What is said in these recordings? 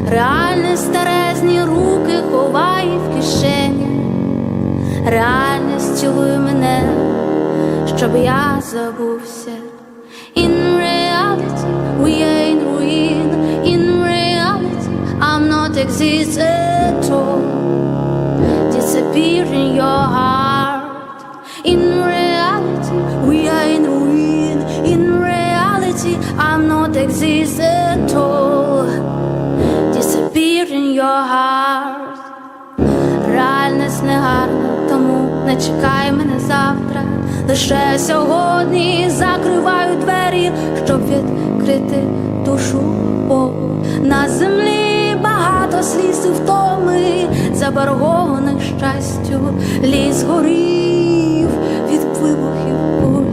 Реальність старезні руки ховає в кишені. Реальність цілує мене, щоб я забувся. In reality, we are in ruin. In reality, I'm not exist at all. Disappear in your heart. In reality, we are in ruin. In reality, I'm not exist at all. Disappear in your heart. Реальність не гарна, тому не чекай мене завтра. Лише сьогодні закриваю двері, щоб відкрити душу Богу. На землі багато сліз і втоми, заборгованих щастю. Ліс горів від вибухів куль.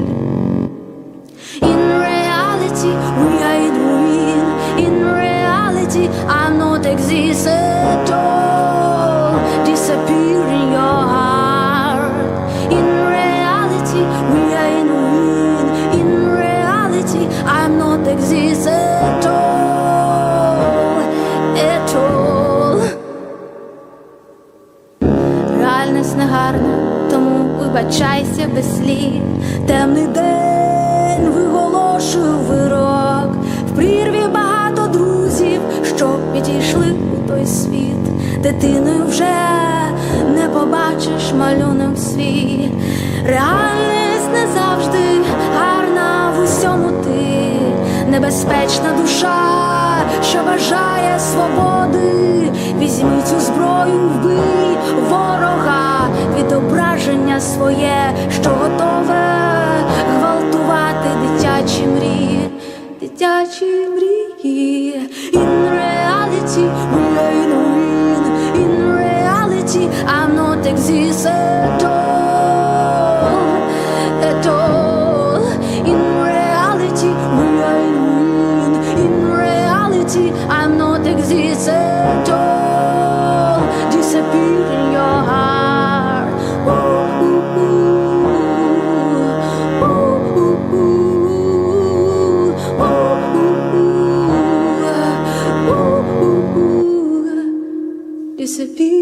In reality, we are in ruin. In reality, I'm not exist at all. Disappear in your heart. In reality, we are in ruin. In reality, I'm not exist at all. At all. Реальність не гарна, тому вибачайся без слів. Темний день виголошую вирок. В прірві багато друзів, що підійшли у той світ. Дитиною вже не побачиш малюнок свій. Реальність не завжди гарна в усьому ти. Небезпечна душа, що бажає свободи. Візьми цю зброю, вбий ворога. Відображення своє, що готове гвалтувати дитячі мрії. Дитячі мрії. In reality, we are in ruin. In reality, I'm not exist at all. At all. In reality, we are in ruin. In reality, I'm not exist at all. Disappear in your heart. Ooh, ooh, ooh. Ooh, ooh, ooh. Ooh, ooh, ooh. Disappear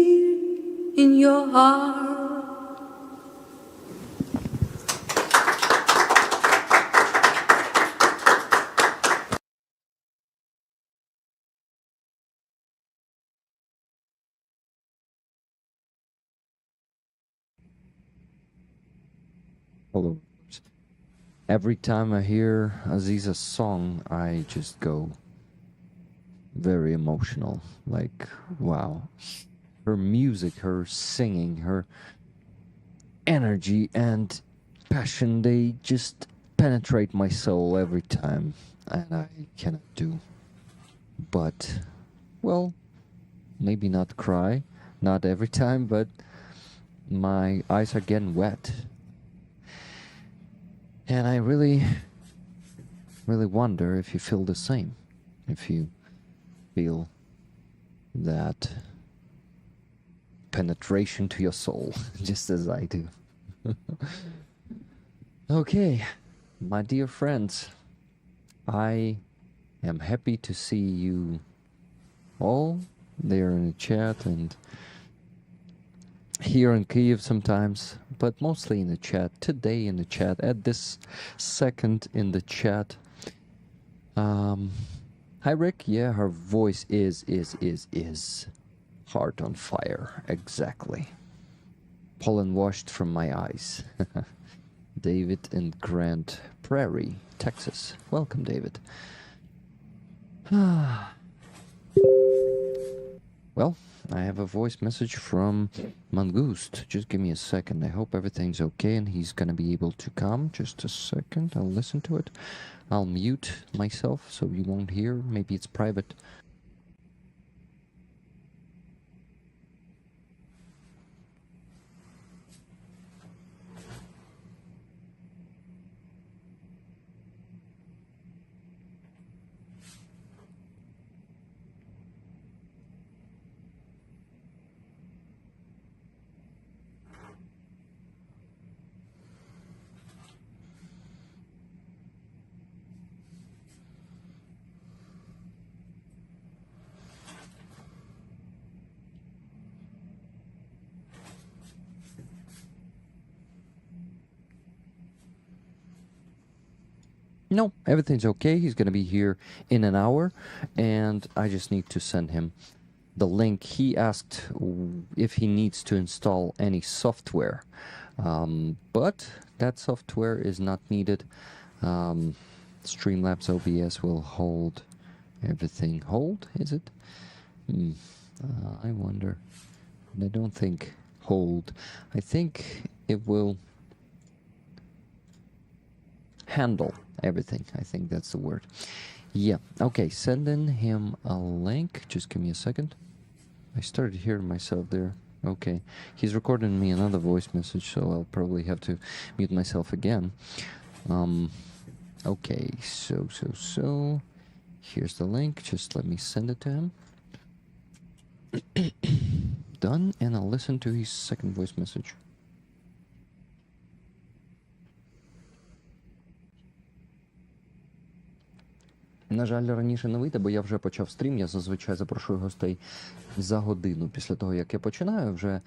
in your heart. Hello. Every time I hear Aziza's song, I just go very emotional. Like, wow. Her music, her singing, her energy and passion, they just penetrate my soul every time. And I cannot do but, well, maybe not cry, not every time, but my eyes are getting wet. And I really wonder if you feel the same. If you feel that penetration to your soul, just as I do. Okay, my dear friends, I am happy to see you all there in the chat and here in Kyiv sometimes, but mostly in the chat, today in the chat, at this second in the chat. Hi Rick, yeah, her voice is heart on fire, exactly. Pollen washed from my eyes. David in Grand Prairie, Texas. Welcome, David. Well, I have a voice message from Mangust. Just give me a second. I hope everything's okay and he's gonna be able to come. Just a second. I'll listen to it. I'll mute myself so you won't hear. Maybe it's private. no, everything's okay. He's gonna be here in an hour, and I just need to send him the link. He asked if he needs to install any software, but that software is not needed. Streamlabs OBS will hold everything. Hold, is it? I wonder. I don't think hold. I think it will handle everything. I think that's the word. Yeah. Okay, sending him a link. Just give me a second. I started hearing myself there. Okay. He's recording me another voice message, so I'll probably have to mute myself again. Okay, so here's the link. Just let me send it to him. Done, and I'll listen to his second voice message. На жаль, раніше не вийде, бо я вже почав стрім. Я зазвичай запрошую гостей за годину після того, як я починаю. Вже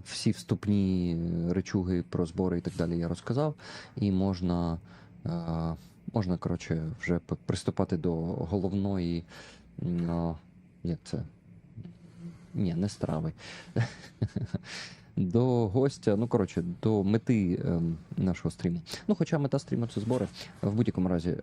всі вступні речуги про збори і так далі я розказав. І можна, коротше, вже приступати до головної, як це? Ні, не страви. До гостя, ну, коротше, до мети нашого стріму. Ну, хоча мета стріму – це збори. В будь-якому разі,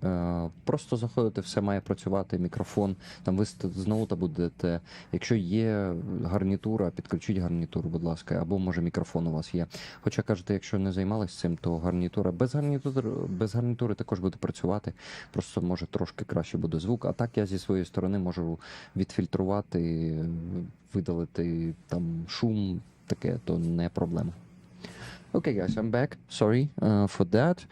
просто заходите, все має працювати, мікрофон, там ви з ноута будете. Якщо є гарнітура, підключіть гарнітуру, будь ласка, або, може, мікрофон у вас є. Хоча, кажете, якщо не займалися цим, то гарнітура, без гарнітури також буде працювати, просто, може, трошки краще буде звук. А так я зі своєї сторони можу відфільтрувати, видалити там шум, таке, то не проблема. Okay, guys, I'm back. Sorry for that.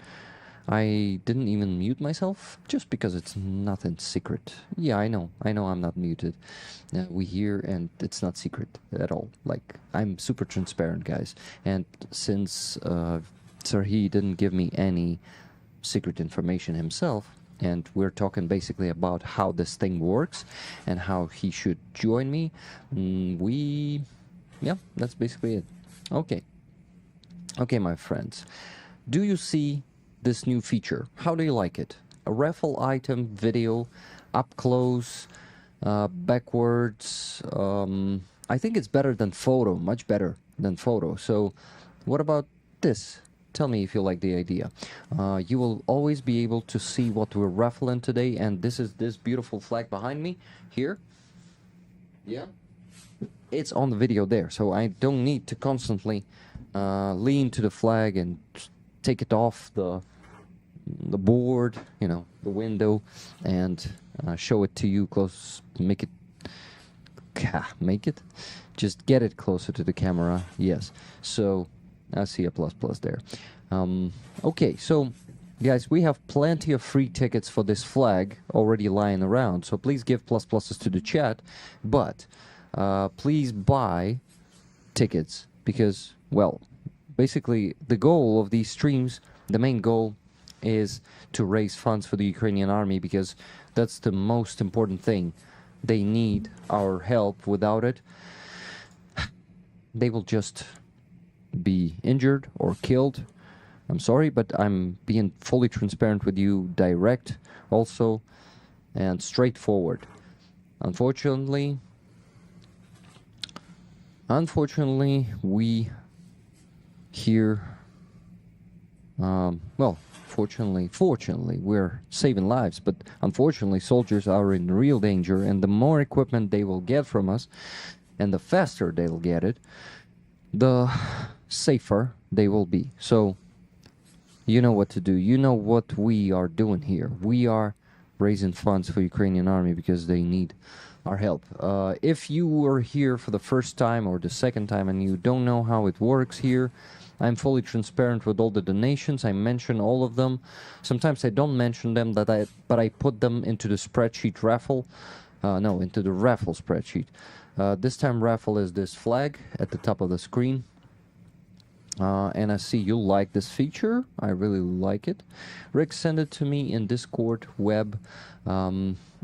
I didn't even mute myself, just because it's nothing secret. Yeah, I know I'm not muted. We hear, and it's not secret at all. Like, I'm super transparent, guys. And since Serhii didn't give me any secret information himself, and we're talking basically about how this thing works and how he should join me, yeah, that's basically it. Okay, my friends. Do you see this new feature? How do you like it? A raffle item video, up close, backwards. I think it's better than photo, much better than photo. So what about this? Tell me if you like the idea. You will always be able to see what we're raffling today, and this is this beautiful flag behind me here. Yeah. It's on the video there, so I don't need to constantly lean to the flag and take it off the board, you know, the window, and show it to you close. Make it. Just get it closer to the camera. Yes. So I see a plus there. Okay, so guys, we have plenty of free tickets for this flag already lying around. So please give pluses to the chat, but please buy tickets because, well, basically the goal of these streams, the main goal is to raise funds for the Ukrainian army, because that's the most important thing. They need our help. Without it, they will just be injured or killed. I'm sorry, but I'm being fully transparent with you, direct also, and straightforward. Unfortunately, we here, well, fortunately, we're saving lives, but unfortunately, soldiers are in real danger, and the more equipment they will get from us, and the faster they'll get it, the safer they will be. So, you know what to do. You know what we are doing here. We are raising funds for Ukrainian army because they need our help. If you were here for the first time or the second time and you don't know how it works here, I'm fully transparent with all the donations. I mention all of them. Sometimes I don't mention them, but I put them into the spreadsheet Raffle. Into the Raffle spreadsheet. This time Raffle is this flag at the top of the screen. And I see you like this feature. I really like it. Rick, send it to me in Discord web.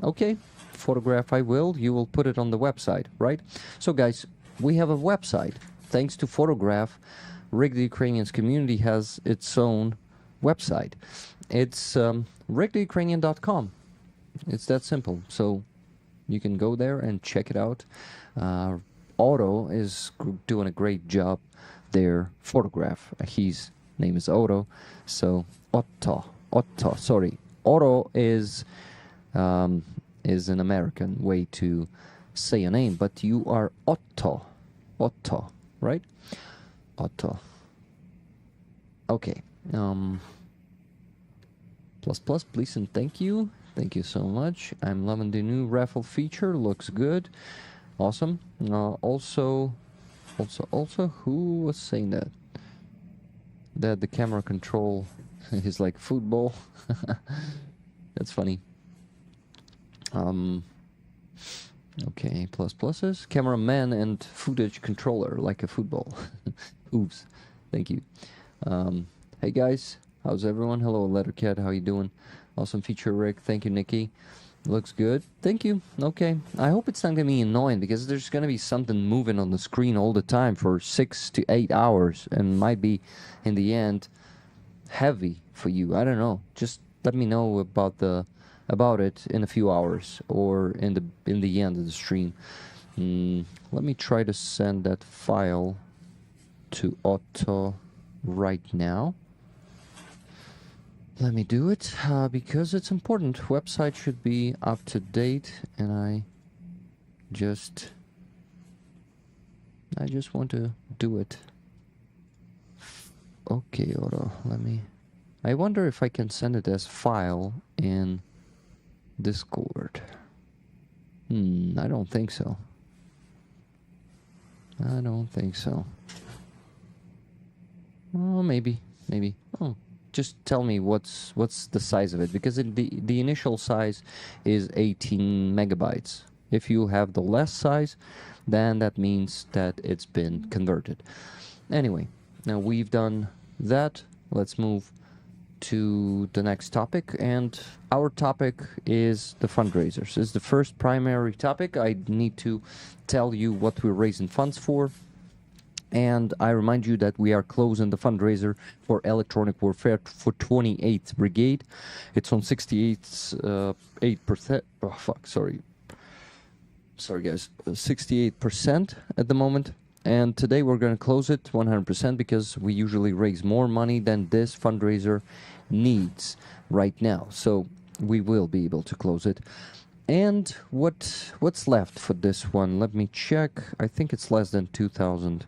Okay, photograph I will. You will put it on the website, right? So guys, we have a website. Thanks to Photograph, Rick the Ukrainian's community has its own website. It's regulukrainian.com. It's that simple. So you can go there and check it out. Otto is doing a great job there. Photograph. His name is Otto. So Otto. Sorry. Otto is an American way to say a name, but you are Otto. Otto, right? Otto. Okay. Plus, please and thank you. Thank you so much. I'm loving the new Raffle feature. Looks good. Awesome. Also, who was saying that? That the camera control is like football. That's funny. Okay, pluses. Cameraman and footage controller like a football. Oops. Thank you. Hey guys, how's everyone? Hello, Lettercat. How you doing? Awesome feature, Rick. Thank you, Nikki. Looks good. Thank you. Okay. I hope it's not going to be annoying because there's going to be something moving on the screen all the time for 6 to 8 hours and might be, in the end, heavy for you. I don't know. Just let me know about it in a few hours or in the end of the stream. Let me try to send that file to Otto right now. Let me do it because it's important. Website should be up to date, and I just want to do it. Okay, Otto, I wonder if I can send it as file in Discord. I don't think so. Oh, maybe. Oh, just tell me what's the size of it, because the initial size is 18 megabytes. If you have the less size, then that means that it's been converted. Anyway, now we've done that. Let's move to the next topic, and our topic is the fundraisers. It's the first primary topic. I need to tell you what we're raising funds for. And I remind you that we are closing the fundraiser for electronic warfare for 28th Brigade. It's on 68%. Oh, fuck, sorry. Sorry, guys. 68% at the moment. And today we're going to close it 100% because we usually raise more money than this fundraiser needs right now. So we will be able to close it. And what's left for this one? Let me check. I think it's less than $2,000.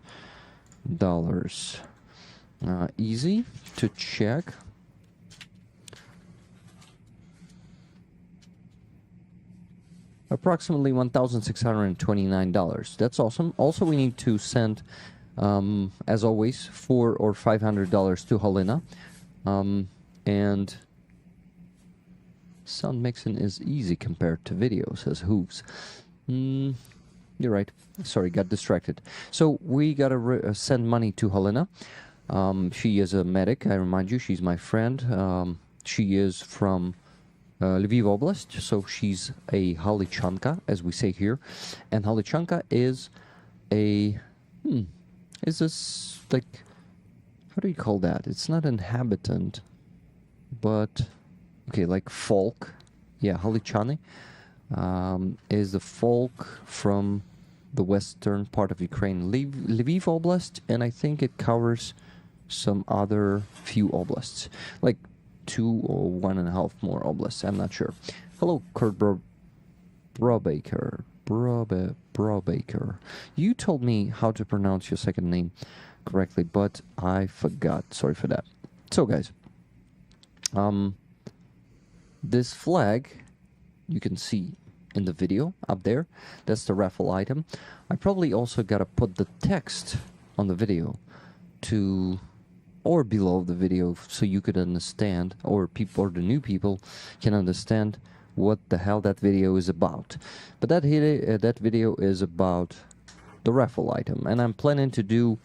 Easy to check. Approximately $1,629. That's awesome. Also, we need to send, as always, $400 or $500 to Helena. And sound mixing is easy compared to video, says Hooves. You're right. Sorry, got distracted. So we gotta send money to Helena. She is a medic. I remind you, she's my friend. She is from Lviv Oblast, so she's a Halichanka, as we say here. And Halichanka is like, how do you call that? It's not inhabitant, but, okay, like folk. Yeah, Halichani is the folk from the western part of Ukraine, Lviv Oblast, and I think it covers some other few oblasts, like 2 or 1.5 more oblasts. I'm not sure. Hello, Kurt Brobaker. Brobaker. You told me how to pronounce your second name correctly, but I forgot. Sorry for that. So, guys, this flag you can see in the video up there. That's the raffle item. I probably also gotta put the text on the video to or below the video so you could understand, or people, or the new people can understand what the hell that video is about. But that video is about the raffle item, and I'm planning to do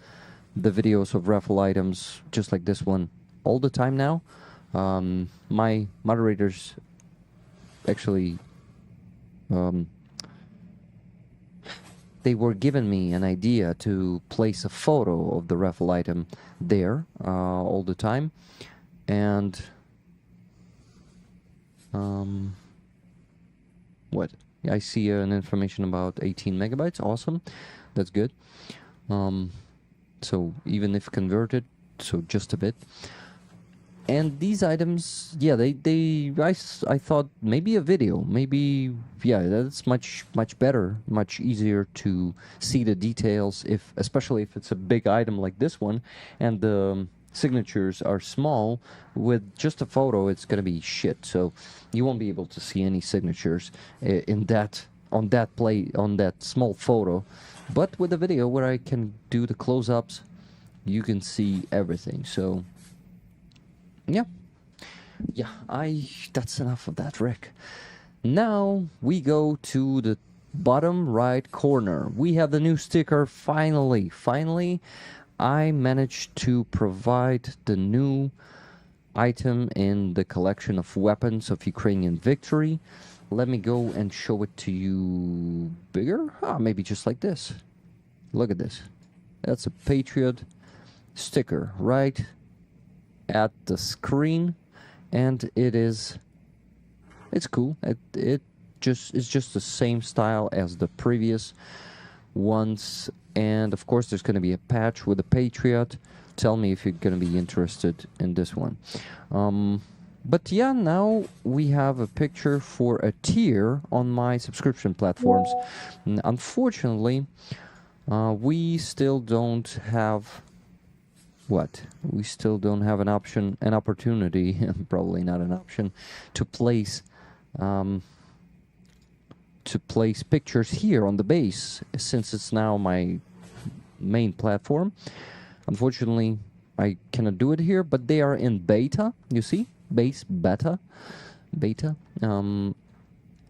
the videos of raffle items just like this one all the time now. My moderators actually they were giving me an idea to place a photo of the raffle item there all the time. And what? I see an information about 18 megabytes. Awesome. That's good. So even if converted, so just a bit. And these items, yeah, I thought maybe a video, maybe, yeah, that's much better, much easier to see the details, especially if it's a big item like this one, and the signatures are small. With just a photo, it's gonna be shit. So you won't be able to see any signatures on that small photo. But with a video where I can do the close-ups, you can see everything. So yeah, that's enough of that, Rick. Now we go to the bottom right corner. We have the new sticker. Finally, I managed to provide the new item in the collection of weapons of Ukrainian victory. Let me go and show it to you bigger. Maybe just like this. Look at this. That's a Patriot sticker right at the screen, and it's cool. It's just the same style as the previous ones, and of course there's going to be a patch with a Patriot. Tell me if you're going to be interested in this one. But yeah, now we have a picture for a tier on my subscription platforms. Unfortunately, we still don't have we still don't have an opportunity, probably not an option, to place pictures here on the base, since it's now my main platform. Unfortunately, I cannot do it here, but they are in beta. You see, beta.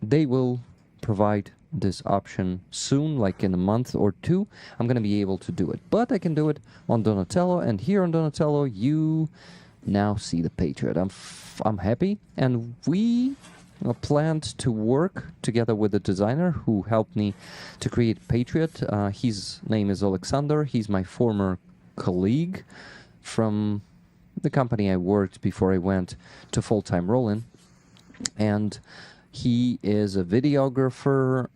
They will provide this option soon, like in a month or two. I'm gonna be able to do it, but I can do it on Donatello, and here on Donatello you now see the Patriot. I'm happy, and we planned to work together with the designer who helped me to create Patriot. His name is Alexander. He's my former colleague from the company I worked before I went to full-time rolling, and he is a videographer.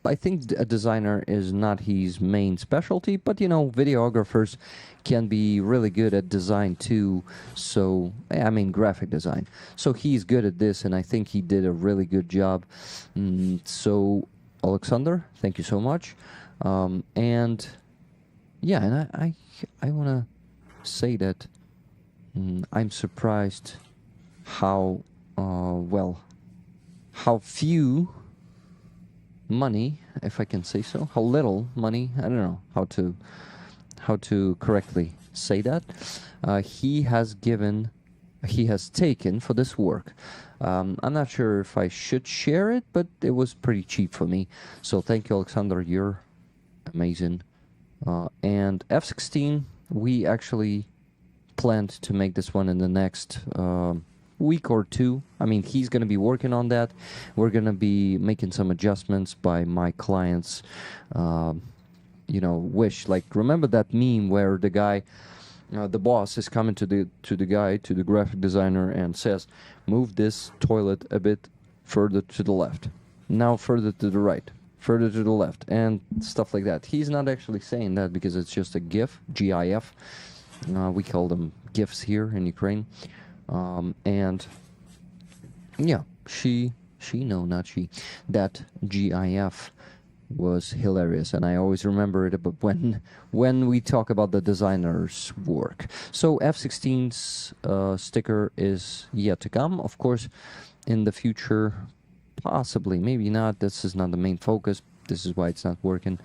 I think a designer is not his main specialty, but videographers can be really good at design too. So, I mean, graphic design. So he's good at this, and I think he did a really good job. So, Alexander, thank you so much. And yeah, and I want to say that I'm surprised how few money, if I can say so, how little money, I don't know how to correctly say that, he has taken for this work. I'm not sure if I should share it, but it was pretty cheap for me. So thank you, Alexander, you're amazing. And F-16, we actually planned to make this one in the next week or two. I mean, he's going to be working on that. We're going to be making some adjustments by my client's wish. Like, remember that meme where the guy, the boss is coming to the graphic designer and says, move this toilet a bit further to the left, now further to the right, further to the left, and stuff like that. He's not actually saying that because it's just a GIF, GIF. We call them GIFs here in Ukraine. And yeah, that GIF was hilarious, and I always remember it. But when we talk about the designer's work, so F-16's sticker is yet to come, of course, in the future, possibly, maybe not. This is not the main focus. This is why it's not working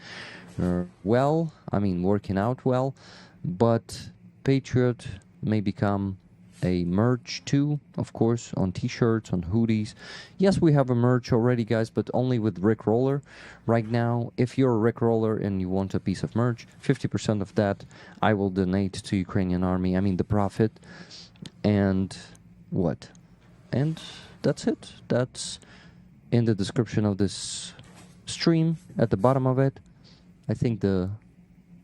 working out well. But Patriot may become a merch too, of course, on t-shirts, on hoodies. Yes, we have a merch already, guys, but only with Rick Roller. Right now, if you're a Rick Roller and you want a piece of merch, 50% of that I will donate to Ukrainian army. I mean, the profit. And what? And that's it. That's in the description of this stream, at the bottom of it. I think the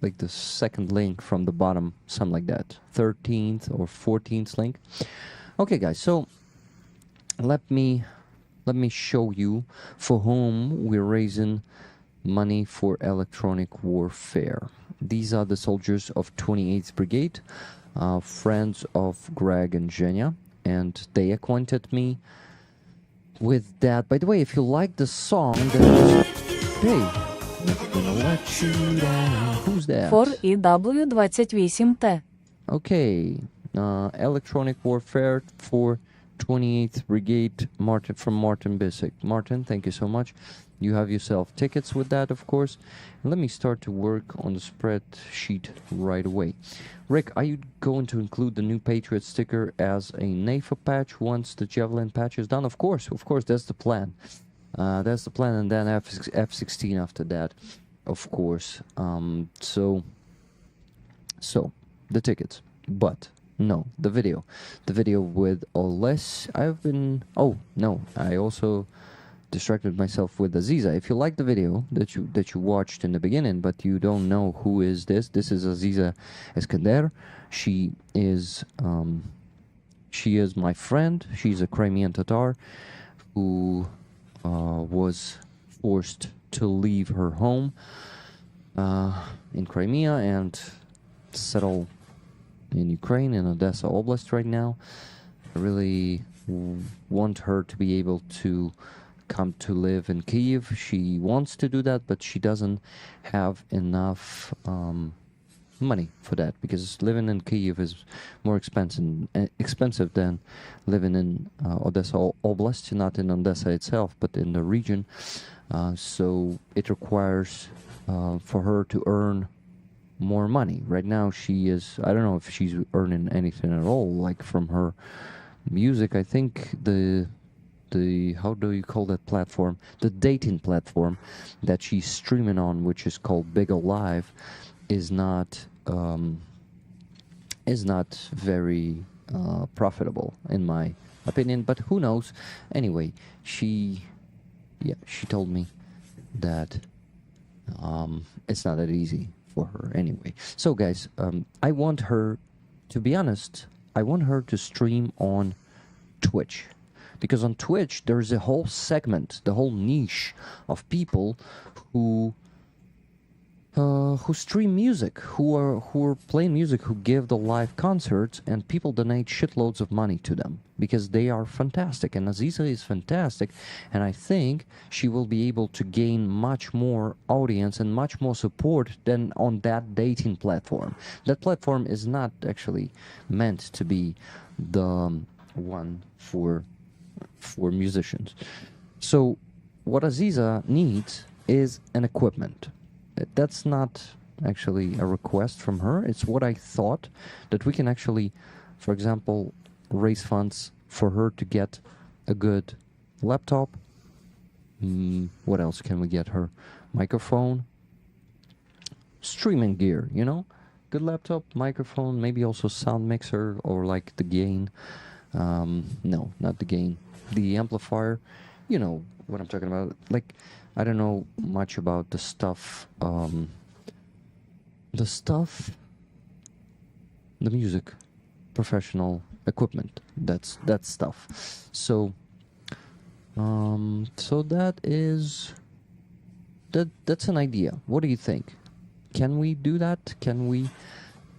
like the second link from the bottom, something like that, 13th or 14th link. Okay, guys, so let me show you for whom we're raising money for electronic warfare. These are the soldiers of 28th Brigade, friends of Greg and Zhenya, and they acquainted me with that. By the way, if you like the song, then hey, I'm gonna let you down. Who's that? 4EW28T. Okay, electronic warfare for 28th Brigade, Martin, from Martin Bissek. Martin, thank you so much. You have yourself tickets with that, of course. And let me start to work on the spreadsheet right away. Rick, are you going to include the new Patriot sticker as a NAFA patch once the Javelin patch is done? Of course, that's the plan. That's the plan, and then F-16 after that, of course. So the tickets, but no, the video with Oles. Oh no, I also distracted myself with Aziza. If you like the video that you watched in the beginning, but you don't know who is this is Aziza Eskander. She is my friend. She's a Crimean Tatar who was forced to leave her home in Crimea and settle in Ukraine, in Odessa Oblast right now. I really want her to be able to come to live in Kyiv. She wants to do that, but she doesn't have enough money for that, because living in Kyiv is more expensive than living in Odessa Oblast, not in Odessa itself, but in the region. So it requires for her to earn more money. Right now she is, I don't know if she's earning anything at all, like from her music. I think the how do you call that platform, the dating platform that she's streaming on, which is called Big O Live, is not very profitable in my opinion, but who knows. Anyway, she told me that it's not that easy for her anyway. So guys, I want her, to be honest, I want her to stream on Twitch, because on Twitch there's a whole segment, the whole niche of people who stream music, who are playing music, who give the live concerts, and people donate shitloads of money to them because they are fantastic. And Aziza is fantastic, and I think she will be able to gain much more audience and much more support than on that dating platform. That platform is not actually meant to be the one for musicians. So what Aziza needs is an equipment. That's not actually a request from her. It's what I thought, that we can actually, for example, raise funds for her to get a good laptop. What else can we get her? Microphone, streaming gear, you know? Good laptop, microphone, maybe also sound mixer, or like the gain. No, not the gain. The amplifier, you know what I'm talking about. Like, I don't know much about the stuff, the music, professional equipment, that's stuff. So, so that's an idea. What do you think? Can we do that? Can we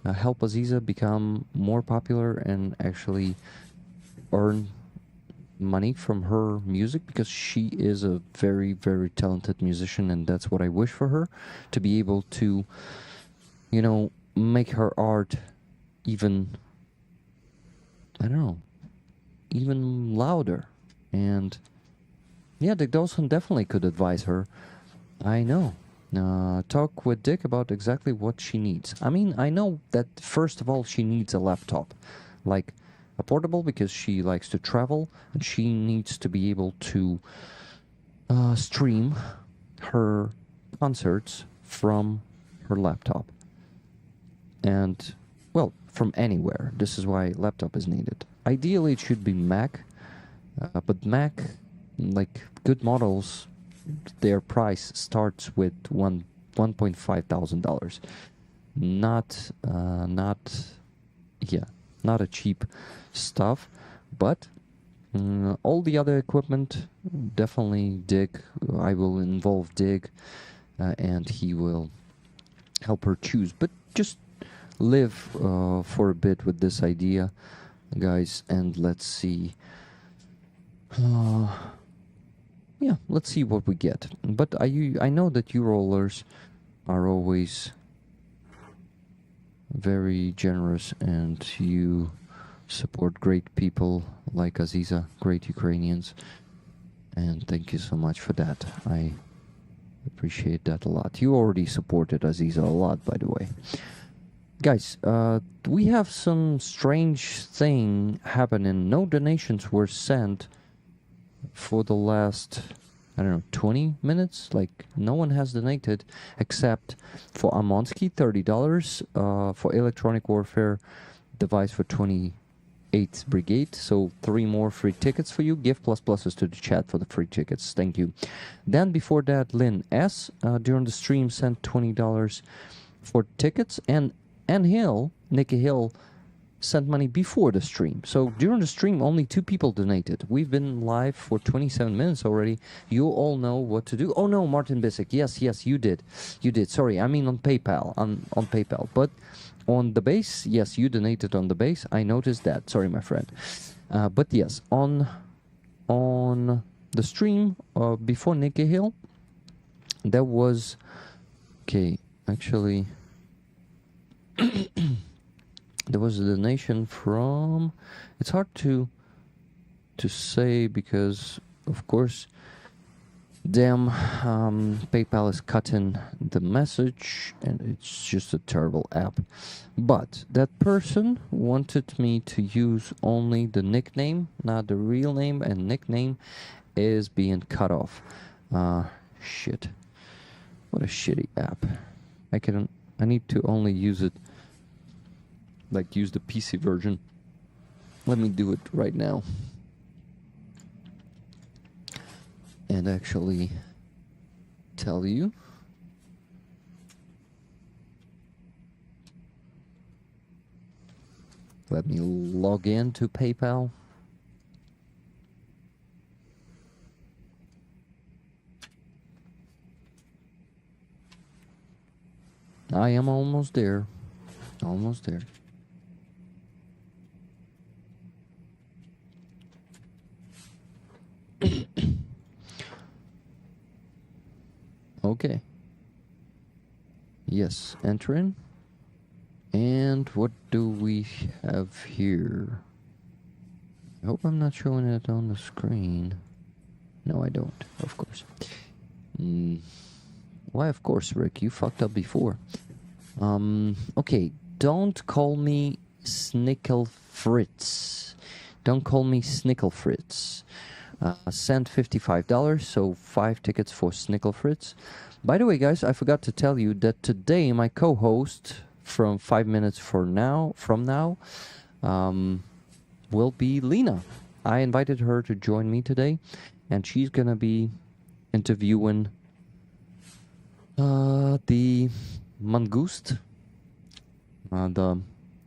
help Aziza become more popular and actually earn money from her music, because she is a very, very talented musician, and that's what I wish for her, to be able to, you know, make her art even, I don't know, even louder. And yeah, Dick Dawson definitely could advise her. I know. Talk with Dick about exactly what she needs. I mean, I know that first of all she needs a laptop, like a portable, because she likes to travel and she needs to be able to stream her concerts from her laptop. And, well, from anywhere. This is why laptop is needed. Ideally, it should be Mac, but Mac, like good models, their price starts with $1,500. not yeah, not a cheap stuff, but all the other equipment, definitely Dig. I will involve Dig, and he will help her choose. But just live for a bit with this idea, guys, and let's see. Yeah, let's see what we get. But I know that you rollers are always very generous, and you support great people like Aziza, great Ukrainians, and thank you so much for that. I appreciate that a lot. You already supported Aziza a lot, by the way. Guys, we have some strange thing happening. No donations were sent for the last, I don't know, 20 minutes. Like, no one has donated except for Amonsky, $30, for electronic warfare device for 28th Brigade. So 3 more free tickets for you. Give pluses to the chat for the free tickets. Thank you. Then before that, Lynn S. During the stream sent $20 for tickets, and Nikki Hill sent money before the stream. So during the stream, only 2 people donated. We've been live for 27 minutes already. You all know what to do. Oh no, Martin Bisick. Yes, you did. You did. Sorry, I mean on PayPal. On PayPal. But on the base, yes, you donated on the base. I noticed that. Sorry, my friend. But yes, on the stream before Nikki Hill, there was... Okay, actually... there was a donation from... It's hard to say because, of course, damn, PayPal is cutting the message, and it's just a terrible app. But that person wanted me to use only the nickname, not the real name, and nickname is being cut off. Shit. What a shitty app. I need to only use it, like use the PC version. Let me do it right now. And actually tell you. Let me log in to PayPal. I am almost there. Almost there. Okay. Yes, enter in. And what do we have here? I hope I'm not showing it on the screen. No, I don't, of course. Why, of course, Rick? You fucked up before. Okay, don't call me Snickle Fritz. Don't call me Snickle Fritz. Send $55, so 5 tickets for Snickle Fritz. By the way, guys, I forgot to tell you that today my co-host from 5 minutes from now will be Lena. I invited her to join me today, and she's gonna be interviewing the Mangust, the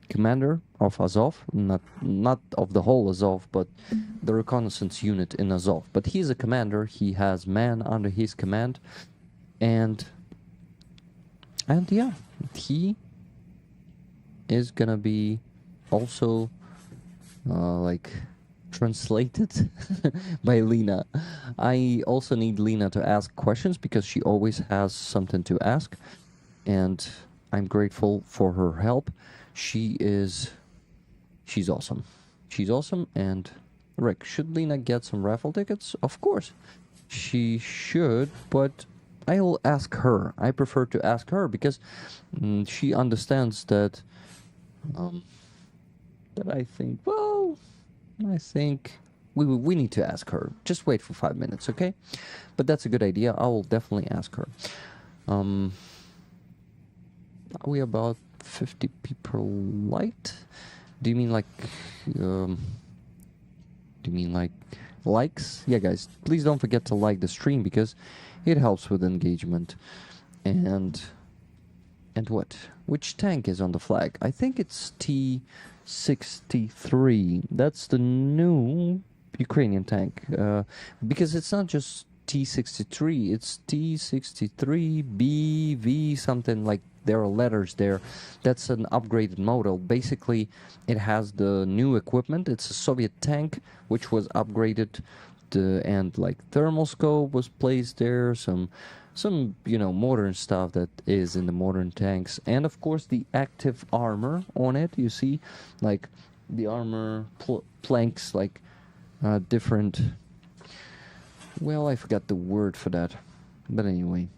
commander of Azov, not of the whole Azov, but the reconnaissance unit in Azov. But he's a commander. He has men under his command, and yeah, he is gonna be also like translated by Lena. I also need Lena to ask questions because she always has something to ask, and I'm grateful for her help. She's awesome. She's awesome. And Rick, should Lena get some raffle tickets? Of course she should, but I'll ask her. I prefer to ask her because she understands that I think, well, I think we need to ask her. Just wait for 5 minutes, okay? But that's a good idea. I will definitely ask her. Are we about 50 people light? Do you mean like likes? Yeah, guys, please don't forget to like the stream because it helps with engagement. And And what? Which tank is on the flag? I think it's T-63. That's the new Ukrainian tank. Because it's not just T-63, it's T-63, B, V, something like there are letters there. That's an upgraded model. Basically, it has the new equipment. It's a Soviet tank, which was upgraded, and like thermal scope was placed there, some modern stuff that is in the modern tanks, and of course the active armor on it. You see, like the armor planks, like different. Well, I forgot the word for that, but anyway,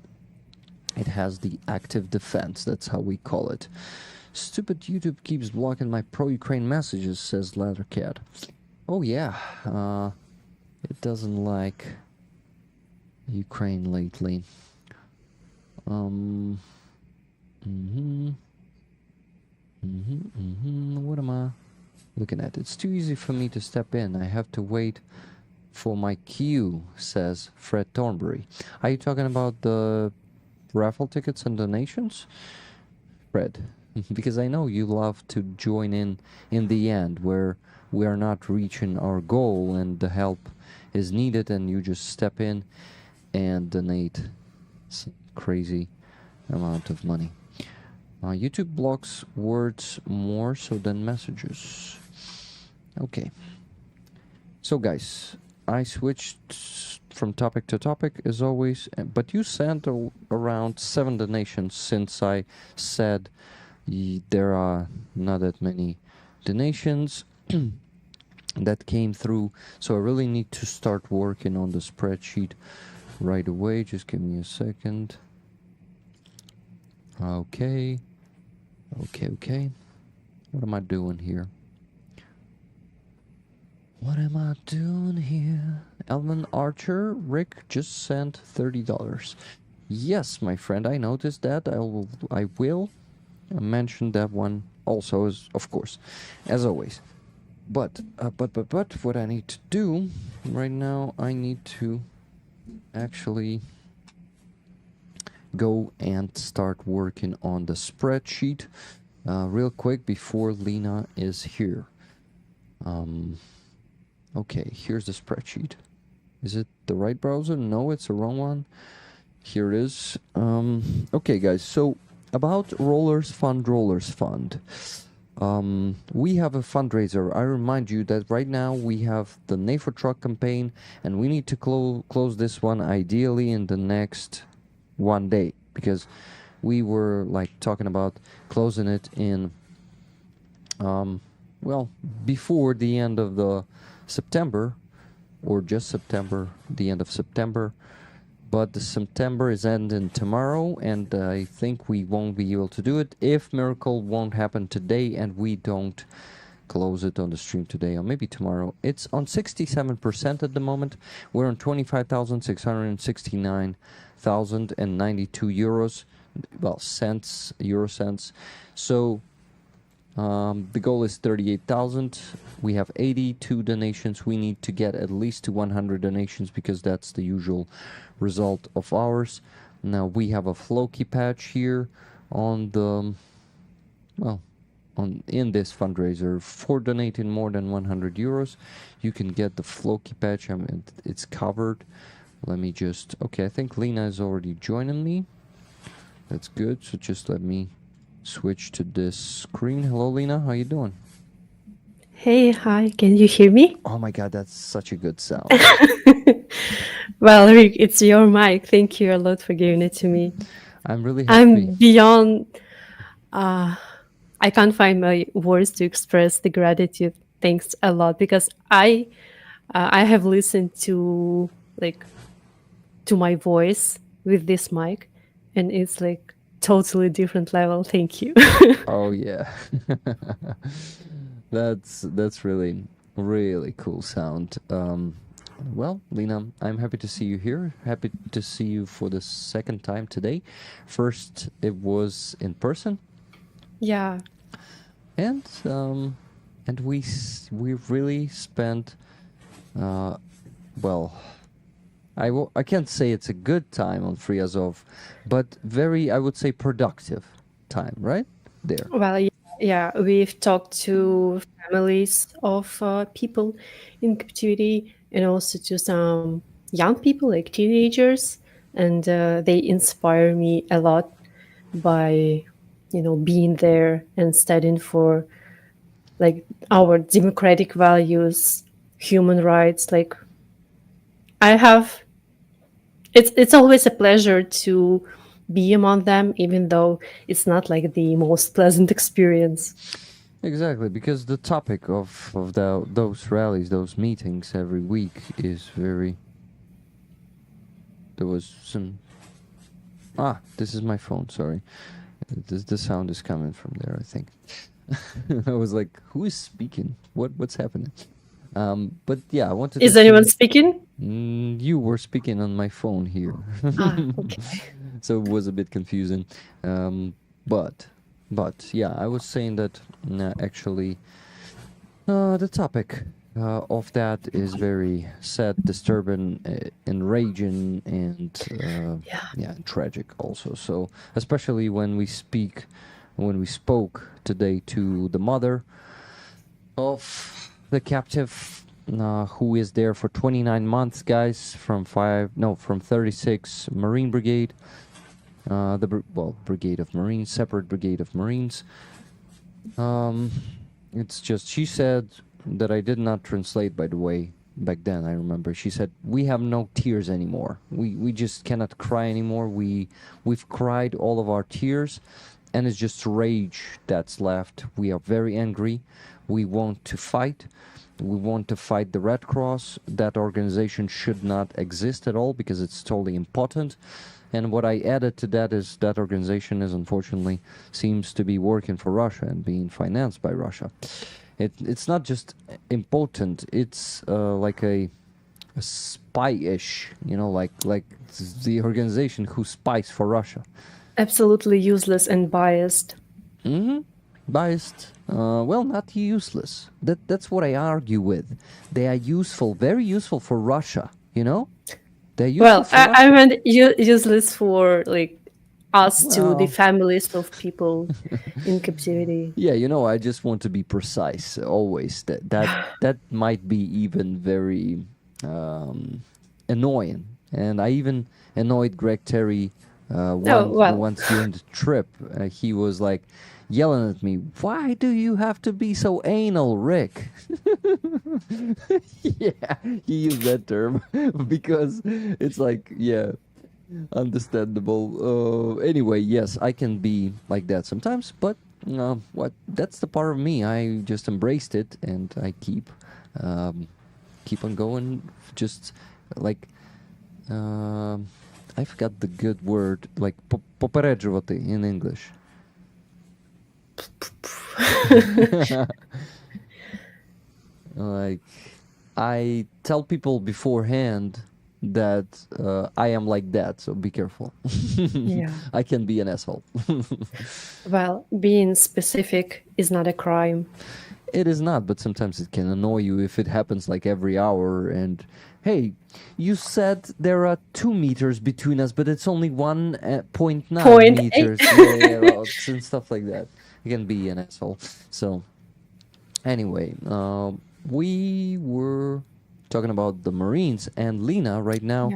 it has the active defense. That's how we call it. Stupid YouTube keeps blocking my pro-Ukraine messages, says Lattercat. Oh yeah, it doesn't like Ukraine lately. What am I looking at? It's too easy for me to step in. I have to wait for my queue, says Fred Thornbury. Are you talking about the raffle tickets and donations, Fred? Because I know you love to join in the end, where we are not reaching our goal and the help is needed, and you just step in and donate some crazy amount of money. YouTube blocks words more so than messages. Okay. So guys, I switched from topic to topic as always, but you sent around 7 donations since I said there are not that many donations that came through. So I really need to start working on the spreadsheet right away. Just give me a second. Okay. What am I doing here? Elvin Archer, Rick just sent $30. Yes, my friend, I noticed that. I will mention that one also, as of course, as always. But what I need to do right now, I need to actually go and start working on the spreadsheet real quick before Lena is here. Okay, here's the spreadsheet. Is it the right browser? No, it's the wrong one. Here it is. Okay, guys, so about Rollers Fund. We have a fundraiser. I remind you that right now we have the NAFO truck campaign, and we need to close this one ideally in the next one day, because we were like talking about closing it in before the end of the September, or just September, the end of September. But the September is ending tomorrow, and I think we won't be able to do it if miracle won't happen today and we don't close it on the stream today, or maybe tomorrow. It's on 67% at the moment. We're on 25,669,092 euros, well, euro cents. So the goal is 38,000. We have 82 donations. We need to get at least to 100 donations, because that's the usual result of ours. Now we have a Floki patch here on the, in this fundraiser. For donating more than 100 euros, you can get the Floki patch. I mean, it's covered. Let me just, okay, I think Lena is already joining me. That's good. So just let me switch to this screen. Hello, Lena. How you doing? Hey, hi. Can you hear me? Oh my God, that's such a good sound. Well, Rick, it's your mic. Thank you a lot for giving it to me. I'm really happy. I'm beyond. I can't find my words to express the gratitude. Thanks a lot, because I have listened to my voice with this mic, and it's like totally different level. Thank you. Oh yeah. That's really cool sound. Well, Lena, I'm happy to see you here. Happy to see you for the second time today. First, it was in person. Yeah. And we really spent I can't say it's a good time on Free Azov, but very, I would say, productive time, right? There. Well, yeah, we've talked to families of people in captivity and also to some young people, like teenagers, and they inspire me a lot by, being there and studying for like our democratic values, human rights. Like I have, it's always a pleasure to be among them, even though it's not like the most pleasant experience. Exactly, because the topic of those rallies, those meetings every week is very. There was some. This is my phone. Sorry, the sound is coming from there. I think. I was like, "Who is speaking? What's happening?" But yeah, I wanted Is to anyone see. speaking? You were speaking on my phone here, Okay. so it was a bit confusing. Um, but yeah, I was saying that actually the topic of that is very sad, disturbing, enraging, and Yeah. yeah, tragic also. So especially when we spoke today to the mother of the captive who is there for 29 months, guys, from 36 Marine Brigade, Brigade of Marines, separate Brigade of Marines. It's just, she said that I did not translate, by the way, back then. I remember she said, we have no tears anymore. We just cannot cry anymore. We've cried all of our tears, and it's just rage that's left. We are very angry. We want to fight. We want to fight the Red Cross. That organization should not exist at all because it's totally impotent. And what I added to that is that organization is unfortunately seems to be working for Russia and being financed by Russia. It's not just impotent. It's like a spy-ish, like the organization who spies for Russia. Absolutely useless and biased. Biased. Well, not useless. That's what I argue with. They are useful, very useful for Russia. They're useful Well, for I Russia. meant useless for like us to the Well, families of people in captivity. yeah, I just want to be precise always. That might be even very annoying, and I even annoyed Greg Terry Oh, well, once during the trip. He was like yelling at me, "Why do you have to be so anal, Rick?" Yeah, he used that term because it's like, yeah, understandable. Anyway, yes, I can be like that sometimes, but that's the part of me. I just embraced it, and I keep on going. Just like I forgot the good word, like попереджувати in English. Like, I tell people beforehand that I am like that, so be careful. yeah. I can be an asshole. Well, being specific is not a crime. It is not, but sometimes it can annoy you if it happens like every hour. And hey, you said there are 2 meters between us, but it's only 1.9 Point meters. Yeah, well, and stuff like that. You can be an asshole. So anyway, we were talking about the Marines, and Lena right now,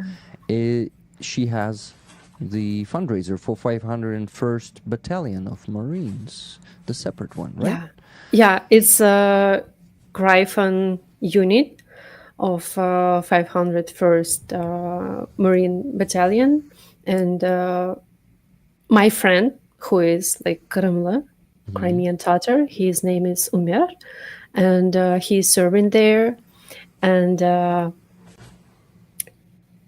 she has the fundraiser for 501st Battalion of Marines, the separate one, right? Yeah, it's a Gryphon unit of 501st Marine Battalion. And my friend, who is like Kremla, Crimean Tatar, his name is Umer, and he's serving there. And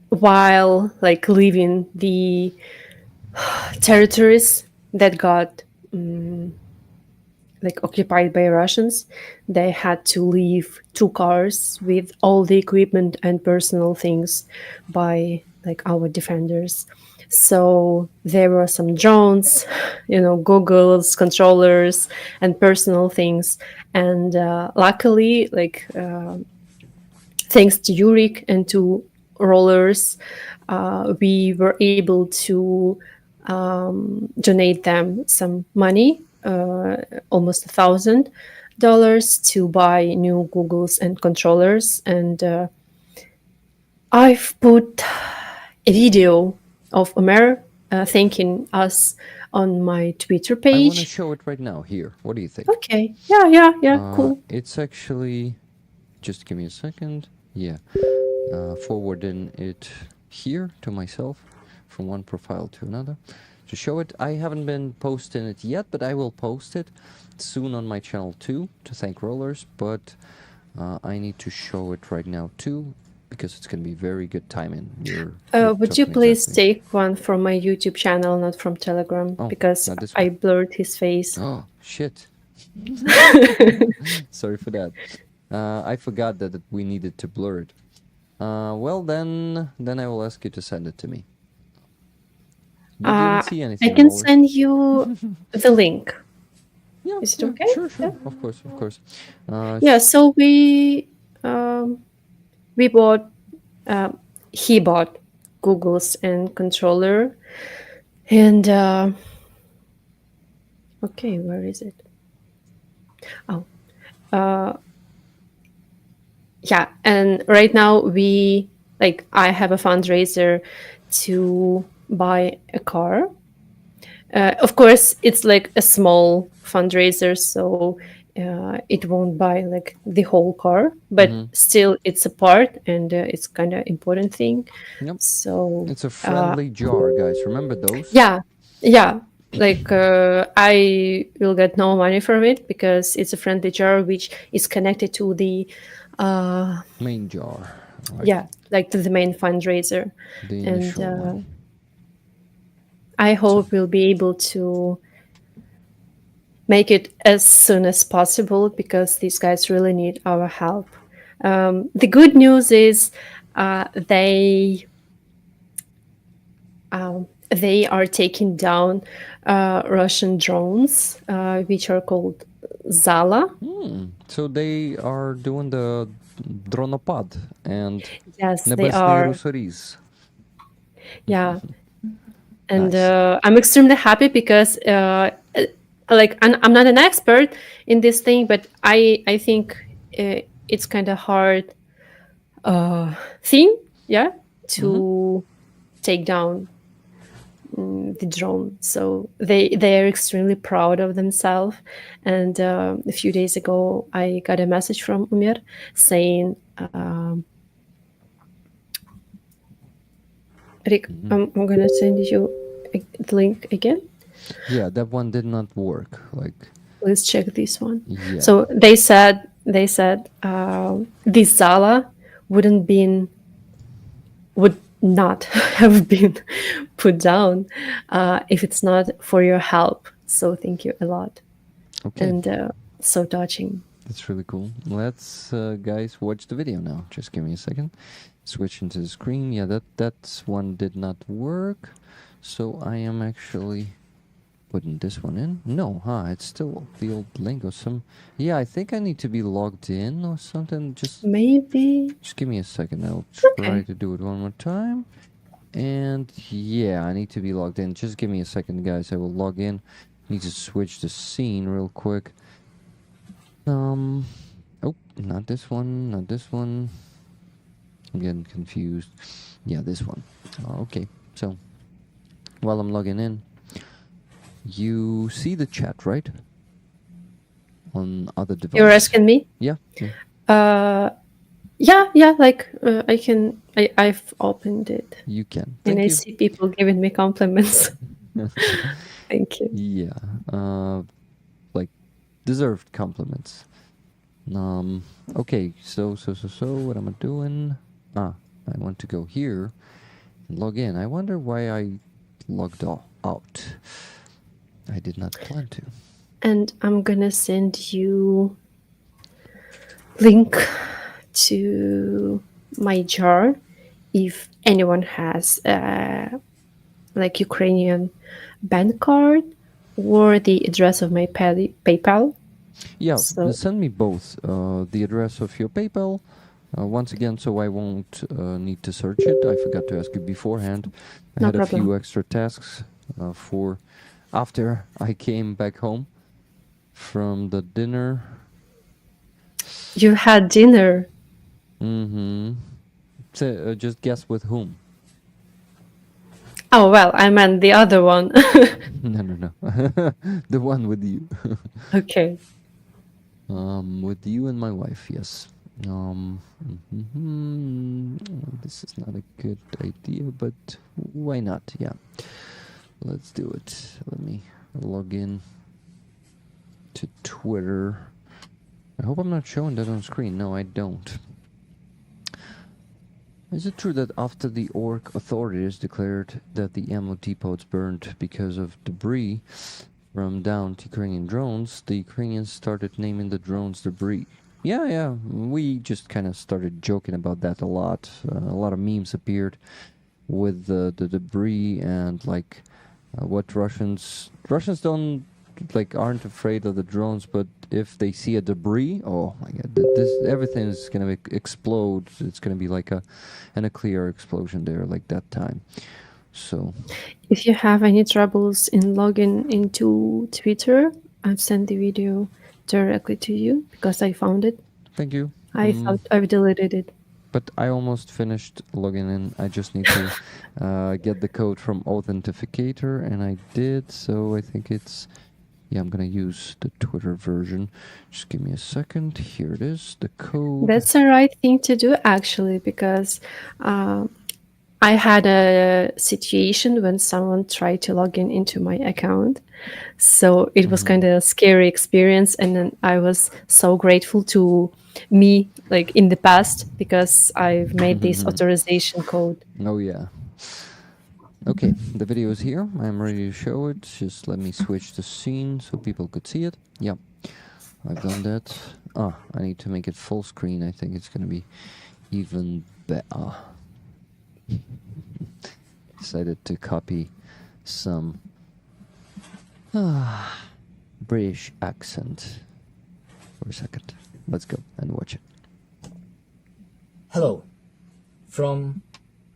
while like leaving the territories that got like occupied by Russians, they had to leave 2 cars with all the equipment and personal things by like our defenders. So there were some drones, goggles, controllers, and personal things. And luckily, like thanks to Yurik and to rollers, we were able to donate them some money, almost $1,000, to buy new Googles and controllers. And I've put a video of Omer thanking us on my Twitter I want to page. show it right now here. What do you think? Okay. Yeah. Cool. It's actually, just give me a second. Yeah, forwarding it here to myself from one profile to another to show it. I haven't been posting it yet, but I will post it soon on my channel too to thank rollers. But I need to show it right now too because it's gonna be very good timing. You're Would you talking please exactly. take one from my YouTube channel, not from Telegram, Oh, because not this I one. blurred his face. Oh shit. Sorry for that. I forgot that we needed to blur it. Well, then I will ask you to send it to me. You didn't see I anything, can rollers? send you the link. Yeah, Is it yeah, okay? sure, Yeah. of course. Yeah. So we bought. He bought Googles and controller, and okay, where is it? Oh, yeah. And right now I have a fundraiser to buy a car. Of course, it's like a small fundraiser, so it won't buy like the whole car, but still, it's a part, and it's kind of important thing. Yep. So It's a friendly jar, guys. Remember those? yeah. Like I will get no money from it because it's a friendly jar which is connected to the Main jar. Like like to the main fundraiser, the and initial one. I hope we'll be able to make it as soon as possible because these guys really need our help. The good news is they are taking down Russian drones, which are called Zala. So they are doing the dronopad and Yes, they Nebesny are. Rusoris. Yeah, and Nice. I'm extremely happy because like I'm not an expert in this thing, but I think it's kind of hard thing, yeah, to take down the drone. So they are extremely proud of themselves. And a few days ago, I got a message from Umir saying, Rick, I'm gonna send you the link again. Yeah, that one did not work. Like, Let's check this one. yeah. So they said this Zala would not have been put down if it's not for your help. So thank you a lot. Okay. And so touching. That's really cool. Let's, guys, watch the video now. Just give me a second. Switch into the screen. Yeah, that one did not work. So I am actually putting this one in. No, it's still the old link or some. Yeah, I think I need to be logged in or something. Just give me a second. I'll try to do it one more time. And yeah, I need to be logged in. Just give me a second, guys. I will log in. Need to switch the scene real quick. Oh, not this one, not this one. I'm getting confused. Yeah, this one. Okay, so while I'm logging in, you see the chat, right? On other devices. You're asking me? Yeah. Yeah. Like I've opened it. You can. And I see people giving me compliments. Thank you. Yeah. Like deserved compliments. Okay. So what am I doing? I want to go here and log in. I wonder why I logged out. I did not plan to. And I'm gonna send you link to my jar if anyone has like Ukrainian bank card or the address of my PayPal. Yeah, So, send me both. The address of your PayPal. Once again, so I won't need to search it. I forgot to ask you beforehand. I no had problem. a few extra tasks for after I came back home from the dinner. You had dinner. Mm-hmm. So, just guess with whom? Oh, well, I meant the other one. No. The one with you. Okay. With you and my wife, yes. This is not a good idea, but why not? Yeah. Let's do it. Let me log in to Twitter. I hope I'm not showing that on screen. No, I don't. Is it true that after the orc authorities declared that the ammo depots burned because of debris from downed Ukrainian drones, the Ukrainians started naming the drones debris? Yeah. We just kind of started joking about that a lot. A lot of memes appeared with the debris and like what Russians don't aren't afraid of the drones, but if they see a debris, oh my god, this everything is gonna explode. It's gonna be like a nuclear explosion there, like that time. So If you have any troubles in logging into Twitter, I've sent the video directly to you because I found it. thank you. I thought I've deleted it. But I almost finished logging in. I just need to get the code from Authenticator, and I did. So I think it's, yeah, I'm gonna use the Twitter version. Just give me a second. Here it is, the code. That's the right thing to do, actually, because I had a situation when someone tried to log in into my account. So it was kind of a scary experience. And then I was so grateful to me, like in the past, because I've made this authorization code. Oh yeah. Okay, the video is here. I'm ready to show it. Just let me switch the scene so people could see it. Yeah, I've done that. Ah, I need to make it full screen. I think it's gonna be even better. Decided to copy some British accent for a second. Let's go and watch it. Hello, from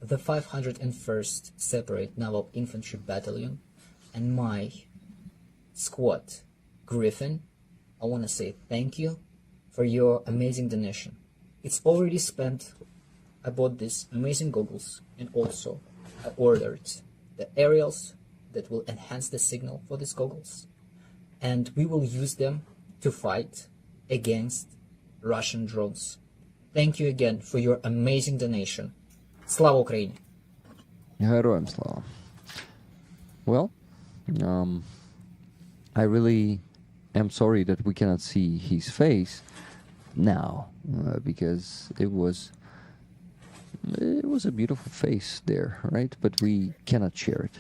the 501st Separate Naval Infantry Battalion and my squad, Griffin, I want to say thank you for your amazing donation. It's already spent. I bought these amazing goggles, and also I ordered the aerials that will enhance the signal for these goggles, and we will use them to fight against Russian drones. Thank you again for your amazing donation. Slava Ukraini! Героям слава. Well, I really am sorry that we cannot see his face now, because it was a beautiful face there, right? But we cannot share it.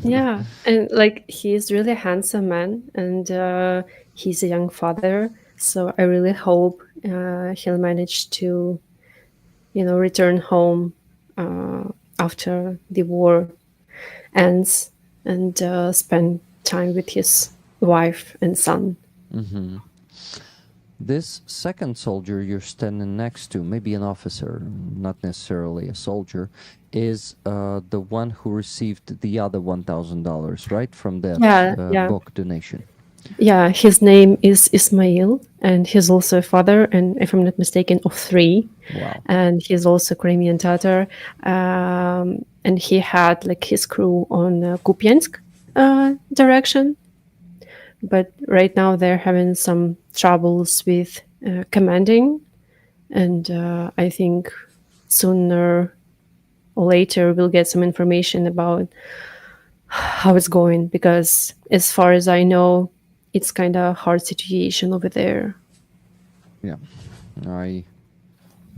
Yeah. And like he's really a handsome man, and he's a young father. So I really hope he'll manage to, return home after the war ends and spend time with his wife and son. This second soldier you're standing next to, maybe an officer, not necessarily a soldier, is the one who received the other $1,000, right? From that Yeah. book donation. Yeah, his name is Ismail, and he's also a father, and if I'm not mistaken, of 3. Wow. And he's also Crimean Tatar. And he had like his crew on Kupiansk direction. But right now they're having some troubles with commanding. And I think sooner or later we'll get some information about how it's going, because as far as I know, it's kind of a hard situation over there. Yeah, I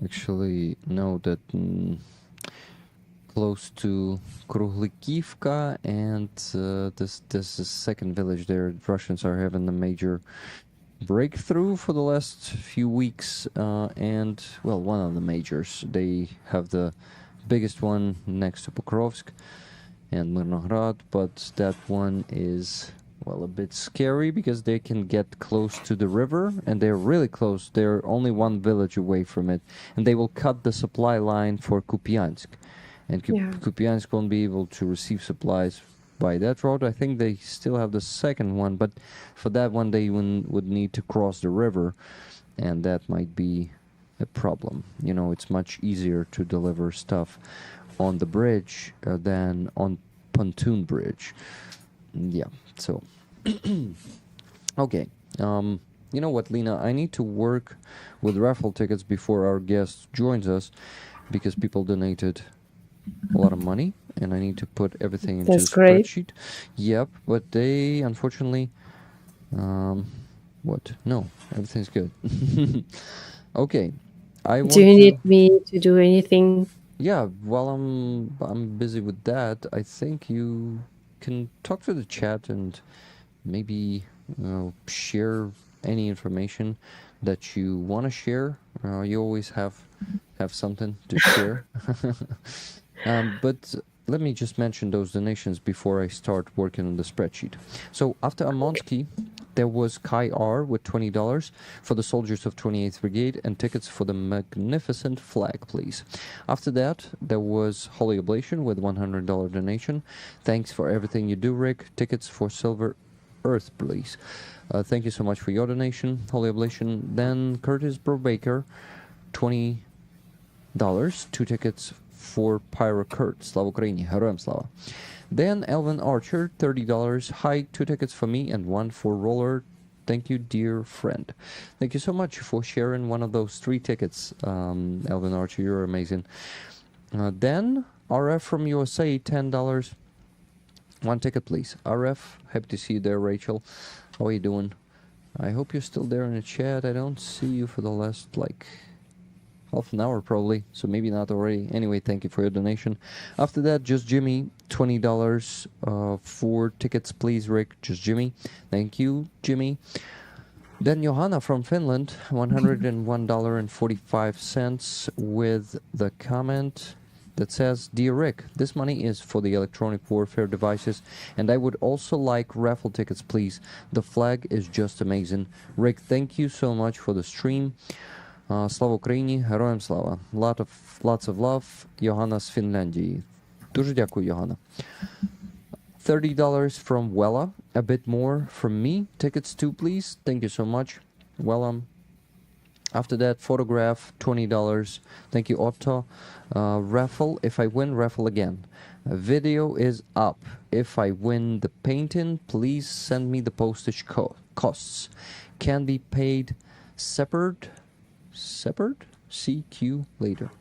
actually know that close to Kruglikivka and this second village there, Russians are having a major breakthrough for the last few weeks, and well, one of the majors. They have the biggest one next to Pokrovsk and Mirnograd, but that one is, well, a bit scary because they can get close to the river, and they're really close. They're only one village away from it, and they will cut the supply line for Kupiansk, and Yeah. Kupiansk won't be able to receive supplies by that road. I think they still have the second one, but for that one they would need to cross the river, and that might be a problem. You know, it's much easier to deliver stuff on the bridge than on pontoon bridge. Yeah, so okay. You know what, Lena? I need to work with raffle tickets before our guest joins us, because people donated a lot of money, and I need to put everything into a That's great. spreadsheet. Yep, but they unfortunately, what? No, everything's good. Okay, I want Do you to. need me to do anything? Yeah, while I'm busy with that, I think you can talk to the chat and maybe share any information that you want to share. You always have something to share. But let me just mention those donations before I start working on the spreadsheet. So after Amonsky, there was Kai R with $20 for the soldiers of 28th Brigade and tickets for the magnificent flag, please. After that, there was Holy Oblation with $100 donation. Thanks for everything you do, Rick. Tickets for Silver Earth, please. Thank you so much for your donation, Holy Oblation. Then Curtis Brobaker, $20. 2 tickets for Pyro Kurt. Slava Ukraini. Героям слава. Then Elvin Archer, $30. Hi, 2 tickets for me and 1 for Roller. Thank you, dear friend. Thank you so much for sharing one of those 3 tickets, Elvin Archer. You're amazing. Then RF from USA, $10. 1 ticket, please. RF, happy to see you there, Rachel. How are you doing? I hope you're still there in the chat. I don't see you for the last, half an hour probably, so maybe not already. Anyway, thank you for your donation. After that, Just Jimmy, $20 for tickets, please, Rick. Just Jimmy. Thank you, Jimmy. Then Johanna from Finland, $101.45 with the comment that says, Dear Rick, this money is for the electronic warfare devices, and I would also like raffle tickets, please. The flag is just amazing. Rick, thank you so much for the stream. Слава Україні, героям слава. Lots of love. Johanna з Фінляндії. Дуже дякую, Johanna. $30 from Wella. A bit more from me. Tickets too, please. Thank you so much, Wella. After that, photograph, $20. Thank you, Otto. Raffle, if I win, raffle again. Video is up. If I win the painting, please send me the postage costs. Can be paid separate? CQ later.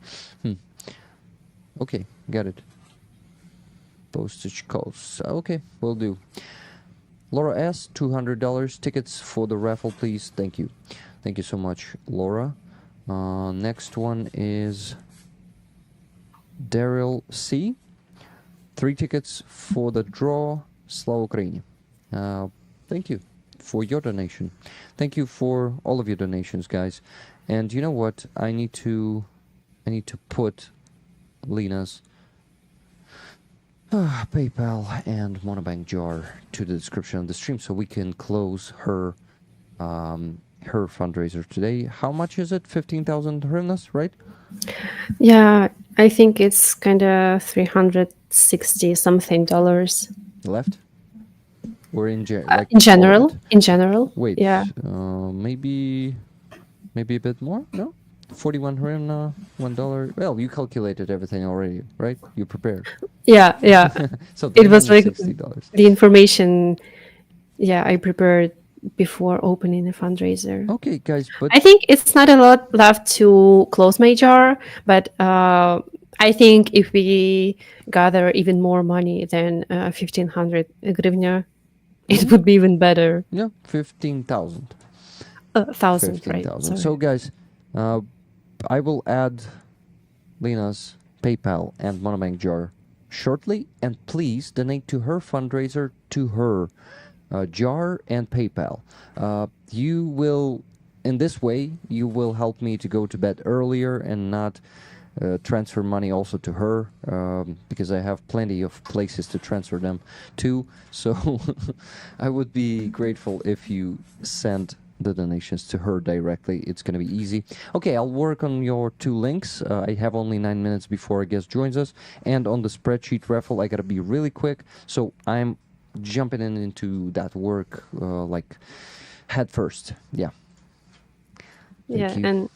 Okay, got it. Postage costs. Okay, will do. Laura S, $200. Tickets for the raffle, please. Thank you. Thank you so much, Laura. Next one is Daryl C. 3 tickets for the draw. Slava Ukraini. Thank you for your donation. Thank you for all of your donations, guys. And you know what? I need to put Lena's PayPal and Monobank jar to the description of the stream so we can close her fundraiser today. How much is it? 15,000 hryvnias, right? Yeah, I think it's kind of 360 something dollars. Left? Or in in general? In general. Wait. Yeah. Maybe a bit more? No? 41 hryvnia, $1. Well, you calculated everything already, right? You prepared. Yeah. So It was like $360. the information. Yeah, I prepared before opening the fundraiser. Okay, guys, but I think it's not a lot left to close my jar, but I think if we gather even more money than 1,500 hryvnia, it would be even better. yeah, 15,000. 1,000, right? 15,000. Sorry. So, guys, I will add Lena's PayPal and Monobank jar shortly, and please donate to her fundraiser to her jar and PayPal. You will, in this way, you will help me to go to bed earlier and not transfer money also to her, because I have plenty of places to transfer them to. So I would be grateful if you send the donations to her directly. It's going to be easy. Okay, I'll work on your 2 links. I have only 9 minutes before a guest joins us. And on the spreadsheet raffle, I got to be really quick. So I'm jumping into that work like head first. Yeah. Thank you. And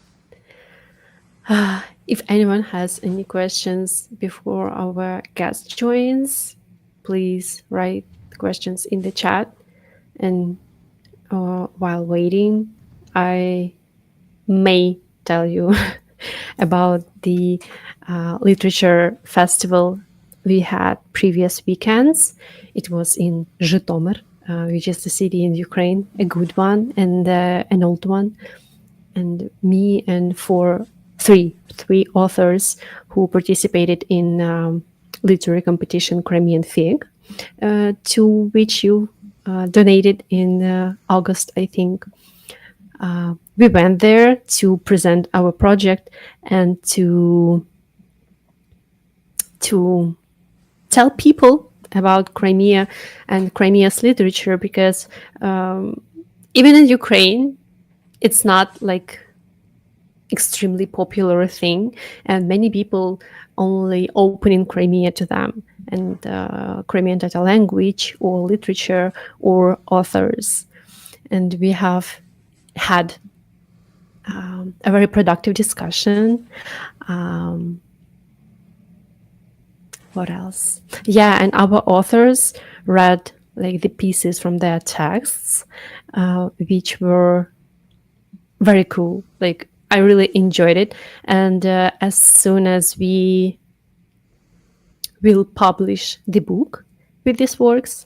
if anyone has any questions before our guest joins, please write the questions in the chat. And while waiting, I may tell you about the literature festival we had previous weekends. It was in Zhytomyr, which is a city in Ukraine, a good one and an old one. And me and three authors who participated in literary competition Crimean Fig, to which you donated in August, I think. We went there to present our project and to tell people about Crimea and Crimea's literature, because even in Ukraine, it's not like extremely popular thing, and many people only open in Crimea to them and Crimean data language or literature or authors. And we have had a very productive discussion. What else? Yeah, and our authors read like the pieces from their texts, which were very cool. Like, I really enjoyed it. And as soon as we will publish the book with these works,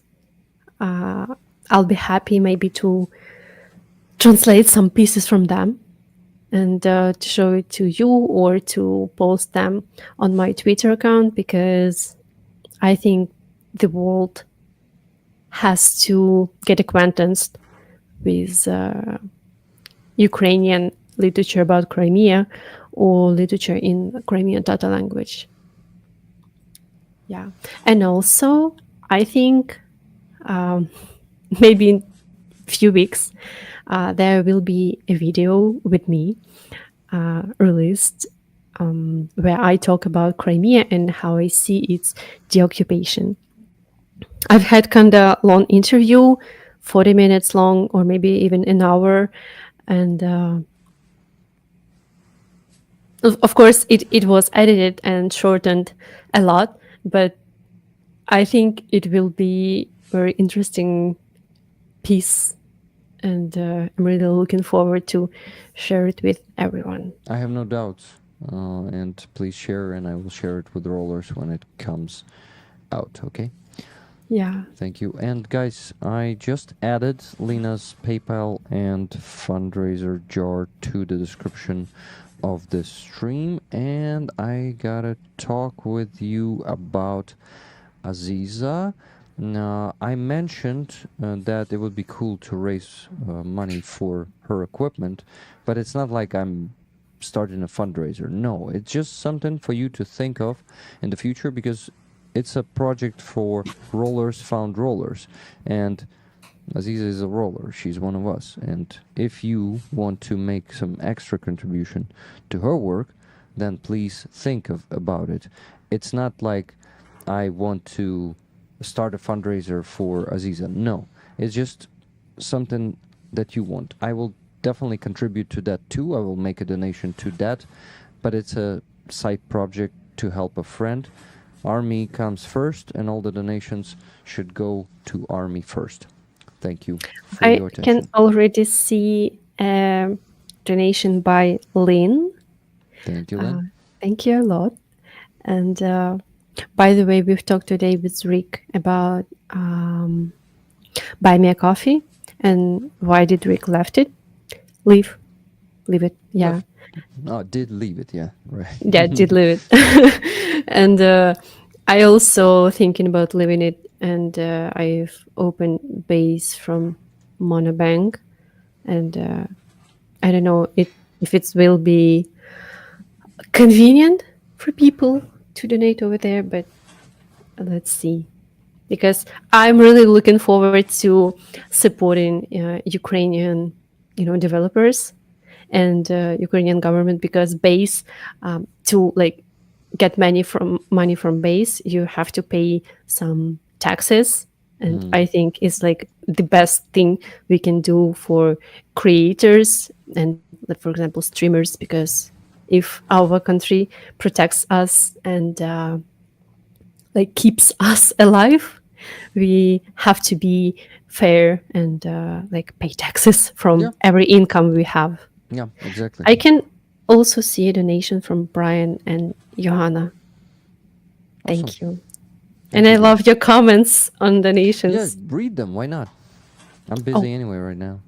I'll be happy maybe to translate some pieces from them and to show it to you or to post them on my Twitter account, because I think the world has to get acquainted with Ukrainian literature about Crimea or literature in Crimean data language. Yeah. And also, I think maybe in a few weeks, there will be a video with me released where I talk about Crimea and how I see its deoccupation. I've had kind of long interview, 40 minutes long, or maybe even an hour. And of course, it was edited and shortened a lot, but I think it will be very interesting piece. And I'm really looking forward to share it with everyone. I have no doubts. And please share, and I will share it with rollers when it comes out, okay? Yeah. Thank you. And guys, I just added Lena's PayPal and fundraiser jar to the description of this stream, and I gotta talk with you about Aiza. Now, I mentioned that it would be cool to raise money for her equipment, but it's not like I'm starting a fundraiser. No, it's just something for you to think of in the future, because it's a project for rollers found rollers, and Aiza is a roller. She's one of us, and if you want to make some extra contribution to her work, then please think about it. It's not like I want to start a fundraiser for Aiza. No, it's just something that you want. I will definitely contribute to that too. I will make a donation to that, but it's a side project to help a friend. Army comes first, and all the donations should go to Army first. Thank you for your I attention. can already see a donation by Lynn. Thank you, Len. Thank you a lot. And by the way, we've talked today with Rick about buy me a coffee, and why did Rick left it? Leave it. Yeah. Oh, did leave it, yeah, right. Yeah, did leave it. And I also thinking about leaving it, and I've opened base from Monobank, and I don't know if it will be convenient for people to donate over there, but let's see. Because I'm really looking forward to supporting Ukrainian developers and Ukrainian government, because base, to like get money from base, you have to pay some taxes, and I think it's like the best thing we can do for creators and, like, for example, streamers, because if our country protects us and like keeps us alive, we have to be fair and like pay taxes from Yeah. every income we have. Yeah, exactly. I can also see a donation from Brian and Johanna. Thank Awesome. you. Thank And you, I guys. love your comments on donations. Yeah, read them. Why not? I'm busy anyway right now.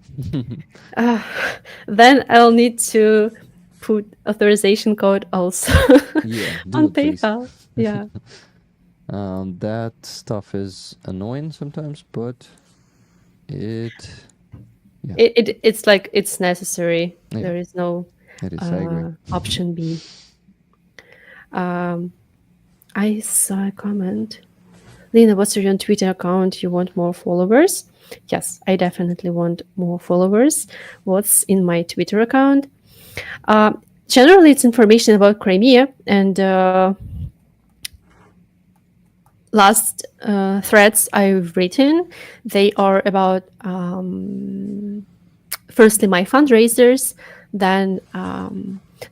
Then I'll need to put authorization code also Yeah, do on it, please. PayPal. Yeah. That stuff is annoying sometimes, but it's It's like it's necessary. Yeah. There is no it is. I agree. option B. I saw a comment. Lena, what's your Twitter account? You want more followers? Yes, I definitely want more followers. What's in my Twitter account? Generally, it's information about Crimea and last threads I've written. They are about firstly my fundraisers, then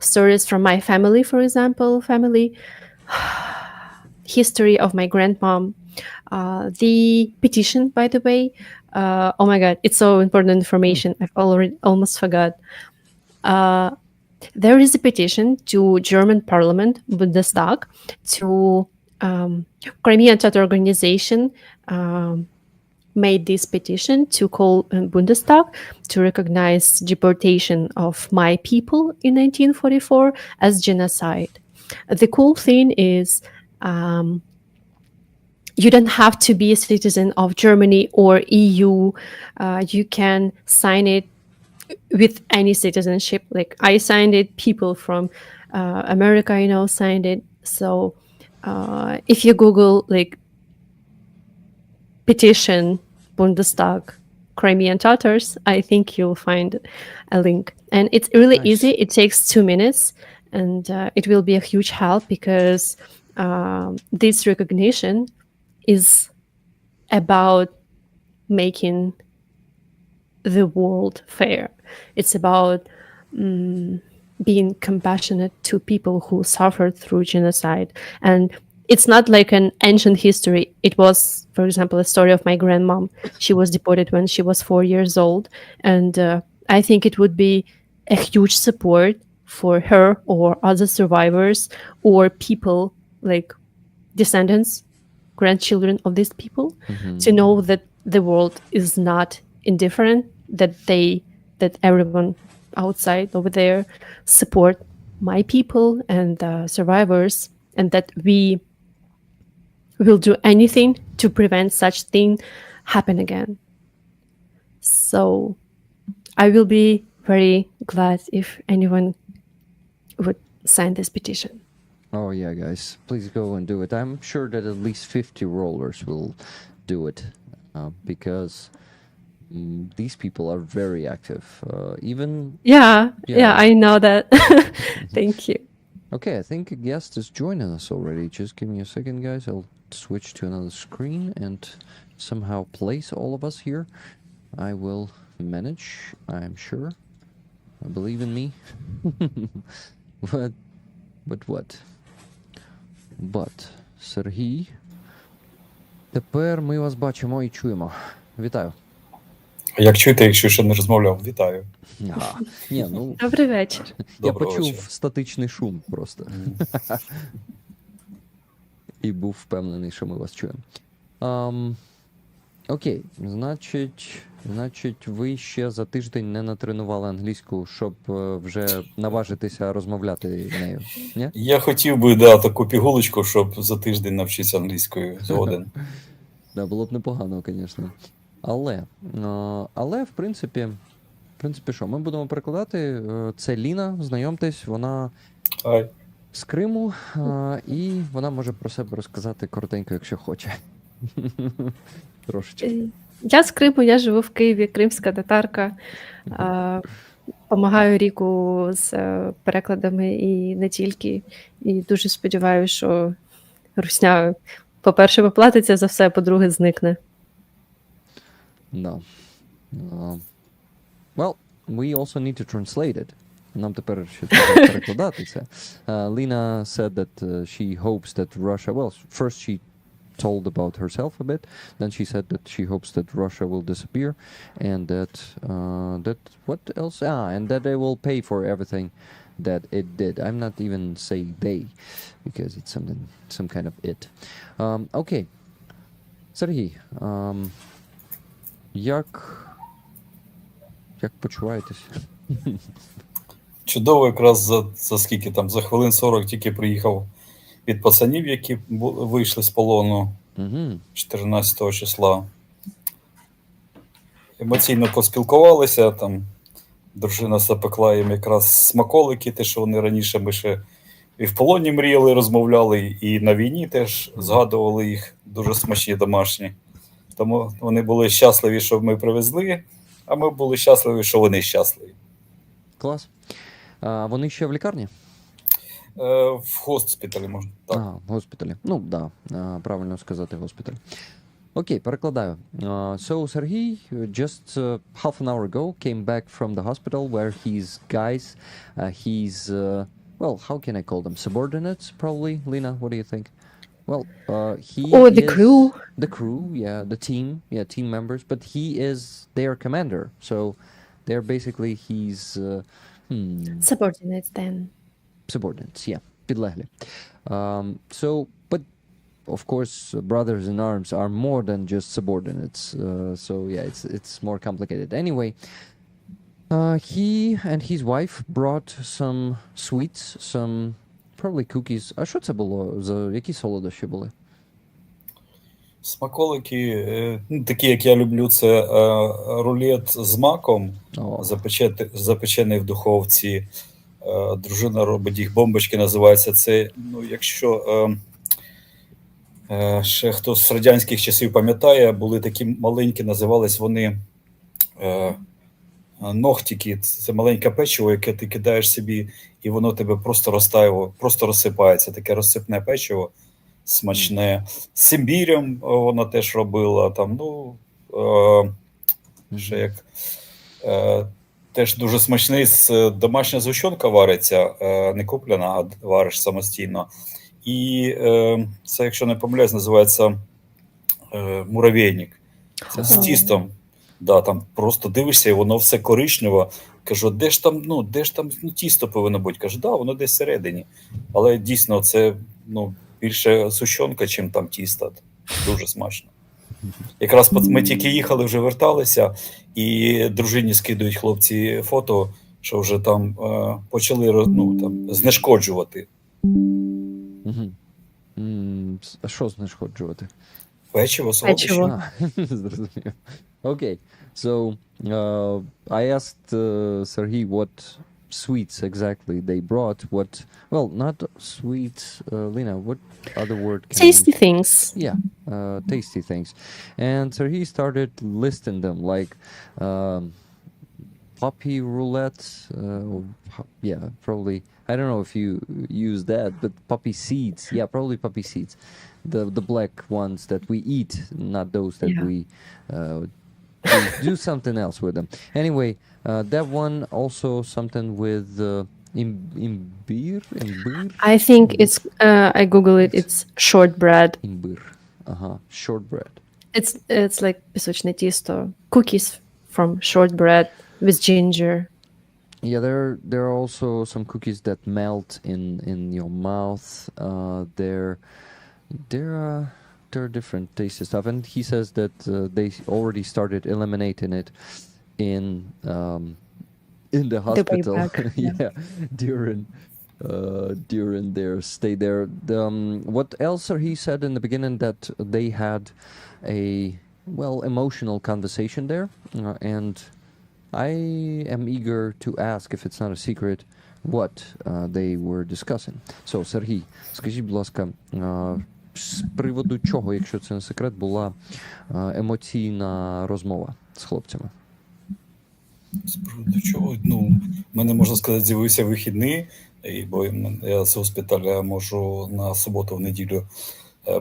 stories from my family, for example, family history of my grandmom, the petition, by the way. Oh my god, it's so important information. I've already almost forgot. There is a petition to German Parliament, Bundestag, to Crimean Tatar organization made this petition to call Bundestag to recognize deportation of my people in 1944 as genocide. The cool thing is you don't have to be a citizen of Germany or EU. You can sign it with any citizenship. Like I signed it, people from America, signed it. So if you Google like petition Bundestag Crimean Tatars, I think you'll find a link. And it's really Nice. easy. It takes 2 minutes, and it will be a huge help because this recognition is about making the world fair. It's about being compassionate to people who suffered through genocide. And it's not like an ancient history. It was, for example, a story of my grandmom. She was deported when she was 4 years old. And I think it would be a huge support for her or other survivors or people like descendants, grandchildren of these people, to know that the world is not indifferent, that everyone outside over there support my people and survivors, and that we will do anything to prevent such thing happen again. So I will be very glad if anyone would sign this petition. Oh yeah, guys, please go and do it. I'm sure that at least 50 rollers will do it because these people are very active. Even Yeah, Yeah. I know that. Thank you. okay, I think a guest is joining us already. Just give me a second, guys. I'll switch to another screen and somehow place all of us here. I will manage, I'm sure. I believe in me. But, Serhii, тепер ми вас бачимо і чуємо. Вітаю. Як чути, якщо ще не розмовляв? Вітаю. Ні, ну, Добрий вечір. я Доброго почув вечора. статичний шум просто. І був впевнений, що ми вас чуємо. Окей, значить, ви ще за тиждень не натренували англійську, щоб вже наважитися розмовляти нею, ні? Я хотів би таку пігулочку, щоб за тиждень навчитися англійською згоден. Да, було б непогано, звісно. Але в принципі, що, ми будемо перекладати. Це Ліна, знайомтесь, вона Ай. з Криму, і вона може про себе розказати коротенько, якщо хоче. Трошечки. Я з Криму, я живу в Києві, кримська татарка. Помагаю Ріку з перекладами і не тільки. І дуже сподіваюся, що русня, по-перше, поплатиться за все, по-друге, зникне. No. Well, we also need to translate it. Нам тепер ще треба перекладати це. Lena said that she hopes that Russia... Well, first she told about herself a bit. Then she said that she hopes that Russia will disappear, and that what else? And that they will pay for everything that it did. I'm not even saying they, because it's some kind of it. Okay, Serhii, як почуваєтесь? Чудово, якраз за скільки там, за хвилин 40 тільки приїхав від пацанів, які вийшли з полону 14 числа. Емоційно поспілкувалися, там дружина запекла їм якраз смаколики, те, що вони раніше ми ще і в полоні мріяли, розмовляли, і на війні теж згадували їх, дуже смачні домашні. Тому вони були щасливі, що ми привезли, а ми були щасливі, що вони щасливі. Клас. Вони ще в лікарні? В госпіталі, можна так. В госпіталі. Ну, да, правильно сказати госпіталь. Окей, перекладаю. So Serhii just half an hour ago came back from the hospital where his guys, he's, well, how can I call them? Subordinates, probably? Lena, what do you think? Well, he The crew. The crew, yeah, the team, team members, but he is their commander. So they're basically his... Subordinates then. Subordinates, yeah, підлеглі. So, but of course, brothers in arms are more than just subordinates. So yeah, it's more complicated. Anyway, he and his wife brought some sweets, some probably cookies. А що це було? Які солодощі були? Смаколики, такі, як я люблю, це рулет з маком, запечений в духовці. Дружина робить їх, бомбочки називаються. Це, ну, якщо ще хто з радянських часів пам'ятає, були такі маленькі, називались вони ногтики. Це маленьке печиво, яке ти кидаєш собі, і воно тебе просто розтає, просто розсипається. Таке розсипне печиво, смачне. З імбірем вона теж робила. Там, ну, ще як... Теж дуже смачний, домашня згущенка вариться, не куплена, а вариш самостійно. І це, якщо не помиляюсь, називається муравейник. Це з тістом. Да, там просто дивишся, і воно все коричневе. Кажу, де ж там тісто повинно бути? Кажу, да, воно десь всередині. Але дійсно це, ну, більше сущонка, чим там тісто. Дуже смачно. Якраз ми тільки їхали, вже верталися, і дружині скидують хлопці фото, що вже там почали, ну, там, знешкоджувати. А що знешкоджувати? Печиво, солодощі. Зрозумів. Okay, so I asked Serhii what sweets exactly they brought. What, well, not sweets, Lena, what other word can Tasty things. Yeah, tasty things. And Serhii started listing them, like poppy roulette, yeah, probably, I don't know if you use that, but poppy seeds, yeah, probably poppy seeds. The black ones that we eat, not those that we do something else with them. Anyway, that one also something with imbir. I think it's I google it. It's shortbread. Imbir. Shortbread. It's like пісочне тісто. Cookies from shortbread with ginger. Yeah, there are also some cookies that melt in your mouth. There are different tasty stuff, and he says that they already started eliminating it in the hospital. Yeah, during their stay there. What else he said in the beginning, that they had a, well, emotional conversation there, and I am eager to ask, if it's not a secret, what they were discussing. So, Serhii, скажіть, будь ласка, з приводу чого, якщо це не секрет, була емоційна розмова з хлопцями? З приводу чого? Ну, в мене, можна сказати, з'явився вихідний, бо я з госпіталя можу на суботу, в неділю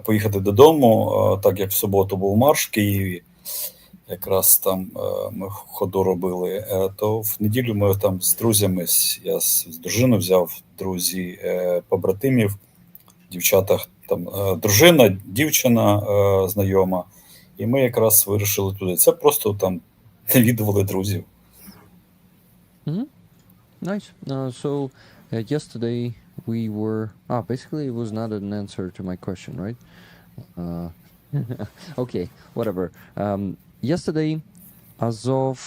поїхати додому, так як в суботу був марш в Києві, якраз там ми ходу робили, то в неділю ми там з друзями, я з дружиною взяв друзі, побратимів, дівчата, там дружина, дівчина знайома, і ми якраз вирішили туди. Це просто там навідували друзів. Hmm. Nice. So yesterday we were. Basically, it was not an answer to my question, right? Uh, okay, whatever. Yesterday, Azov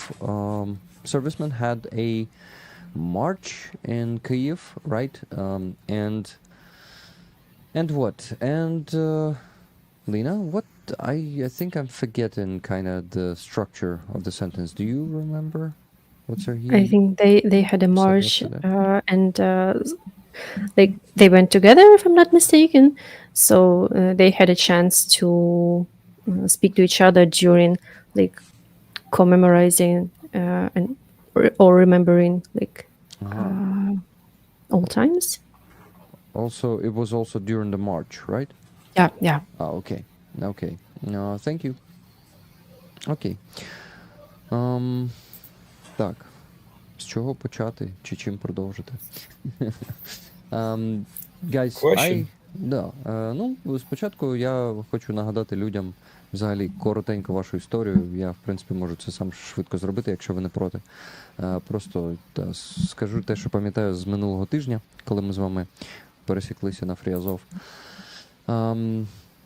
servicemen had a march in Kyiv, right? And what? And Lena, what? I think I'm forgetting kind of the structure of the sentence. Do you remember? What's Serhii? I think they had a said march yesterday? and they went together, if I'm not mistaken. So they had a chance to speak to each other during like commemorating and or remembering like old times. Also, it was also during the march, right? Yeah, yeah. Okay. Okay. Thank you. Окей. Так. З чого почати? Чи чим продовжити? Guys, Question? Да. Ну, спочатку я хочу нагадати людям взагалі коротенько вашу історію. Я, в принципі, можу це сам швидко зробити, якщо ви не проти. Просто скажу те, що пам'ятаю з минулого тижня, коли ми з вами пересіклися на Фріазов.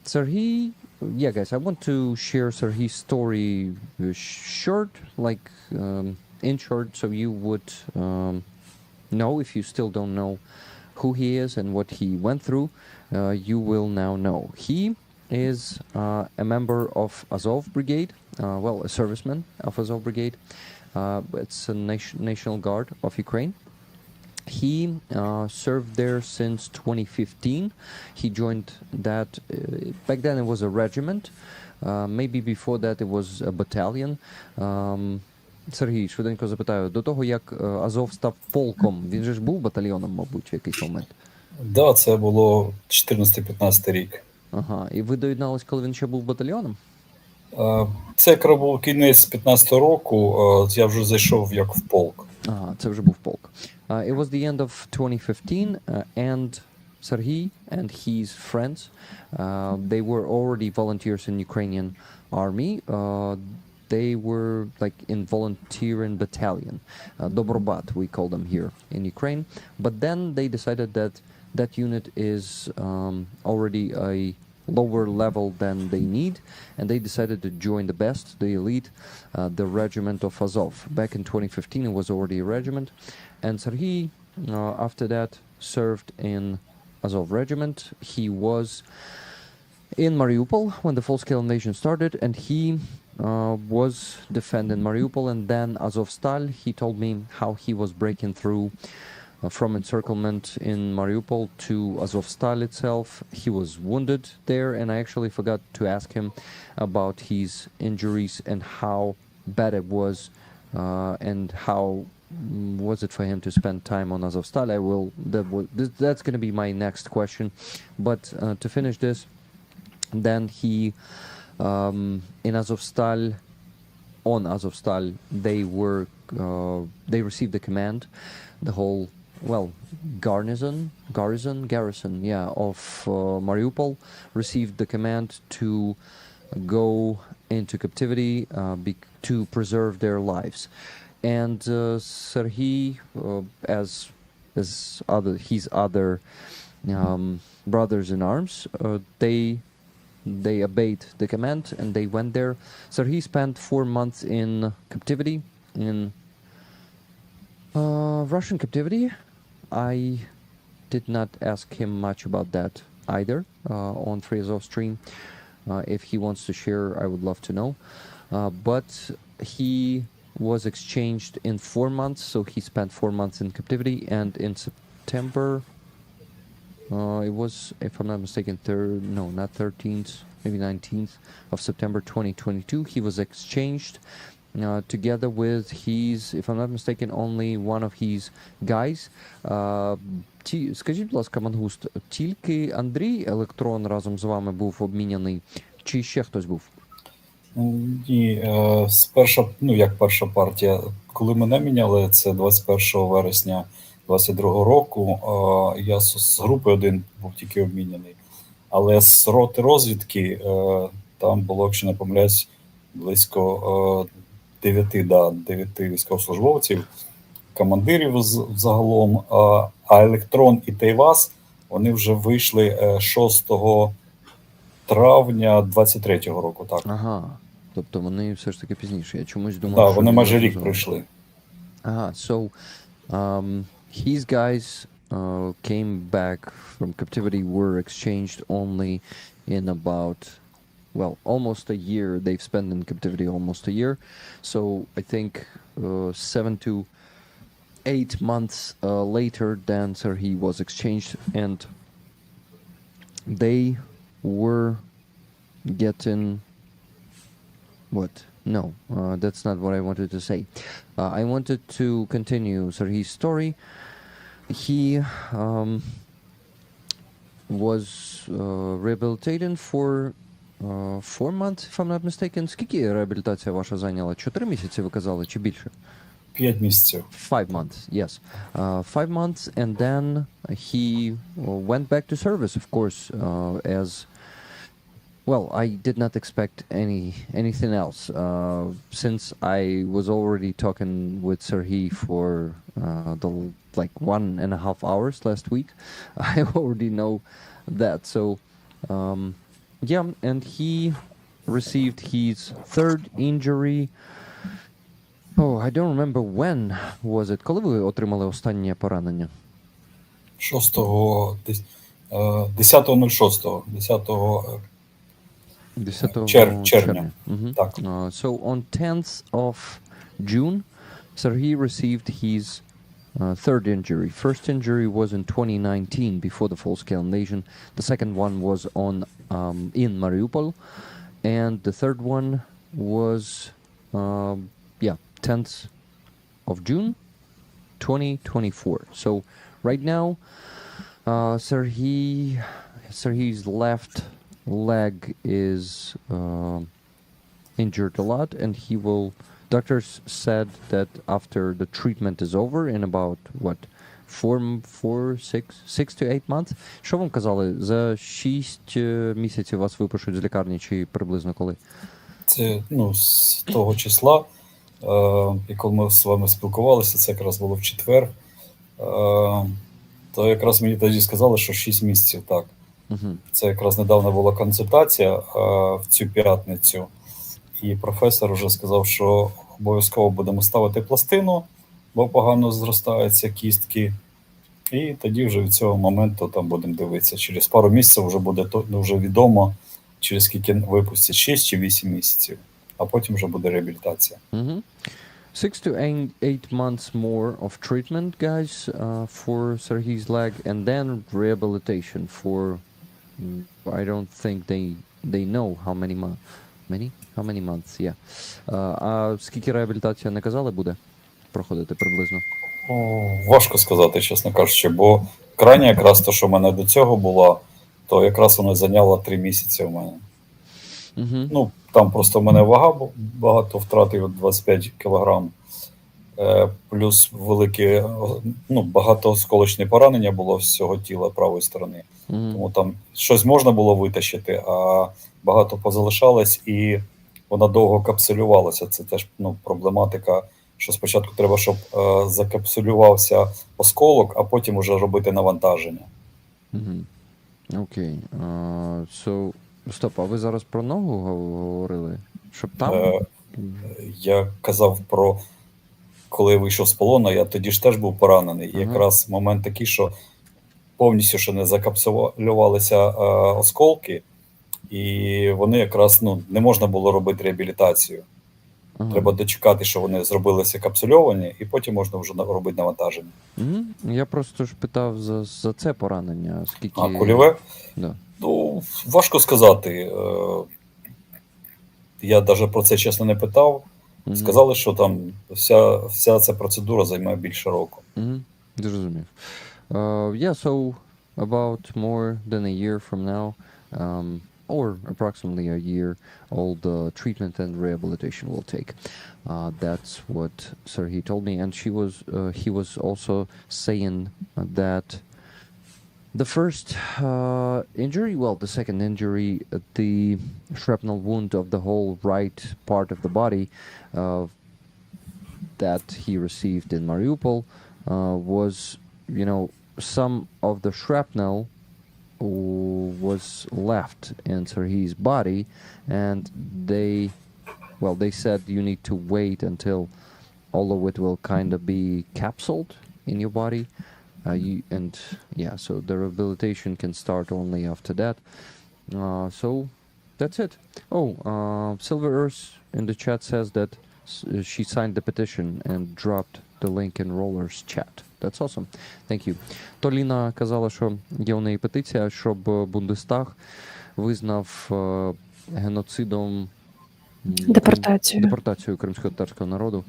Serhii, yeah, guys, I want to share Serhii's story short, like in short, so you would know, if you still don't know who he is and what he went through, you will now know. He is a member of Azov Brigade, well, a serviceman of Azov Brigade. It's a National Guard of Ukraine. He served there since 2015. He joined that, back then it was a regiment. Maybe before that it was a battalion. Сергій, швиденько запитаю, до того, як Азов став полком, він же ж був батальйоном, мабуть, в якийсь момент? Да, це було 14-15 рік. Ага, і ви доєднались, коли він ще був батальйоном? Це якраз був кінець 15-го року, я вже зайшов як в полк. Ага, це вже був полк. It was the end of 2015, and Serhii and his friends, they were already volunteers in Ukrainian army. They were like in volunteering battalion, Dobrobat, we call them here in Ukraine. But then they decided that that unit is already a lower level than they need, and they decided to join the best, the elite, the regiment of Azov. Back in 2015, it was already a regiment, and Serhii, after that, served in Azov regiment. He was in Mariupol when the full-scale invasion started, and he was defending Mariupol, and then Azovstal. He told me how he was breaking through from encirclement in Mariupol to Azovstal itself. He was wounded there, and I actually forgot to ask him about his injuries and how bad it was, and how was it for him to spend time on Azovstal. That's going to be my next question. But to finish this, then he in Azovstal, on Azovstal, they received the command, the whole garrison, yeah, of Mariupol received the command to go into captivity to preserve their lives. And Serhii, as his other brothers in arms, they obeyed the command and they went there. Serhii spent 4 months in captivity, in Russian captivity. I did not ask him much about that either on Free-Azov stream. If he wants to share, I would love to know. But he was exchanged in 4 months, so he spent 4 months in captivity, and in September, it was, if I'm not mistaken, not 13th, maybe 19th of September 2022, he was exchanged together with his, if I'm not mistaken, only one of his guys. Скажіть, будь ласка, Мангуст, тільки Андрій Електрон разом з вами був обміняний, чи ще хтось був? Ні, як перша партія, коли мене міняли, це 21 вересня 22 року, я з групи один був тільки обміняний. Але з роти розвідки там було, якщо не помиляюсь, близько 9 військовослужбовців, командирів загалом, а Електрон і Тейвас, вони вже вийшли 6 травня 23-го року, так. Ага, тобто вони все ж таки пізніше. Я чомусь думав, Так, що вони майже рік разом. пройшли. Ага, so his guys came back from captivity, were exchanged only in about, well, almost a year. They've spent in captivity almost a year. So I think 7 to 8 months later, then Serhii was exchanged, and they were getting what? No, that's not what I wanted to say. I wanted to continue Serhii's story. He was rehabilitated for 4 months, if I'm not mistaken. Скільки реабілітація ваша зайняла? 4 місяці, ви казали, чи більше? 5 місяців. 5 months, yes. 5 months, and then he went back to service, of course, as... Well, I did not expect anything else. Since I was already talking with Serhii for the 1.5 hours last week, I already know that. So, yeah, and he received his third injury. Oh, I don't remember when was it. Коли ви отримали останнє поранення? 10.06. 10 червня. Так. So on 10th of June, Serhii received his third injury. First injury was in 2019 before the full-scale invasion. The second one was in Mariupol, and the third one was 10th of June 2024. So right now, Serhii's left leg is injured a lot, and he will... Doctors said that after the treatment is over in about, 6 to 8 months. Що вам казали? За 6 місяців вас випишуть з лікарні, чи приблизно коли? Це, з того числа, і коли ми з вами спілкувалися, це якраз було в четвер, то якраз мені тоді сказали, що 6 місяців, так. Це якраз недавно була консультація в цю п'ятницю, і професор вже сказав, що обов'язково будемо ставити пластину, бо погано зростаються кістки, і тоді вже від цього моменту там будемо дивитися. Через пару місяців вже буде вже відомо, через скільки випустять, 6 чи 8 місяців, а потім вже буде реабілітація. 6 to 8 months more of treatment, guys, for Serhii's leg, and then rehabilitation for... I don't think they know how many months. How many months, yeah. А скільки реабілітація не казали буде проходити приблизно? Важко сказати, чесно кажучи, бо крайня якраз то, що в мене до цього було, то якраз воно зайняло 3 місяці в мене. Там просто в мене вага багато втратив, 25 кілограм, плюс велике, багато осколочне поранення було всього тіла правої сторони. Тому там щось можна було витащити, а багато позалишалось, і вона довго капсулювалася. Це теж проблематика, що спочатку треба, щоб закапсулювався осколок, а потім вже робити навантаження. Окей. Стоп, а ви зараз про ногу говорили? Щоб там? Я казав про, коли я вийшов з полону, я тоді ж теж був поранений. І якраз момент такий, що повністю ще не закапсулювалися осколки, і вони якраз не можна було робити реабілітацію. Треба дочекати, що вони зробилися капсульовані, і потім можна вже робити навантаження. Я просто ж питав за це поранення. Скільки... Кульове? Да. Важко сказати. Я навіть про це чесно не питав. Сказали, що там вся ця процедура займає більше року. Зрозумів. Yeah, so about more than a year from now, or approximately a year, all the treatment and rehabilitation will take. That's what Serhii told me, and he was also saying that the first injury, well, the second injury, the shrapnel wound of the whole right part of the body that he received in Mariupol was, some of the shrapnel was left in Serhii's body, and they said you need to wait until all of it will kind of be capsuled in your body. So the rehabilitation can start only after that. So that's it. Silver Earth in the chat says that she signed the petition and dropped the link in Roller's chat. That's awesome. Thank you. То Ліна казала, що є у неї петиція, щоб Бундестаг визнав геноцидом депортацію кримськотатарського народу.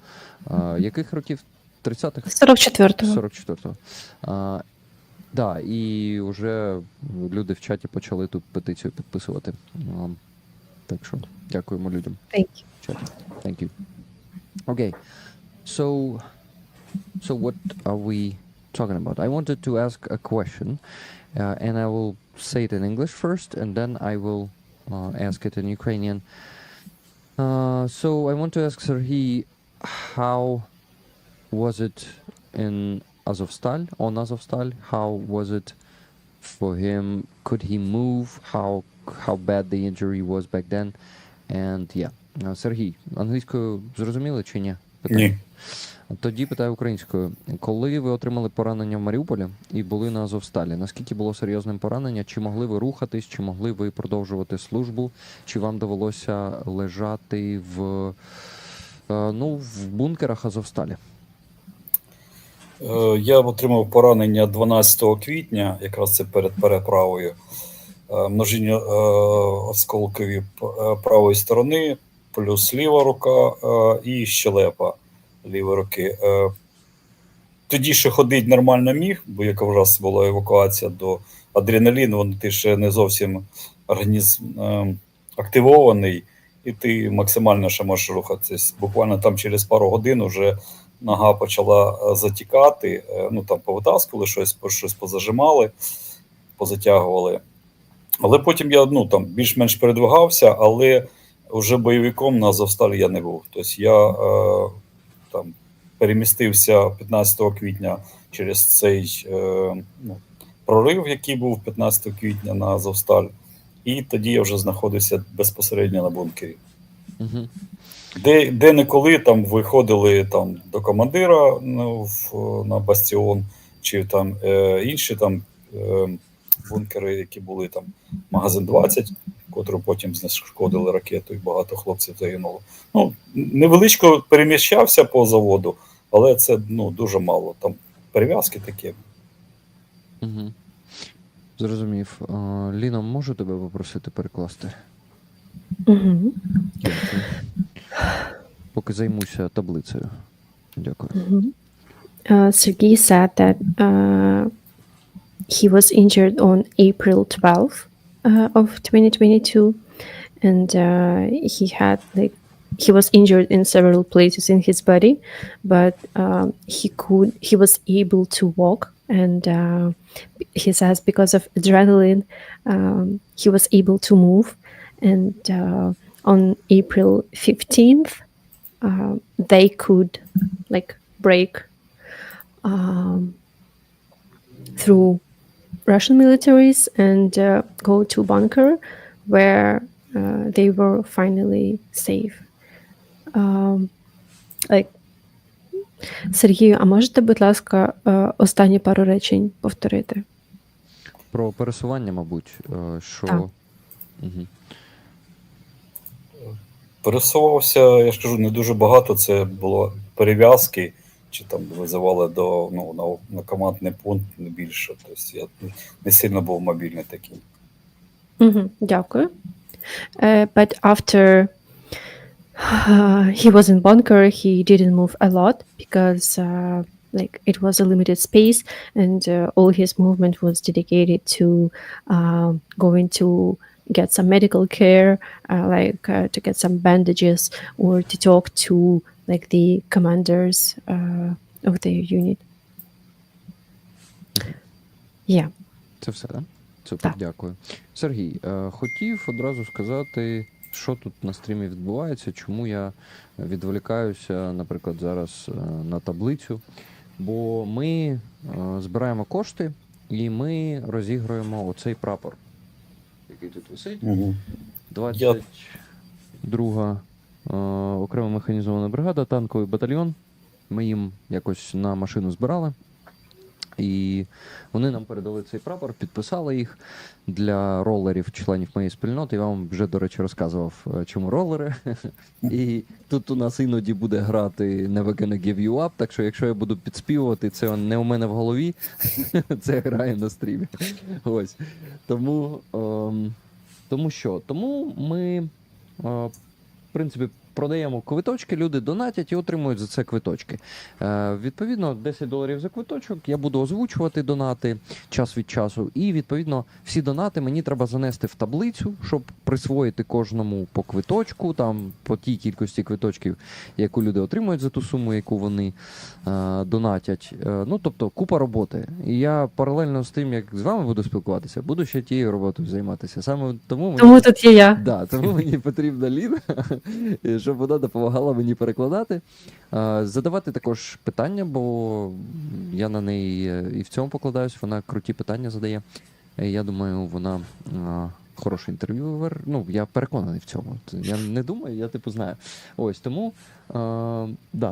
Яких років? 30-х? 44-го. 44-го. Да, і вже люди в чаті почали ту петицію підписувати. Так що дякуємо людям. Thank you. Thank you. Okay. So what are we talking about? I wanted to ask a question, and I will say it in English first, and then I will ask it in Ukrainian. So I want to ask Serhii, how was it in Azovstal, on Azovstal? How was it for him? Could he move? How bad the injury was back then? And yeah. Serhii, англійською зрозуміли чи ні? Ні. Тоді питаю українською. Коли ви отримали поранення в Маріуполі і були на Азовсталі, наскільки було серйозним поранення? Чи могли ви рухатись, чи могли ви продовжувати службу? Чи вам довелося лежати в бункерах Азовсталі? Я отримав поранення 12 квітня, якраз це перед переправою. Множинні осколкові правої сторони, плюс ліва рука і щелепа лівої руки. Тоді ще ходити нормально міг, бо якраз була евакуація до адреналіну, ти ще не зовсім організм активований, і ти максимально ще можеш рухатись. Буквально там через пару годин вже нога почала затікати, там повитаскували щось позажимали, позатягували. Але потім я більш-менш передвигався, але вже бойовиком на Азовсталі я не був. Тобто я перемістився 15 квітня через цей прорив, який був 15 квітня на Азовсталь, і тоді я вже знаходився безпосередньо на бункері. Угу. Де-неколи там виходили до командира на бастіон, чи інші бункери, які були магазин 20, котру потім знешкодили ракету, і багато хлопців загинуло. Невеличко переміщався по заводу, але це дуже мало. Там перев'язки такі. Угу. Зрозумів. Ліно, можу тебе попросити перекласти? Угу. Дякую. Поки займуся таблицею. Дякую. Угу. Serhii said that he was injured on April 12th of 2022, and he was injured in several places in his body, but he was able to walk, and he says because of adrenaline he was able to move, and on April 15th they could break through Russian militaries and go to bunker where they were finally safe. Сергію, а можете, будь ласка, останні пару речень повторити? Про пересування, мабуть, що... Так. Угу. Пересувався, я ж кажу, не дуже багато, це було перев'язки, чи визивали на командний пункт, не більше. Тобто я не сильно був мобільний такий. Дякую. But after He was in bunker. He didn't move a lot because like it was a limited space, and all his movement was dedicated to going to get some medical care, to get some bandages or to talk to like the commanders of the unit. Yeah. Це все, так? Супер, Так. дякую. Сергій, хотів одразу сказати, що тут на стрімі відбувається, чому я відволікаюся, наприклад, зараз на таблицю. Бо ми збираємо кошти і ми розігруємо оцей прапор, який тут висить. Угу. 22-га окрема механізована бригада, танковий батальйон. Ми їм якось на машину збирали. І вони нам передали цей прапор, підписали їх для ролерів, членів моєї спільноти. Я вам вже, до речі, розказував, чому ролери. І тут у нас іноді буде грати Never Gonna Give You Up, так що якщо я буду підспівувати, це не у мене в голові, це грає на стрімі. Ось. Тому ми, в принципі, продаємо квиточки, люди донатять і отримують за це квиточки. Відповідно, $10 за квиточок, я буду озвучувати донати час від часу, і, відповідно, всі донати мені треба занести в таблицю, щоб присвоїти кожному по квиточку, там, по тій кількості квиточків, яку люди отримують за ту суму, яку вони донатять. Ну, тобто, купа роботи. І я паралельно з тим, як з вами буду спілкуватися, буду ще тією роботою займатися. Саме тому Тут є я. Да, тому мені потрібна Ліна, щоб вона допомагала мені перекладати. Задавати також питання, бо я на неї і в цьому покладаюсь, вона круті питання задає. Я думаю, вона хороший інтерв'юер. Ну, я переконаний в цьому. Я не думаю, я типу знаю. Ось, тому,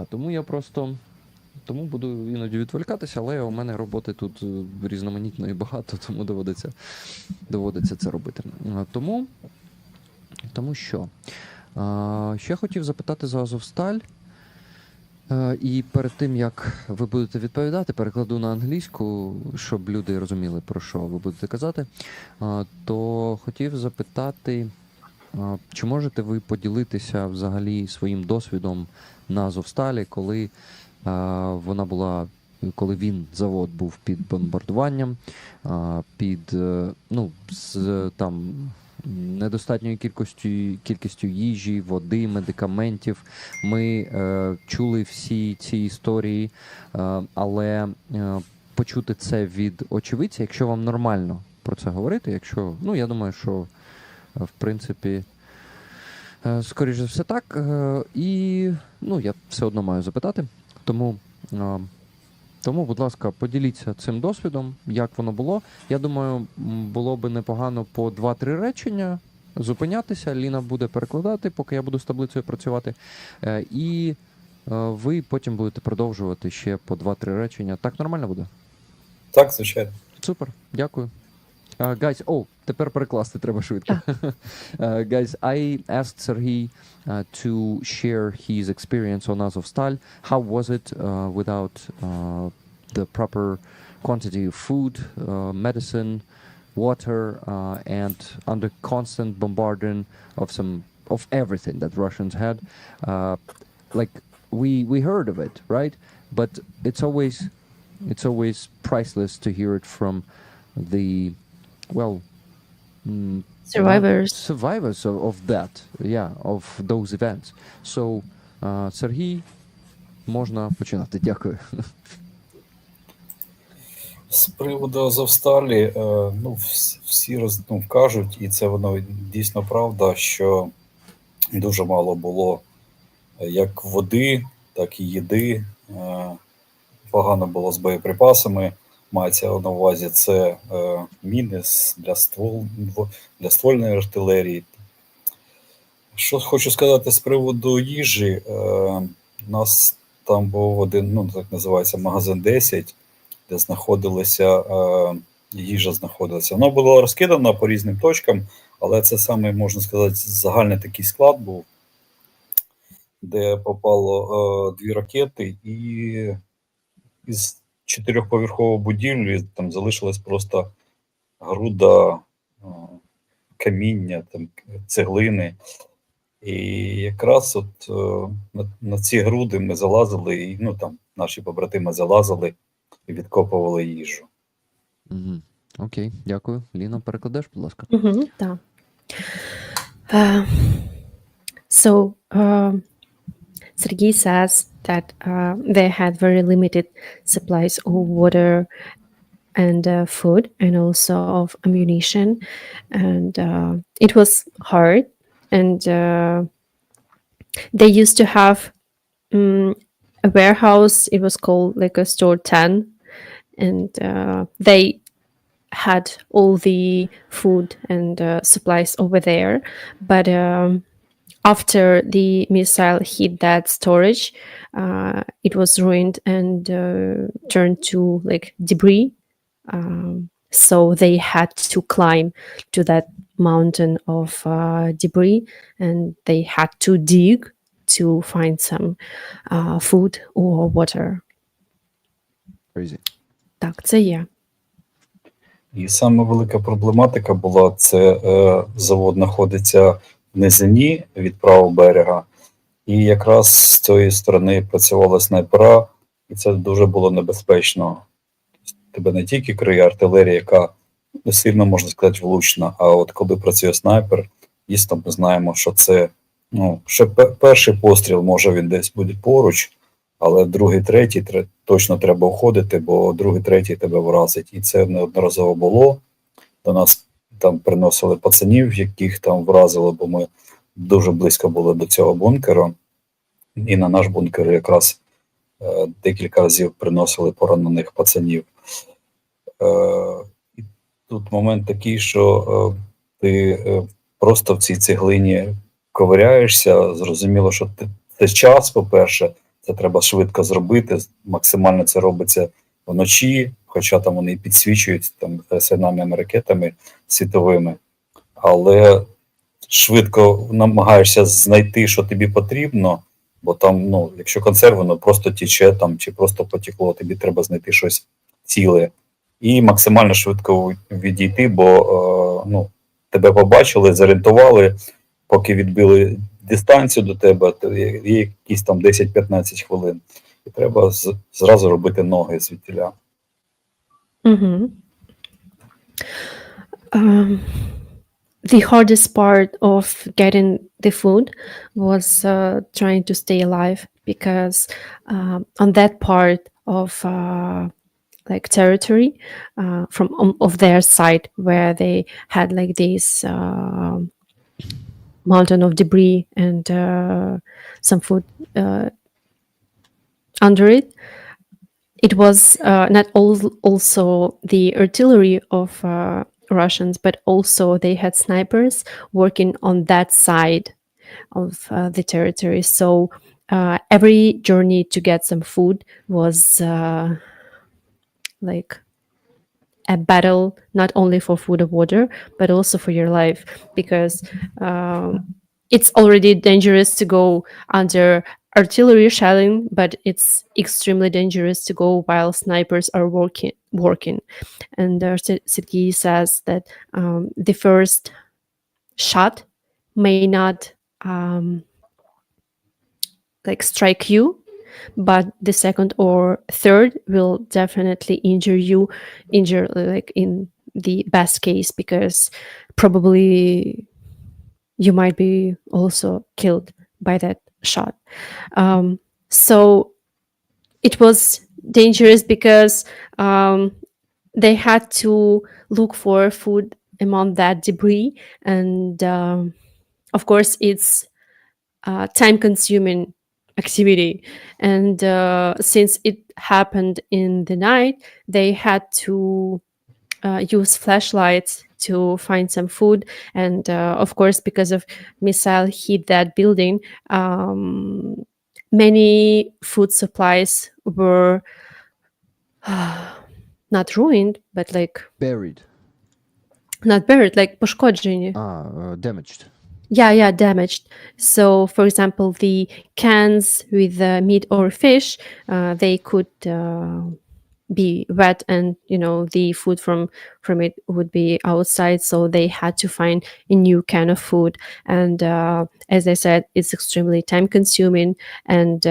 тому я просто... Тому буду іноді відволікатися, але у мене роботи тут різноманітно і багато, тому доводиться це робити. Тому що? Ще хотів запитати за Азовсталь. І перед тим, як ви будете відповідати, перекладу на англійську, щоб люди розуміли, про що ви будете казати. То хотів запитати, чи можете ви поділитися взагалі своїм досвідом на Азовсталі, коли завод був під бомбардуванням, з там недостатньою кількістю їжі, води, медикаментів. Ми чули всі ці історії, але почути це від очевидця, якщо вам нормально про це говорити, я думаю, що в принципі скоріш за все так. Я все одно маю запитати. Тому, будь ласка, поділіться цим досвідом, як воно було. Я думаю, було би непогано по 2-3 речення зупинятися. Ліна буде перекладати, поки я буду з таблицею працювати. І ви потім будете продовжувати ще по 2-3 речення. Так нормально буде? Так, звичайно. Супер, дякую. Guys, тепер перекласти треба швидко. Guys, I asked Serhii to share his experience on Azovstal. How was it without the proper quantity of food, medicine, water, and under constant bombardment of everything that Russians had? We heard of it, right? But it's always priceless to hear it from the survivors of that, of those events. So, Serhii, можна починати. Дякую. З приводу Азовсталі, всі кажуть, і це воно дійсно правда, що дуже мало було як води, так і їди, погано було з боєприпасами. Мається на увазі це міни для ствольної артилерії. Що хочу сказати з приводу їжі. У нас там був один, так називається, магазин 10, де їжа знаходилася. Вона була розкидана по різним точкам, але це саме, можна сказати, загальний такий склад був, де попало 2 ракети, і із 4-поверхової будівлі там залишилась просто груда каміння, там, цеглини. І якраз от на ці груди ми залазили, і ну там наші побратими залазили і відкопували їжу. Угу. Окей, дякую. Ліна, перекладеш, будь ласка. Так. So Serhii says that they had very limited supplies of water and food, and also of ammunition, and it was hard. And they used to have a warehouse. It was called like a store 10, and they had all the food and supplies over there. But after the missile hit that storage, it was ruined and turned to like debris. So they had to climb to that mountain of debris, and they had to dig to find some food or water. Crazy. Так, це є. І саме велика проблематика була, це завод знаходиться в низині від правого берега, і якраз з цієї сторони працювали снайпера, і це дуже було небезпечно. Тебе не тільки криє артилерія, яка не сильно, можна сказати, влучна, а от коли працює снайпер, дійсно ми знаємо, що це, ну, ще перший постріл, може він десь буде поруч, але другий, третій точно треба уходити, бо другий, третій тебе вразить. І це неодноразово було. До нас там приносили пацанів, яких там вразили, бо ми дуже близько були до цього бункеру. І на наш бункер якраз декілька разів приносили поранених пацанів. І тут момент такий, що ти просто в цій цеглині ковиряєшся, зрозуміло, що це час, по-перше, це треба швидко зробити, максимально це робиться вночі, хоча там вони підсвічують там сигнальними ракетами світовими, але швидко намагаєшся знайти, що тобі потрібно, бо там, ну, якщо консервно, просто тіче там, чи просто потекло, тобі треба знайти щось ціле. І максимально швидко відійти, бо ну, тебе побачили, зорієнтували, поки відбили дистанцію до тебе, є якісь там 10-15 хвилин. І треба зразу робити ноги звідтіля. The hardest part of getting the food was trying to stay alive, because on that part of like territory from of their side, where they had like this mountain of debris and some food under it, it was not also the artillery of Russians, but also they had snipers working on that side of the territory. So every journey to get some food was like a battle, not only for food or water, but also for your life, because it's already dangerous to go under artillery shelling, but it's extremely dangerous to go while snipers are working. And Serhii says that the first shot may not like strike you, but the second or third will definitely injure like in the best case, because probably you might be also killed by that shot. So it was dangerous because they had to look for food among that debris, and of course it's time-consuming activity, and since it happened in the night, they had to use flashlights to find some food, and of course, because of missile hit that building, many food supplies were not ruined, but like Buried. not buried, like пошкоджені. Damaged. Yeah, damaged. So, for example, the cans with meat or fish, they could be wet, and the food from it would be outside, so they had to find a new kind of food. And as I said, it's extremely time consuming, and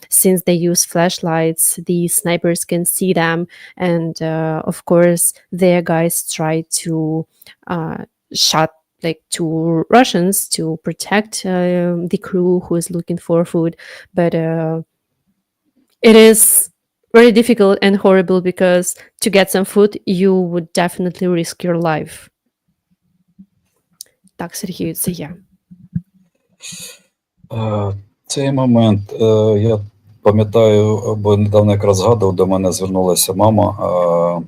since they use flashlights, the snipers can see them, and of course their guys try to shot like two Russians to protect the crew who is looking for food. But it is very difficult and horrible, because to get some food you would definitely risk your life. Так, Сергію, це я. Цей момент я пам'ятаю, бо недавно якраз згадував, до мене звернулася мама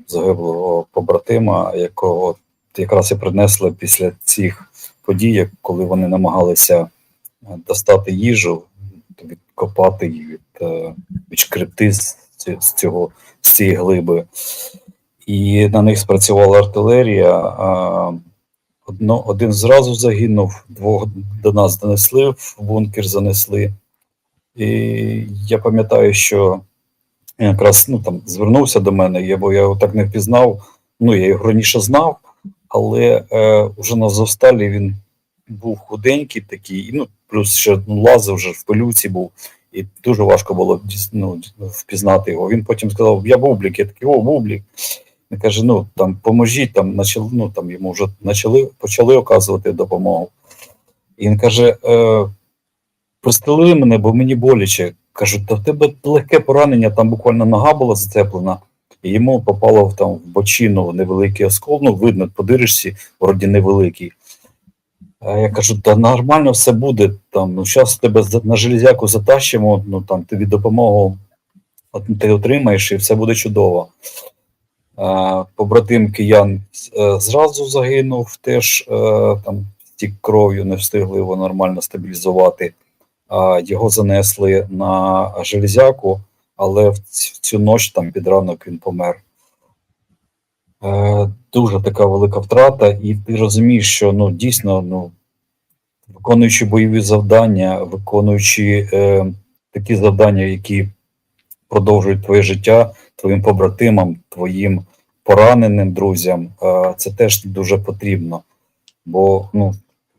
загиблого побратима, якого якраз і принесли після цих подій, коли вони намагалися достати їжу, відкопати її, відшкребти з цієї глиби. І на них спрацювала артилерія. Один зразу загинув, двох до нас донесли, в бункер занесли. І я пам'ятаю, що він якраз звернувся до мене, бо я його так не впізнав. Я його раніше знав, але вже на Азовсталі він був худенький такий, плюс ще лазив вже в пилюці був, і дуже важко було впізнати його. Він потім сказав: "Я Бублік". Я такий: "О, Бублік". Він каже: поможіть, йому вже почали оказувати допомогу. І він каже: "Пристрели мене, бо мені боляче". Кажу: "Та в тебе легке поранення, там буквально нога була зацеплена". І йому попало в бочину невеликий оскол, видно, по дирочці, вроді невеликий. Я кажу: "Та нормально все буде, зараз тебе на железяку затащимо, тобі допомогу ти отримаєш, і все буде чудово". Побратим киян зразу загинув, теж стік кров'ю, не встигли його нормально стабілізувати. Його занесли на железяку, але в цю ніч під ранок він помер. Дуже така велика втрата, і ти розумієш, що дійсно, виконуючи бойові завдання, виконуючи такі завдання, які продовжують твоє життя, твоїм побратимам, твоїм пораненим друзям, це теж дуже потрібно. Бо в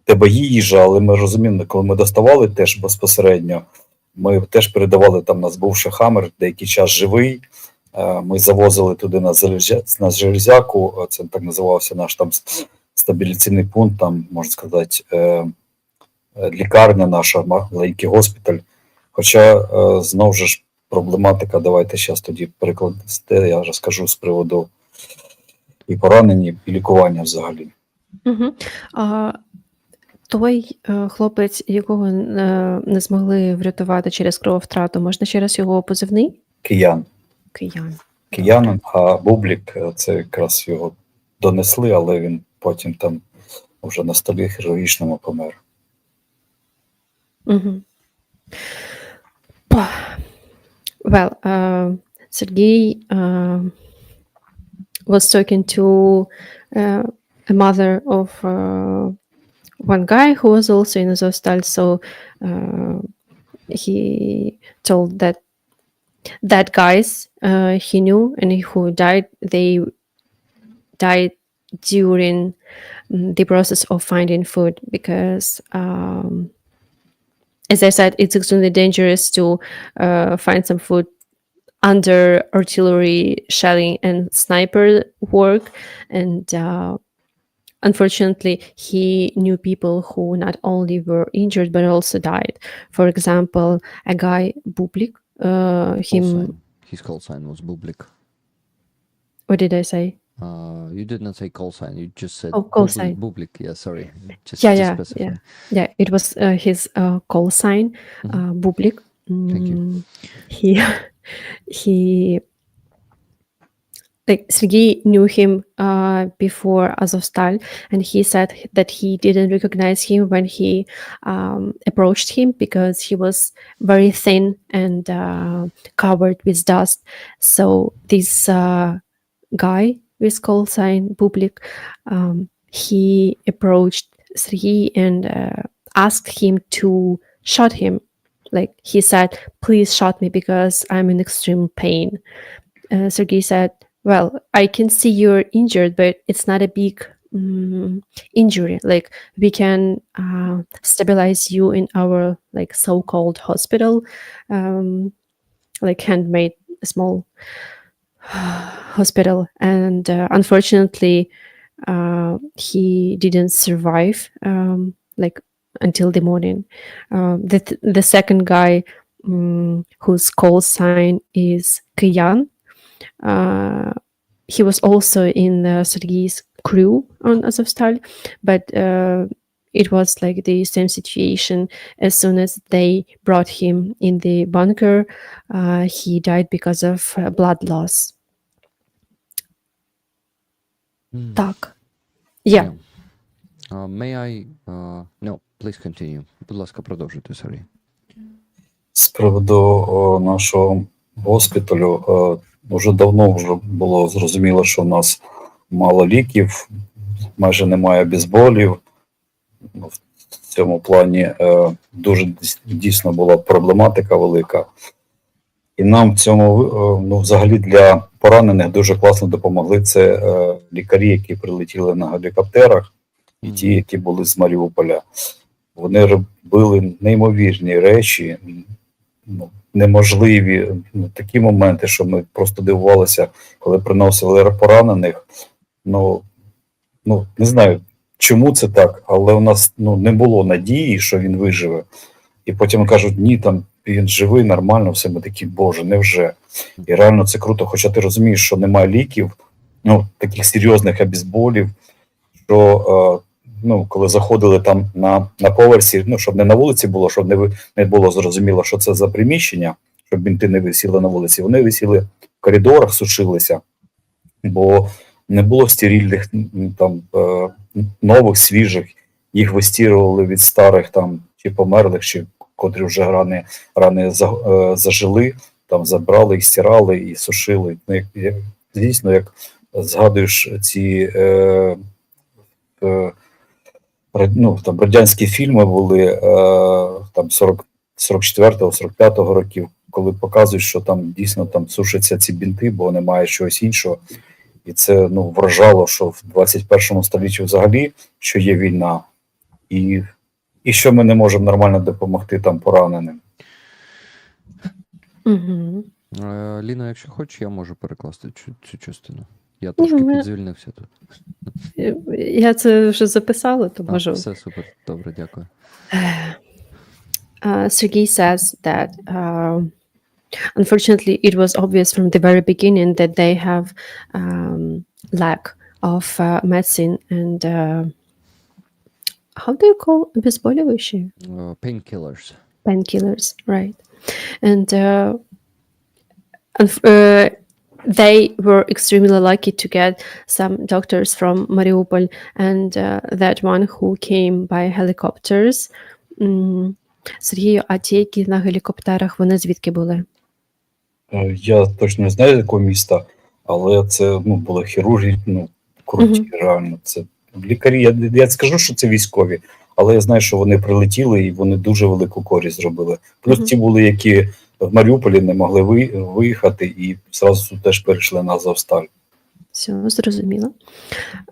тебе є їжа, але ми розуміємо, коли ми доставали теж безпосередньо, ми теж передавали, нас був ще Хаммер, деякий час живий, ми завозили туди на железяку, це так називався наш стабіляційний пункт, можна сказати, лікарня наша, маленький госпіталь. Хоча, знову ж, проблематика, давайте зараз тоді перекладете, я розкажу з приводу і поранень, і лікування взагалі. Угу. Той хлопець, якого не змогли врятувати через крововтрату, можна ще раз його позивний? Киян. Киянин, а Бублік, це якраз його донесли, але він потім вже на столі хірургічному помер. Угу. Well, Serhii was talking to a mother of one guy who was also in Azovstal, so he told that guys he knew and who died, they died during the process of finding food, because as I said, it's extremely dangerous to find some food under artillery shelling and sniper work. And unfortunately, he knew people who not only were injured but also died. For example, a guy, Bublik, His call sign was Bublik. What did I say? You did not say call sign. You just said call sign. Bublik. Yeah, sorry. Just specify. Yeah. It was his call sign, Bublik. Thank you. He Serhii knew him before Azovstal, and he said that he didn't recognize him when he approached him, because he was very thin and covered with dust. So this guy with call sign Bublik, he approached Serhii and asked him to shoot him. Like he said, "Please shoot me because I'm in extreme pain." Serhii said, well, I can see you're injured, but it's not a big injury. Like, we can stabilize you in our like so-called hospital, like handmade small hospital. And unfortunately, he didn't survive like until the morning. The second guy, whose call sign is Kiyan, he was also in Serhii's crew on Azovstal, but it was like the same situation. As soon as they brought him in the bunker, he died because of blood loss. Так. Yeah. May I... No, please continue. Будь ласка, продовжуйте, Serhii. З приводу нашого госпіталю, вже давно вже було зрозуміло, що в нас мало ліків, майже немає бейсболів. В цьому плані дуже дійсно була проблематика велика. І нам в цьому, взагалі для поранених дуже класно допомогли. Це лікарі, які прилетіли на гелікоптерах, і ті, які були з Маріуполя. Вони робили неймовірні речі, неможливі, такі моменти, що ми просто дивувалися, коли приносили поранених. Не знаю, чому це так, але у нас не було надії, що він виживе. І потім кажуть, ні, там він живий, нормально, все. Ми такі, боже, невже? І реально це круто, хоча ти розумієш, що немає ліків, таких серйозних обезболів, що коли заходили там на поверсі, щоб не на вулиці було, щоб не було зрозуміло, що це за приміщення, щоб бінти не висіли на вулиці. Вони висіли в коридорах, сушилися, бо не було стерильних, там, нових, свіжих, їх вистірували від старих там, чи померлих, чи котрі вже рани зажили, там забрали, їх стирали і сушили. Звісно, як згадуєш ці там радянські фільми були там 44-45 років, коли показують, що там дійсно там сушаться ці бінти, бо немає чогось іншого. І це вражало, що в 21 столітті взагалі, що є війна, і що ми не можемо нормально допомогти там пораненим. Ліна, якщо хочеш, я можу перекласти цю частину. Я трошки підзвільнився тут. Я це вже записала, то можу. Все супер, добре, дякую. Serhii says that unfortunately it was obvious from the very beginning that they have lack of medicine and how do you call обезболивающие? Painkillers. Painkillers, right. And they were extremely lucky to get some doctors from Mariupol and that one who came by helicopters. Serhii, а ті, які на гелікоптерах, вони звідки були? Я точно не знаю, з якого міста, але це були хірурги, круті, реально. Це лікарі, я скажу, що це військові, але я знаю, що вони прилетіли і вони дуже велику користь зробили. Плюс ті були, які в Маріуполі не могли виїхати і зразу теж перейшли на Азовсталь. Все, зрозуміло.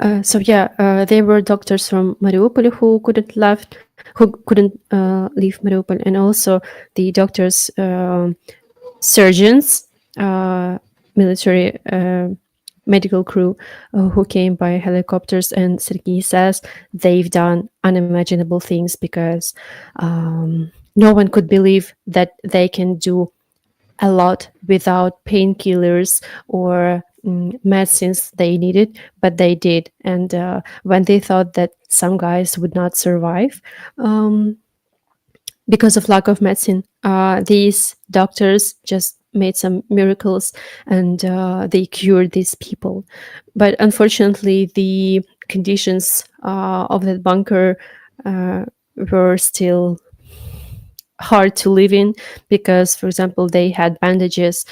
So yeah, they were doctors from Mariupol who couldn't leave Mariupol, and also the doctors, surgeons, military medical crew who came by helicopters. And Serhii says they've done unimaginable things because no one could believe that they can do a lot without painkillers or medicines they needed, but they did. And when they thought that some guys would not survive because of lack of medicine, these doctors just made some miracles and they cured these people. But unfortunately, the conditions of that bunker were still hard to live in because, for example, they had bandages,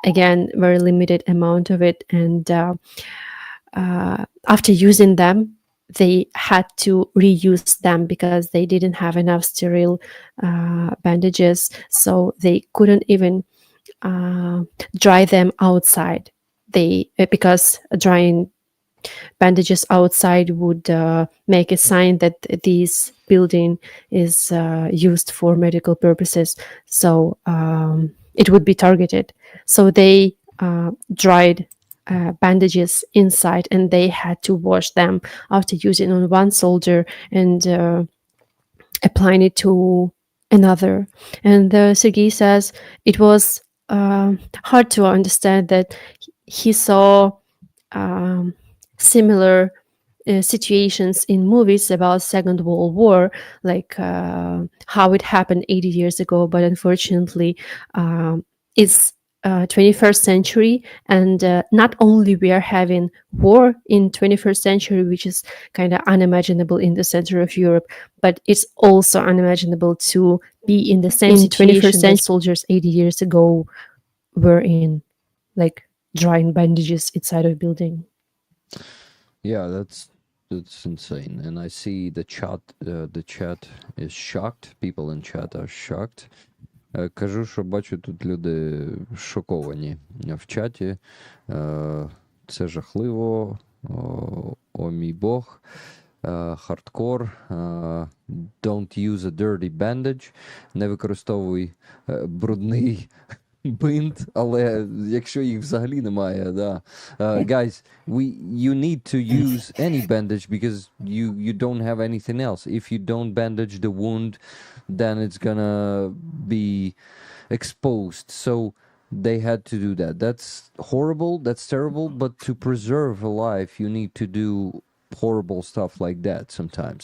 again, very limited amount of it, and after using them, they had to reuse them because they didn't have enough sterile bandages, so they couldn't even dry them outside. They because drying bandages outside would make a sign that this building is used for medical purposes. So it would be targeted. So they dried bandages inside, and they had to wash them after using on one soldier and applying it to another. And Serhii says it was hard to understand that he saw similar situations in movies about Second World War, like how it happened 80 years ago, but unfortunately, it's 21st century, and not only we are having war in 21st century, which is kind of unimaginable in the center of Europe, but it's also unimaginable to be in the same situation that soldiers 80 years ago were in, like drying bandages inside of a building. Yeah, that's insane. And I see the chat is shocked. People in chat are shocked. Кажу, що бачу, тут люди шоковані в чаті. Це жахливо. О мій Бог. Хардкор. Don't use a dirty bandage. Не використовуй брудний бинт, але якщо їх взагалі немає, да. Guys, you need to use any bandage because you don't have anything else. If you don't bandage the wound, then it's gonna be exposed. So they had to do that. That's horrible, that's terrible, but to preserve a life, you need to do horrible stuff like that sometimes.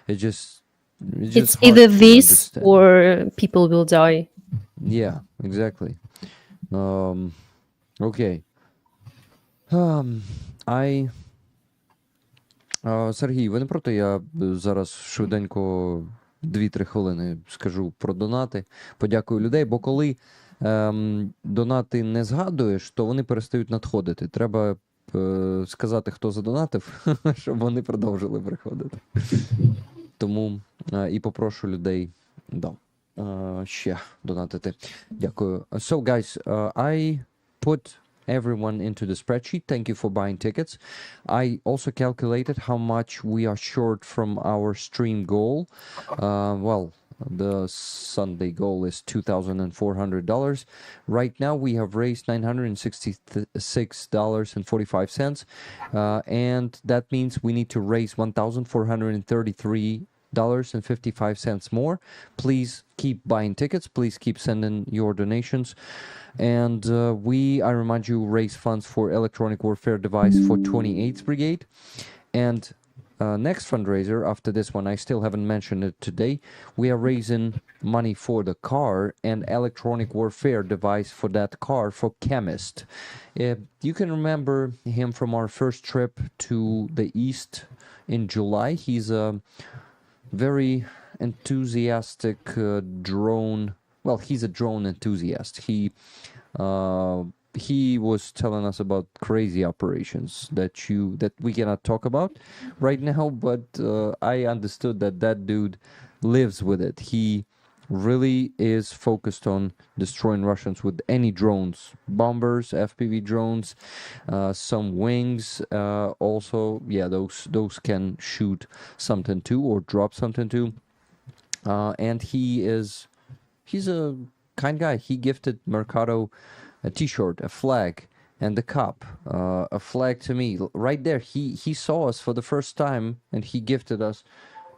It's either this or people will die. Yeah, exactly. Okay. Сергій, ви не проти, я зараз швиденько 2-3 хвилини скажу про донати. Подякую людей, бо коли донати не згадуєш, то вони перестають надходити. Треба сказати, хто задонатив, щоб вони продовжили приходити. Тому і попрошу людей, ще донатити. Дякую. So guys, I put everyone into the spreadsheet. Thank you for buying tickets. I also calculated how much we are short from our stream goal. Well, the Sunday goal is $2,400. Right now we have raised $966.45, and that means we need to raise $1,433.55 more. Please keep buying tickets. Please keep sending your donations. And I remind you, raise funds for electronic warfare device for 28th Brigade. And next fundraiser, after this one, I still haven't mentioned it today, we are raising money for the car and electronic warfare device for that car for Chemist. You can remember him from our first trip to the East in July. He's a very enthusiastic drone. Well, he's a drone enthusiast. He was telling us about crazy operations that we cannot talk about right now, but I understood that dude lives with it. He really is focused on destroying Russians with any drones, bombers, FPV drones, some wings. Also, yeah, those can shoot something too or drop something too. And he's a kind guy. He gifted Mercado a t-shirt, a flag, and a cup. A flag to me right there. He saw us for the first time and he gifted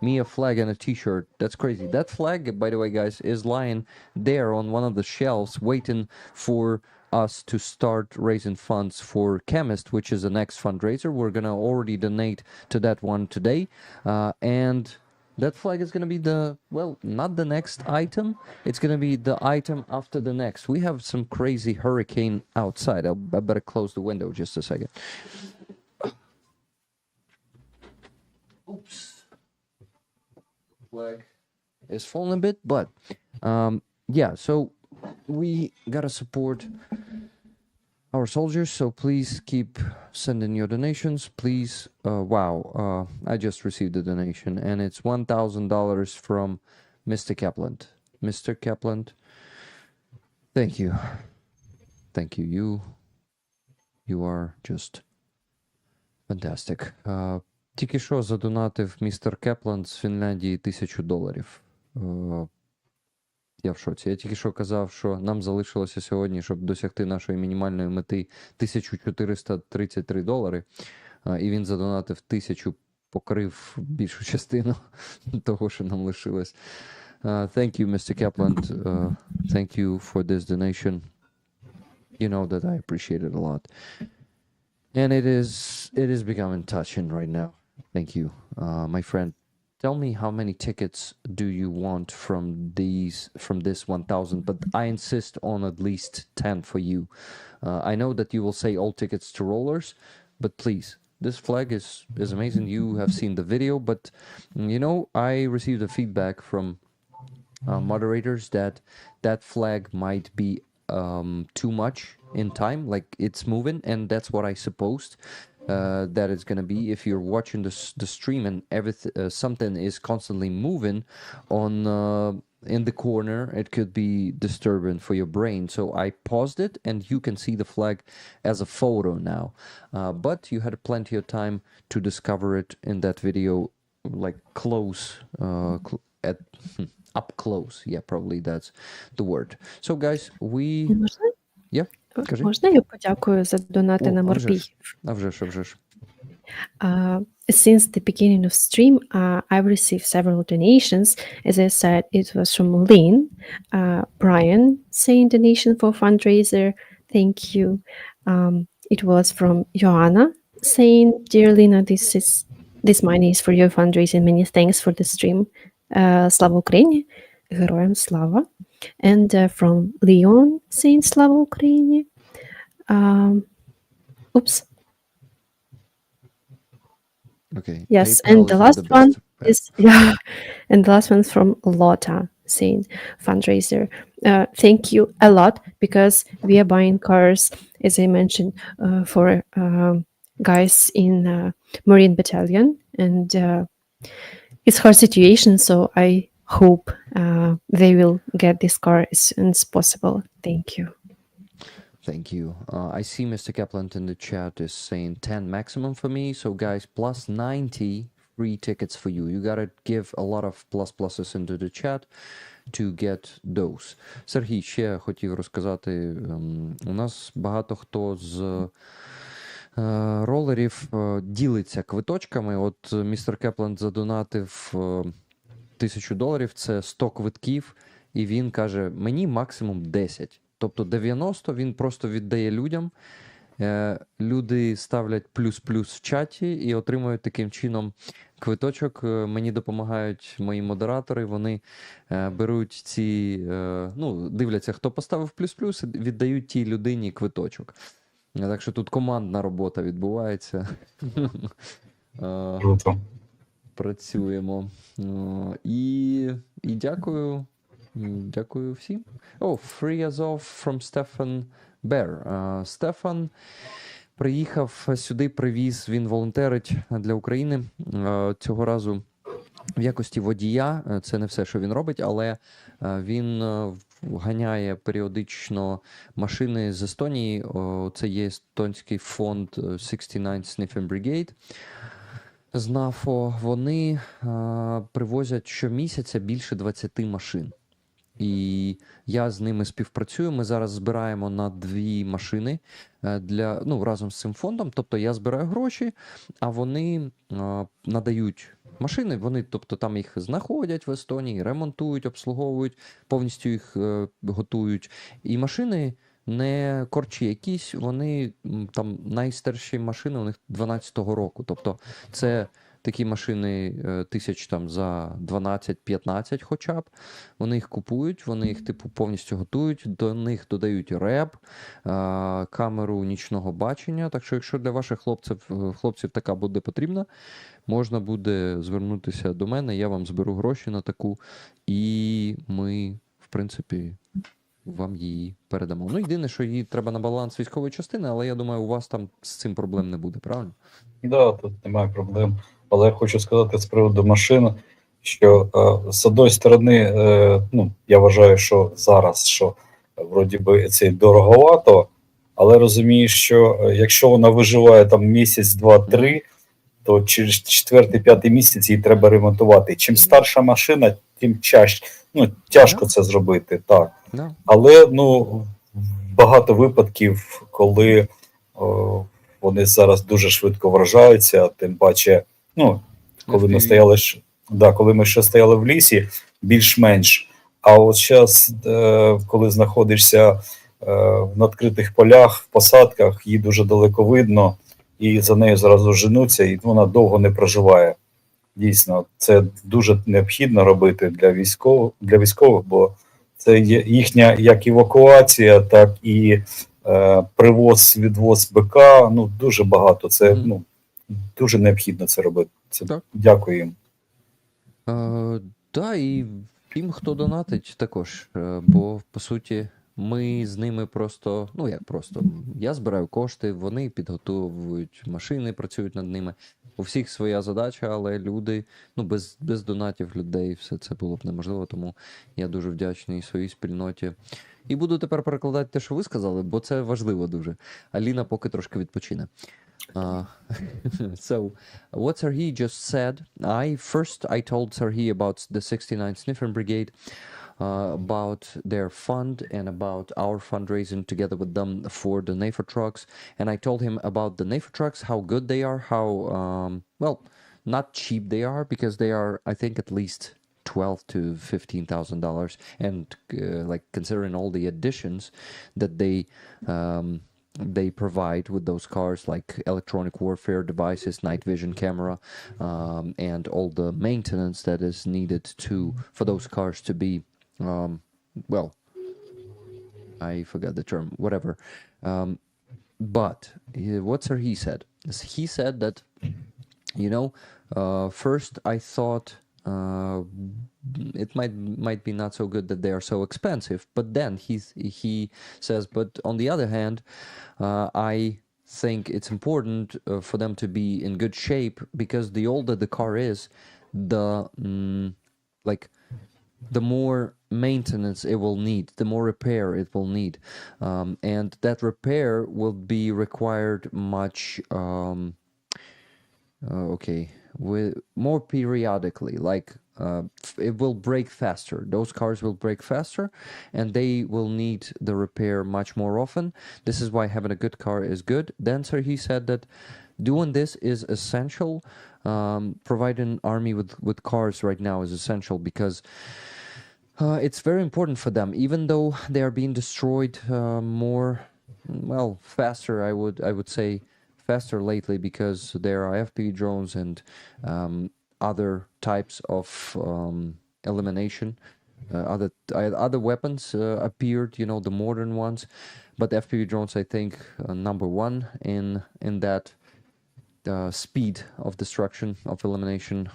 me a flag and a t-shirt. That's crazy. That flag, by the way, guys, is lying there on one of the shelves waiting for us to start raising funds for Chemist, which is the next fundraiser. We're gonna already donate to that one today, and that flag is going to be not the next item. It's going to be the item after the next. We have some crazy hurricane outside. I better close the window just a second. Oops. Flag is falling a bit, but yeah, so we got to support our soldiers, so please keep sending your donations. Please, I just received a donation, and it's $1,000 from Mr. Kaplan. Mr. Kaplan, thank you. thank you. You are just fantastic. Тільки що задонатив містер Кепланд з Фінляндії $1000. Я в шоці. Я тільки що казав, що нам залишилося сьогодні, щоб досягти нашої мінімальної мети, $1433. І він задонатив 1000, покрив більшу частину того, що нам лишилось. Thank you, Mr. Kaplan. Thank you for this donation. You know that I appreciate it a lot. And it is becoming touching right now. Thank you. My friend, tell me how many tickets do you want from this 1,000, but I insist on at least 10 for you. I know that you will say all tickets to rollers, but please, this flag is amazing. You have seen the video, but you know, I received a feedback from moderators that flag might be too much in time, like it's moving, and that's what I supposed that it's going to be. If you're watching the stream and everything, something is constantly moving on in the corner, it could be disturbing for your brain. So I paused it, and you can see the flag as a photo now. But you had plenty of time to discover it in that video, like close at up close. Yeah, probably that's the word. So guys, we yeah. Кажи. Можна я подякую за донати на морпіг? А вже ж. Since the beginning of stream, I've received several donations. As I said, it was from Lena, Brian saying donation for Fundraiser, thank you. It was from Joanna saying, dear Lena, this money is for your fundraising. Many thanks for the stream. Слава Україні, героям слава. And from Leon saying слава Україні. Oops. Okay. Yes, PayPal and the is last the one best. is and the last one is from Lotta saying Fundraiser. Thank you a lot, because we are buying cars, as I mentioned, for guys in Marine Battalion, and it's hard situation, so I hope they will get this car as soon as possible. Thank you. Thank you. I see Mr. Kaplan in the chat is saying 10 maximum for me. So guys, plus 90 free tickets for you. You gotta give a lot of pluses into the chat to get those. Serhii, ще хотів розказати. У нас багато хто з ролерів ділиться квиточками. От містер Кеплан задонатив $1000, це 100 квитків, і він каже, мені максимум 10. Тобто 90 він просто віддає людям, люди ставлять плюс-плюс в чаті і отримують таким чином квиточок. Мені допомагають мої модератори, вони беруть ці, дивляться, хто поставив плюс-плюс, і віддають тій людині квиточок. Так що тут командна робота відбувається. Круто. Працюємо. І дякую. Дякую всім. Free Azov from Stefan Bear. Стефан приїхав сюди, привіз, він волонтерить для України. Цього разу в якості водія, це не все, що він робить, але він ганяє періодично машини з Естонії. Це є естонський фонд 69 Sniffing Brigade. З НАФО. Вони привозять щомісяця більше 20 машин. І я з ними співпрацюю. Ми зараз збираємо на 2 машини разом з цим фондом. Тобто я збираю гроші, а вони надають машини. Вони, тобто, там їх знаходять в Естонії, ремонтують, обслуговують, повністю їх готують. І машини не корчі якісь, вони там найстарші машини у них 12-го року. Тобто це такі машини тисяч там за 12-15 хоча б. Вони їх купують, вони їх типу повністю готують, до них додають реп, камеру нічного бачення. Так що якщо для ваших хлопців така буде потрібна, можна буде звернутися до мене, я вам зберу гроші на таку, і ми, в принципі, вам її передамо. Єдине, що її треба на баланс військової частини, але я думаю, у вас там з цим проблем не буде, правильно? Да, тут немає проблем. Але я хочу сказати з приводу машин, що з одної сторони, я вважаю, що зараз, що вроді би це дороговато але розумієш, що якщо вона виживає там місяць, два, три, то через 4-5 місяць її треба ремонтувати. Чим старша машина, тим тяжко це зробити, так. Да. Але багато випадків, коли вони зараз дуже швидко вражаються, тим паче, коли ми стояли коли ми ще стояли в лісі, більш-менш. А от зараз, коли знаходишся в відкритих полях, в посадках, її дуже далеко видно, і за нею зразу женуться, і вона довго не проживає. Дійсно, це дуже необхідно робити для військових, бо це є їхня як евакуація, так і привоз-відвоз БК. Дуже багато. Це дуже необхідно це робити. Так. Дякую їм. Да, і тим, хто донатить також, бо по суті ми з ними просто, я збираю кошти, вони підготовують машини, працюють над ними. У всіх своя задача, але люди, без донатів людей все це було б неможливо, тому я дуже вдячний своїй спільноті. І буду тепер перекладати те, що ви сказали, бо це важливо дуже. А Ліна поки трошки відпочине. So, what Serhii just said, I told Serhii about the 69th Sniffing Brigade, about their fund and about our fundraising together with them for the NAFO trucks. And I told him about the NAFO trucks, how good they are, how, not cheap they are, because they are, I think, at least $12,000 to $15,000. And considering all the additions that they provide with those cars, like electronic warfare devices, night vision camera, and all the maintenance that is needed for those cars to be, I forgot the term, whatever. But what Serhii said is he said that, first I thought it might be not so good that they are so expensive, but then he says, but on the other hand, I think it's important for them to be in good shape, because the older the car is, the more maintenance it will need, the more repair it will need, and that repair will be required much with more periodically, it will break faster. Those cars will break faster, and they will need the repair much more often. This is why having a good car is good. Then Serhii said that doing this is essential. Providing army with cars right now is essential, because it's very important for them, even though they are being destroyed faster. I would say faster lately, because there are FPV drones and other types of elimination. Other weapons appeared, the modern ones, but FPV drones, I think, number one in that speed of destruction, of elimination,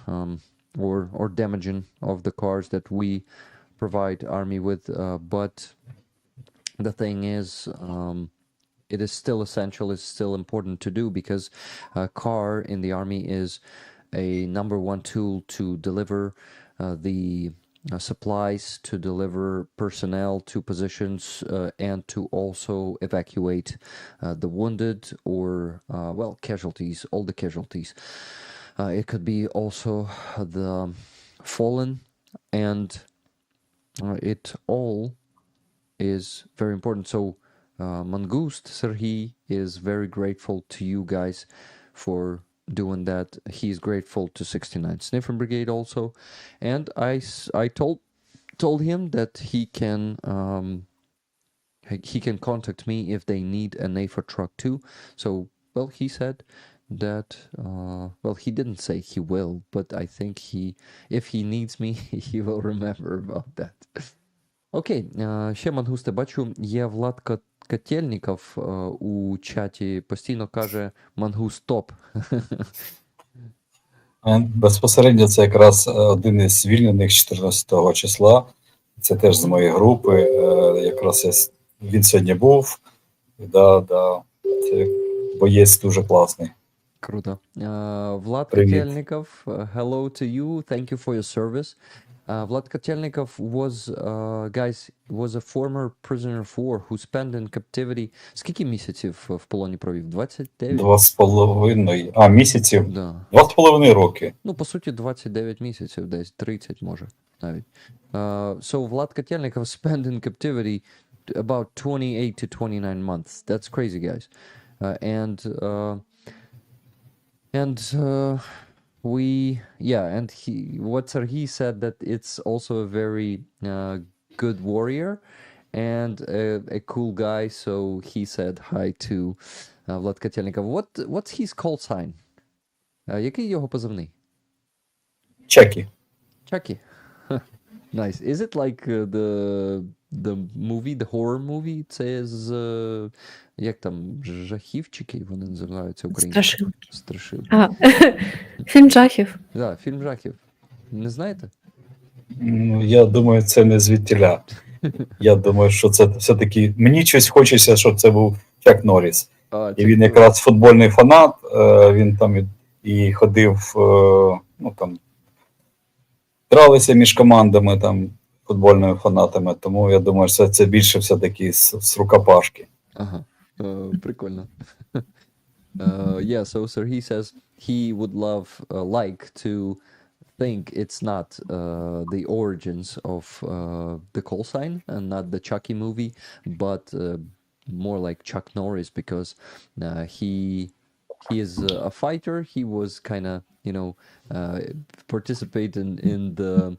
or damaging of the cars that we provide army with. But the thing is, it is still essential, it's still important to do, because a car in the army is a number one tool to deliver the supplies, to deliver personnel to positions, and to also evacuate the wounded or, casualties, all the casualties. It could be also the fallen, and it all is very important. So Mangust, Serhii, is very grateful to you guys for doing that. He's grateful to 69th Sniffing Brigade also, and I told him that he can contact me if they need a NAFO truck too. So, he said that he didn't say he will, but I think if he needs me, he will remember about that. Окей, ще Мангусте, бачу, є Влад Котельніков у чаті, постійно каже Мангуст топ. Безпосередньо це якраз один із звільнених 14 числа. Це теж з моєї групи. Якраз він сьогодні був. Да. Це боєць дуже класний. Круто. Влад Котельніков, hello to you. Thank you for your service. Vlad Kotelnikov was, guys, was a former prisoner of war who spent in captivity. Скільки місяців в полоні провів? 29? 2,5 місяців. Да. 2,5 роки. Ну, по суті, 29 місяців, десь 30 може навіть. So Vlad Kotelnikov spent in captivity about 28 to 29 months. That's crazy, guys. What Serhii said that it's also a very good warrior and a cool guy. So he said hi to Vlad Kotelnikov. What's his call sign? Який його позивний? Чеки. Chucky. Nice. Is it like the movie, the horror movie? Це з як там жахівчики вони називаються українською? Страшилки. Фільм жахів. Да, фільм жахів. Не знаєте? Ну, я думаю, це не звідтіля. Я думаю, що це все-таки... Мені щось хочеться, щоб це був Чак Норріс. І він якраз футбольний фанат, він там і ходив, ну там, гралися між командами, там, футбольними фанатами, тому я думаю, що це більше все-таки з рукопашки. Ага, прикольно. Yeah, so Serhii says he would like to think it's not the origins of the call sign and not the Chucky movie, but more like Chuck Norris because he is a fighter. He was kind of, participating in the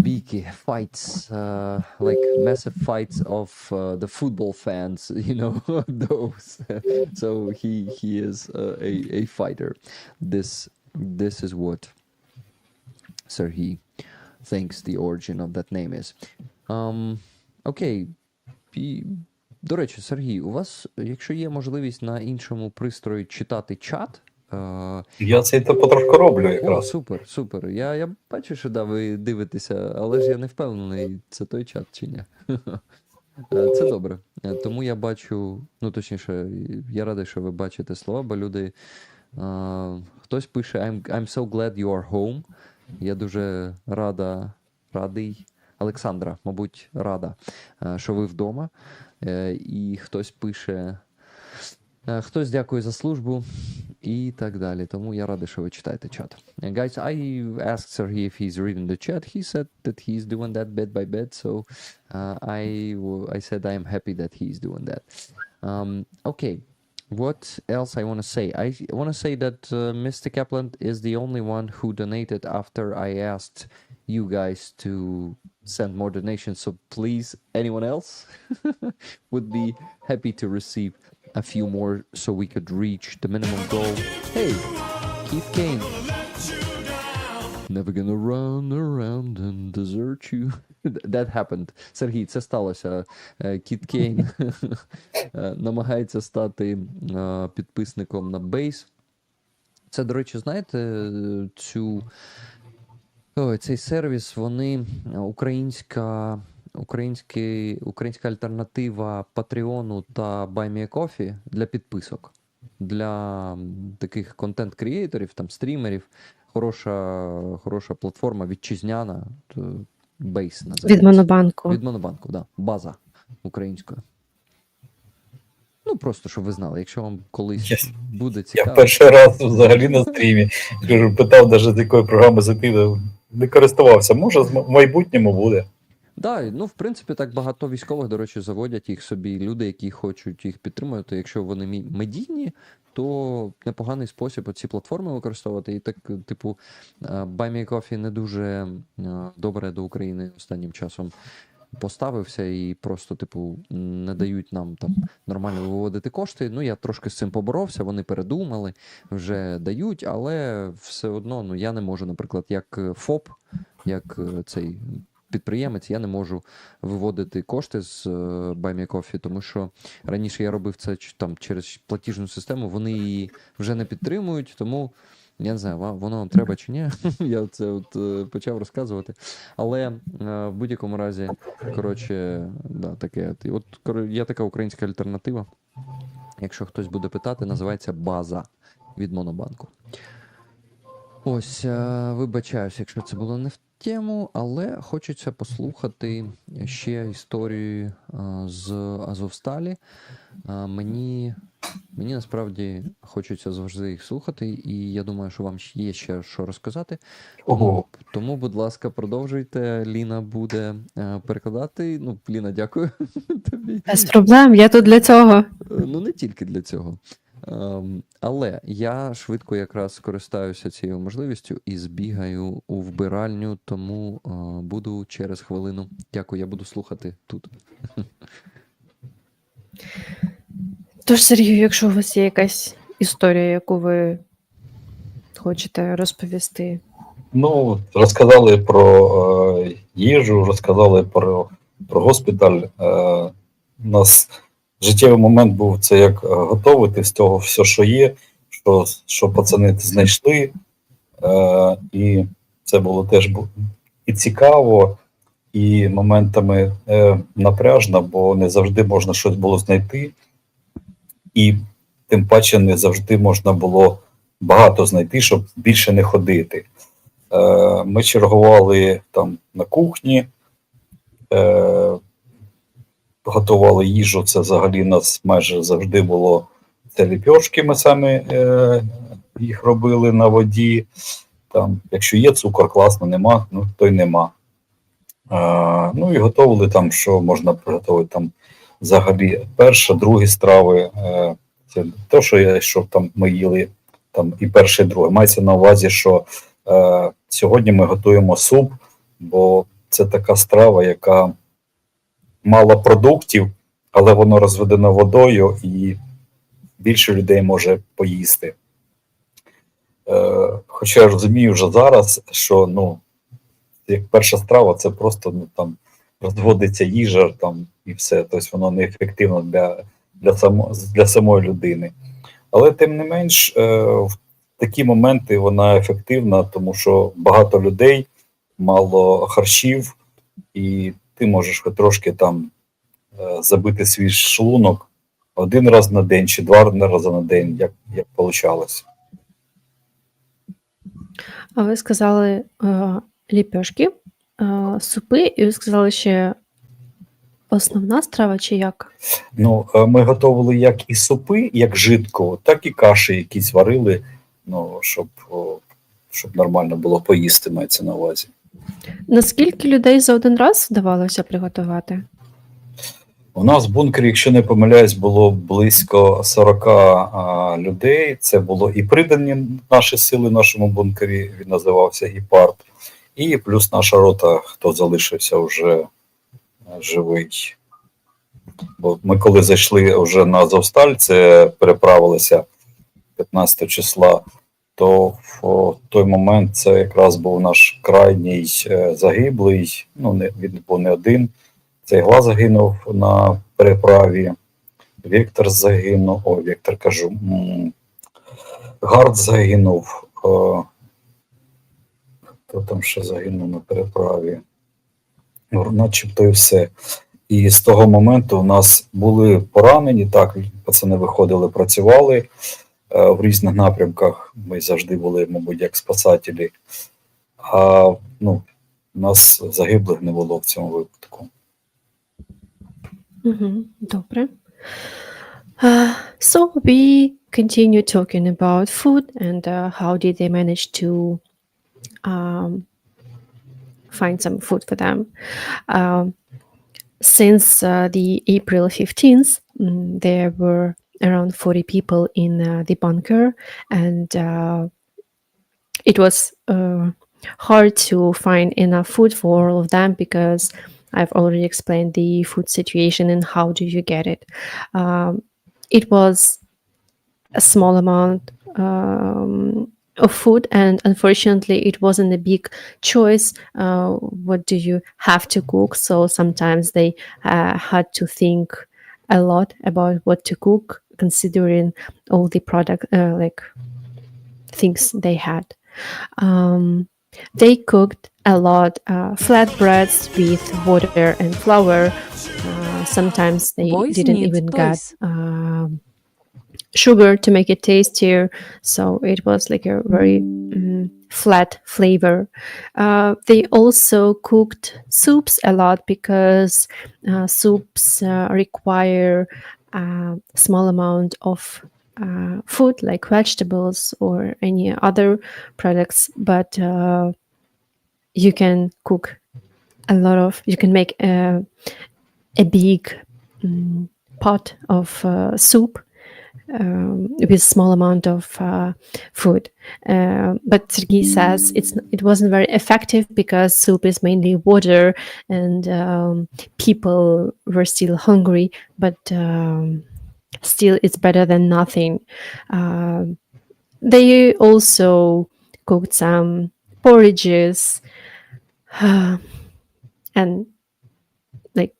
big fights, like massive fights of the football fans, those. So he is a fighter. This is what Serhii thinks the origin of that name is. Окей. До речі, Сергій, у вас, якщо є можливість на іншому пристрої читати чат, я це потрошку роблю якраз. О, супер. Я бачу, що ви дивитеся, але ж я не впевнений, це той чат чи ні. Це добре. Тому я бачу, точніше, я радий, що ви бачите слова, бо люди... хтось пише I'm so glad you are home. Я дуже радий. Олександра, мабуть, рада, що ви вдома. І хтось пише... Хтось дякує за службу і так далі. Тому я радий, що ви читаєте чат. Guys, I asked Serhii if he's reading the chat. He said that he's doing that bit by bit. So I said I am happy that he's doing that. Okay. What else I want to say? I want to say that Mr. Kaplan is the only one who donated after I asked you guys to send more donations. So please, anyone else would be happy to receive a few more so we could reach the minimum goal. Hey, Keith Kane. Never gonna run around and desert you. That happened. Сергій, це сталося. Кіт Кейн намагається стати підписником на Бейс. Це, до речі, знаєте, цей сервіс, вони українська альтернатива Патреону та Buy Me a Coffee для підписок. Для таких контент-крієторів, там, стрімерів. Хороша платформа, вітчизняна, Бейс називається. Від Монобанку. Від Монобанку, да. База українською. Просто, щоб ви знали, якщо вам колись буде цікаво. Я перший раз взагалі на стрімі питав навіть з якої програми зайти, не користувався. Може, в майбутньому буде. Так, в принципі, так багато військових, до речі, заводять їх собі люди, які хочуть їх підтримувати. Якщо вони медійні, то непоганий спосіб оці платформи використовувати. І так, типу, Buy Me a Coffee не дуже добре до України останнім часом поставився і просто, типу, не дають нам там нормально виводити кошти. Я трошки з цим поборовся, вони передумали, вже дають, але все одно, я не можу, наприклад, як ФОП, як цей підприємець, я не можу виводити кошти з Buy Me a Coffee, тому що раніше я робив це там через платіжну систему, вони її вже не підтримують, тому я не знаю, воно вам треба чи ні, я це почав розказувати, але в будь-якому разі, таке, є така українська альтернатива, якщо хтось буде питати, називається База від Монобанку. Ось, вибачаюсь, якщо це було тему, але хочеться послухати ще історії з Азовсталі. Мені насправді хочеться завжди їх слухати, і я думаю, що вам є ще що розказати. Тому, будь ласка, продовжуйте. Ліна буде перекладати. Ну, Ліна, дякую тобі. Без проблем, я тут для цього. Ну, не тільки для цього. Але я швидко якраз користаюся цією можливістю і збігаю у вбиральню, тому буду через хвилину. Дякую, я буду слухати тут. Тож, Сергію, якщо у вас є якась історія, яку ви хочете розповісти. Ну, розказали про їжу, розказали про госпіталь. У нас життєвий момент був це як готувати з того все, що є, що пацани знайшли. І це було теж і цікаво, і моментами напряжно, бо не завжди можна щось було знайти. І тим паче не завжди можна було багато знайти, щоб більше не ходити. Ми чергували там на кухні, готували їжу, це взагалі нас майже завжди було це ліпьошки, ми самі їх робили на воді. Там, якщо є цукор, класно, нема, ну то й нема. Ну і готували там, що можна приготувати там взагалі перші, другі страви. Це те, що там ми їли, там і перше, і друге. Мається на увазі, що сьогодні ми готуємо суп, бо це така страва, яка мало продуктів, але воно розведено водою і більше людей може поїсти. Хоча я розумію вже зараз, що ну, як перша страва, це просто ну, там розводиться їжа там, і все, тобто воно неефективно для самої людини. Але тим не менш, в такі моменти вона ефективна, тому що багато людей, мало харчів, і ти можеш трошки там забити свій шлунок один раз на день чи два рази на день, як вийшло. А ви сказали ліпешки, супи, і ви сказали ще основна страва, чи як? Ну, ми готували як і супи, як жидкого, так і каші якісь варили, ну, щоб нормально було поїсти, мається на увазі. Наскільки людей за один раз вдавалося приготувати? У нас в бункері, якщо не помиляюсь, було близько 40 людей. Це було і придані наші сили в нашому бункері, він називався ІПАРТ, і плюс наша рота, хто залишився вже живий. Бо ми коли зайшли вже на Азовсталь, це переправилися 15 числа, то в той момент це якраз був наш крайній загиблий, ну він був не один. Цей Глаз загинув на переправі, Віктор загинув, Віктор кажу, Гард загинув, хто там ще загинув на переправі, начебто і все. І з того моменту у нас були поранені, так, пацани виходили, працювали в різних напрямках, ми завжди були, мабуть, як спасателі, а ну, у нас загиблих не було в цьому випадку. Добре. So we continue talking about food and how did they manage to find some food for them. Since the April 15th, there were around 40 people in the bunker, and it was hard to find enough food for all of them because I've already explained the food situation and how do you get it. It was a small amount of food, and unfortunately it wasn't a big choice. What do you have to cook? So sometimes they had to think a lot about what to cook, considering all the product like things they had. They cooked a lot flatbreads with water and flour. Sometimes they didn't even get sugar to make it tastier. So it was like a very flat flavor. They also cooked soups a lot because soups require a small amount of food like vegetables or any other products, but you can cook you can make a big pot of soup with small amount of food. But Serhii says it wasn't very effective because soup is mainly water and people were still hungry, but still it's better than nothing. They also cooked some porridges and like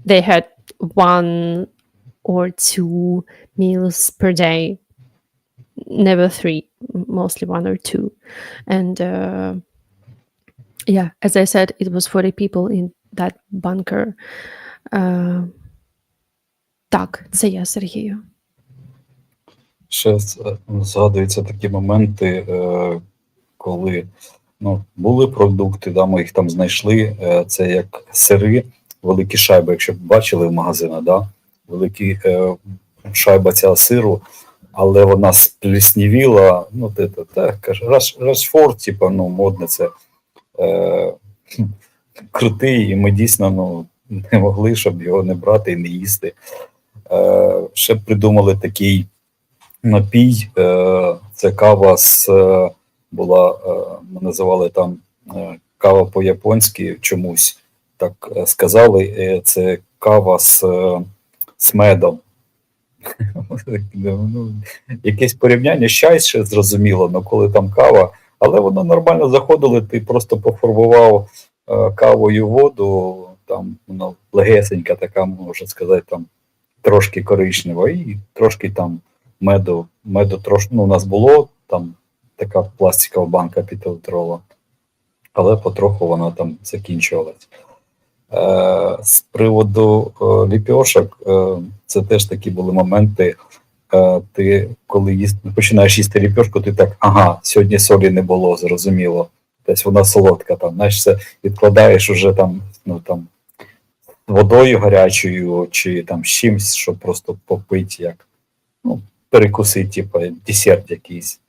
they had 1 or 2 meals per day, never 3, mostly 1 or 2. And yeah, as I said, it was 40 people in that bunker. Так, це я, Сергію. Ще згадуються такі моменти, коли були продукти, да, ми їх там знайшли. Це як сири, великі шайби, якщо б бачили в магазинах, да? Великі шайба цього сиру, але вона спліснівіла, каже, Рашфорд, типу, модне це крутий, і ми дійсно не могли, щоб його не брати і не їсти. Ще придумали такий напій, це кава була, ми називали там кава по-японськи чомусь, так сказали, це кава з медом. Якесь порівняння з чай ще зрозуміло, але коли там кава, але воно нормально заходило, ти просто пофарбував кавою воду, там воно легесенька така, можна сказати, там трошки коричнева і трошки там меду трошки, у нас було там така пластикова банка 5-літрова, але потроху вона там закінчувалась. З приводу ліпьошок, це теж такі були моменти, ти коли починаєш їсти ліпьошку, ти так, ага, сьогодні солі не було, зрозуміло, тобто вона солодка, там, знаєш, це відкладаєш уже там, водою гарячою чи там з чимось, щоб просто попити, як, перекусити, типу, десерт якийсь.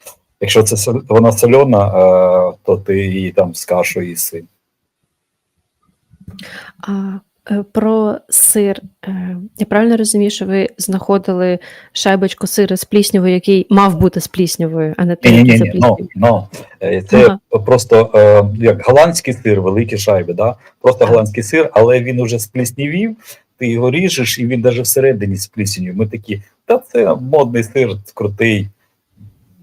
Якщо це вона сольона, то ти її там з кашою їси. Про сир. Я правильно розумію, що ви знаходили шайбочку сиру з пліснявою, який мав бути з пліснявою, а не той, який запліснявий? Це просто як голландський сир, великі шайби, да? Просто голландський сир, але він уже спліснявів, ти його ріжеш, і він навіть всередині з пліснявою. Ми такі, це модний сир, крутий,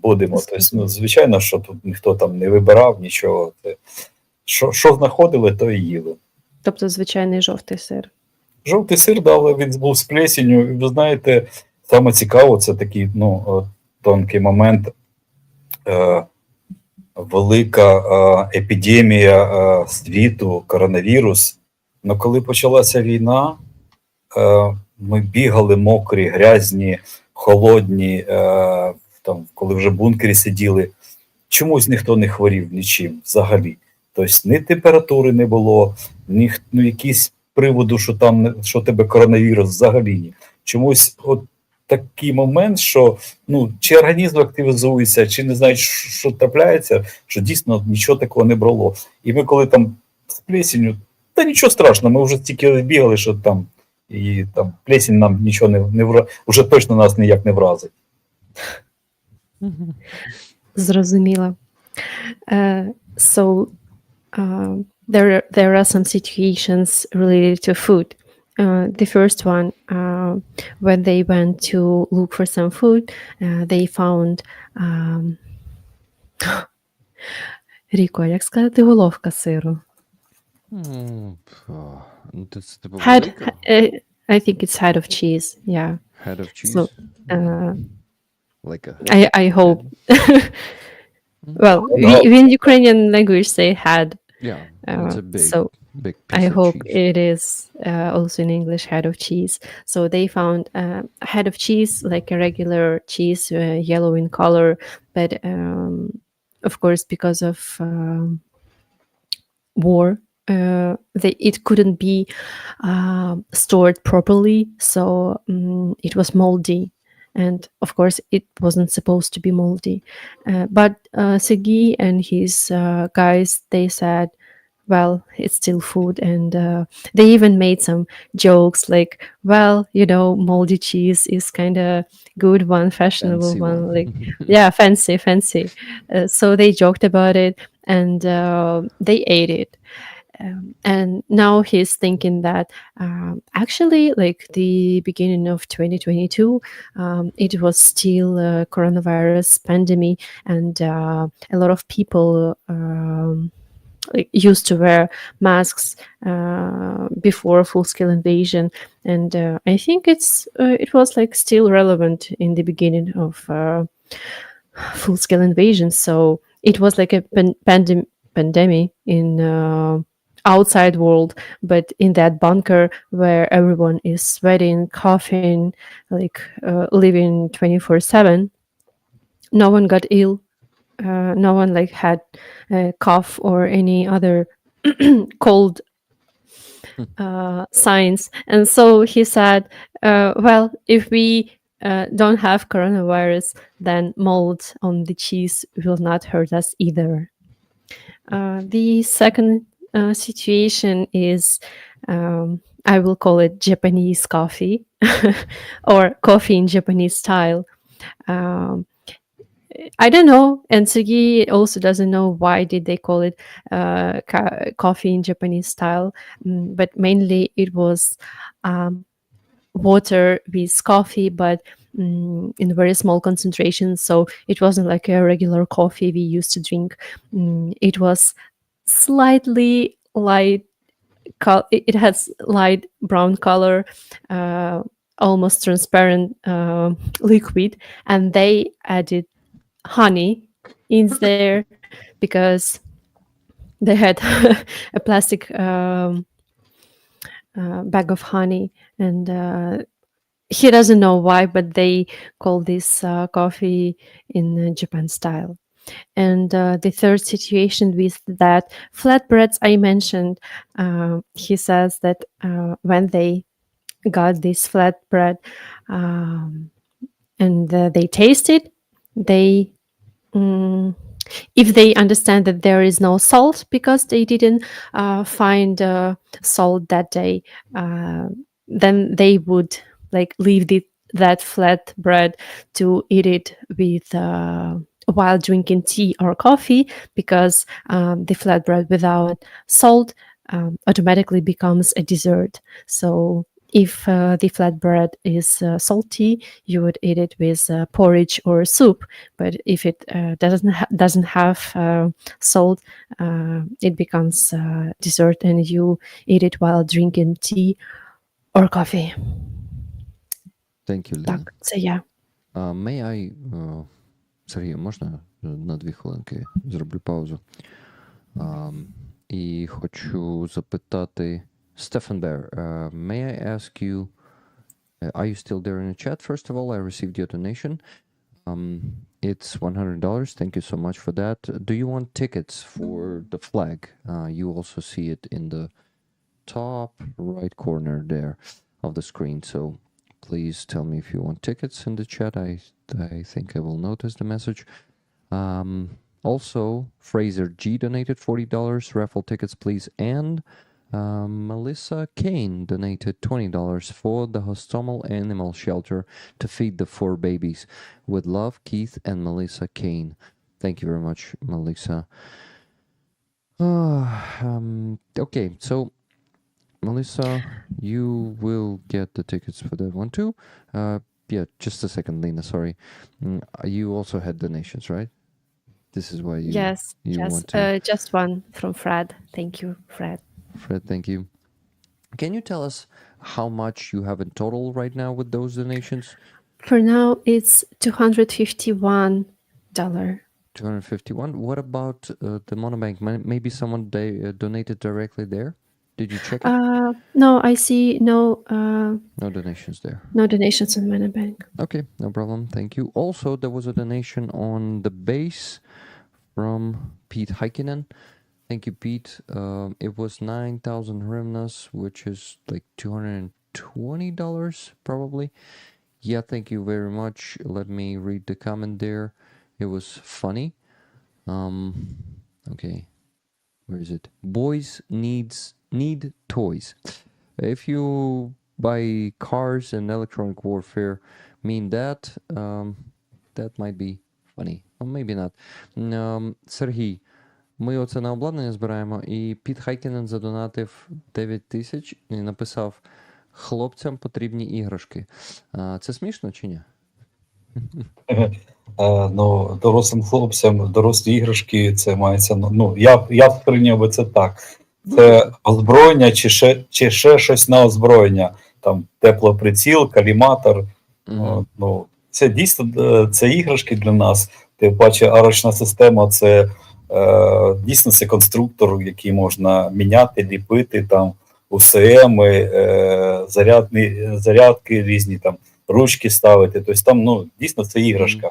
будемо. Тобто, звичайно, що тут ніхто там не вибирав нічого. Що знаходили, то і їли. Тобто звичайний жовтий сир. Жовтий сир, да, але він був з плесенью. І ви знаєте, саме цікаво, це такий тонкий момент. Велика епідемія світу, коронавірус. Но коли почалася війна, ми бігали мокрі, грязні, холодні, там, коли вже в бункері сиділи. Чомусь ніхто не хворів нічим взагалі. Тобто ні температури не було, ні якісь приводу, що тебе коронавірус взагалі ні. Чомусь от такий момент, що чи організм активізується, чи не знаю, що трапляється, що дійсно нічого такого не брало. І ми коли там з плесенью, нічого страшного, ми вже стільки бігали, що там і там плесень нам нічого не вже точно нас ніяк не вразить. Зрозуміло. There are some situations related to food. The first one, when they went to look for some food, they found Ріко, як сказати головка сиру? I think it's head of cheese, yeah. Head of cheese? So, like a... I hope. Well, in Ukrainian language say head. Yeah, it's a big, so big piece I of hope cheese. it is also in English head of cheese. So they found a head of cheese, like a regular cheese, yellow in color, but of course, because of war, it couldn't be stored properly, so it was moldy. And of course, it wasn't supposed to be moldy. But Serhii and his guys, they said, well, it's still food. And they even made some jokes like, well, moldy cheese is kind of good one, fashionable Fancy one, like, one. yeah, fancy. So they joked about it, and they ate it. And now he's thinking that actually, like the beginning of 2022, it was still a coronavirus pandemic, and a lot of people like used to wear masks before full-scale invasion. And I think it was like still relevant in the beginning of full-scale invasion. So it was like a pandemic in outside world, but in that bunker where everyone is sweating, coughing, like living 24/7, no one got ill. No one like had a cough or any other cold signs. And so he said, well, if we don't have coronavirus, then mold on the cheese will not hurt us either. The second situation is, I will call it Japanese coffee or coffee in Japanese style. Um, I don't know, and Sugi also doesn't know why did they call it coffee in Japanese style, but mainly it was um, water with coffee, but in very small concentrations. So it wasn't like a regular coffee we used to drink. It was slightly light. It has light brown color, almost transparent liquid, and they added honey in there because they had a plastic bag of honey. And he doesn't know why, but they call this coffee in Japan style. And the third situation with that flatbreads I mentioned, he says that when they got this flatbread and they taste it, they if they understand that there is no salt because they didn't find salt that day, then they would like leave that flat bread to eat it with while drinking tea or coffee, because the flatbread without salt automatically becomes a dessert. So if the flatbread is salty, you would eat it with porridge or soup. But if it doesn't have salt, it becomes dessert, and you eat it while drinking tea or coffee. Thank you, Lena. Так, це я. May I, Сергію, можна на 2 хвилинки зроблю паузу? І хочу запитати Stefan Bear, may I ask you, are you still there in the chat? First of all, I received your donation. It's $100. Thank you so much for that. Do you want tickets for the flag? You also see it in the top right corner there of the screen. So please tell me if you want tickets in the chat. I think I will notice the message. Also, Fraser G donated $40. Raffle tickets, please. And Melissa Kane donated $20 for the Hostomal Animal Shelter to feed the 4 babies. With love, Keith and Melissa Kane. Thank you very much, Melissa. Okay, so Melissa, you will get the tickets for that one too. Yeah, just a second, Lena, sorry. You also had donations, right? This is why you want to... Just one from Fred. Thank you, Fred. Fred, thank you. Can you tell us how much you have in total right now with those donations? For now, it's $251. 251. What about the Monobank? Maybe someone donated directly there? Did you check it? No, I see no donations there. No donations on Monobank. Okay, no problem. Thank you. Also, there was a donation on the base from Pete Heikkinen. Thank you, Pete. It was 9,000 hryvnias, which is like $220 probably. Yeah, thank you very much. Let me read the comment there. It was funny. Okay, where is it? Boys need toys. If you buy cars and electronic warfare mean that, that might be funny. Or maybe not. Serhii, ми оце на обладнання збираємо, і Піт Хайкінен задонатив 9 тисяч і написав: хлопцям потрібні іграшки. Це смішно чи ні? Ну, дорослим хлопцям, дорослі іграшки, це мається, ну, я сприйняв би це так. Це озброєння чи ще щось на озброєння. Там теплоприціл, каліматор. Ну, це дійсно це іграшки для нас. Ти бачиш, арочна система це дійсно це конструктор, який можна міняти, ліпити, там УСМ, зарядки різні, там ручки ставити. Тобто там, ну, дійсно це іграшка.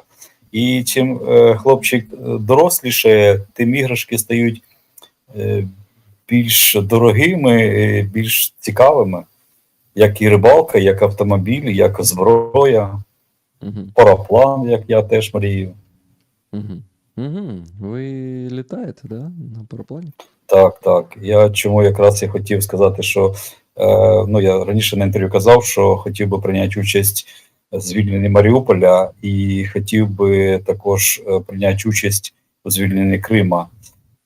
І чим хлопчик доросліше, тим іграшки стають більш дорогими, більш цікавими. Як і рибалка, як автомобіль, як зброя, параплан, як я теж мрію. Ви літаєте, да? На параплані? Так. Чому якраз я хотів сказати, що ну, я раніше на інтерв'ю казав, що хотів би прийняти участь в звільненні Маріуполя і хотів би також прийняти участь у звільненні Крима.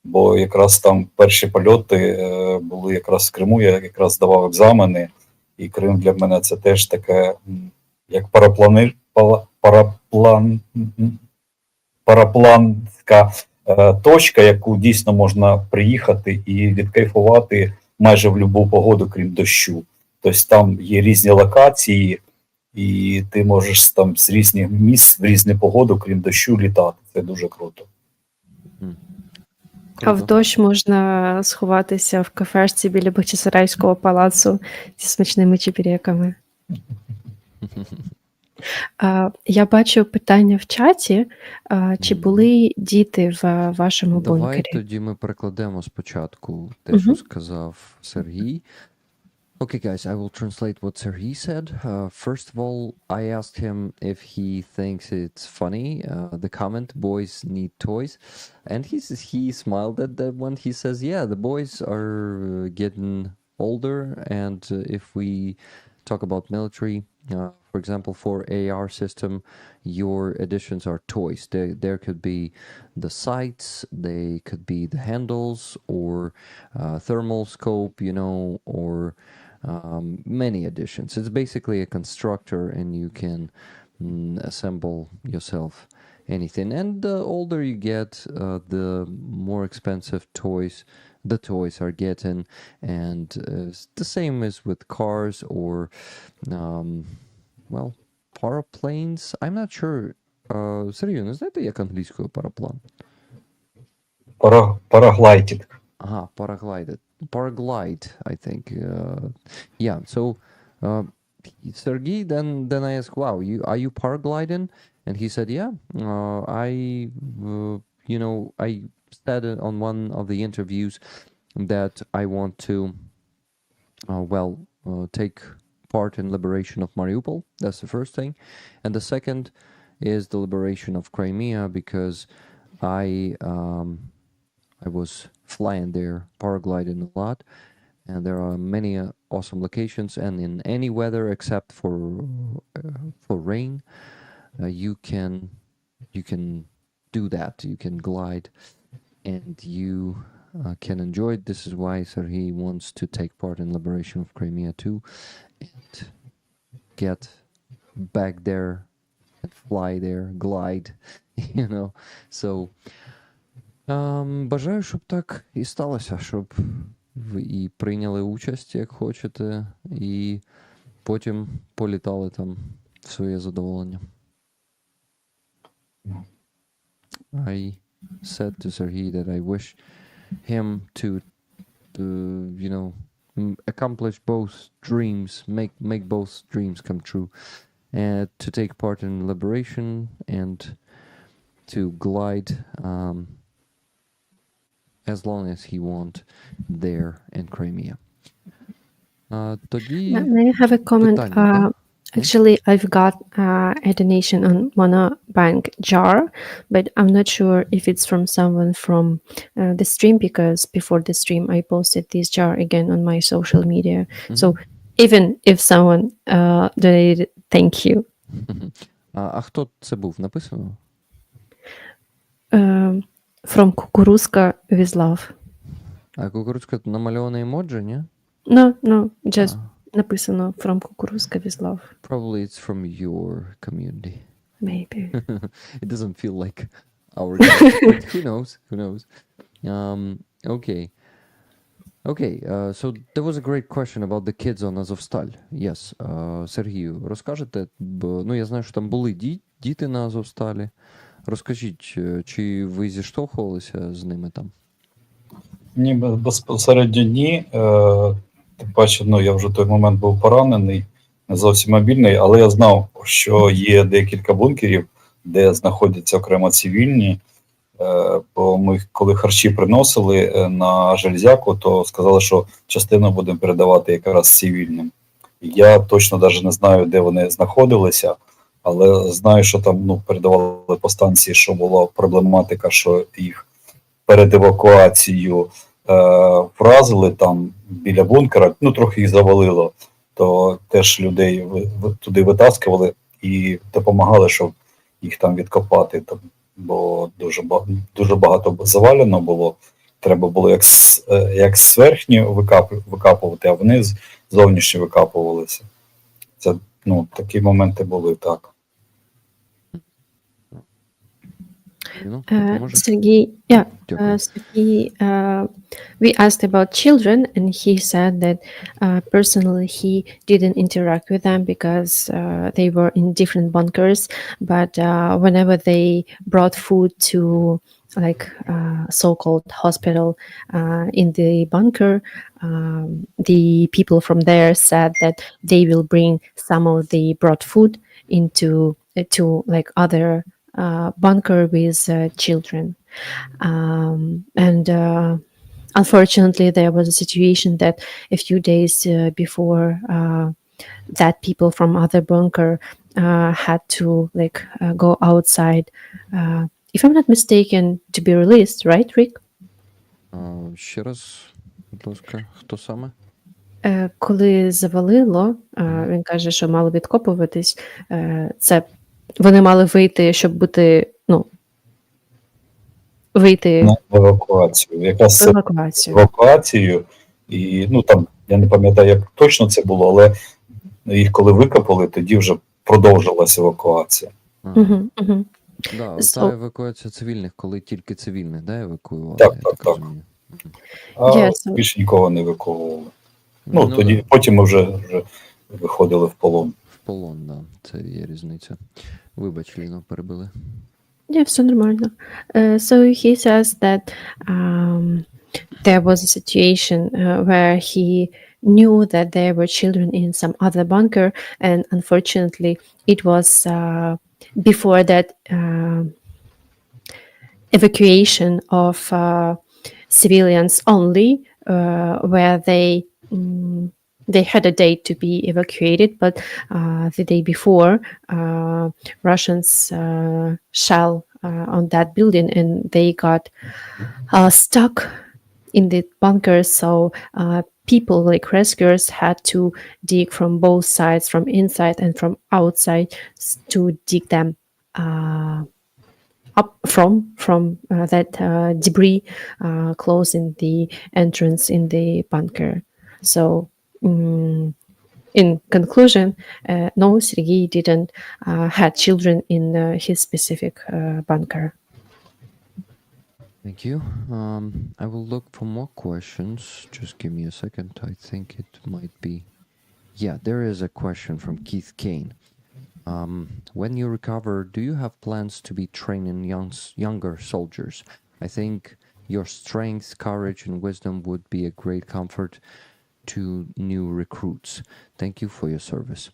Бо якраз там перші польоти були якраз в Криму, я якраз здавав екзамени, і Крим для мене це теж таке, як парапланська точка, яку дійсно можна приїхати і відкайфувати майже в будь-яку погоду, крім дощу. Тобто там є різні локації, і ти можеш там з різних місць в різну погоду, крім дощу, літати. Це дуже круто. А в дощ можна сховатися в кафешці біля Бахчисарайського палацу зі смачними чебіреками. Я бачу питання в чаті. Чи були діти в вашому Давай бункері? тоді ми перекладемо спочатку те, що сказав Серhii. Okay, guys, I will translate what Serhii said. First of all, I asked him if he thinks it's funny, the comment, boys need toys. And he smiled at that one. He says, yeah, the boys are getting older. And if we talk about military, for example, for AR system, your additions are toys. There could be the sights, they could be the handles, or thermal scope, you know, or many additions. It's basically a constructor, and you can assemble yourself anything. And the older you get, the more expensive the toys are getting. And the same is with cars or well, paraplanes. I'm not sure. Serhii, не знаєте, як англійською параплан? Параглайдинг. Paraglide, I think. Yeah. So, Serhii, then I asked, "Wow, are you paragliding?" And he said, "Yeah. I said on one of the interviews that I want to, take part in liberation of Mariupol. That's the first thing, and the second is the liberation of Crimea, because I was flying there, paragliding a lot, and there are many awesome locations. And in any weather except for rain, you can do that. You can glide, and you can enjoy it. This is why Serhii wants to take part in liberation of Crimea too, and get back there and fly there, glide, you know. So. Бажаю, щоб так і сталося, щоб ви і прийняли участь, як хочете, і потім політали там в своє задоволення. I said to Serhii that I wish him to accomplish both dreams, make both dreams come true, and to take part in liberation and to glide as long as he want there in Crimea. Тоді May I have a comment? питання, да? Actually, I've got a donation on Monobank jar, but I'm not sure if it's from someone from the stream, because before the stream I posted this jar again on my social media. So even if someone donated, thank you. А хто це був? Написано? From Kukuruzka with love. А кукурудзка намальована емоджі, ні? No, just написано from Kukuruzka with love. Probably it's from your community. Maybe. It doesn't feel like our but who knows. Okay, so there was a great question about the kids on Azovstal. Yes, Сергію, розкажете, бо я знаю, що там були діти на Азовсталі. Розкажіть, чи ви зіштовхувалися з ними там? Ні, безпосередньо ні. Тим паче, я вже в той момент був поранений, не зовсім мобільний, але я знав, що є декілька бункерів, де знаходяться окремо цивільні. Бо ми, коли харчі приносили на Железяку, то сказали, що частину будемо передавати якраз цивільним. Я точно навіть не знаю, де вони знаходилися, але знаю, що там передавали по станції, що була проблематика, що їх перед евакуацією вразили там біля бункера, трохи їх завалило, то теж людей туди витаскували і допомагали, щоб їх там відкопати, бо дуже багато завалено було. Треба було як зверхні викапувати, а вони зовнішні викапувалися. Це, такі моменти були, так. Serhii, Serhii, we asked about children, and he said that personally he didn't interact with them because they were in different bunkers, but whenever they brought food to so-called hospital in the bunker, the people from there said that they will bring some of the brought food into to other bunker with children. And unfortunately, there was a situation that a few days before that people from other bunker had to go outside, if I'm not mistaken, to be released, right, Rick? Ще раз, будь ласка, хто саме? Коли завалило, він каже, що мало відкопуватись, це вони мали вийти, щоб бути, вийти На евакуацію. Якраз евакуацію. І, там, я не пам'ятаю, як точно це було, але їх коли викопали, тоді вже продовжилася евакуація. Та евакуація цивільних, коли тільки цивільних, евакуювали? Так. Більше нікого не евакуювали. Тоді, потім ми вже виходили в полон. В полон, да. Це є різниця. Вибач, Ліно, перебили. Yeah, все нормально. So he says that there was a situation where he knew that there were children in some other bunker, and unfortunately it was before that evacuation of civilians only, where they had a date to be evacuated, but the day before, Russians shell on that building, and they got stuck in the bunker. So people, rescuers, had to dig from both sides, from inside and from outside, to dig them up from that debris closing the entrance in the bunker. So in conclusion, no, Serhii didn't had children in his specific bunker. Thank you. I will look for more questions. Just give me a second. I think it might be... Yeah, there is a question from Keith Kane. When you recover, do you have plans to be training younger soldiers? I think your strength, courage, and wisdom would be a great comfort to new recruits. Thank you for your service.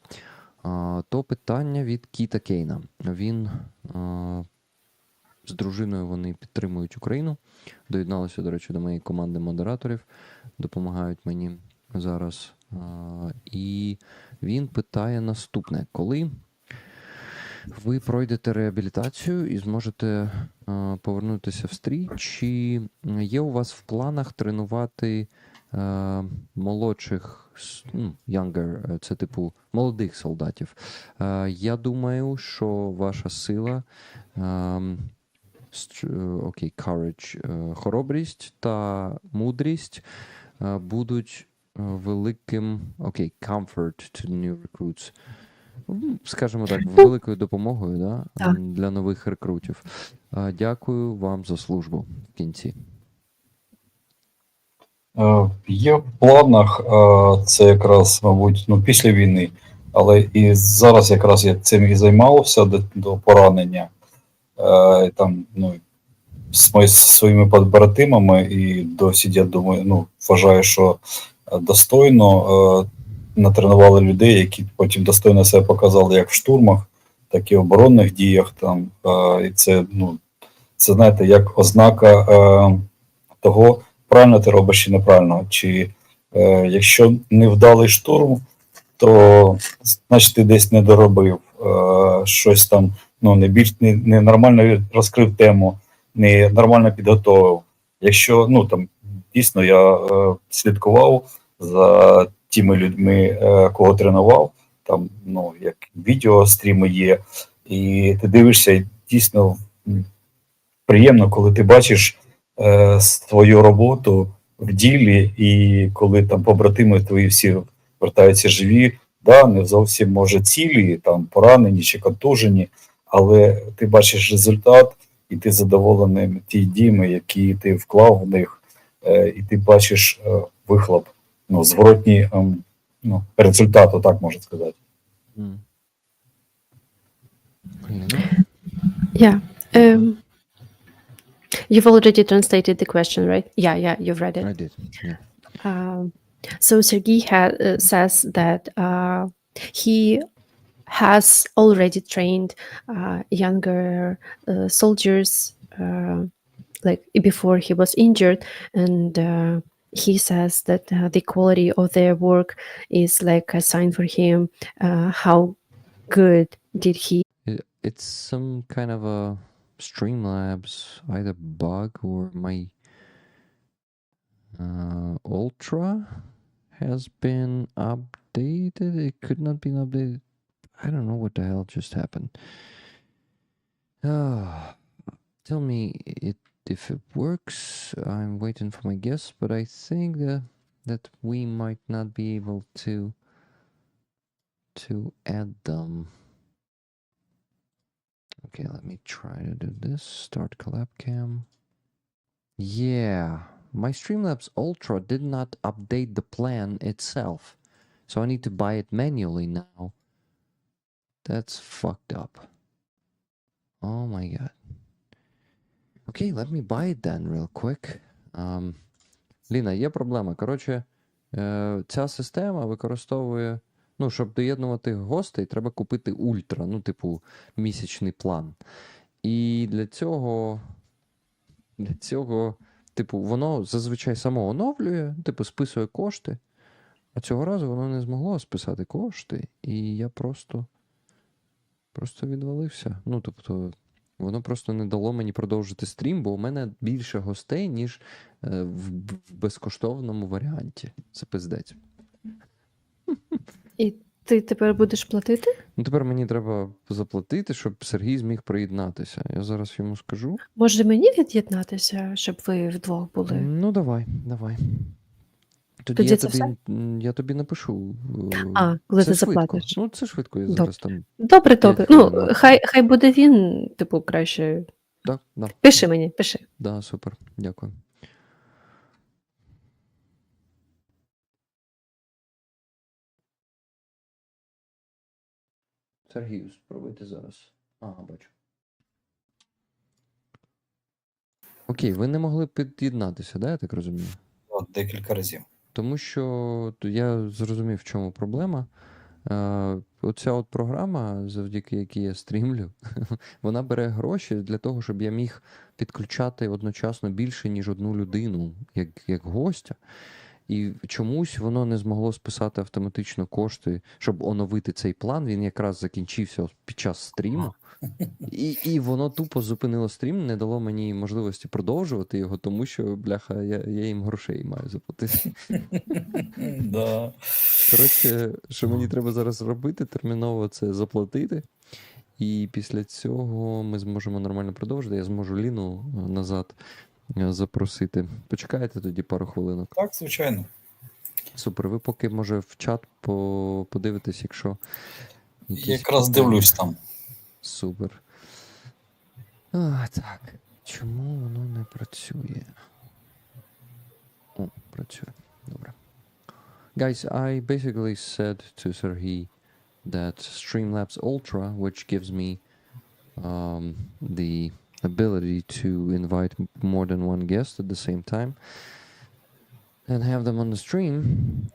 То питання від Кіта Кейна. Він з дружиною вони підтримують Україну. Доєдналися, до речі, до моєї команди модераторів, допомагають мені зараз. І він питає наступне: коли ви пройдете реабілітацію і зможете повернутися в стрій, чи є у вас в планах тренувати молодших, younger, це типу молодих солдатів? Я думаю, що ваша сила, courage, хоробрість та мудрість будуть великим, comfort to new recruits. Скажімо так, великою допомогою, да, Так. для нових рекрутів. Дякую вам за службу в кінці. Є в планах, це якраз, мабуть, після війни, але і зараз якраз я цим і займався до поранення. Там, з своїми побратимами, і досі, я думаю, вважаю, що достойно натренували людей, які потім достойно себе показали як в штурмах, так і в оборонних діях. Там, і це, знаєте, як ознака того, правильно ти робиш чи неправильно. Чи якщо невдалий штурм, то значить ти десь не доробив, щось там, не нормально розкрив тему, не нормально підготовив. Якщо, дійсно я слідкував за тими людьми, кого тренував, там, як відео, стріми є, і ти дивишся, і дійсно приємно, коли ти бачиш свою роботу в ділі, і коли там побратими твої всі вертаються живі, да, не зовсім, може, цілі, там, поранені чи контужені, але ти бачиш результат, і ти задоволений ті діями, які ти вклав в них, і ти бачиш вихлоп, зворотній результат, так можна сказати. Yeah. You've already translated the question, right? Yeah, you've read it. I did, yeah. So Serhii says that he has already trained younger soldiers like before he was injured, and he says that the quality of their work is like a sign for him. How good did he? It's some kind of a Streamlabs either bug or my Ultra has been updated. It could not be updated. I don't know what the hell just happened. Tell me if it works. I'm waiting for my guess, but I think that we might not be able to add them. Okay, let me try to do this. Start collab cam. Yeah, my Streamlabs Ultra did not update the plan itself. So I need to buy it manually now. That's fucked up. Oh my god. Okay, let me buy it then real quick. Ліна, є проблема. Коротше, ця система використовує, щоб доєднувати гостей, треба купити ультра, типу місячний план. І для цього, типу, воно зазвичай само оновлює, типу, списує кошти. А цього разу воно не змогло списати кошти, і я просто відвалився. Тобто, воно просто не дало мені продовжити стрім, бо у мене більше гостей, ніж в безкоштовному варіанті. Це пиздець. І ти тепер будеш платити? Тепер мені треба заплатити, щоб Сергій зміг приєднатися. Я зараз йому скажу. Може мені від'єднатися, щоб ви вдвох були? Давай. Тоді я тобі напишу. Коли це ти швидко. заплатиш. Це швидко, я зараз там. Добре. Хай буде він, типу, краще. Да. Пиши мені, пиши. Да, супер. Дякую. Сергію, спробуйте зараз. Ага, бачу. Окей, ви не могли під'єднатися, да, я так розумію? Декілька разів. Тому що я зрозумів, в чому проблема. Оця от програма, завдяки якій я стрімлю, вона бере гроші для того, щоб я міг підключати одночасно більше, ніж одну людину, як гостя. І чомусь воно не змогло списати автоматично кошти, щоб оновити цей план. Він якраз закінчився під час стріму. І воно тупо зупинило стрім, не дало мені можливості продовжувати його, тому що, бляха, я їм грошей маю заплатити. Да. Коротше, що мені треба зараз робити, терміново це заплатити. І після цього ми зможемо нормально продовжити. Я зможу Ліну назад запросити. Почекайте тоді пару хвилинок. Так, звичайно. Супер. Ви поки, може, в чат подивитесь, якщо якісь Якраз питання. дивлюсь там. Супер. Так. Чому воно не працює? О, працює. Добре. Guys, I basically said to Serhii that Streamlabs Ultra, which gives me the ability to invite more than one guest at the same time and have them on the stream,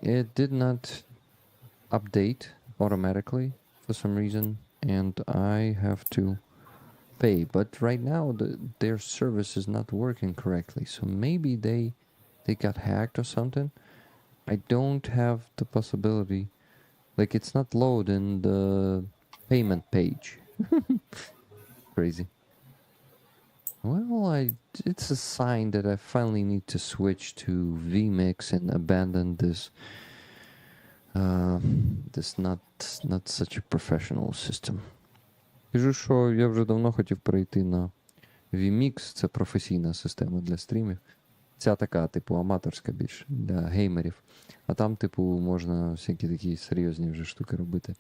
it did not update automatically for some reason, and I have to pay. But right now, their service is not working correctly, so maybe they got hacked or something. I don't have the possibility, like it's not loading the payment page. Crazy. Well, it's a sign that I finally need to switch to vMix and abandon this not such a professional system. Кажу, що я вже давно хотів перейти на vMix, це професійна система для стрімів. Ця така, типу, аматорська більш для геймерів. А там, типу, можна всякі такі серйозні вже штуки робити.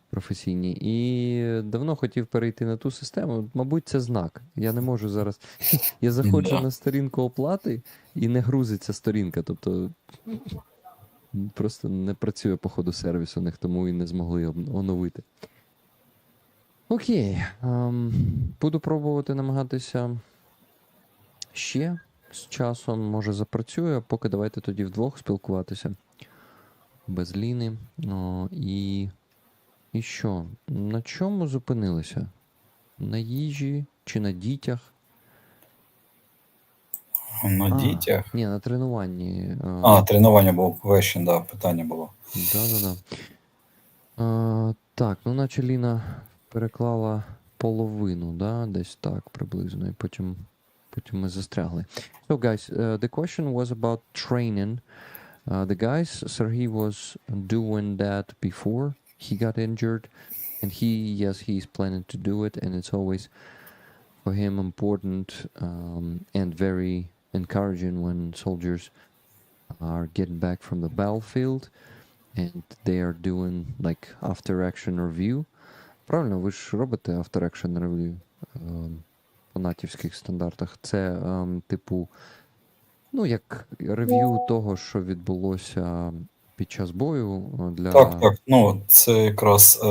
Професійні. І давно хотів перейти на ту систему. Мабуть, це знак. Я не можу зараз. Я заходжу на сторінку оплати і не грузиться сторінка. Тобто просто не працює по ходу сервіс у них, тому і не змогли оновити. Окей. Буду пробувати намагатися ще. З часом, може, запрацює, а поки давайте тоді вдвох спілкуватися. Без Ліни. І що? На чому зупинилися? На їжі чи на дітях? На дітях? Ні, на тренуванні. Тренування було question, да, питання було. Да. Так, ну наче Ліна переклала половину, да? Десь так приблизно, і потім ми застрягли. So guys, the question was about training. The guys, Serhii was doing that before he got injured, and he's planning to do it, and it's always for him important and very encouraging when soldiers are getting back from the battlefield and they are doing like after action review. Правильно, ви ж робите after action review по натівських стандартах. Це типу, ну, як рев'ю того, що відбулося під час бою для... Так. Ну, це якраз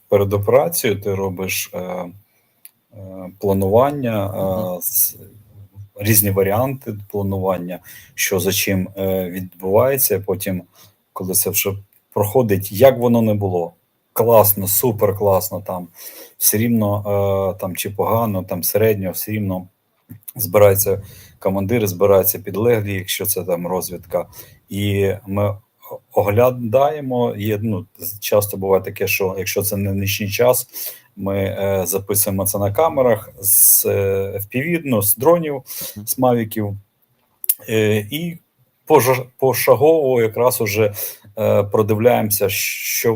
перед операцією ти робиш планування, різні варіанти планування, що за чим відбувається, потім, коли це вже проходить, як воно не було. Класно, супер класно, там все рівно там чи погано, там середньо, все рівно збираються командири, збираються підлеглі, якщо це там розвідка. І ми оглядаємо, часто буває таке, що якщо це не нічний час, ми записуємо це на камерах з FPV, з дронів, з мавіків, і пошагово якраз уже продивляємося, що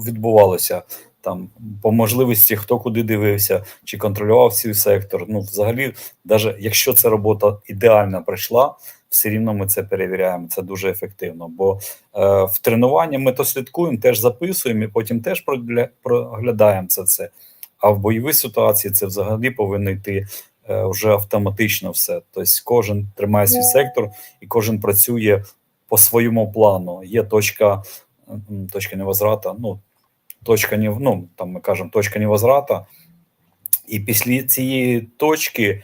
відбувалося. Там, по можливості, хто куди дивився, чи контролював свій сектор. Ну, взагалі, навіть якщо ця робота ідеально пройшла, все рівно ми це перевіряємо. Це дуже ефективно. Бо в тренуванні ми то слідкуємо, теж записуємо, і потім теж проглядаємо це все. А в бойовій ситуації це взагалі повинно йти вже автоматично все. Тобто кожен тримає свій сектор, і кожен працює по своєму плану. Є точка невозврата, там ми кажемо точка невозврата, і після цієї точки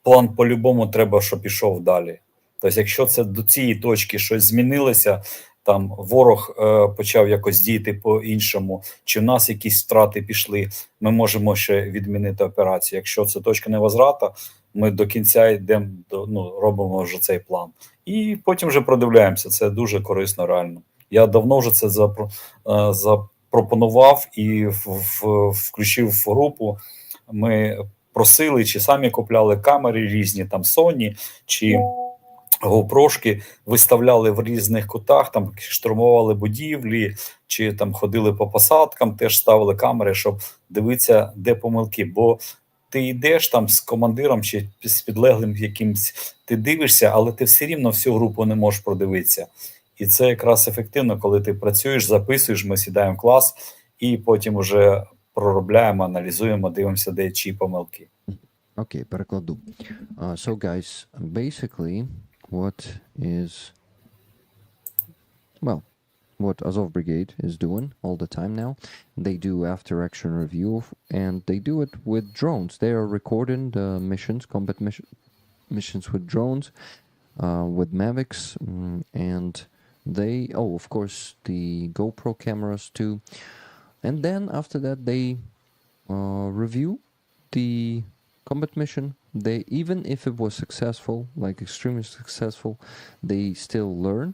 план по-любому треба, щоб пішов далі. Тобто, якщо це до цієї точки щось змінилося, там ворог почав якось діяти по-іншому, чи в нас якісь втрати пішли, ми можемо ще відмінити операцію. Якщо це точка невозврата, ми до кінця йдемо, робимо вже цей план. І потім вже продивляємося. Це дуже корисно, реально. Я давно вже це запропонував і включив в групу. Ми просили, чи самі купляли камери різні, там Sony, чи GoPro-шки, виставляли в різних кутах, там штурмували будівлі, чи там ходили по посадкам, теж ставили камери, щоб дивитися, де помилки. Бо ти йдеш там з командиром чи з підлеглим якимсь, ти дивишся, але ти все рівно всю групу не можеш продивитися. І це якраз ефективно, коли ти працюєш, записуєш, ми сідаємо в клас, і потім вже проробляємо, аналізуємо, дивимося, де чиї помилки. Окей, перекладу. So guys, basically what Azov Brigade is doing all the time now, they do after action review, and they do it with drones. They are recording the missions, combat missions with drones, with Mavics, and they, of course, the GoPro cameras too. And then after that, they review the combat mission. They, even if it was successful, like extremely successful, they still learn.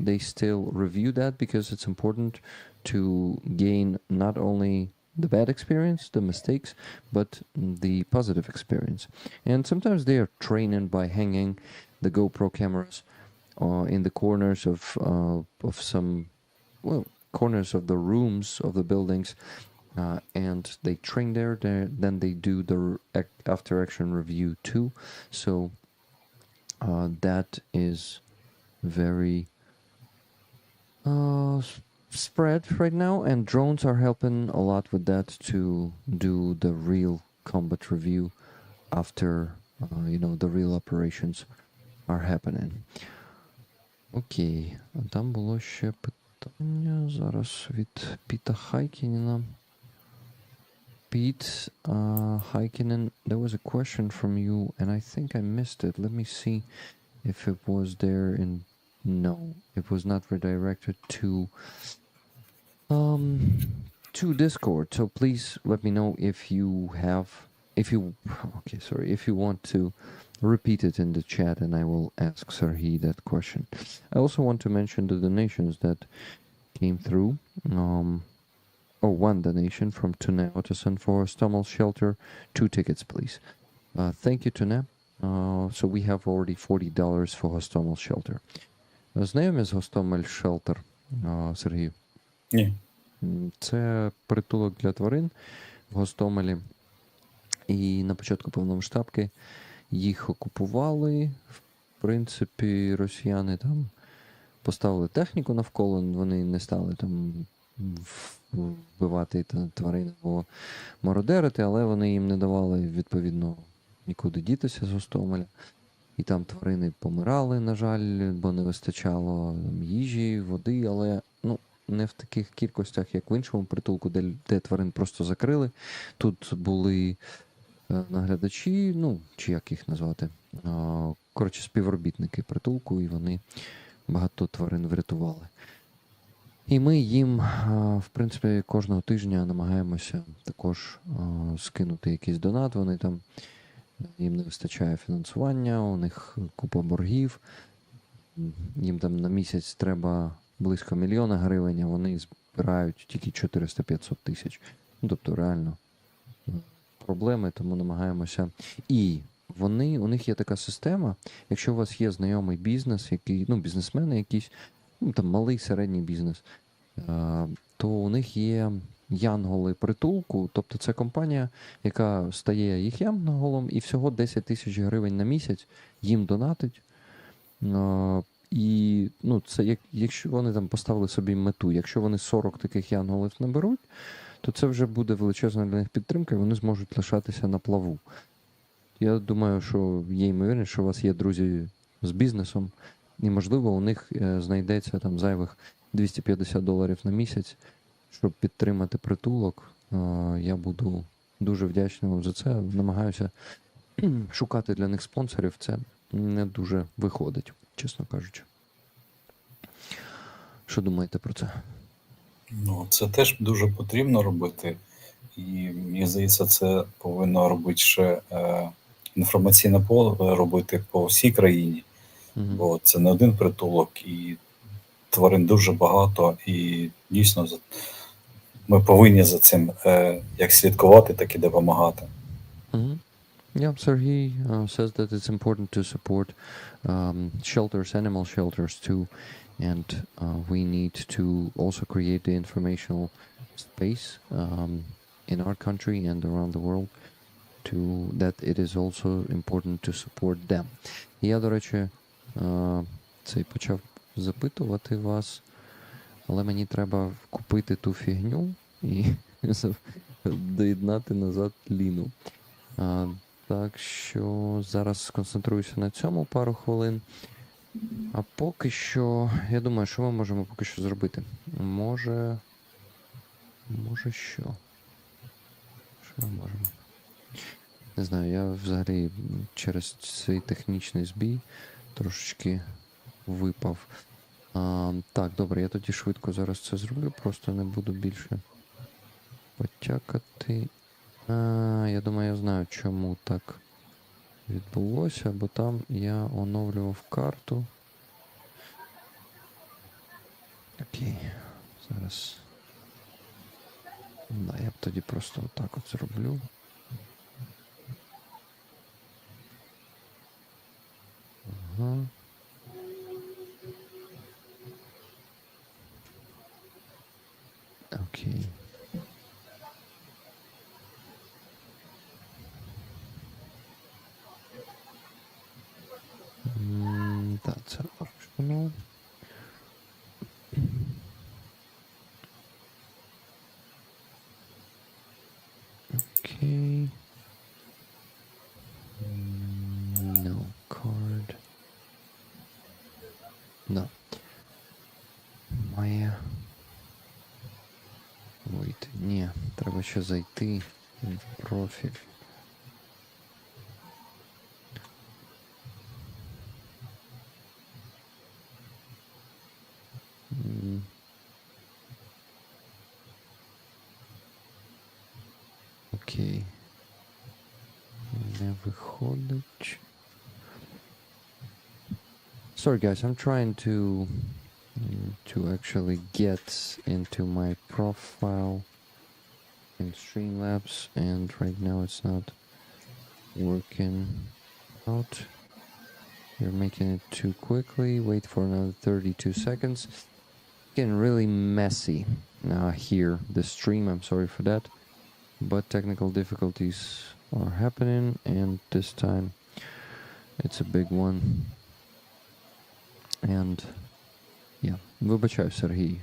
They still review that because it's important to gain not only the bad experience, the mistakes, but the positive experience. And sometimes they are training by hanging the GoPro cameras in the corners of some, corners of the rooms of the buildings. And they train there, then they do the after action review too. So that is very spread right now, and drones are helping a lot with that to do the real combat review after the real operations are happening. Окей, там було ще питання зараз від Піта Хайкінена. Pete Heikkinen, there was a question from you, and I think I missed it. Let me see if it was there in... No, it was not redirected to Discord. So please let me know if you want to repeat it in the chat, and I will ask Serhii that question. I also want to mention the donations that came through. One donation from Tune Ottoson for Stomel Shelter. 2 tickets, please. Thank you, Tune. So we have already $40 for Hostomel Shelter. Знайомі з Hostomel Shelter, Сергію? Ні. Це притулок для тварин в Гостомелі. І на початку повномасштабки їх окупували. В принципі, росіяни там поставили техніку навколо, вони не стали там вбивати тварин або мародерити, але вони їм не давали, відповідно, нікуди дітися з Гостомеля. І там тварини помирали, на жаль, бо не вистачало їжі, води, але не в таких кількостях, як в іншому притулку, де тварин просто закрили. Тут були наглядачі, чи як їх назвати, співробітники притулку, і вони багато тварин врятували. І ми їм, в принципі, кожного тижня намагаємося також скинути якийсь донат. Вони там, їм не вистачає фінансування, у них купа боргів. Їм там на місяць треба близько 1 мільйона гривень, а вони збирають тільки 400-500 тисяч. Тобто реально проблеми, тому намагаємося. І у них є така система, якщо у вас є знайомий бізнес, бізнесмени якісь, там малий, середній бізнес, то у них є янголи притулку, тобто це компанія, яка стає їх янголом і всього 10 тисяч гривень на місяць їм донатить. І це якщо вони там поставили собі мету, якщо вони 40 таких янголів наберуть, то це вже буде величезна для них підтримка, і вони зможуть лишатися на плаву. Я думаю, що є ймовірність, що у вас є друзі з бізнесом, і, можливо, у них знайдеться там зайвих $250 на місяць, щоб підтримати притулок. Я буду дуже вдячний вам за це. Намагаюся шукати для них спонсорів. Це не дуже виходить, чесно кажучи. Що думаєте про це? Ну, це теж дуже потрібно робити. І мені здається, це повинно робити ще інформаційне поле робити по всій країні. Мгм. Бо це не один притулок, і тварин дуже багато, і дійсно ми повинні за цим як слідкувати, так і допомагати. Mhm. Yeah, Serhii says that it's important to support shelters, animal shelters too, and we need to also create the informational space in our country and around the world to that it is also important to support them. Я, до речі, цей почав запитувати вас, але мені треба купити ту фігню і доєднати назад Ліну. Так що зараз сконцентруюся на цьому пару хвилин. А поки що, я думаю, що ми можемо поки що зробити? Може що? Що ми можемо? Не знаю, я взагалі через цей технічний збій трошечки випав. Так, добре, я тоді швидко зараз це зроблю, просто не буду більше потякати. Я думаю, я знаю, чому так відбулося, бо там я оновлював карту. Окей, зараз. Да, я б тоді просто отак от зроблю. Ага. Окей. That's optional. Okay. No card. No. Має. Вийти. Ні, треба ще зайти в профіль. Окей. Не виходить. Sorry guys, I'm trying to actually get into my profile in Streamlabs, and right now it's not working out. You're making it too quickly. Wait for another 32 seconds. Getting really messy here, the stream. I'm sorry for that, but technical difficulties are happening, and this time it's a big one. And yeah, вибачаю, Сергій.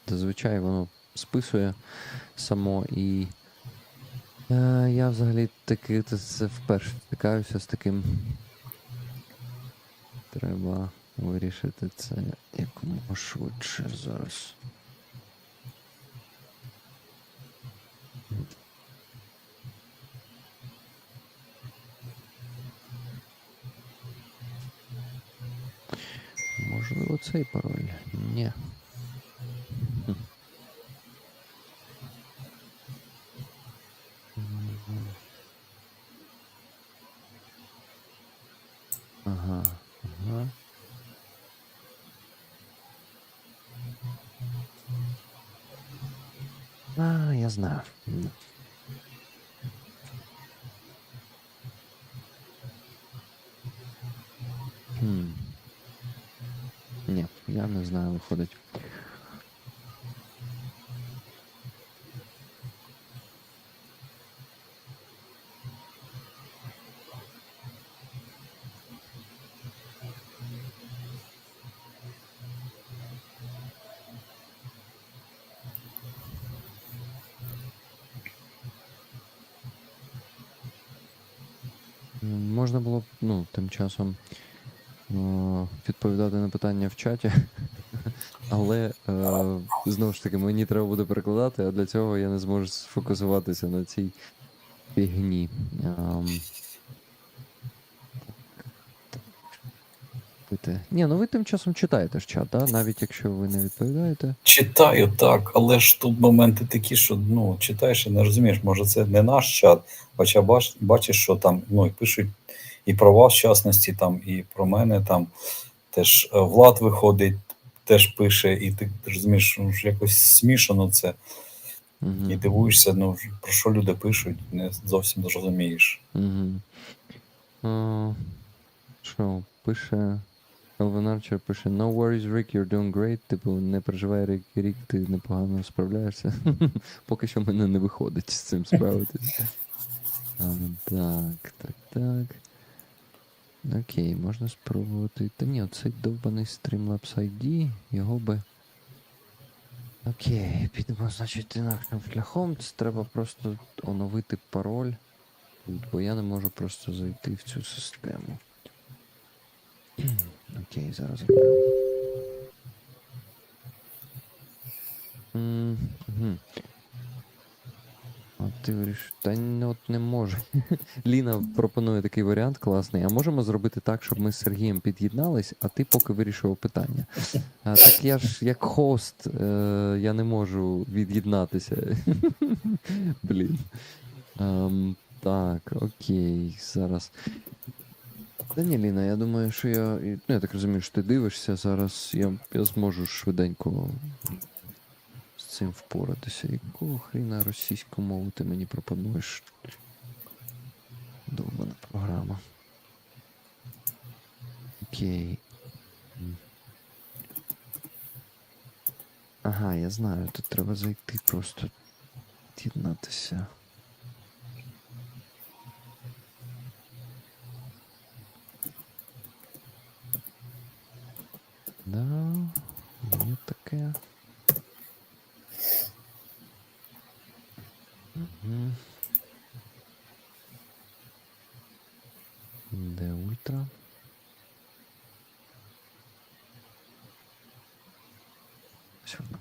Зазвичай воно списує само, і я взагалі таки це вперше стикаюся з таким. Треба вирішити це якомога швидше зараз. Можливо, цей пароль? Ні. Ага. Я знаю. Ні, я не знаю, виходить. Можна було б, тим часом відповідати на питання в чаті, але, знову ж таки, мені треба буде перекладати, а для цього я не зможу сфокусуватися на цій фігні. робити? Ні, ну ви тим часом читаєте ж чат, да? Навіть якщо ви не відповідаєте. Читаю, так, але ж тут моменти такі, що ну, читаєш і не розумієш, може це не наш чат, хоча бачиш, що там ну, і пишуть і про вас, в частності, там, і про мене там теж Влад виходить, теж пише, і ти розумієш, ну, ж якось смішано це. Угу. І дивуєшся, ну, про що люди пишуть, не зовсім розумієш. Угу. Що, пише... Elvin Archer пише: No worries, Rick, you're doing great. Типу, не переживай, Рік, ти непогано справляєшся. Поки що в мене не виходить з цим справитися. Так. Окей, можна спробувати. Та ні, оцей довбаний Streamlabs ID, його би... Окей, підемо, значить, інакшим шляхом. Це треба просто оновити пароль. Бо я не можу просто зайти в цю систему. Окей, зараз роблю. От ти вирішив, та от не можу. Ліна пропонує такий варіант класний. А можемо зробити так, щоб ми з Сергієм під'єднались, а ти поки вирішував питання. Так я ж як хост, я не можу від'єднатися. Блін. Так, окей, зараз. Та ні, Ліна, я думаю, що я так розумію, що ти дивишся зараз, я зможу швиденько з цим впоратися. Якого хріна російську мову ти мені пропонуєш? Довбана програма. Окей. Ага, я знаю, тут треба зайти просто з'єднатися. Да, є таке. Угу. Де ультра? Все одно.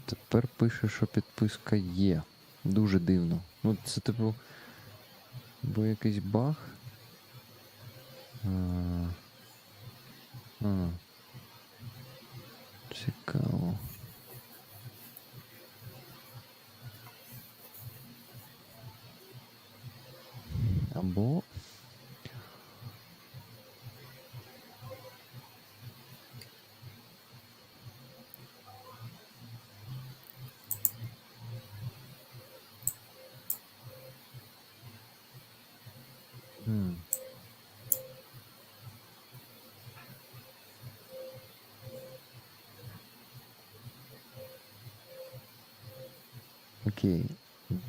Тепер пише, що підписка є. Дуже дивно. Ну, це типу... Бо якийсь баг. Цікаво. Або... Окей.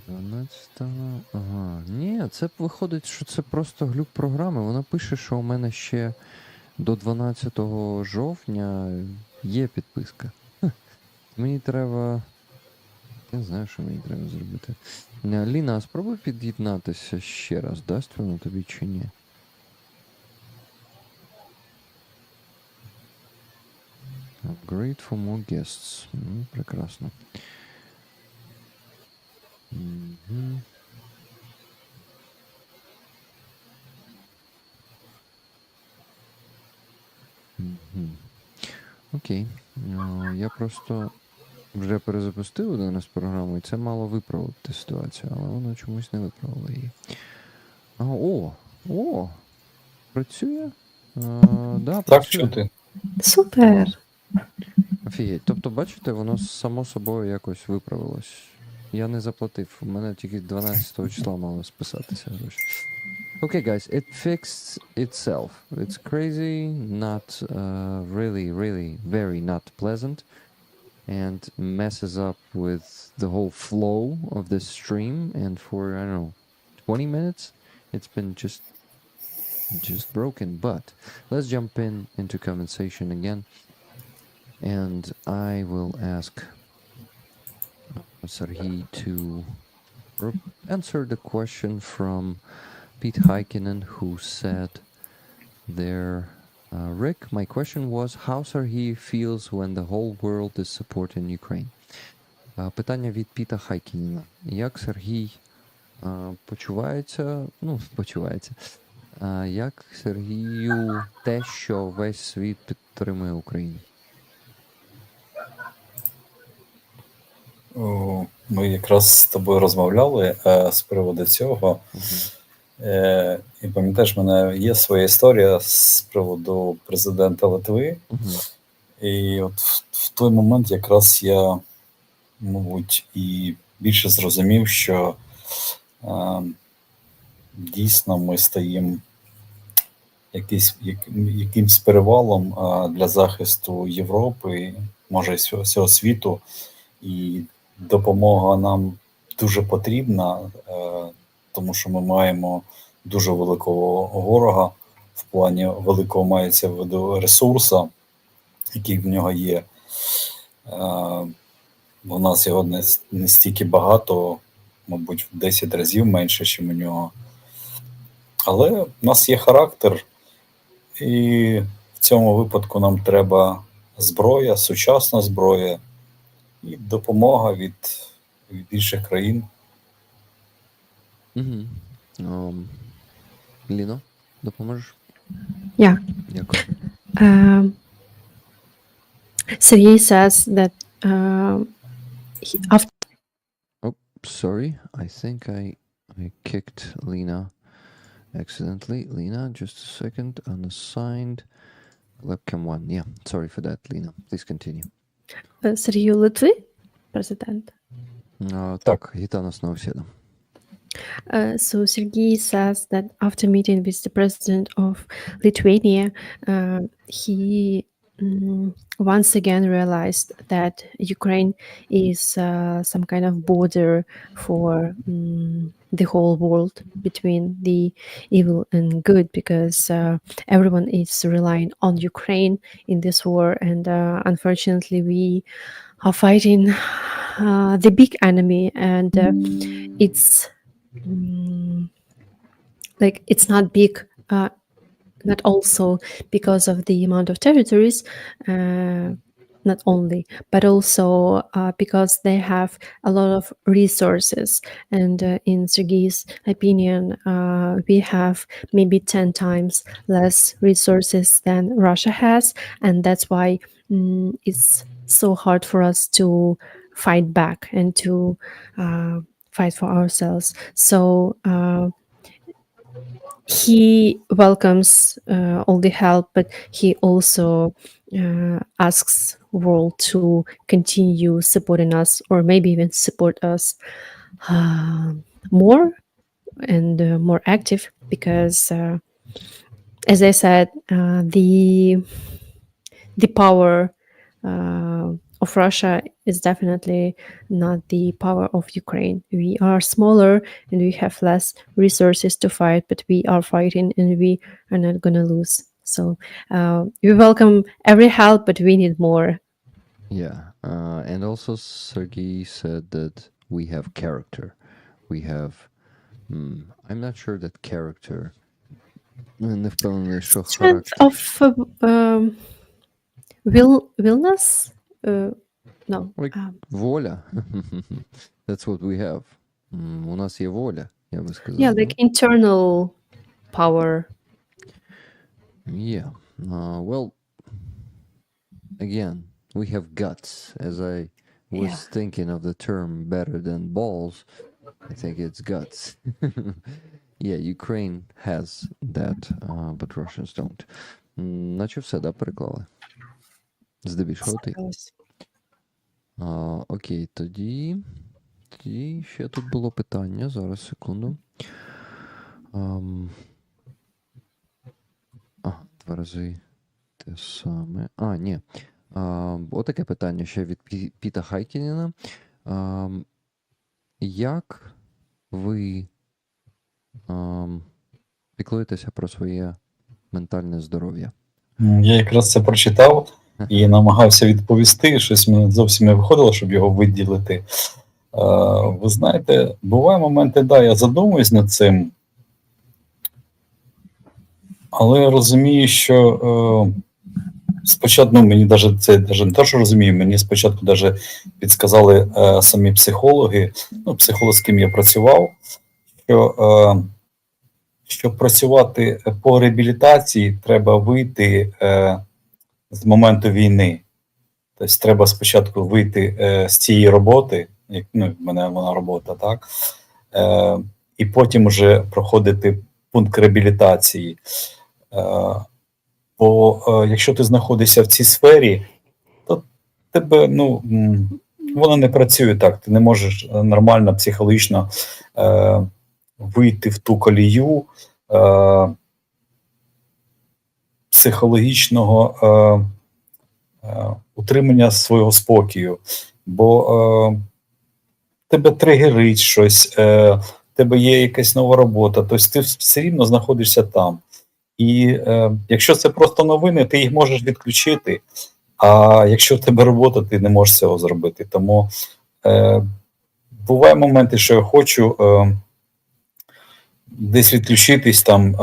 12-го... Ага. Ні, це виходить, що це просто глюк програми. Вона пише, що у мене ще до 12 жовтня є підписка. Мені треба... Я не знаю, що мені треба зробити. Ліна, а спробуй під'єднатися ще раз. Дасть воно тобі чи ні? Upgrade for more guests. Прекрасно. Угу. Угу. Окей. Я просто вже перезапустив один раз програму, і це мало виправити ситуацію, але воно чомусь не виправило її. О! Працює? Да, Так, працює. чути. Супер! Офігеть. Тобто, бачите, воно само собою якось виправилось. Я не заплатив. У мене тільки 12 числа мало списатися гроші. Okay, guys, it fixed itself. It's crazy, not really, very not pleasant, and messes up with the whole flow of this stream. And for, I don't know, 20 minutes, it's been just broken. But let's jump into conversation again. And I will ask Serhii to answer the question from Pete Heikkinen, who said there Rick, my question was, how Serhii feels when the whole world is supporting Ukraine? Питання від Піта Хайкініна. Як Сергій почувається, як Сергію те, що весь світ підтримує Україну? Ми якраз з тобою розмовляли з приводу цього. І пам'ятаєш, в мене є своя історія з приводу президента Литви. І от в той момент якраз я, мабуть, і більше зрозумів, що дійсно ми стаємо якимсь перевалом для захисту Європи, може і всього світу, і допомога нам дуже потрібна, тому що ми маємо дуже великого ворога, в плані великого мається в виду ресурсу, який в нього є. У нас його не стільки багато, мабуть, в 10 разів менше, ніж у нього. Але в нас є характер, і в цьому випадку нам треба зброя, сучасна зброя і допомога від інших країн. Ліно, допоможеш? Yeah. Дякую. Serhii says that after Sorry, I think I kicked Lena accidentally. Lena, just a second. Unassigned. Webcam 1. Yeah, sorry for that, Lena. Please continue. Serhii Литви, президент. Так, Гітана Сновсіда. So Serhii says that after meeting with the president of Lithuania, he once again realized that Ukraine is some kind of border for the whole world between the evil and good, because everyone is relying on Ukraine in this war, and unfortunately we are fighting the big enemy, and it's like it's not big, not also because of the amount of territories, not only, but also because they have a lot of resources. And in Serhii's opinion, we have maybe 10 times less resources than Russia has, and that's why it's so hard for us to fight back and to fight for ourselves. So he welcomes all the help, but he also asks world to continue supporting us, or maybe even support us more and more active, because as I said, the power of Russia is definitely not the power of Ukraine. We are smaller and we have less resources to fight, but we are fighting and we are not going to lose. So we welcome every help, but we need more. Yeah, and also Serhii said that we have character. We have, I'm not sure that character, не впевнений, що Strength характер. of willness? No. Like воля. That's what we have. У нас є воля, я би сказав. Yeah, like internal power. Yeah. Well, again, we have guts. As I was thinking of the term better than balls, I think it's guts. Yeah, Ukraine has that, but Russians don't. Наче все, да, переклали? Здебільшого ти. Окей, тоді ще тут було питання. Зараз, секунду. 2 рази те саме. Ні. Отаке питання ще від Піта Хайкініна. Як ви піклуєтеся про своє ментальне здоров'я? Я якраз це прочитав і намагався відповісти. Щось мені зовсім не виходило, щоб його виділити. Ви знаєте, бувають моменти, я задумуюсь над цим. Але я розумію, що спочатку, ну, мені навіть це не те, що розумію, мені спочатку навіть підсказали самі психологи, ну, психолог, з ким я працював, що щоб працювати по реабілітації, треба вийти з моменту війни. Тобто треба спочатку вийти з цієї роботи, як ну, в мене вона робота, так? І потім вже проходити пункт реабілітації. Бо якщо ти знаходишся в цій сфері, то тебе ну, воно не працює так. Ти не можеш нормально психологічно вийти в ту колію психологічного утримання свого спокою. Бо тебе тригерить щось, тебе є якась нова робота, тобто ти все рівно знаходишся там. І якщо це просто новини, ти їх можеш відключити. А якщо в тебе робота, ти не можеш цього зробити. Тому буває моменти, що я хочу десь відключитись, там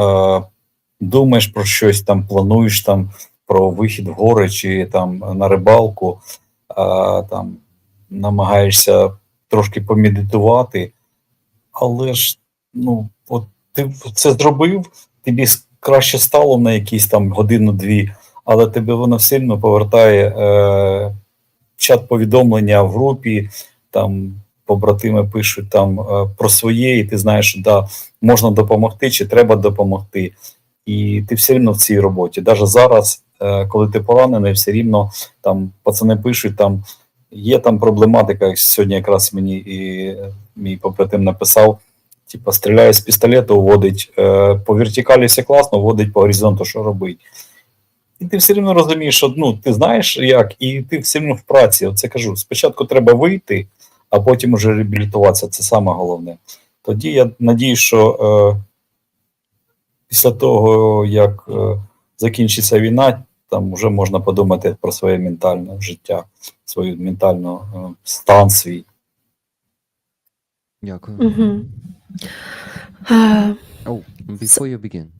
думаєш про щось, там плануєш там про вихід в гори чи там на рибалку, там намагаєшся трошки помедитувати, але ж ну, от ти це зробив, тобі краще стало на якісь там годину-дві, але тебе воно все одно повертає чат повідомлення в групі, там побратими пишуть там про своє, і ти знаєш, що да, можна допомогти чи треба допомогти. І ти все рівно в цій роботі. Навіть зараз, коли ти поранений, все рівно там пацани пишуть, там є там проблематика. Сьогодні якраз мені і мій побратим написав, типа стріляє з пістолету, водить по вертикалі все класно, водить по горизонту, що робить. І ти все рівно розумієш, що ну, ти знаєш як, і ти все рівно в праці. Оце кажу, спочатку треба вийти, а потім уже реабілітуватися. Це саме головне. Тоді я надію, що після того, як закінчиться війна, там вже можна подумати про своє ментальне життя, свою ментальну стан свій. Дякую. Oh, Before you begin,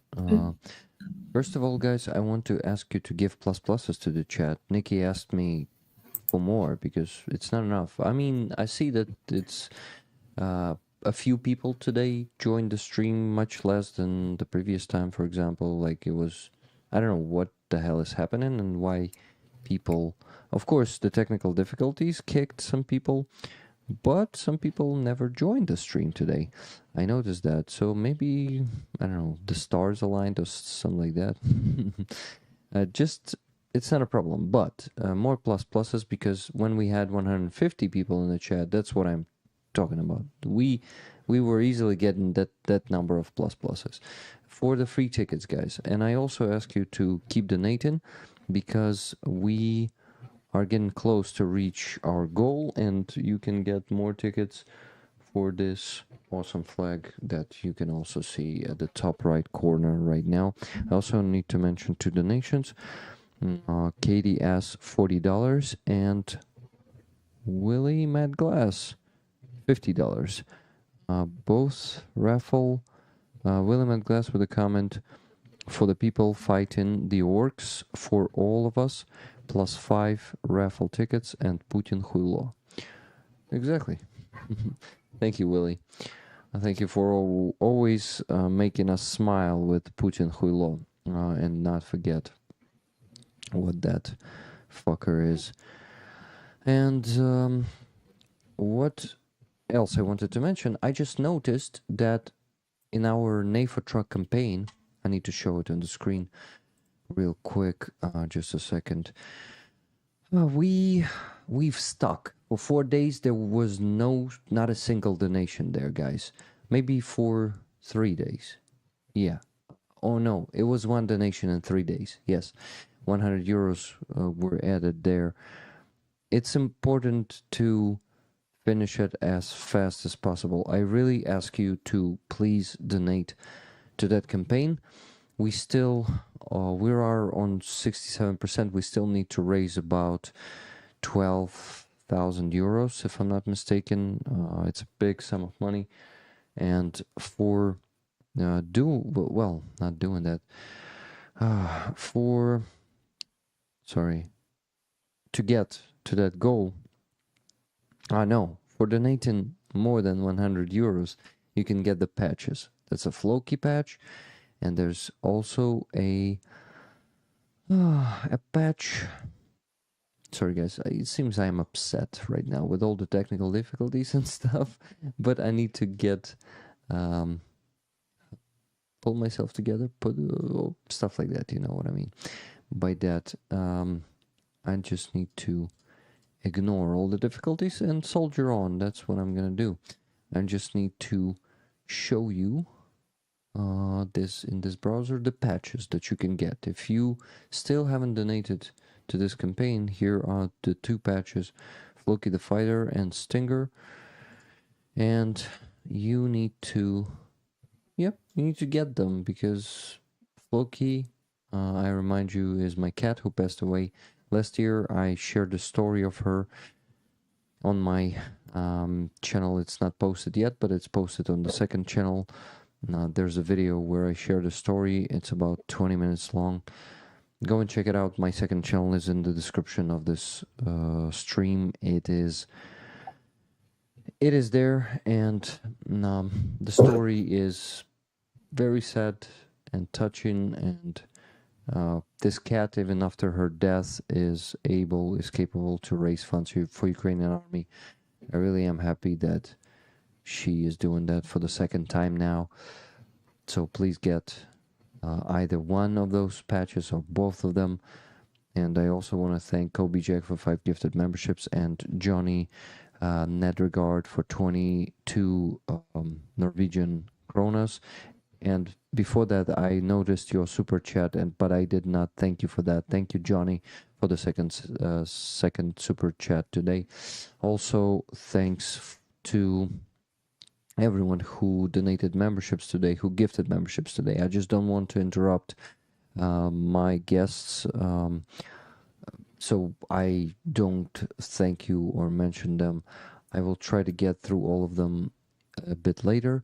first of all, guys, I want to ask you to give pluses to the chat. Nikki asked me for more because it's not enough. I mean, I see that it's a few people today joined the stream, much less than the previous time, for example. Like it was, I don't know what the hell is happening and why people, of course, the technical difficulties kicked some people, but some people never joined the stream today. I noticed that. So maybe, I don't know, the stars aligned or something like that. It's not a problem, but more pluses because when we had 150 people in the chat, that's what I'm talking about. We were easily getting that number of pluses for the free tickets, guys. And I also ask you to keep donating because we are getting close to reach our goal, and you can get more tickets for this awesome flag that you can also see at the top right corner right now. I also need to mention two donations. Katie asks $40 and Willie Mad Glass $50. Both Raffle, Willie Mad Glass with a comment for the people fighting the orcs for all of us, +5 raffle tickets and Putin Huilo. Exactly. Thank you, Willie. Thank you for always making us smile with Putin Huilo and not forget what that fucker is. And what else I wanted to mention, I just noticed that in our NAFA truck campaign, I need to show it on the screen real quick, just a second. We've stuck. For 4 days, there was not a single donation there, guys. Maybe for 3 days. Yeah. Oh no, it was one donation in 3 days. Yes. 100 euros were added there. It's important to finish it as fast as possible. I really ask you to please donate to that campaign. We still, we are on 67%. We still need to raise about 12,000 euros, if I'm not mistaken. It's a big sum of money. And for not doing that, To get to that goal, for donating more than 100 euros, you can get the patches. That's a Floki patch, and there's also a patch. Sorry, guys. It seems I'm upset right now with all the technical difficulties and stuff, but I need to get pull myself together, put stuff like that. You know what I mean? By that, I just need to ignore all the difficulties and soldier on. That's what I'm gonna do. I just need to show you this in this browser, the patches that you can get. If you still haven't donated to this campaign, here are the two patches, Floki the Fighter and Stinger. And you need to get them, because Floki, I remind you, is my cat who passed away last year. I shared the story of her on my channel. It's not posted yet, but it's posted on the second channel. There's a video where I share the story. It's about 20 minutes long. Go and check it out. My second channel is in the description of this stream. It is there, and the story is very sad and touching, and this cat, even after her death, is capable to raise funds for Ukrainian army. I really am happy that she is doing that for the second time now. So please get either one of those patches or both of them. And I also want to thank Kobe Jack for 5 gifted memberships, and Johnny Nedregard for 22 Norwegian kronas. And before that, I noticed your super chat, but I did not thank you for that. Thank you, Johnny, for the second super chat today. Also, thanks to everyone who donated memberships today, who gifted memberships today. I just don't want to interrupt my guests, so I don't thank you or mention them. I will try to get through all of them a bit later.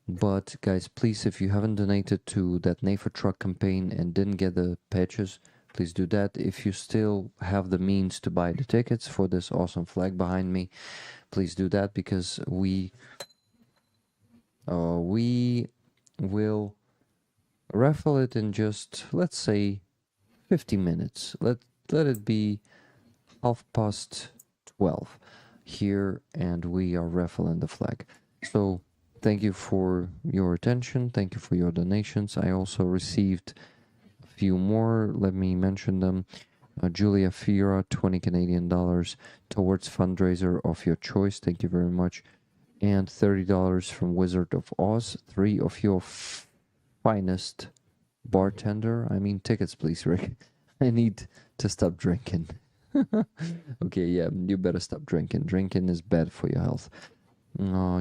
But guys, please, if you haven't donated to that NAFA truck campaign and didn't get the patches, please do that. If you still have the means to buy the tickets for this awesome flag behind me, please do that, because we will raffle it in just, let's say, 50 minutes. Let it be 12:30 here, and we are raffling the flag. So thank you for your attention. Thank you for your donations. I also received a few more. Let me mention them. Julia Fiora, 20 Canadian dollars towards fundraiser of your choice. Thank you very much. And $30 from Wizard of Oz. 3 of your finest bartender. I mean, tickets, please, Rick. I need to stop drinking. Okay, yeah, you better stop drinking. Drinking is bad for your health.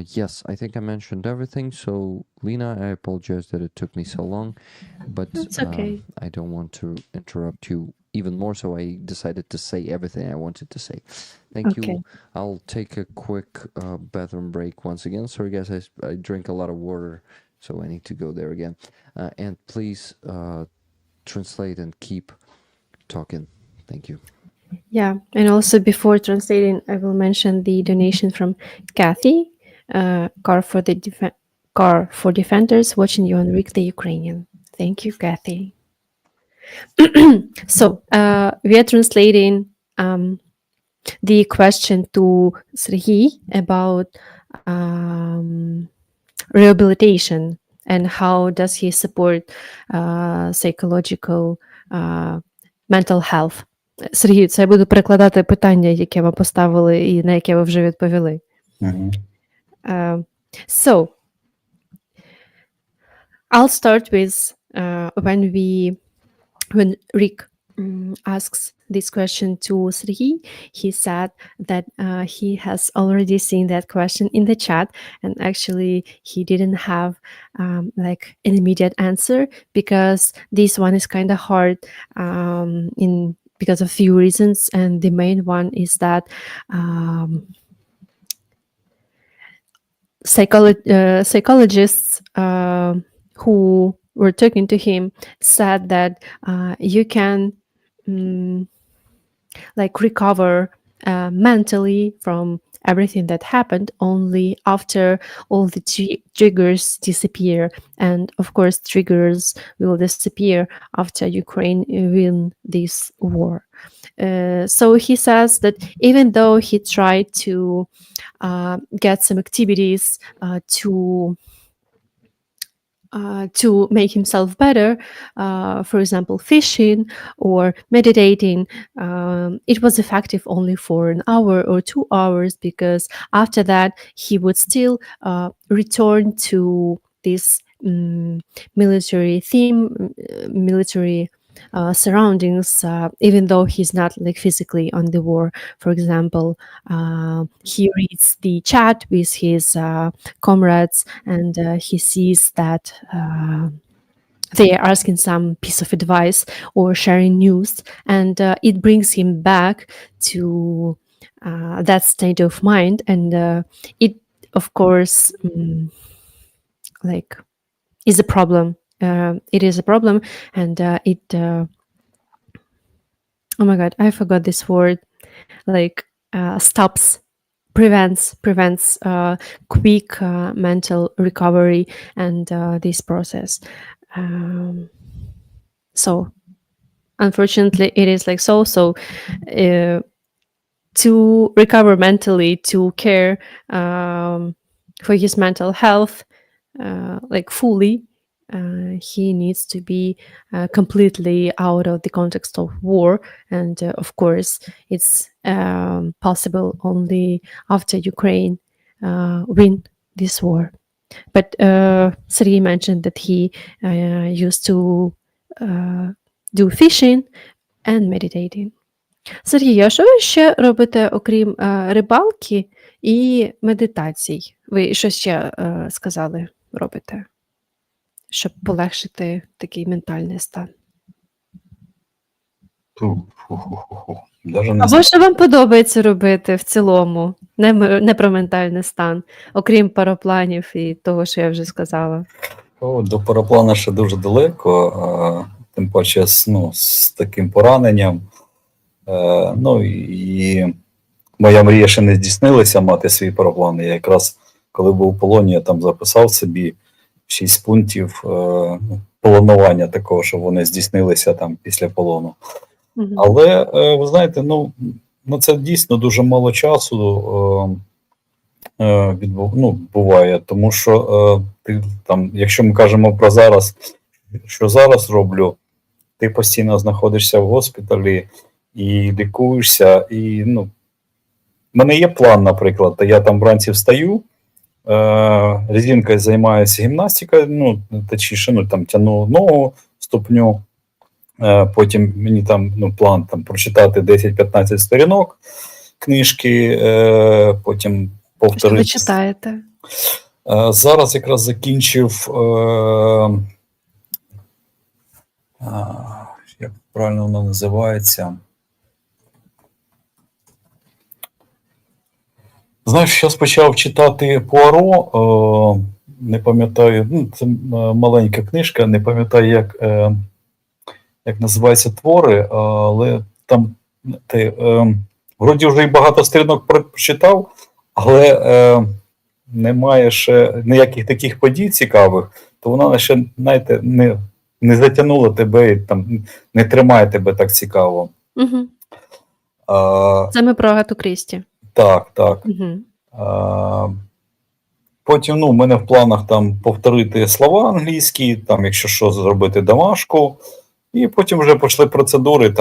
Yes, I think I mentioned everything. So, Lena, I apologize that it took me so long, but It's okay. I don't want to interrupt you even more, so I decided to say everything I wanted to say. Thank Okay. you. I'll take a quick bathroom break once again. Sorry, guys, I drink a lot of water, so I need to go there again. And please translate and keep talking. Thank you. Yeah, and also before translating, I will mention the donation from Kathy, car for defenders, watching you on Rick the Ukrainian. Thank you, Kathy. So we are translating the question to Serhii about rehabilitation and how does he support psychological mental health. Сергій, це я буду перекладати питання, яке ви поставили і на яке ви вже відповіли. So, I'll start with when Rick asks this question to Serhii, he said that he has already seen that question in the chat, and actually he didn't have like an immediate answer, because this one is kind of hard because of few reasons, and the main one is that psychologists who were talking to him said that you can like recover mentally from everything that happened only after all the triggers disappear. And of course, triggers will disappear after Ukraine win this war. So he says that even though he tried to get some activities to make himself better, for example, fishing or meditating, it was effective only for an hour or 2 hours, because after that he would still return to this military theme, military surroundings, even though he's not like physically on the war. For example, he reads the chat with his comrades, and he sees that they are asking some piece of advice or sharing news, and it brings him back to that state of mind. And it, of course, like is a problem. It is a problem, and it. Oh my god, I forgot this word. Like stops, prevents quick mental recovery and this process. So unfortunately it is like so to recover mentally, to care for his mental health like fully, he needs to be completely out of the context of war. And of course it's possible only after Ukraine win this war. But Serhii mentioned that he used to do fishing and meditating. Сергій, а що ви ще робите, окрім рибалки і медитацій? Ви що ще сказали робите, щоб полегшити такий ментальний стан? Даже не Або знаю. що вам подобається робити в цілому, не про ментальний стан, окрім парапланів і того, що я вже сказала? До параплана ще дуже далеко, тим паче з таким пораненням. Ну і моя мрія ще не здійснилася мати свій параплан. Я якраз, коли був у полоні, я там записав собі 6 пунктів планування такого, щоб вони здійснилися там після полону. Але, ви знаєте, це дійсно дуже мало часу буває, тому що якщо ми кажемо про зараз, що зараз роблю, ти постійно знаходишся в госпіталі і лікуєшся, і в мене є план, наприклад, я там вранці встаю, резинкою займаюся гімнастикою, точніше, тяну ногу, ступню, потім мені план прочитати 10-15 сторінок книжки, потім повторити. Що ви читаєте? Зараз якраз закінчив, як правильно воно називається. Знаєш, зараз почав читати Пуаро, не пам'ятаю, це маленька книжка, не пам'ятаю, як називаються твори, але там вроді вже і багато сторінок прочитав, але немає ще ніяких таких подій цікавих, то вона ще, знаєте, не затягнула тебе і не тримає тебе так цікаво. Угу. Це ми про Агату Крісті. Так. Угу. Потім, в мене в планах повторити слова англійські, якщо що, зробити домашку. І потім вже пішли процедури,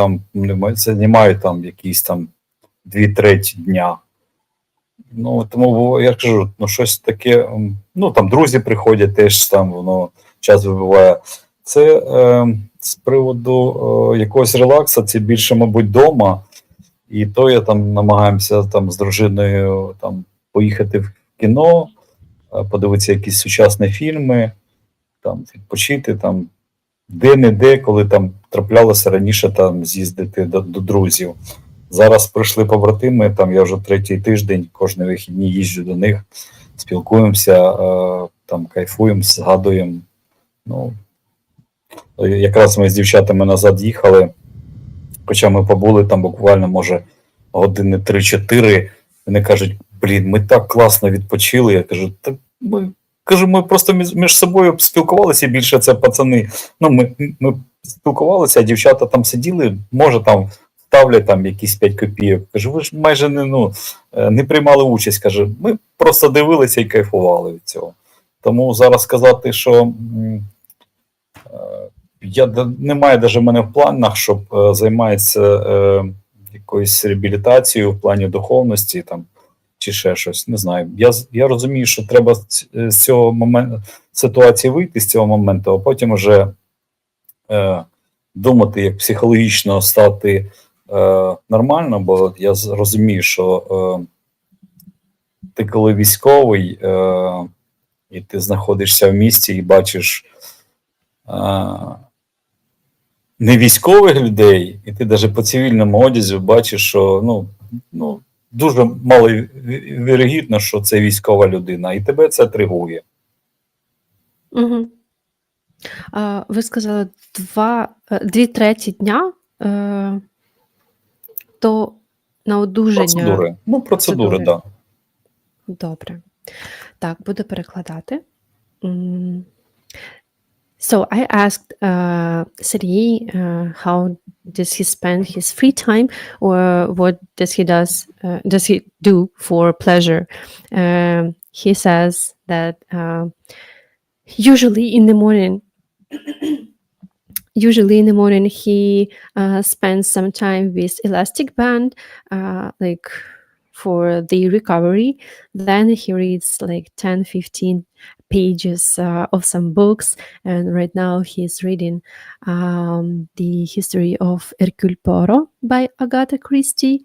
займають якісь 2-3 дня. Тому я кажу, щось таке, друзі приходять, теж воно час вибиває. Це з приводу якогось релаксу, це більше, мабуть, вдома. І то я намагаємося з дружиною поїхати в кіно, подивитися якісь сучасні фільми, відпочити, де-не-де, коли траплялося раніше з'їздити до друзів. Зараз прийшли побратими, я вже 3-й тиждень, кожні вихідні їжджу до них, спілкуємося, кайфуємо, згадуємо. Якраз ми з дівчатами назад їхали, хоча ми побули там буквально, може, години 3-4. Вони кажуть, блін, ми так класно відпочили. Я кажу, так ми просто між собою спілкувалися, більше це пацани. Ну, ми спілкувалися, а дівчата там сиділи, може там ставлять там якісь 5 копійок. Кажу, ви ж майже не приймали участь. Каже, ми просто дивилися і кайфували від цього. Тому зараз сказати, що немає навіть в мене в планах, щоб займатися якоюсь реабілітацією в плані духовності там, чи ще щось. Не знаю. Я розумію, що треба з цього моменту ситуації вийти з цього моменту, а потім вже думати, як психологічно стати нормально, бо я розумію, що ти коли військовий, і ти знаходишся в місті і бачиш не військових людей, і ти навіть по цивільному одязі бачиш, що дуже мало вірогідно, що це військова людина, і тебе це тригує. Угу. Ви сказали, 2/3 дня то на одужання. Процедури, так. Да. Добре. Так, буду перекладати. So I asked Serhii how does he spend his free time, or what does he do for pleasure? He says that usually in the morning he spends some time with elastic band, like for the recovery. Then he reads like 10-15 pages of some books, and right now he's reading the history of Hercule Poirot by Agatha Christie.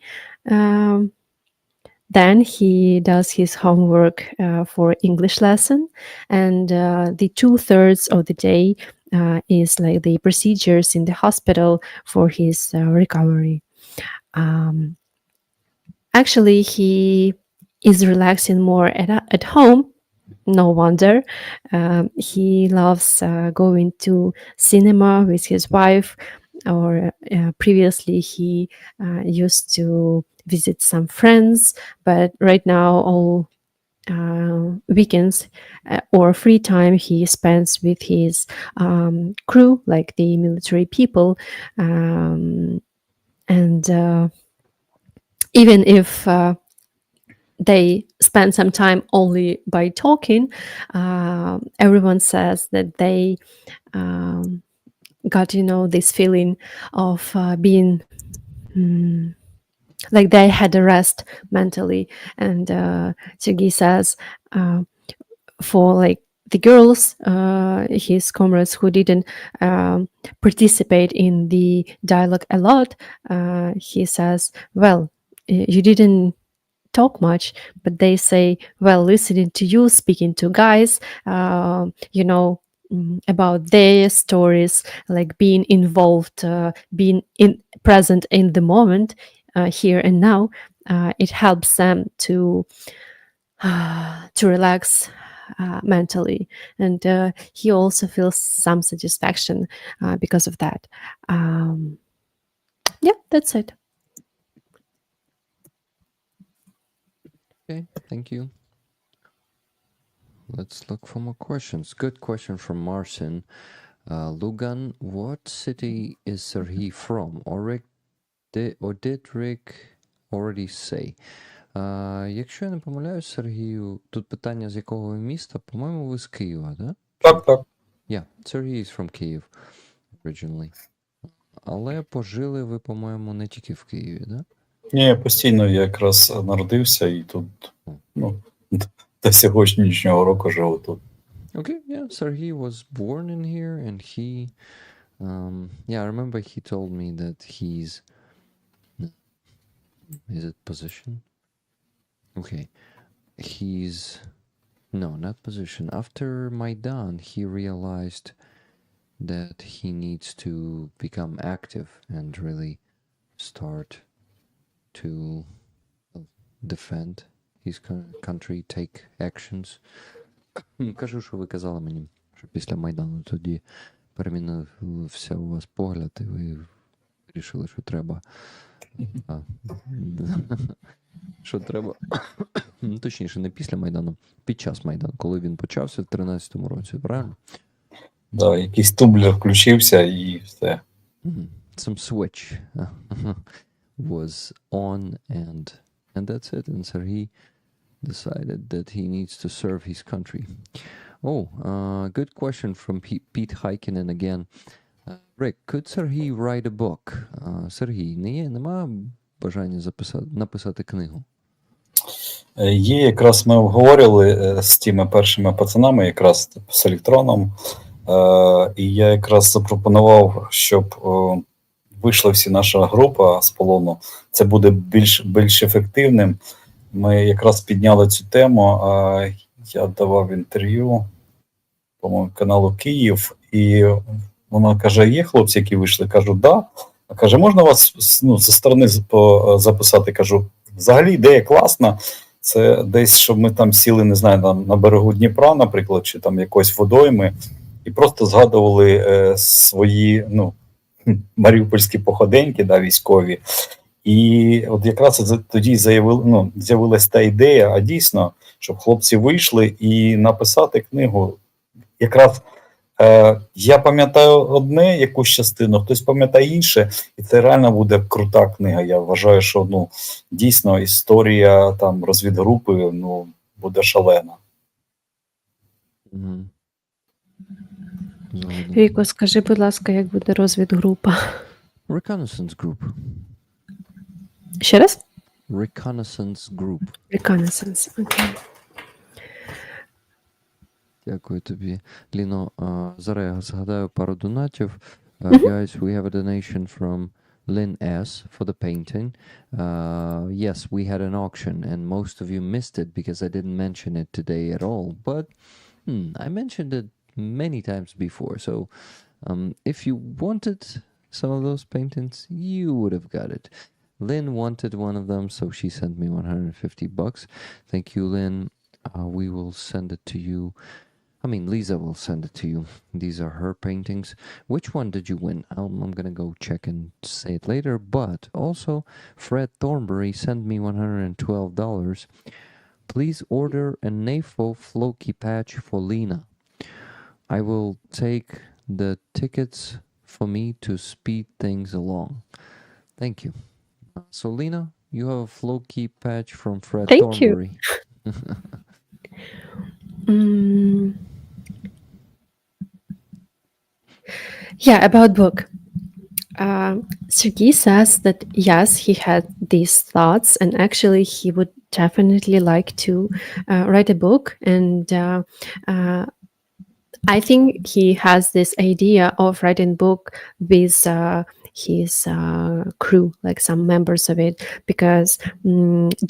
Then he does his homework for English lesson, and the 2/3 of the day is like the procedures in the hospital for his recovery. Actually, he is relaxing more at home. No wonder. He loves going to cinema with his wife, or previously he used to visit some friends, but right now all weekends or free time he spends with his crew, like the military people, and even if they spend some time only by talking, everyone says that they got, this feeling of being like they had a rest mentally. And Serhii says for like the girls, his comrades who didn't participate in the dialogue a lot, he says, well, you didn't talk much, but they say, well, listening to you speaking to guys, about their stories, like being involved, being present in the moment, here and now, it helps them to relax mentally, and he also feels some satisfaction because of that. Yeah, that's it. Okay, thank you. Let's look for more questions. Good question from Marcin. Lugan, what city is Serhii from? Or did Rick already say? Якщо я не помиляюсь, Сергію, тут питання, з якого ви міста? По-моєму, ви з Києва, да? Так. Yeah, Serhii is from Kyiv originally. Але пожили ви, по-моєму, не тільки в Києві, да? Ні, постійно я якраз народився і тут, до сьогоднішнього року живу тут. Okay, yeah, Serhii was born in here, and he, I remember he told me that is it position? Okay, no, not position. After Maidan, he realized that he needs to become active and really start to defend his country, take actions. Кажу, що ви казали мені, що після Майдану тоді перемінився у вас погляд, і ви вирішили, що треба. Що треба. Ну, точніше, не після Майдану, під час Майдану, коли він почався в 13-му році, правильно? Да, якийсь тумблер включився і все. Some switch was on, and that's it. And Serhii decided that he needs to serve his country. Oh, good question from Pete Heikkinen again. Rick, could Serhii write a book? Serhii, нема бажання написати книгу? Є, якраз ми обговорювали з тими першими пацанами, якраз з електроном, і я якраз запропонував, щоб вийшла всі наша група з полону. Це буде більш ефективним. Ми якраз підняли цю тему, я давав інтерв'ю, по-моєму, каналу Київ, і вона каже, є хлопці, які вийшли? Кажу, да. А каже, можна вас зі сторони записати? Кажу, взагалі ідея класна. Це десь, щоб ми там сіли, не знаю, там, на берегу Дніпра, наприклад, чи там якоїсь водойми, і просто згадували свої, маріупольські походеньки, да, військові. І от якраз тоді з'явилася та ідея, а дійсно, щоб хлопці вийшли і написати книгу. Якраз я пам'ятаю одне, якусь частину, хтось пам'ятає інше, і це реально буде крута книга. Я вважаю, що дійсно історія там розвідгрупи буде шалена. Віко, скажи, будь ласка, як буде розвідгрупа? Reconnaissance Group. Ще раз? Reconnaissance Group. Reconnaissance, окей. Дякую тобі. Ліно, зараз я згадаю пару донатів. Guys, we have a donation from Lynn S. for the painting. Yes, we had an auction, and most of you missed it because I didn't mention it today at all. But I mentioned it many times before. So if you wanted some of those paintings, you would have got it. Lynn wanted one of them, so she sent me $150. Thank you, Lynn. We will send it to you. Lisa will send it to you. These are her paintings. Which one did you win? I'm going to go check and say it later. But also, Fred Thornbury sent me $112. Please order a NAFO Floki patch for Lena. I will take the tickets for me to speed things along. Thank you. So, Lena, you have a Floki patch from Fred Thornbury. Yeah, about book. Serhii says that yes, he had these thoughts, and actually he would definitely like to write a book. And I think he has this idea of writing book with his crew, like some members of it, because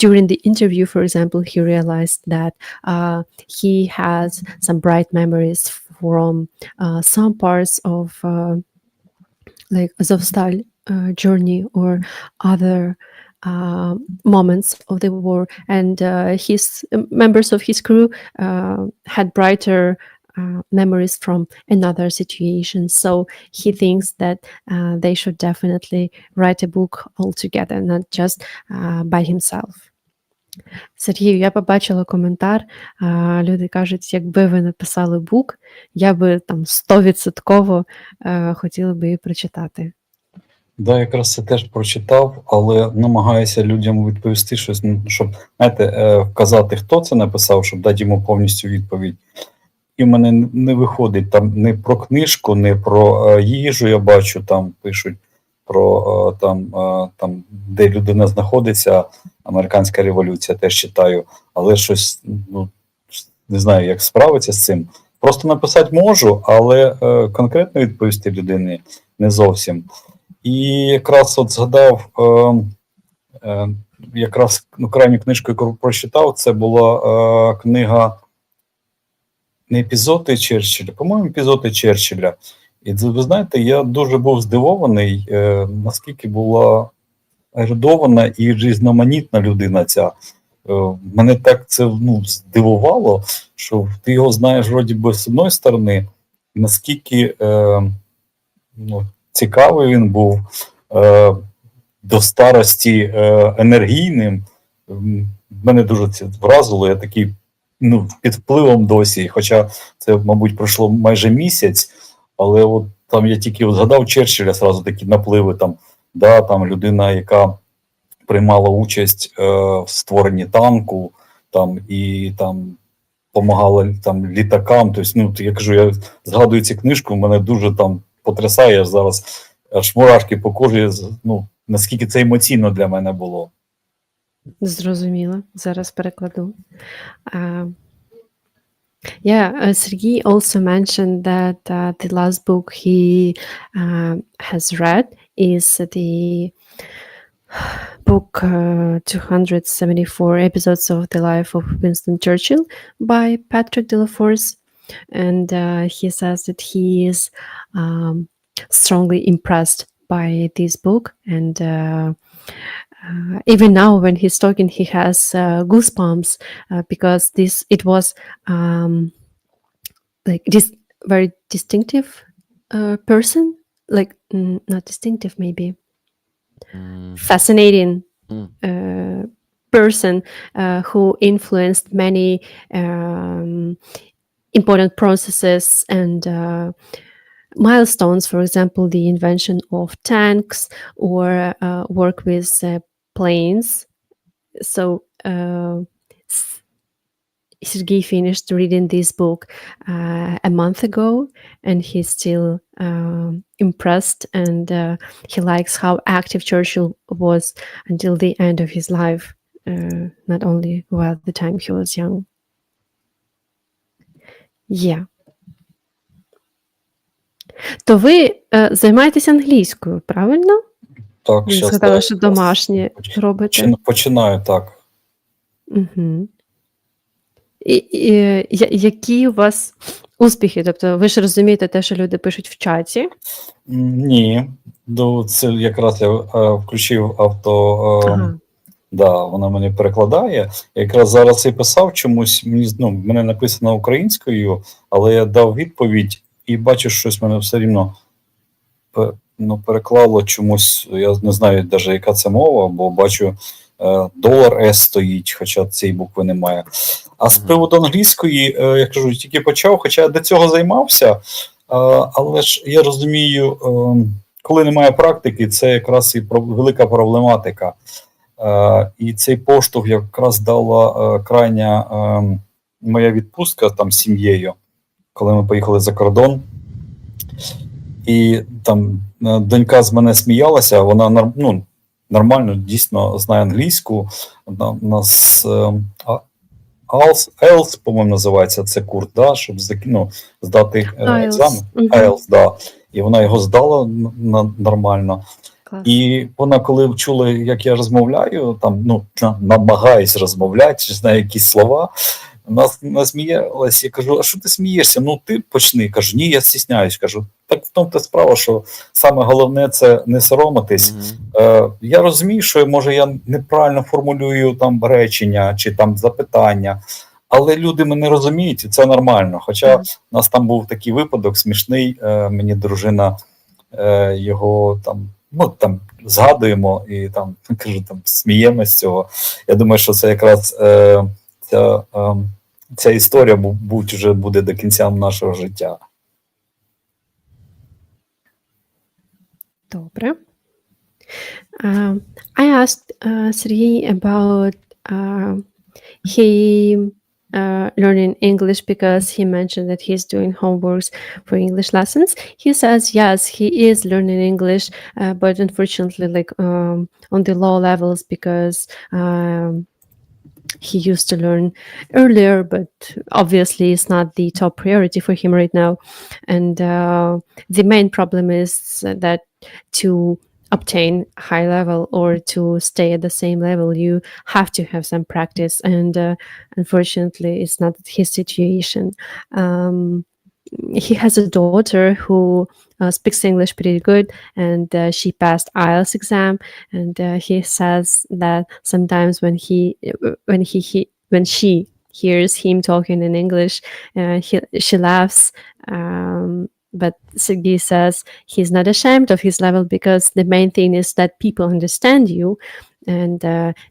during the interview, for example, he realized that he has some bright memories from some parts of like Azovstal journey or other moments of the war, and his members of his crew had brighter memories from another situation. So he thinks that they should definitely write a book altogether, not just by himself. Сергію, я побачила коментар. Люди кажуть, якби ви написали бук, я би там 100% хотіла би її прочитати. Да, якраз це теж прочитав, але намагаюся людям відповісти щось, щоб, вказати, хто це написав, щоб дати йому повністю відповідь. І в мене не виходить там не про книжку, не про їжу, я бачу, там пишуть про там, де людина знаходиться, американська революція, теж читаю, але щось, не знаю, як справитися з цим. Просто написати можу, але конкретно відповісти людині не зовсім. І якраз от згадав, крайню книжку, яку прочитав, це була книга не епізоди Черчилля, по-моєму, епізоди Черчилля. І ви знаєте, я дуже був здивований, наскільки була ерудована і різноманітна людина ця. Мене так це здивувало, що ти його знаєш вроді би з одної сторони, наскільки цікавий він був, до старості енергійним. Мене дуже це вразило, я такий під впливом досі, хоча це, мабуть, пройшло майже місяць, але от там я тільки от згадав Черчилля, зразу такі напливи, там людина, яка приймала участь в створенні танку, і допомагала літакам. Тобто, я кажу, я згадую цю книжку, мене дуже потрясає зараз, аж мурашки по кожі, наскільки це емоційно для мене було. Зрозуміло. Зараз перекладу. Serhii also mentioned that the last book he has read is the book 274 Episodes of the Life of Winston Churchill by Patrick Delaforce. And he says that he is strongly impressed by this book. And even now when he's talking, he has goosebumps because it was like this very distinctive person, like not distinctive, maybe fascinating person who influenced many important processes and milestones, for example, the invention of tanks or work with planes. So Serhii finished reading this book a month ago, and he's still impressed, and he likes how active Churchill was until the end of his life, not only while the time he was young. Yeah. То ви займаєтесь англійською, правильно? Так, Ви сказали, що домашнє робите. Починаю, так. Угу. І які у вас успіхи? Тобто ви ж розумієте те, що люди пишуть в чаті? Ні. Це якраз я включив авто... Да, вона мені перекладає. Я якраз зараз і писав чомусь, мене написано українською, але я дав відповідь і бачу, що щось мене все рівно переклало чомусь, я не знаю навіть, яка це мова, бо бачу долар S стоїть, хоча цієї букви немає. А з приводу англійської, я кажу, тільки почав, хоча я до цього займався, але ж я розумію, коли немає практики, це якраз і велика проблематика. І цей поштовх якраз дала крайня моя відпустка з сім'єю, коли ми поїхали за кордон. І донька з мене сміялася, вона нормально, дійсно знає англійську. У нас IELTS, по-моєму, називається це курс, да, щоб здати екзамен. IELTS, да. І вона його здала нормально. Клас. І вона, коли чула, як я розмовляю, намагаюсь розмовляти, чи знаю якісь слова, вона сміялась, я кажу, а що ти смієшся? Ти почни. Кажу, ні, я стісняюсь. Кажу, так в тому-то справа, що саме головне це не соромитись. Я розумію, що, може, я неправильно формулюю речення чи запитання, але люди мене розуміють, і це нормально. Хоча у нас там був такий випадок смішний, мені дружина його згадуємо і кажу, сміємось з цього. Я думаю, що це якраз ця історія вже буде до кінця нашого життя. Добре. I asked Serhii about he learning English because he mentioned that he's doing homeworks for English lessons. He says yes, he is learning English, but unfortunately, on the low levels because he used to learn earlier, but obviously it's not the top priority for him right now. And the main problem is that to obtain high level or to stay at the same level, you have to have some practice. And unfortunately, it's not his situation. He has a daughter who speaks English pretty good, and she passed IELTS exam. And he says that sometimes when hears him talking in English, she laughs. But Serhii says he's not ashamed of his level because the main thing is that people understand you, and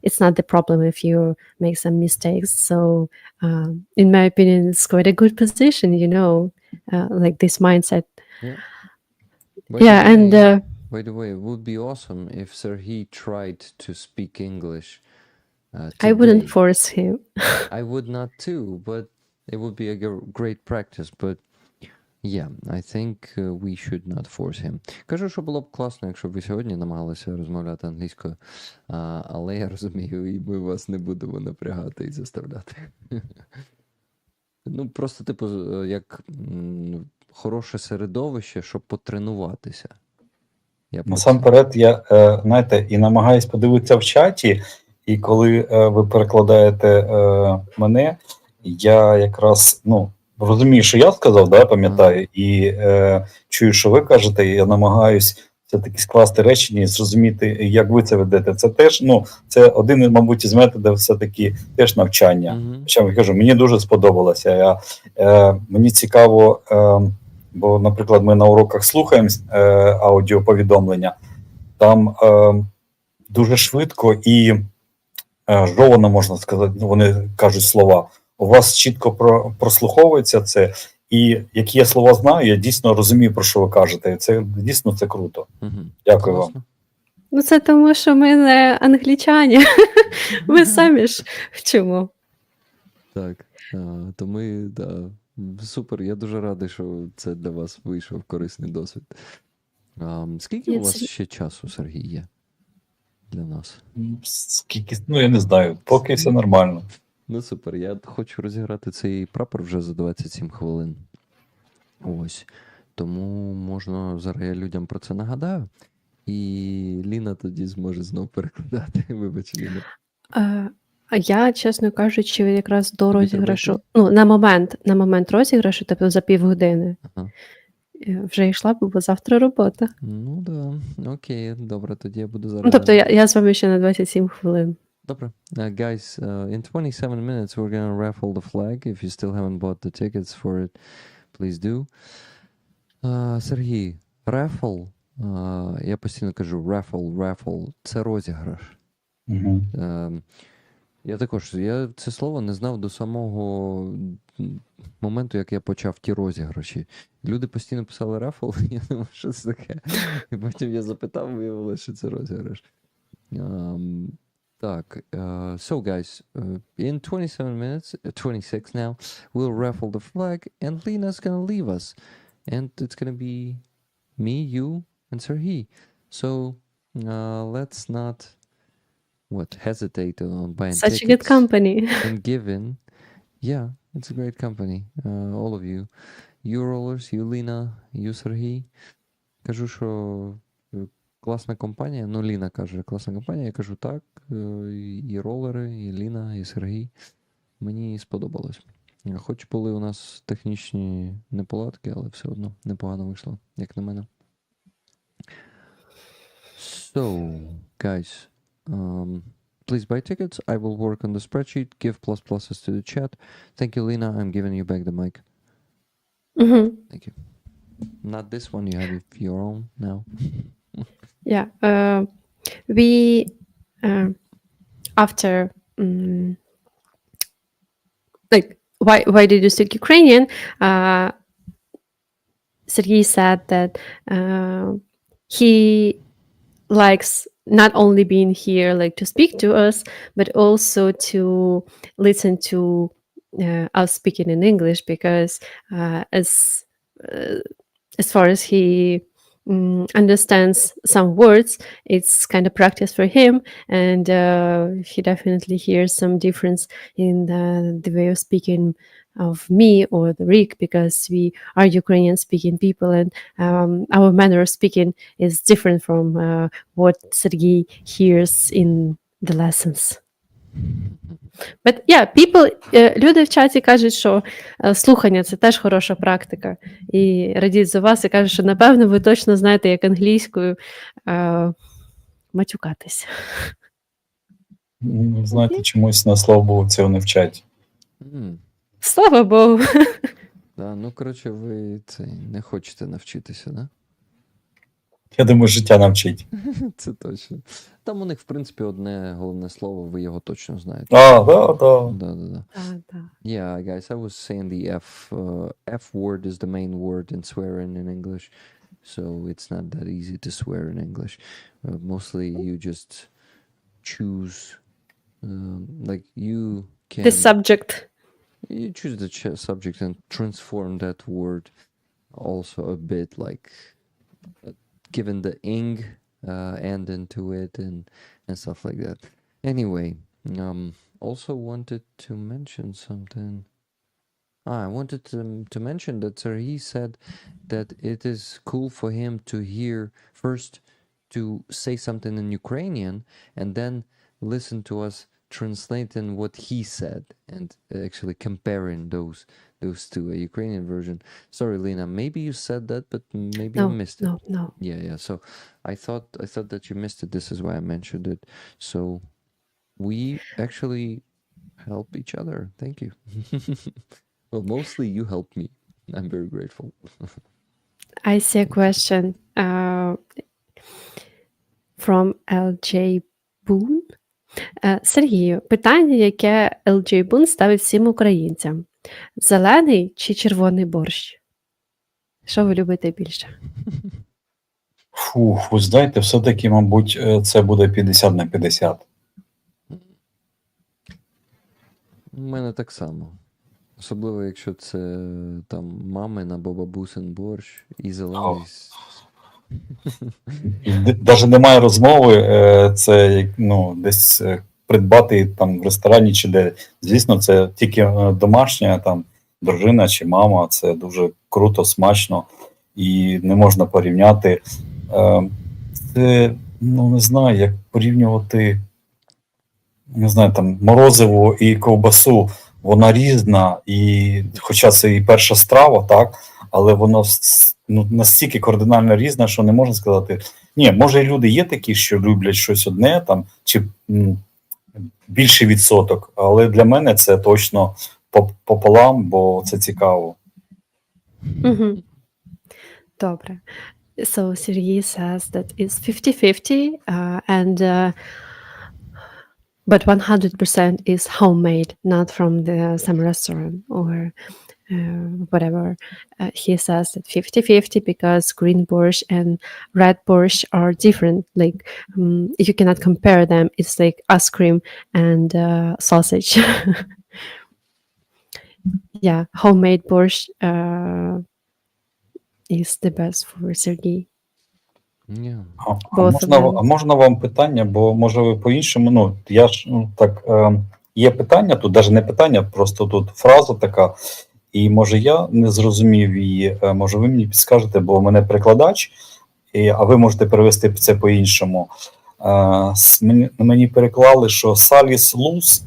it's not the problem if you make some mistakes. So, in my opinion, it's quite a good position, like this mindset. Yeah. By the way, it would be awesome if Serhii tried to speak English. I wouldn't today. force him. I would not too, but it would be a great practice. But yeah, I think we should not force him. Кажу, що було б класно, якщо б ви сьогодні намагалися розмовляти англійською, але я розумію, і ми вас не будемо напрягати і заставляти. Ну, просто, типу, як хороше середовище, щоб потренуватися. Насамперед, я, знаєте, і намагаюсь подивитися в чаті, і коли ви перекладаєте мене, я якраз, розумію, що я сказав, да, пам'ятаю, і чую, що ви кажете, і я намагаюсь все-таки скласти речення і зрозуміти, як ви це ведете. Це теж, це один, мабуть, із методів все-таки теж навчання. Я кажу, мені дуже сподобалося. Мені цікаво, бо, наприклад, ми на уроках слухаємо аудіоповідомлення, там дуже швидко і жовано, можна сказати, вони кажуть слова. У вас чітко прослуховується це, і які я слова знаю, я дійсно розумію, про що ви кажете. І це дійсно це круто. Дякую вам. Ну, це тому, що ми не англічані. Ми самі ж вчимо. Так, то ми, да, супер, я дуже радий, що це для вас вийшов корисний досвід. Скільки у вас ще часу, Серhii, є для нас? Скільки, я не знаю, поки все нормально. Ну, супер, я хочу розіграти цей прапор вже за 27 хвилин. Ось. Тому можна, зараз я людям про це нагадаю. І Ліна тоді зможе знову перекладати. Вибач, Ліна. Я, чесно кажучи, якраз до розіграшу, на момент розіграшу, тобто за півгодини, вже йшла, бо завтра робота. Ну, да. Окей, добре, тоді я буду зараз. Тобто я з вами ще на 27 хвилин. Добре. Guys, in 27 minutes we're gonna raffle the flag. If you still haven't bought the tickets for it, please do. Serhii, raffle, я постійно кажу raffle, це розіграш. Я також, це слово не знав до самого моменту, як я почав ті розіграші. Люди постійно писали raffle, я думав, що це таке. І потім я запитав, виявилося, що це розіграш. Так, so guys, in 27 minutes, 26 now, we'll raffle the flag, and Lena's gonna leave us. And it's gonna be me, you, and Serhii. So, let's not, hesitate on buying Such tickets. a good company. And giving. Yeah, it's a great company. All of you. You rollers, you Lena, you Serhii. Кажу, що класна компанія. Ну, Ліна каже, класна компанія. Я кажу, так. І ролери, і Ліна, і Serhii. Мені сподобалось. Хоч були у нас технічні неполадки, але все одно непогано вийшло, як на мене. So, guys, please buy tickets. I will work on the spreadsheet. Give pluses to the chat. Thank you, Lena. I'm giving you back the mic. Thank you. Not this one. You have your own now. Yeah. We after why did you speak Ukrainian? Serhii said that he likes not only being here, like to speak to us, but also to listen to us speaking in English, because as far as he understands some words, it's kind of practice for him, and he definitely hears some difference in the way of speaking of me or the Rick, because we are Ukrainian speaking people, and our manner of speaking is different from what Serhii hears in the lessons. But yeah, люди в чаті кажуть, що слухання – це теж хороша практика. І радіють за вас і кажуть, що, напевно, ви точно знаєте, як англійською матюкатись. Знаєте, чомусь на слава Богу, цього не вчать. М, Слава Богу. Да, ну, коротше, ви не хочете навчитися, да? Я думаю, життя навчить. Це точно. Там у них, в принципі, одне головне слово, ви його точно знаєте. Да. Да. Так, так. Yeah, guys, I was saying the F word is the main word in swearing in English, so it's not that easy to swear in English. Mostly you just choose, like you The can, subject. you choose the subject and transform that word also a bit, like given the ing end into it and stuff like that. Anyway, also wanted to mention something. I wanted to mention that Serhii said that it is cool for him to hear first to say something in Ukrainian and then listen to us translating what he said and actually comparing those two, a Ukrainian version. Sorry, Lena, maybe you said that, but maybe I missed it. No. Yeah. So I thought that you missed it. This is why I mentioned it. So we actually help each other. Thank you. Well, mostly you helped me. I'm very grateful. I see a question from LJ Boone. Сергію, питання, яке LJ Boone ставить всім українцям. Зелений чи червоний борщ? Що ви любите більше? Фух, ви знаєте, все-таки, мабуть, це буде 50 на 50. У мене так само. Особливо, якщо це там мамин або бабусин борщ і зелений. Навіть немає розмови, це ну, десь придбати там в ресторані чи де. Звісно, це тільки домашня там дружина чи мама, це дуже круто, смачно і не можна порівняти. Це, ну не знаю, як порівнювати, не знаю, там морозиво і ковбасу, вона різна, і хоча це і перша страва, так, але воно ну, настільки кардинально різне, що не можна сказати. Ні, може, і люди є такі, що люблять щось одне, там, чи більший відсоток, але для мене це точно пополам, бо це цікаво. Угу. Добре. So Serhii says that it's 50-50 but 100% is homemade, not from some restaurant or whatever. He says that 50-50 because green borscht and red borscht are different. Like you cannot compare them. It's like ice cream and sausage. Yeah, homemade borscht is the best for Serhii. Yeah. Both of them. А можна вам питання, бо може ви по-іншому, ну, я ж ну, так, є питання, тут навіть не питання, просто тут фраза така, і може я не зрозумів її, може ви мені підскажете, бо в мене перекладач, а ви можете перевести це по-іншому. Мені переклали, що Саліс Лус,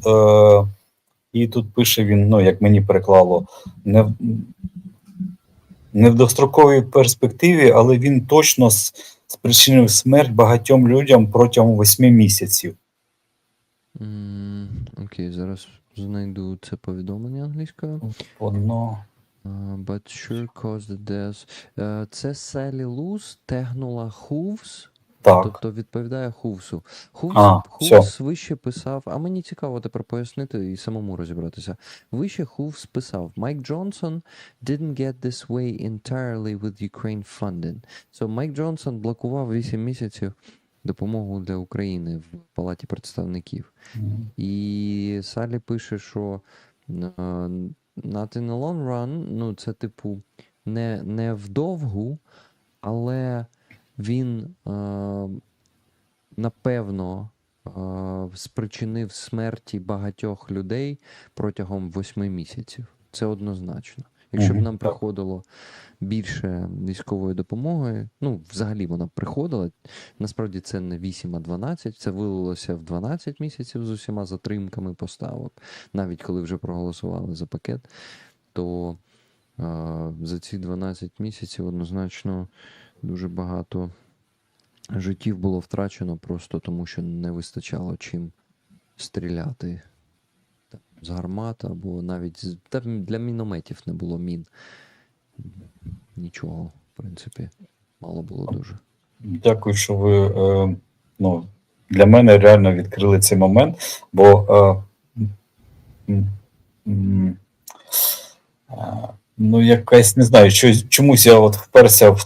і тут пише він, ну, як мені переклало, не в достроковій перспективі, але він точно спричинив смерть багатьом людям протягом 8 місяців. Окей, зараз знайду це повідомлення англійською. Воно... But sure caused the death. Це Селі Луз тегнула Хувс. Так. Тобто відповідає Хувсу. Все. Хувс вище писав, а мені цікаво тепер пояснити і самому розібратися. Вище Хувс писав: Майк Джонсон didn't get this way entirely with Ukraine funding. So Майк Джонсон блокував 8 місяців допомогу для України в Палаті представників. І Салі пише, що not in the long run, ну це типу не вдовгу, але він, напевно, спричинив смерті багатьох людей протягом 8 місяців. Це однозначно. Якщо б нам приходило більше військової допомоги, ну, взагалі вона приходила, насправді це не 8, а 12, це вилилося в 12 місяців з усіма затримками поставок, навіть коли вже проголосували за пакет, то за ці 12 місяців однозначно дуже багато життів було втрачено просто тому, що не вистачало чим стріляти. з гармат, або навіть для мінометів не було мін. Нічого, в принципі, мало було дуже. Дякую, що ви ну, для мене реально відкрили цей момент, бо ну, якась, не знаю, чомусь я от вперся в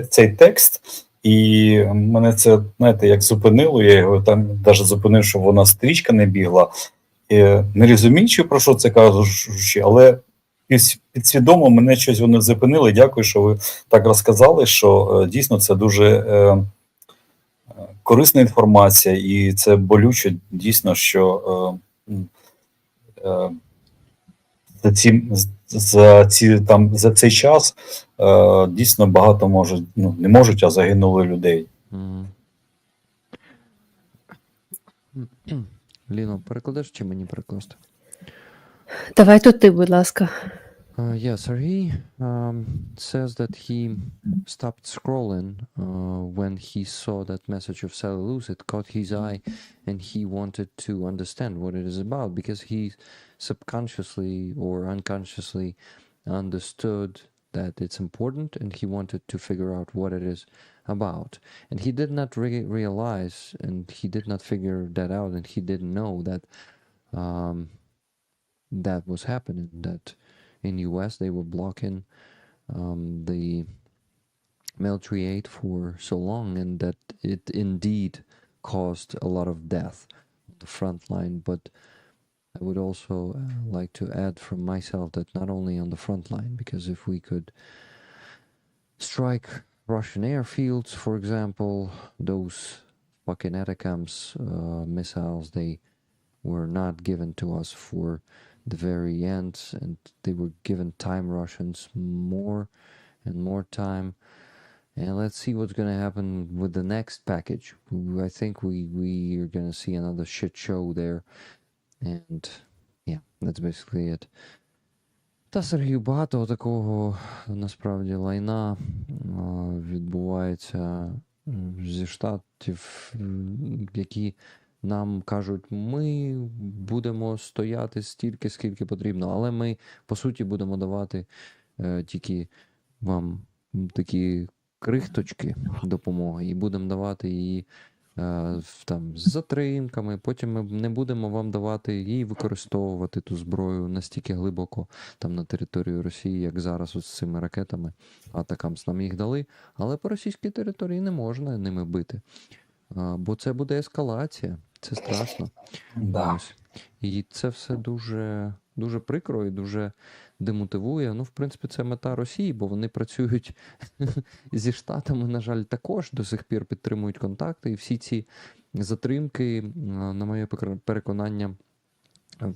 цей текст, і мене це, знаєте, як зупинило, я його там навіть зупинив, щоб вона стрічка не бігла, не розуміючи, про що це кажучи, але підсвідомо мене щось воно зупинило. Дякую, що ви так розказали, що дійсно це дуже корисна інформація, і це болюче дійсно, що за цей час дійсно багато можуть, ну не можуть, а загинули людей. Ліно, перекладеш чи мені перекласти? Давай тут ти, будь ласка. Yeah, Serhii says that he stopped scrolling when he saw that message of Cellulose. It caught his eye, and he wanted to understand what it is about, because he subconsciously or unconsciously understood that it's important, and he wanted to figure out what it is about. And he did not realize, and he did not figure that out, and he didn't know that that was happening, that in US they were blocking the military aid for so long, and that it indeed caused a lot of death on the front line. But I would also like to add from myself that not only on the front line, because if we could strike Russian airfields, for example, those fucking ATACMS missiles, they were not given to us for the very end, and they were given time Russians more and more time. And let's see what's going to happen with the next package. I think we are going to see another shit show there. And yeah, that's basically it. Та, Сергію, багато такого насправді лайна відбувається зі штатів, які нам кажуть, ми будемо стояти стільки, скільки потрібно, але ми, по суті, будемо давати тільки вам такі крихточки допомоги, і будемо давати її там з затримками, потім ми не будемо вам давати її використовувати, ту зброю, настільки глибоко там на територію Росії, як зараз ось з цими ракетами, атакамс нам їх дали, але по російській території не можна ними бити, бо це буде ескалація. Це страшно. Да. Ось. І це все дуже, дуже прикро і дуже демотивує. Ну, в принципі, це мета Росії, бо вони працюють зі Штатами, на жаль, також до сих пір підтримують контакти. І всі ці затримки, на моє переконання,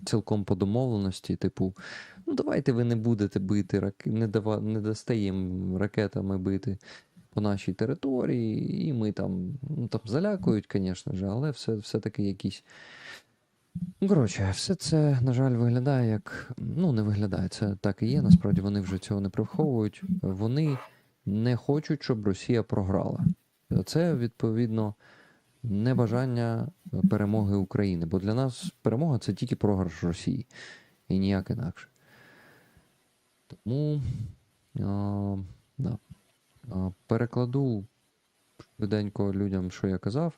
цілком по домовленості, типу, ну давайте ви не будете бити, не дасте їм ракетами бити по нашій території, і ми там, ну там залякують, звісно ж, але все-таки якісь. Ну, коротше, все це, на жаль, виглядає як, ну не виглядає, це так і є, насправді вони вже цього не приховують. Вони не хочуть, щоб Росія програла. Це, відповідно, небажання перемоги України, бо для нас перемога – це тільки програш Росії, і ніяк інакше. Тому, да. Перекладу швиденько людям, що я казав.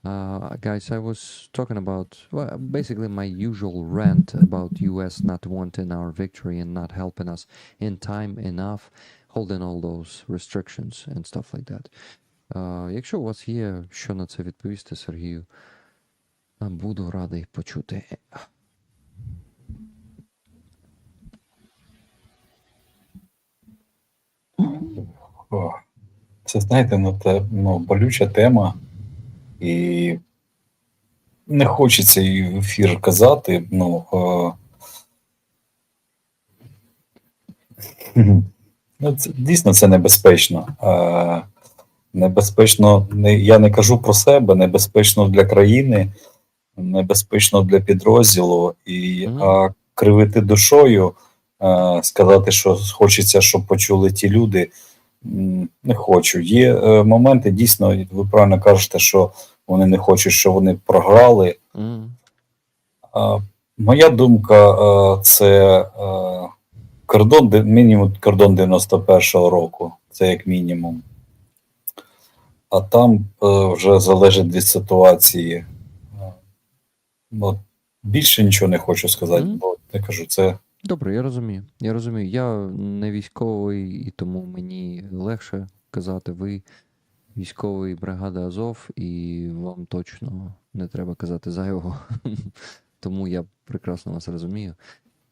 Guys, I was talking about, well, basically my usual rant about US not wanting our victory and not helping us in time enough, holding all those restrictions and stuff like that. Якщо у вас є що на це відповісти, Сергію, буду радий почути. Це, знаєте, болюча тема, і не хочеться її в ефір казати, дійсно це небезпечно. Небезпечно, я не кажу про себе, небезпечно для країни, небезпечно для підрозділу, і кривити душою, сказати, що хочеться, щоб почули ті люди, не хочу. Є моменти, дійсно, ви правильно кажете, що вони не хочуть, що вони програли. Моя думка, це мінімум кордон 91-го року, це як мінімум. А там вже залежить від ситуації. Ну, більше нічого не хочу сказати, бо я кажу, це. Добре, я розумію. Я розумію. Я не військовий, і тому мені легше казати, ви військовий бригада Азов, і вам точно не треба казати зайвого. Тому я прекрасно вас розумію.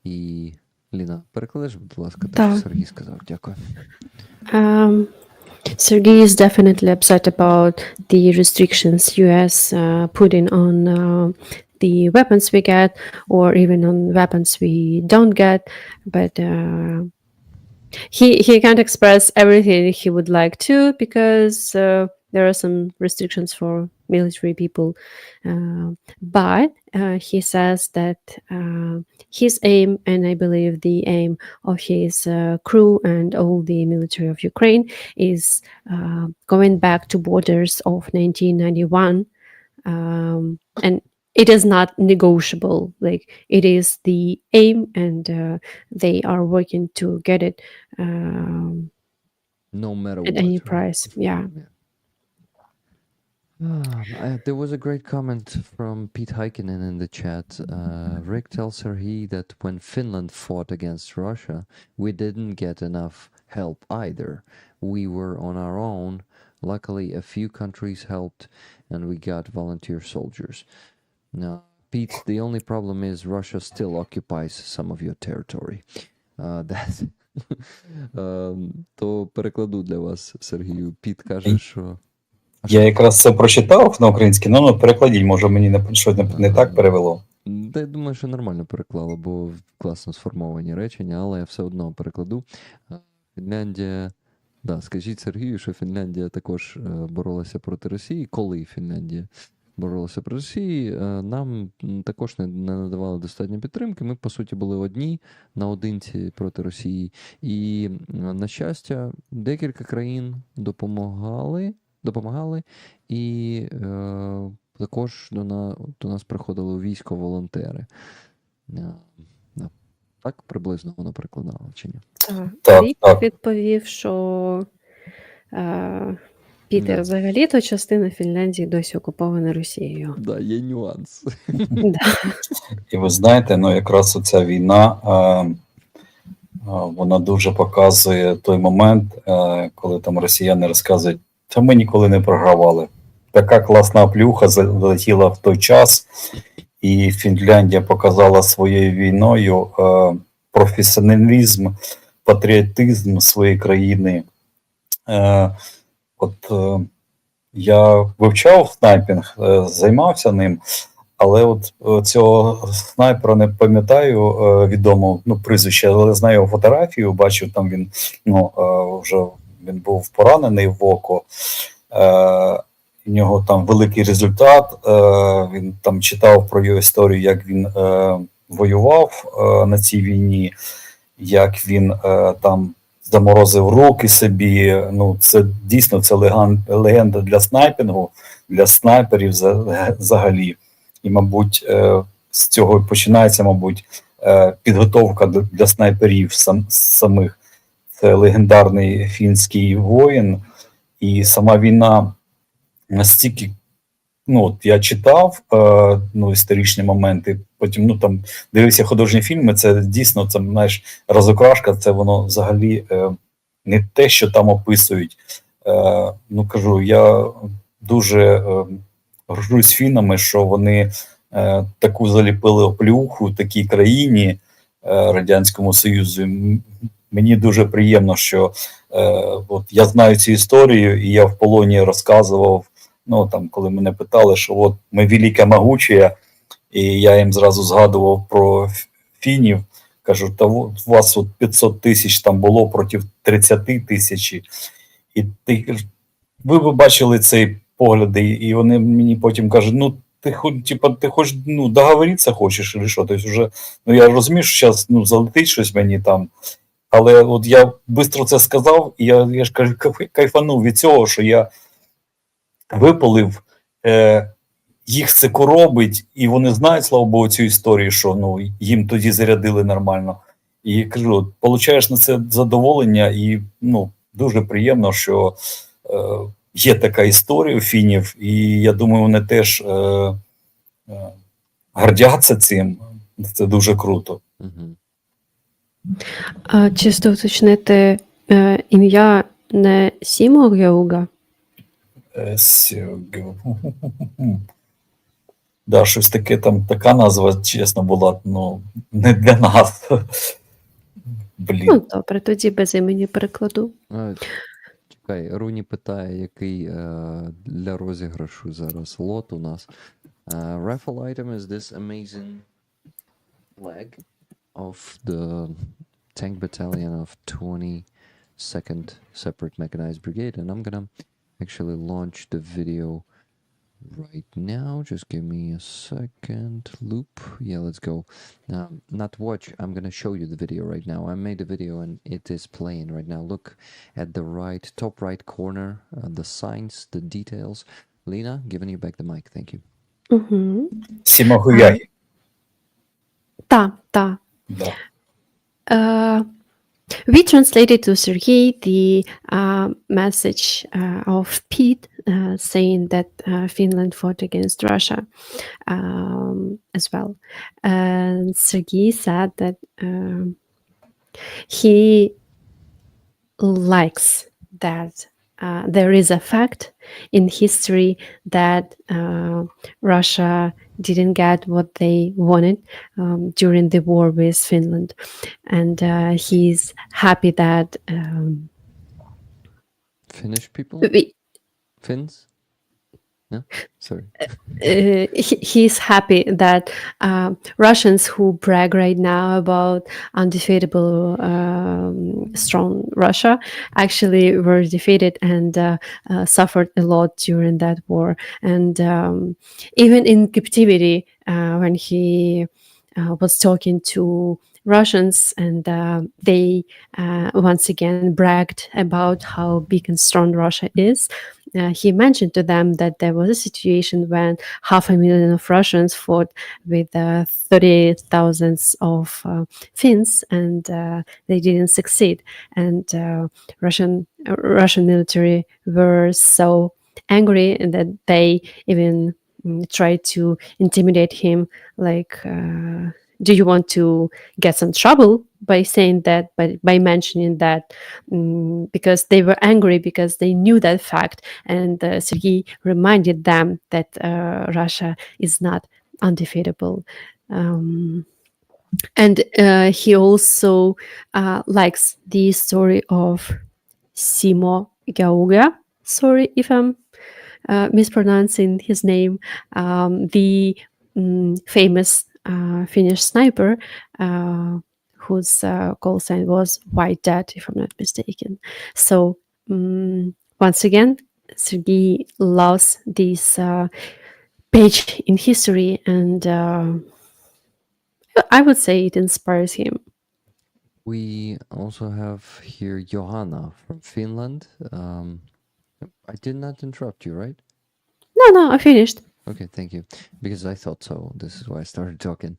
І, Ліна, перекладеш, будь ласка, те, що Так. Сергій сказав. Дякую. Serhii is definitely upset about the restrictions US putting on the weapons we get, or even on weapons we don't get. But he can't express everything he would like to, because there are some restrictions for military people. But he says that his aim, and I believe the aim of his crew and all the military of Ukraine, is going back to borders of 1991, and it is not negotiable. Like, it is the aim, and they are working to get it No matter at what. any right? price. Yeah. There was a great comment from Pete Heikkinen in the chat. Rick tells Serhii that when Finland fought against Russia, we didn't get enough help either. We were on our own. Luckily, a few countries helped, and we got volunteer soldiers. Now, Pete, the only problem is Russia still occupies some of your territory. That то перекладу для вас, Сергію. Піт каже, що... Я якраз це прочитав на українській, ну перекладіть, може мені щось не так перевело. Та я думаю, що нормально переклало, бо класно сформовані речення, але я все одно перекладу. Фінляндія... Да, скажіть Сергію, що Фінляндія також боролася проти Росії. Коли Фінляндія боролася проти Росії, нам також не надавали достатньо підтримки. Ми, по суті, були одні наодинці проти Росії. І, на щастя, декілька країн допомагали, і також до нас приходили у військо волонтери. Так приблизно воно перекладало, чи ні? Так, Рік так. відповів, що Пітер взагалі-то частина Фінляндії досі окупована Росією. Да, є нюанс. Да. І ви знаєте, ну якраз оця війна, вона дуже показує той момент, коли там росіяни розказують, та ми ніколи не програвали. Така класна плюха залетіла в той час, і Фінляндія показала своєю війною професіоналізм, патріотизм своєї країни. Я вивчав снайпінг, займався ним, але от цього снайпера не пам'ятаю відомо, прізвище, але знаю його фотографію, бачив там він, вже він був поранений в око, у нього там великий результат, він там читав про його історію, як він воював на цій війні, як він там заморозив руки собі. Ну, це дійсно це легенда для снайпінгу, для снайперів взагалі. І, мабуть, з цього починається, мабуть, підготовка для снайперів самих. Це легендарний фінський воїн, і сама війна настільки, от я читав історичні моменти, потім там дивився художні фільми, це дійсно, це, знаєш, розокрашка, це воно взагалі не те, що там описують. Кажу, я дуже горжусь фінами, що вони таку заліпили оплюху такій країні, Радянському Союзу. Мені дуже приємно, що от я знаю цю історію, і я в полоні розказував, коли мене питали, що от ми велика могучая, і я їм зразу згадував про фінів, кажу, та у вас от 500 тисяч там було проти 30 тисяч, і ви б бачили цей погляд, і вони мені потім кажуть, ти хочеш, договоритися хочеш, чи що, тобто вже, я розумію, що зараз, залетить щось мені там, але от я швидко це сказав, і я ж кажу, кайфанув від цього, що я випалив їх це коробить, і вони знають, слава Богу, цю історію, що ну, їм тоді зарядили нормально. І кажу, от, получаєш на це задоволення, і ну, дуже приємно, що є така історія у фінів, і я думаю, вони теж гордяться цим. Це дуже круто. Мгм. Чисто уточнити, ім'я не Сімо Геуга? Да, щось таке там, така назва, чесно, була, ну, не для нас. Блін. Ну, добре, тоді без імені перекладу. Чекай, Руні питає, який для розіграшу зараз лот у нас. Raffle item is this amazing flag of the tank battalion of 22nd Separate Mechanized Brigade, and I'm gonna actually launch the video right now. Just give me a second. Loop. Yeah, let's go. Not watch. I'm gonna show you the video right now. I made a video and it is playing right now. Look at the right, top right corner, the signs, the details. Lena, giving you back the mic. Thank you. Угу. Сімагуягі. Та. Да. We translated to Serhii the message of Pete saying that Finland fought against Russia as well. And Serhii said that he likes that there is a fact in history that Russia didn't get what they wanted during the war with Finland. And he's happy that Finnish people? Finns? No? Sorry. he's happy that Russians who brag right now about undefeatable strong Russia actually were defeated and suffered a lot during that war. And even in captivity, when he was talking to Russians, and they once again bragged about how big and strong Russia is. He mentioned to them that there was a situation when 500,000 of Russians fought with 30,000 of Finns, and they didn't succeed. And Russian military were so angry that they even tried to intimidate him, like, do you want to get some trouble by saying that, by mentioning that, because they were angry because they knew that fact. And Serhii reminded them that Russia is not undefeatable. And he also likes the story of Simo Gauga. Sorry if I'm mispronouncing his name. The famous Finnish sniper whose call sign was White Dad, if I'm not mistaken. So once again, Serhii loves this page in history, and I would say it inspires him. We also have here Johanna from Finland. I did not interrupt you, right? No, I finished. Okay, thank you. Because I thought so. This is why I started talking.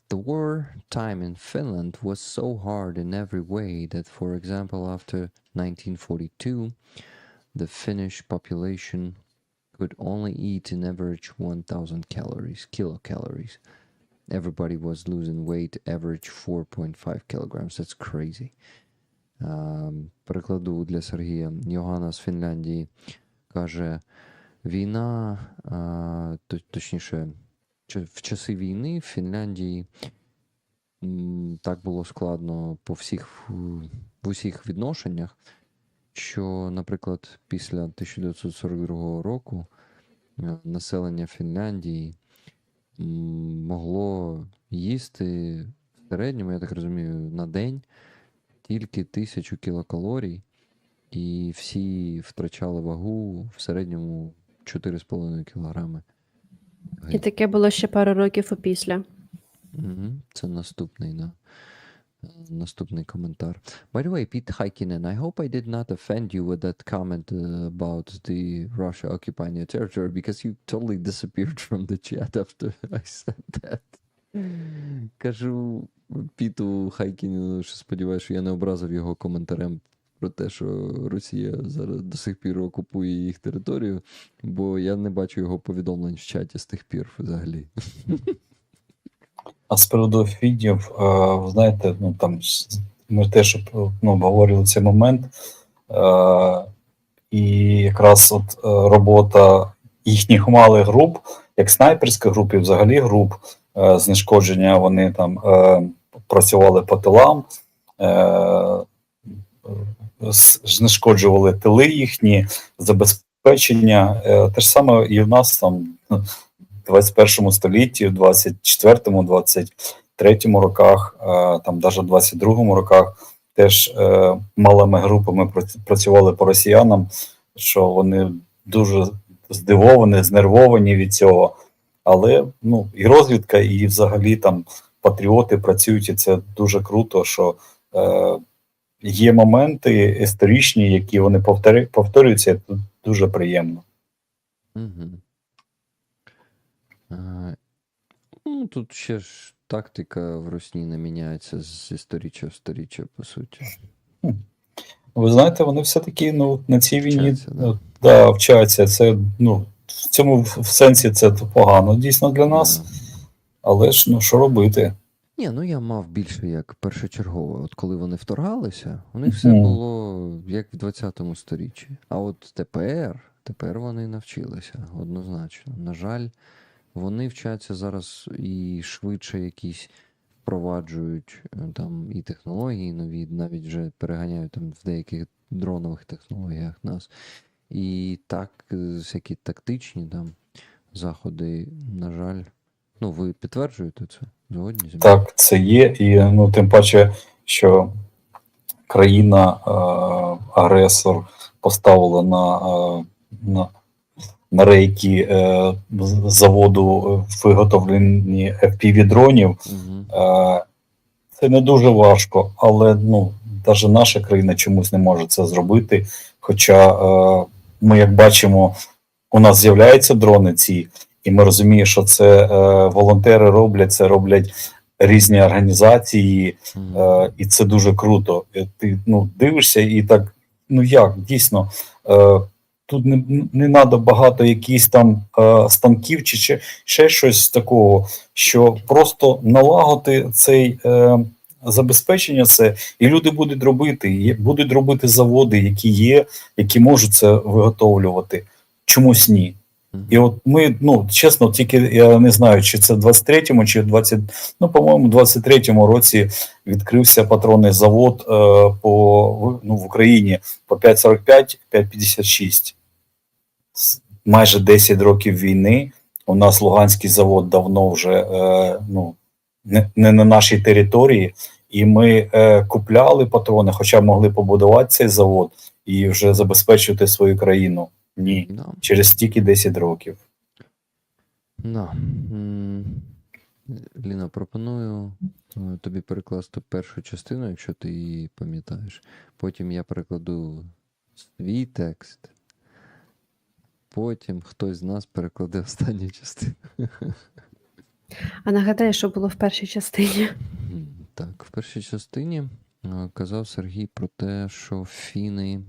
The war time in Finland was so hard in every way that, for example, after 1942, the Finnish population could only eat an average 1,000 kilocalories. Everybody was losing weight, average 4.5 kilograms. That's crazy. Перекладу для Сергія. Йоганна з Фінляндії каже, війна, точніше, в часи війни в Фінляндії так було складно в усіх відношеннях, що, наприклад, після 1942 року населення Фінляндії могло їсти в середньому, я так розумію, на день тільки 1000 кілокалорій, і всі втрачали вагу в середньому 4,5 кілограми. І таке було ще пару років опісля. Це наступний, да. Наступний коментар. By the way, Pete Heikkinen, I hope I did not offend you with that comment about the Russia occupying your territory, because you totally disappeared from the chat after I said that. Кажу Піту Хайкініну, що сподіваюся, що я не образив його коментарем про те, що Росія зараз до сих пір окупує їх територію, бо я не бачу його повідомлень в чаті з тих пір взагалі. А з приводу фідів, ви знаєте, ну там ми теж обговорювали цей момент, і якраз от робота їхніх малих груп, як снайперських груп і взагалі груп знешкодження, вони там працювали по тилам, знешкоджували тили їхні, забезпечення. Те ж саме і в нас там в 21 столітті, в 24-му, 23-му роках, там навіть в 22-му роках теж малими групами працювали по росіянам, що вони дуже здивовані, знервовані від цього. Але ну, і розвідка, і взагалі там патріоти працюють, і це дуже круто, що є моменти історичні, які вони повторюються, і це дуже приємно. Угу. Ну, тут ще ж тактика в Росії не міняється з сторіччя в сторіччя, по суті. Ви знаєте, вони все-таки на цій війні Вчаться, да. Вчаться. Це, в цьому в сенсі це погано дійсно для нас, але ж, що робити? Ні, я мав більше як першочергове. От коли вони вторгалися, у них все було як в 20-му сторіччі. А от тепер вони навчилися, однозначно. На жаль, вони вчаться зараз і швидше якісь впроваджують там і технології нові, навіть вже переганяють там в деяких дронових технологіях нас. І так, всякі тактичні там заходи, на жаль. Ви підтверджуєте це? Згодні? Так, це є, і тим паче, що країна-агресор поставила на рейки заводу виготовлення FPV-дронів. Це не дуже важко, але навіть наша країна чомусь не може це зробити. Хоча ми, як бачимо, у нас з'являються дрони ці, і ми розуміємо, що це волонтери роблять, це роблять різні організації, і це дуже круто. Ти дивишся і так, як, дійсно, тут не треба багато якісь там станків чи ще щось такого, що просто налагодити цей забезпечення це, і люди будуть робити заводи, які є, які можуть це виготовлювати. Чомусь ні. І от ми, чесно, тільки я не знаю, чи це в 23-му, чи в по-моєму, 23-му році відкрився патронний завод в Україні по 5,45, 5,56. Майже 10 років війни. У нас Луганський завод давно вже не на нашій території, і ми купляли патрони, хоча могли побудувати цей завод і вже забезпечувати свою країну. Ні, через стільки 10 років. Ліна, пропоную тобі перекласти першу частину, якщо ти її пам'ятаєш. Потім я перекладу свій текст. Потім хтось з нас перекладе останню частину. А нагадай, що було в першій частині? Так, в першій частині казав Серхій про те, що фіни...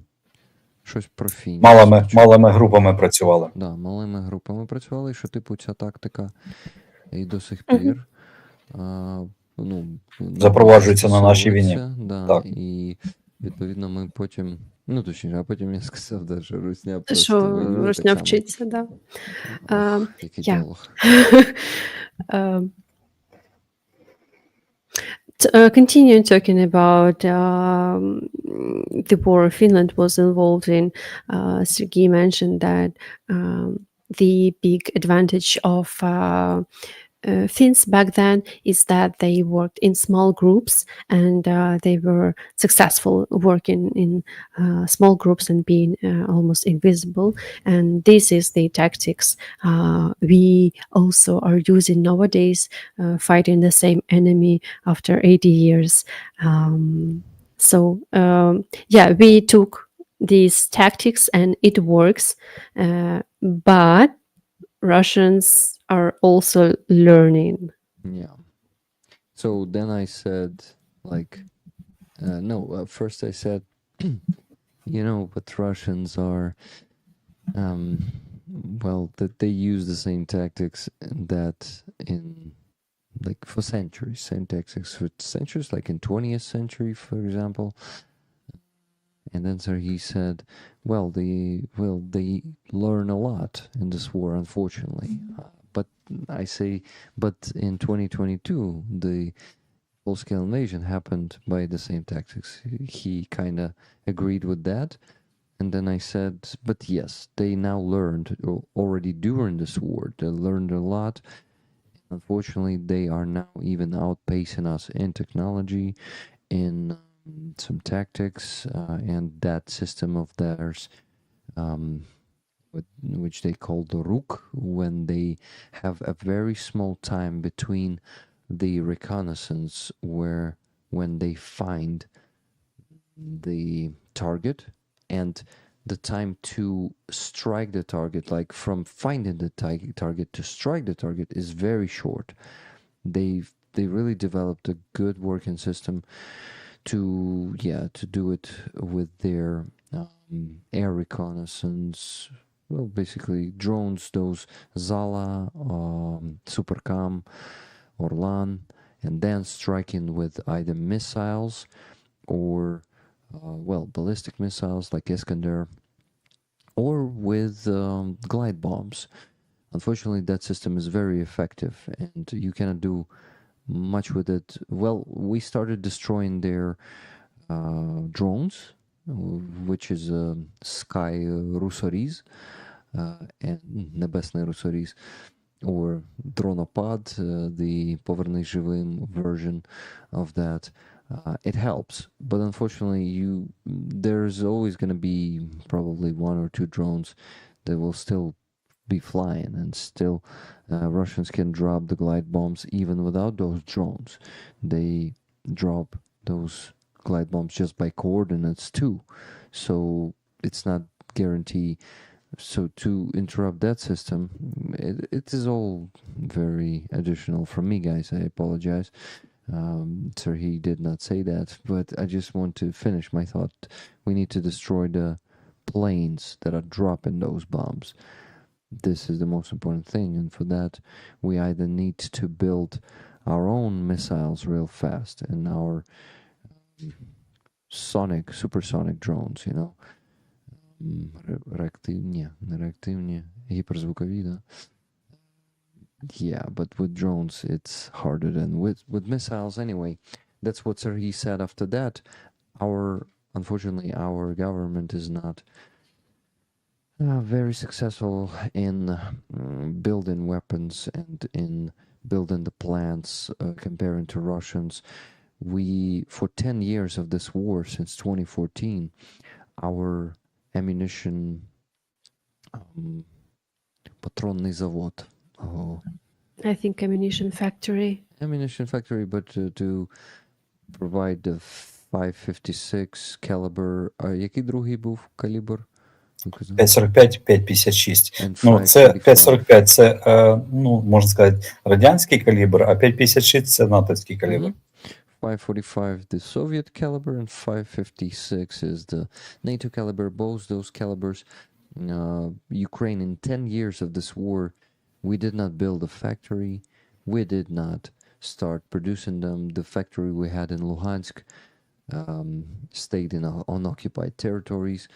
Щось про фінів. Малими групами працювали. Да, малими групами працювали, і що, ця тактика і до сих пір запроваджується на нашій війні. Да, так. І, відповідно, ми потім, точніше, а потім я сказав, що Русня просто що Русня вчиться, да. Який діалог. Continuing talking about the war Finland was involved in, Serhii mentioned that the big advantage of things back then is that they worked in small groups, and they were successful working in small groups and being almost invisible. And this is the tactics we also are using nowadays, fighting the same enemy after 80 years. Yeah, we took these tactics and it works, but Russians are also learning. Yeah. So then I said, like, no, first I said, but Russians are, well, that they use the same tactics that in, like, for centuries, same tactics for centuries, like in 20th century, for example. And then Serhii said, they learn a lot in this war, unfortunately. But I say, but in 2022, the full-scale invasion happened by the same tactics. He kind of agreed with that. And then I said, but yes, they now learned already during this war. They learned a lot. Unfortunately, they are now even outpacing us in technology, in some tactics, and that system of theirs, which they call the Ruk, when they have a very small time between the reconnaissance when they find the target and the time to strike the target, like from finding the target to strike the target, is very short. They really developed a good working system to do it with their air reconnaissance. Well, basically drones, those Zala, Supercam, Orlan, and then striking with either missiles or ballistic missiles like Iskander, or with glide bombs. Unfortunately, that system is very effective, and you cannot do much with it. Well, we started destroying their drones, which is Sky Rusoris and Nebesny Rusoris, or Dronopad, the Poverny Живым version of that. It helps, but unfortunately, there's always going to be probably one or two drones that will still be flying, and still Russians can drop the glide bombs even without those drones. They drop those glide bombs just by coordinates too, so it's not guarantee. So to interrupt that system, it is all very additional from me, guys. I apologize. Serhii did not say that, but I just want to finish my thought. We need to destroy the planes that are dropping those bombs. This is the most important thing, and for that, we either need to build our own missiles real fast and our supersonic drones, реактивні, гіперзвукові, да? Yeah, but with drones, it's harder than with missiles. Anyway, that's what Serhii said. After that, unfortunately, our government is not very successful in building weapons and in building the plants, comparing to Russians. For 10 years of this war, since 2014, our ammunition патронный завод. I think ammunition factory, but to provide the 5.56 caliber. Який другий був калібр? 5.45, 5.56. And Ну, це 5.45. 5.45, це, можна сказати, радянський калібр, а 5.56 це натовський калібр. 5.45 the Soviet caliber, and 5.56 is the NATO caliber. Both those calibers, Ukraine, in 10 years of this war, we did not build a factory. We did not start producing them. The factory we had in Luhansk stayed in unoccupied territories.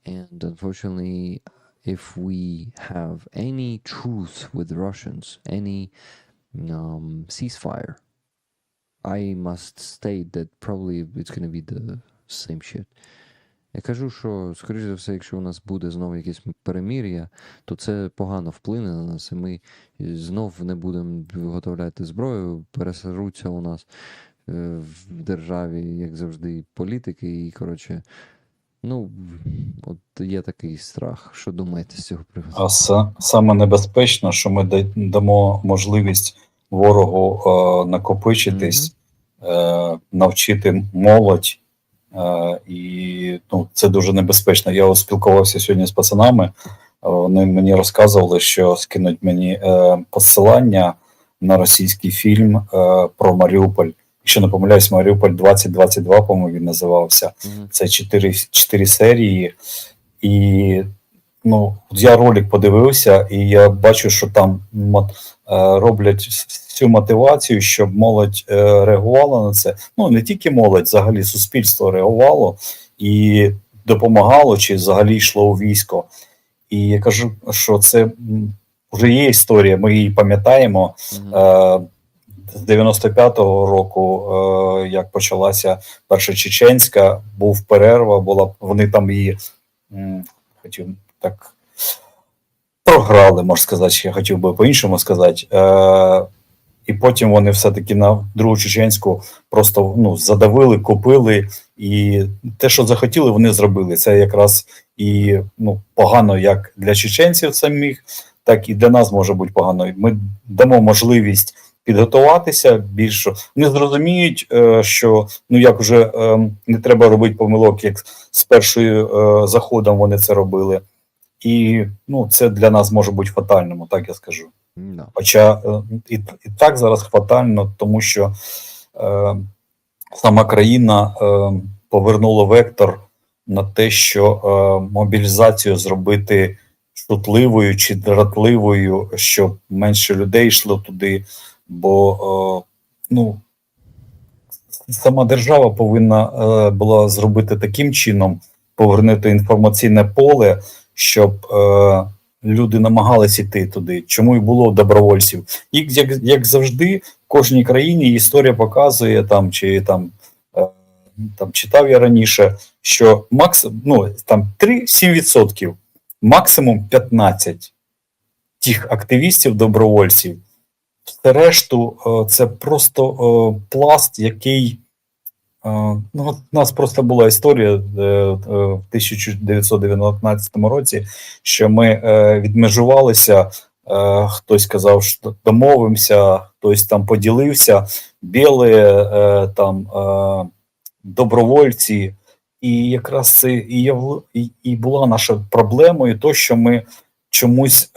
And unfortunately, if we have any truce with the Russians, any ceasefire, I must state that probably it's going to be the same shit. Я кажу, що, скоріш за все, якщо у нас буде знову якесь перемир'я, то це погано вплине на нас, і ми знов не будемо виготовляти зброю, пересеруться у нас в державі, як завжди, політики, і, коротше, ну, от є такий страх. Що думаєте з цього приводу? А саме небезпечно, що ми дамо можливість ворогу накопичитись, навчити молодь, і ну, це дуже небезпечно. Я спілкувався сьогодні з пацанами, вони мені розказували, що скинуть мені посилання на російський фільм про Маріуполь. Якщо не помиляюсь, Маріуполь 2022, по-моєму, він називався. Це 4 серії. І ну, я ролик подивився, і я бачу, що там роблять всю мотивацію, щоб молодь реагувала на це. Ну, не тільки молодь, взагалі суспільство реагувало і допомагало, чи взагалі йшло у військо. І я кажу, що це вже є історія, ми її пам'ятаємо. З 95-го року, як почалася перша чеченська, був перерва, вони там її хотів так програли, можна сказати, я хотів би по-іншому сказати. І потім вони все-таки на другу чеченську просто задавили, купили, і те, що захотіли, вони зробили. Це якраз і погано як для чеченців самих, так і для нас може бути погано. Ми дамо можливість підготуватися більше. Вони зрозуміють, що як вже не треба робити помилок, як з першою заходом вони це робили. І це для нас може бути фатальним, так я скажу. No. Хоча і так зараз фатально, тому що сама країна повернула вектор на те, що мобілізацію зробити шутливою чи дратливою, щоб менше людей йшло туди, бо сама держава повинна була зробити таким чином, повернути інформаційне поле, щоб люди намагалися йти туди. Чому і було добровольців. І як завжди, в кожній країні історія показує, читав я раніше, що 3-7%, максимум 15 тих активістів-добровольців. Все решту це просто пласт, який у нас просто була історія в 1919 році, що ми відмежувалися, хтось казав, що домовимося, хтось там поділився, білі добровольці, і якраз це і була наша проблемою, то, що ми чомусь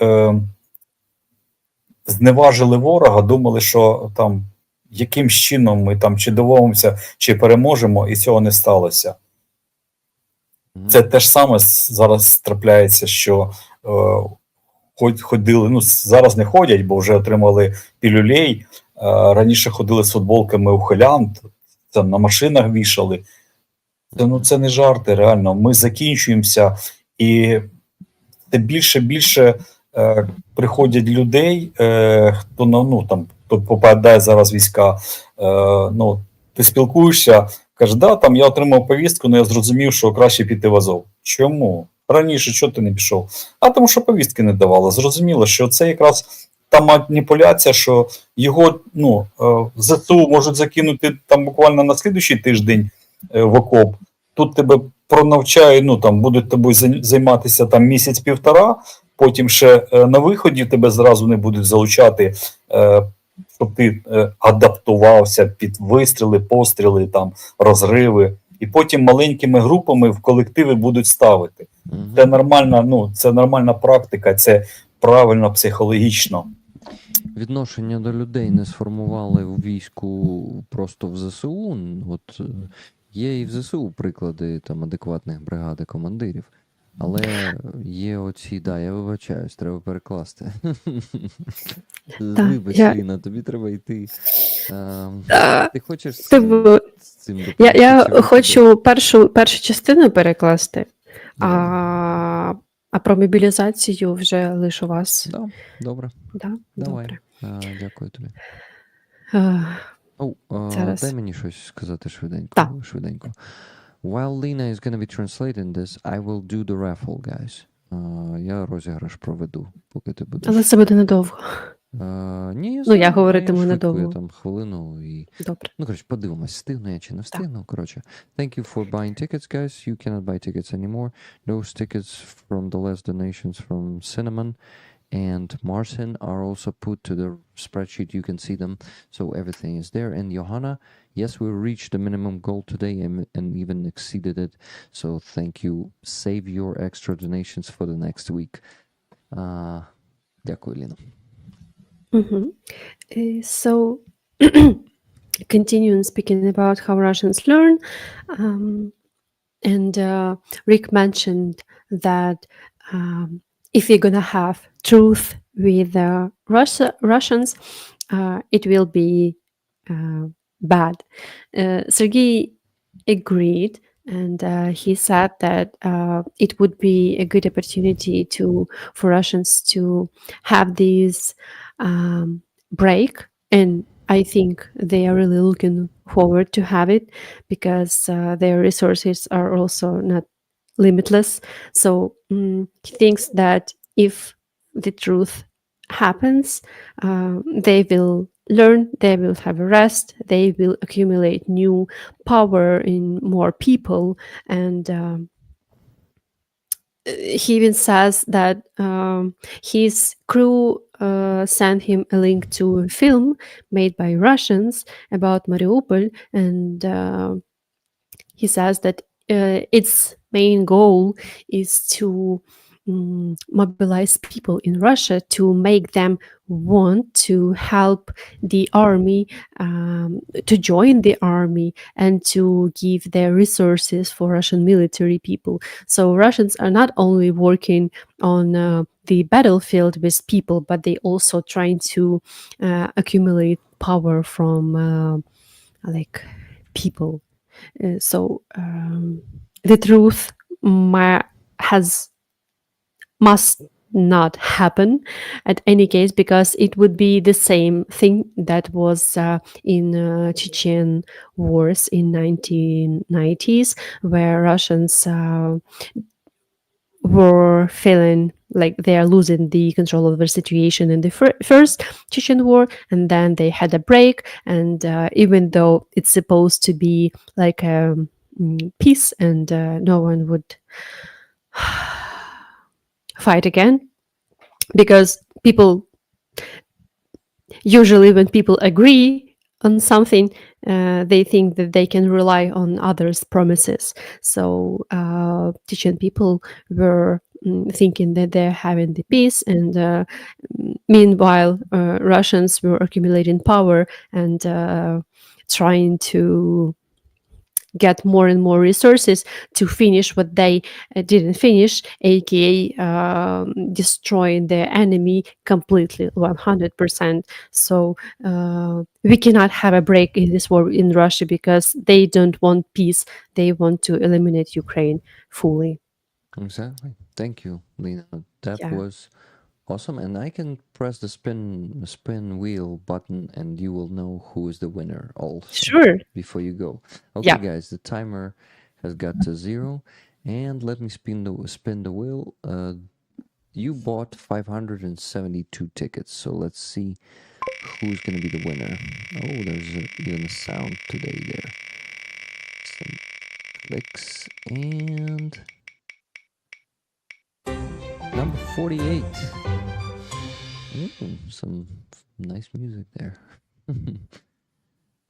зневажили ворога, думали, що там яким чином ми там чи домовимося, чи переможемо, і цього не сталося. Це те ж саме зараз трапляється, що ходили, зараз не ходять, бо вже отримали пілюлей, раніше ходили з футболками ухилянт, там на машинах вішали. Це не жарти, реально. Ми закінчуємося, і більше приходять людей, хто попадає зараз війська, ти спілкуєшся, кажеш, я отримав повістку, але я зрозумів, що краще піти в Азов. Чому? Раніше чого ти не пішов? А тому, що повістки не давали. Зрозуміло, що це якраз та маніпуляція, що його ЗСУ можуть закинути там буквально на слідуючий тиждень в окоп. Тут тебе пронавчають, будуть тобою займатися там місяць-півтора, потім ще на виході тебе зразу не будуть залучати, щоб ти адаптувався під вистріли, постріли, розриви. І потім маленькими групами в колективи будуть ставити. Це нормальна, це нормальна практика, це правильно психологічно. Відношення до людей не сформували у війську просто в ЗСУ. От є і в ЗСУ приклади адекватних бригад і командирів. Але є оці, я вибачаюсь, треба перекласти. Вибач, Ліна, тобі треба йти. Ти хочеш з цим допомогти? Я хочу першу частину перекласти, а про мобілізацію вже лише у вас. Добре. Давай. Добре. Дякую тобі. Зараз. Дай мені щось сказати швиденько. While Lena is gonna be translating this, I will do the raffle, guys. Я розіграш проведу, поки ти будеш. Але це буде недовго. Ні, я Ну, знаю, я а говоритиму швидко, я недовго. там хвилину і... Добре. Ну, коротше, подивимось, встигну я чи не встигну. Коротше, thank you for buying tickets, guys. You cannot buy tickets anymore. Those tickets from the last donations from Cinnamon and Marcin are also put to the spreadsheet. You can see them, so everything is there. And Johanna, yes, we reached the minimum goal today and even exceeded it. So thank you. Save your extra donations for the next week. Дякую, Ліна. So, continuing speaking about how Russians learn, and Rick mentioned that if you're gonna have truth with Russians, it will be bad. Serhii agreed, and he said that it would be a good opportunity for Russians to have this break, and I think they are really looking forward to have it because their resources are also not limitless. So he thinks that if the truth happens, they will learn, they will have a rest, they will accumulate new power in more people, and he even says that his crew sent him a link to a film made by Russians about Mariupol, and he says that its main goal is to mobilize people in Russia to make them want to help the army, to join the army, and to give their resources for Russian military people. So Russians are not only working on the battlefield with people, but they also trying to accumulate power from like people. So the truth must not happen at any case, because it would be the same thing that was in Chechen wars in 1990s, where Russians were feeling like they are losing the control of their situation in the first Chechen war, and then they had a break, and even though it's supposed to be like a peace and no one would fight again, because people usually, when people agree on something, they think that they can rely on others' promises. So Chechen people were thinking that they're having the peace, and meanwhile Russians were accumulating power and trying to get more and more resources to finish what they didn't finish, aka destroying their enemy completely, 100%. So we cannot have a break in this war in Russia, because they don't want peace, they want to eliminate Ukraine fully. Exactly. Thank you, Lena. That Yeah. was awesome. And I can press the spin wheel button and you will know who is the winner also. Sure. Before you go. Okay, Yeah. guys, the timer has got to 0. And let me spin the wheel. You bought 572 tickets. So let's see who's going to be the winner. Oh, there's even a sound today there. Some clicks and... Number 48. Ooh, some nice music there.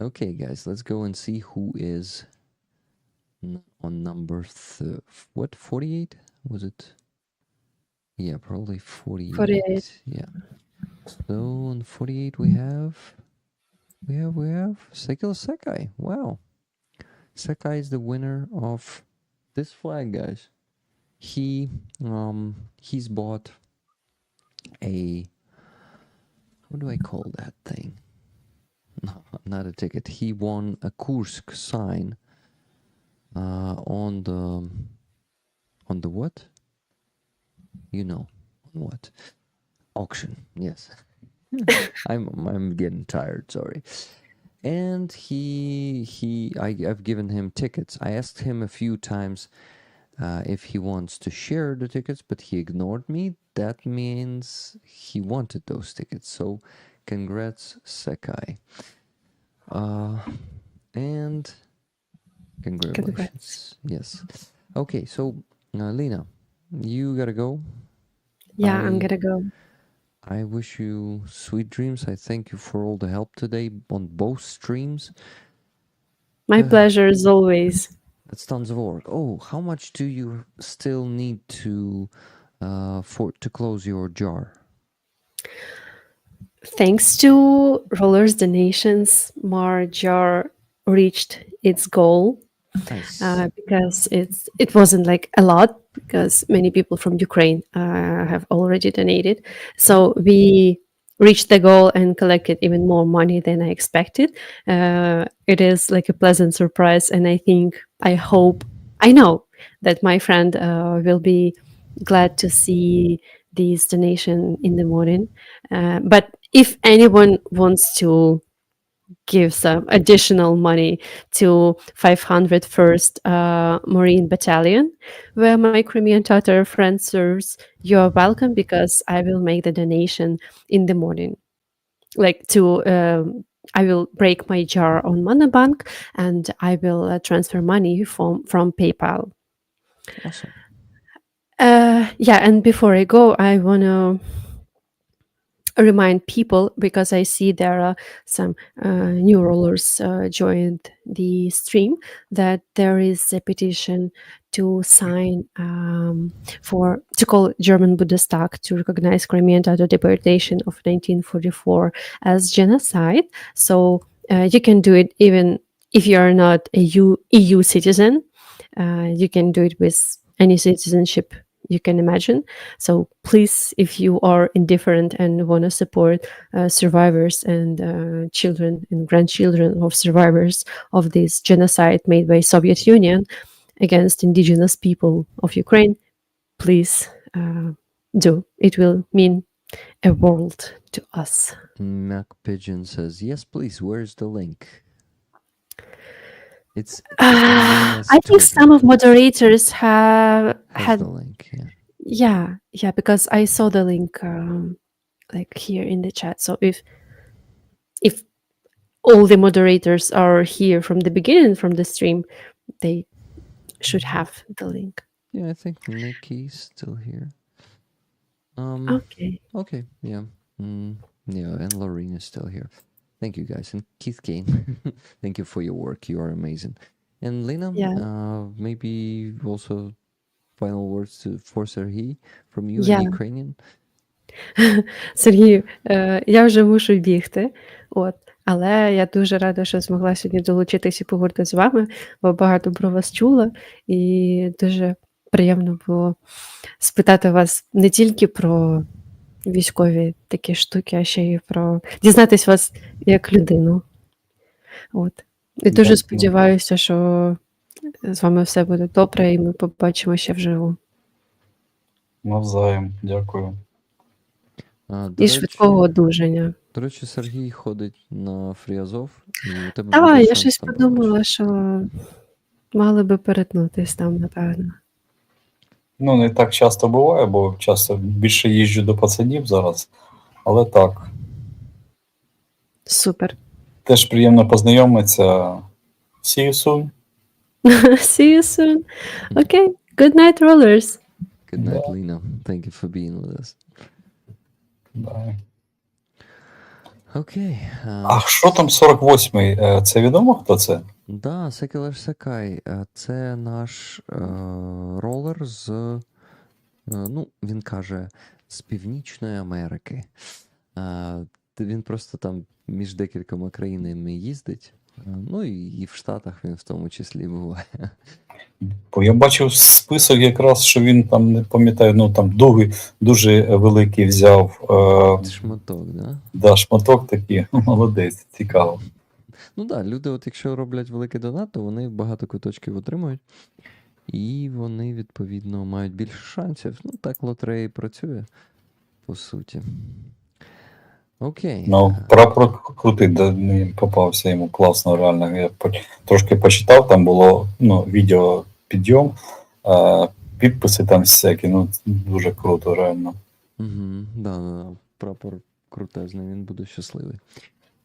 Okay, guys, let's go and see who is on number 48? Was it? Yeah, probably 48. 48. Yeah. So on 48 we have Secular Sekai. Wow. Sekai is the winner of this flag, guys. He's bought a, what do I call that thing? No, not a ticket. He won a Kursk sign on the what? You know, on what? Auction. Yes. I'm getting tired, sorry. And I've given him tickets. I asked him a few times if he wants to share the tickets, but he ignored me. That means he wanted those tickets. So, congrats, Sekai. And congratulations. Yes. Okay, so Lena, you gotta go. Yeah, I'm I- gonna go. I wish you sweet dreams. I thank you for all the help today on both streams. My pleasure as always. That's tons of work. Oh, how much do you still need to close your jar? Thanks to Roller's donations, my jar reached its goal. Nice. Because it wasn't like a lot, because many people from Ukraine have already donated. So we reached the goal and collected even more money than I expected. It is like a pleasant surprise, and I know that my friend will be glad to see this donation in the morning. But if anyone wants to give some additional money to 501st Marine Battalion, where my Crimean Tatar friend serves, you are welcome, because I will make the donation in the morning. I will break my jar on Monobank, and I will transfer money from PayPal. Awesome. Yeah, and before I go, I want to remind people, because I see there are some new rollers joined the stream, that there is a petition to sign to call German Bundestag to recognize Crimean Tatar deportation of 1944 as genocide. So you can do it even if you are not a EU citizen. You can do it with any citizenship you can imagine. So please, if you are indifferent and want to support survivors and children and grandchildren of survivors of this genocide made by Soviet Union against indigenous people of Ukraine, please do. It will mean a world to us. Mac Pigeon says, "Yes, please. Where's the link?" It's I think some of moderators have has the had, link. Yeah. yeah, because I saw the link like here in the chat. So if all the moderators are here from the beginning, from the stream, they should have the link. Yeah, I think Nikki's still here. Okay. Okay. Yeah. Yeah, and Lorene is still here. Thank you, guys. And Keith Kane, thank you for your work. You are amazing. And Lena, Yeah. maybe also final words for Serhii from you Yeah. in Ukrainian. Сергію, я вже мушу бігти, але я дуже рада, що змогла сьогодні долучитись і поговорити з вами, бо багато про вас чула, і дуже приємно було спитати вас не тільки про військові такі штуки, а ще й про дізнатись вас як людину. І дуже сподіваюся, що з вами все буде добре, і ми побачимо ще вживу. Навзаєм, дякую. І швидкого одужання. До речі, Сергій ходить на Фріазов, і у тебе Так, буде я шанс щось там подумала, що мали би перетнутись там, напевно. Ну, не так часто буває, бо часто більше їжджу до пацанів зараз, але так. Супер. Теж приємно познайомитися. See you soon. See you soon. Okay. Good night, rollers. Good night, Lena. Thank you for being with us. Bye. Окей. А що там 48-й? Це відомо, хто це? Да, Secular Sekai. Це наш ролер з, ну, він каже, з Північної Америки. Він просто там між декількома країнами їздить. Ну і в Штатах він в тому числі буває. Бо я бачив список якраз, що він там, не пам'ятаю, ну там дуже великий взяв. Шматок, да? Да, шматок такий. Молодець, цікаво. Ну так, люди, от якщо роблять великий донат, то вони багато квиточків отримують. І вони, відповідно, мають більше шансів. Ну, так лотерея працює, по суті. Окей. Ну, прапор крутий, мені попався йому класно, реально. Я трошки почитав, там було відео підйом, підписи там всякі, дуже круто, реально. Да. Прапор крутезний, він буде щасливий.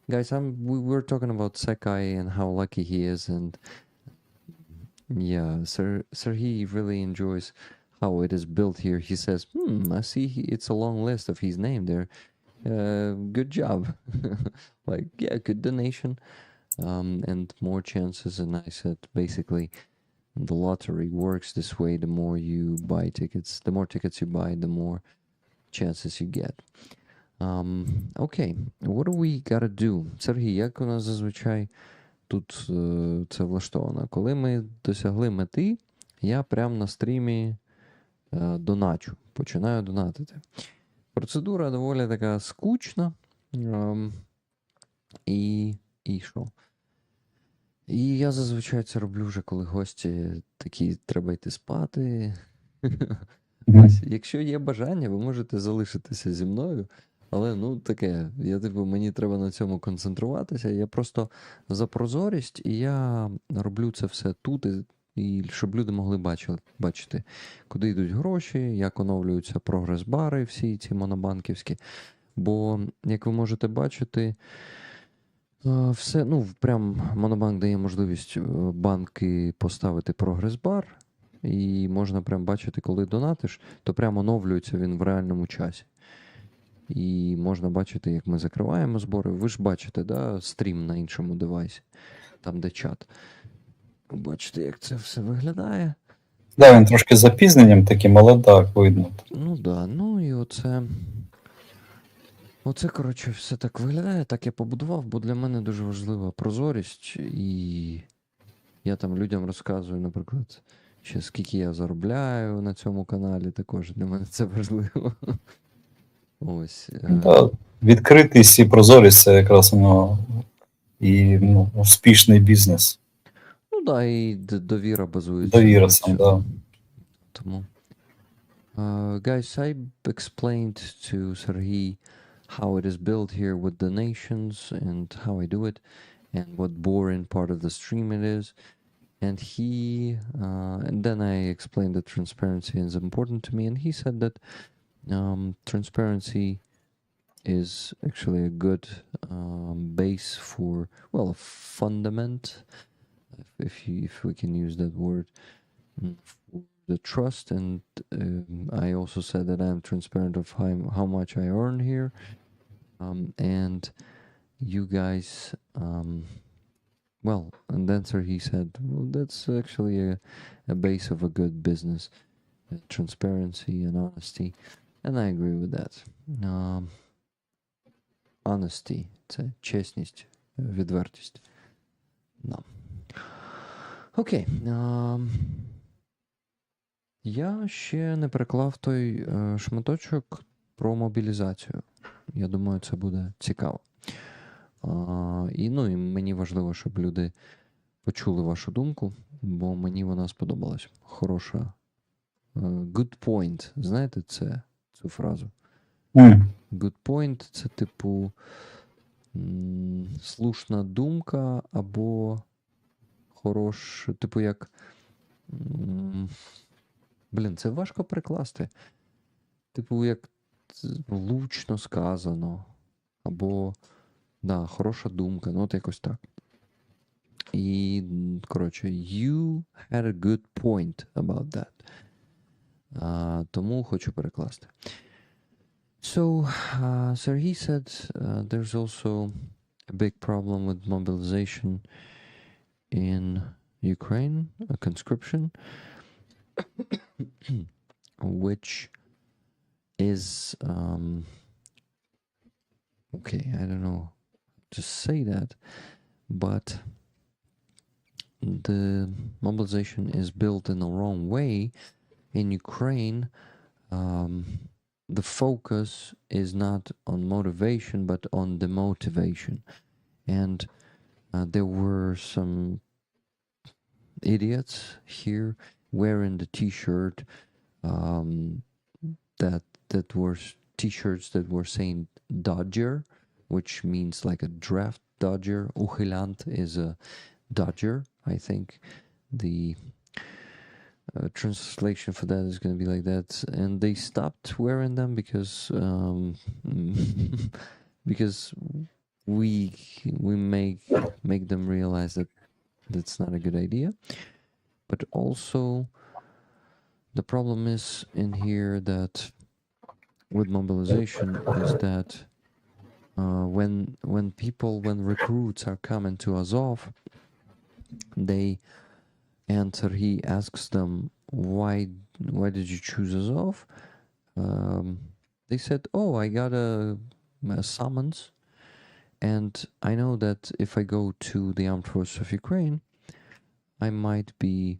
Guys, we were talking about Sekai and how lucky he is, and yeah, Serhii really enjoys how it is built here. He says, I see it's a long list of his name there. Good job. Like, yeah, good donation. And more chances. And I said, basically, the lottery works this way. The more you buy tickets, the more tickets you buy, the more chances you get. Okay, what do we gotta do? Сергій, як у нас зазвичай тут це влаштовано? Коли ми досягли мети, я прямо на стрімі доначу, починаю донатити. Процедура доволі така скучна. І що? І я зазвичай це роблю вже, коли гості такі, треба йти спати. Ось, якщо є бажання, ви можете залишитися зі мною. Але, таке, мені треба на цьому концентруватися. Я просто за прозорість, і я роблю це все тут, і щоб люди могли бачити, куди йдуть гроші, як оновлюються прогрес-бари, всі ці монобанківські. Бо, як ви можете бачити, все, прям монобанк дає можливість банки поставити прогрес-бар, і можна прям бачити, коли донатиш, то прямо оновлюється він в реальному часі. І можна бачити, як ми закриваємо збори. Ви ж бачите, да, стрім на іншому девайсі, там де чат. Бачите, як це все виглядає. Да, він трошки з запізненням таким, але так, видно. Да, і оце, коротше, все так виглядає, так я побудував, бо для мене дуже важлива прозорість, і я там людям розказую, наприклад, ще скільки я заробляю на цьому каналі, також для мене це важливо. Ось. Да, відкритість і прозорість це якраз і успішний бізнес. Да, і довіра базується. Довіра сам, да. Тому. Guys, I explained to Serhii how it is built here with donations and how I do it and what boring part of the stream it is. And and then I explained that transparency is important to me, and he said that transparency is actually a good base for, well, a fundament, if we can use that word, for the trust. And I also said that I'm transparent of how much I earn here, and you guys, well, and then he said, well, that's actually a base of a good business, transparency and honesty. And I agree with that. Honesty – це чесність, відвертість. No. Окей. Я ще не переклав той шматочок про мобілізацію. Я думаю, це буде цікаво. І мені важливо, щоб люди почули вашу думку, бо мені вона сподобалась. Хороша. Good point. Знаєте цю фразу? Good point – це типу слушна думка або хороша, типу як це важко перекласти. Типу як влучно сказано або хороша думка, от якось так. І, коротше, you had a good point about that. Тому хочу перекласти. So, Serhii said there's also a big problem with mobilization in Ukraine, a conscription, which is, okay, I don't know to say that, but the mobilization is built in the wrong way. In Ukraine, the focus is not on motivation, but on demotivation. And there were some idiots here wearing the t-shirt that were t-shirts that were saying Dodger, which means like a draft dodger. Ухилянт is a dodger. I think the translation for that is going to be like that. And they stopped wearing them because because we make them realize that that's not a good idea. But also the problem is in here that with mobilization is that when recruits are coming to Azov, and Serhii asks them why did you choose Azov? They said, oh, I got a summons, and I know that if I go to the armed forces of Ukraine, I might be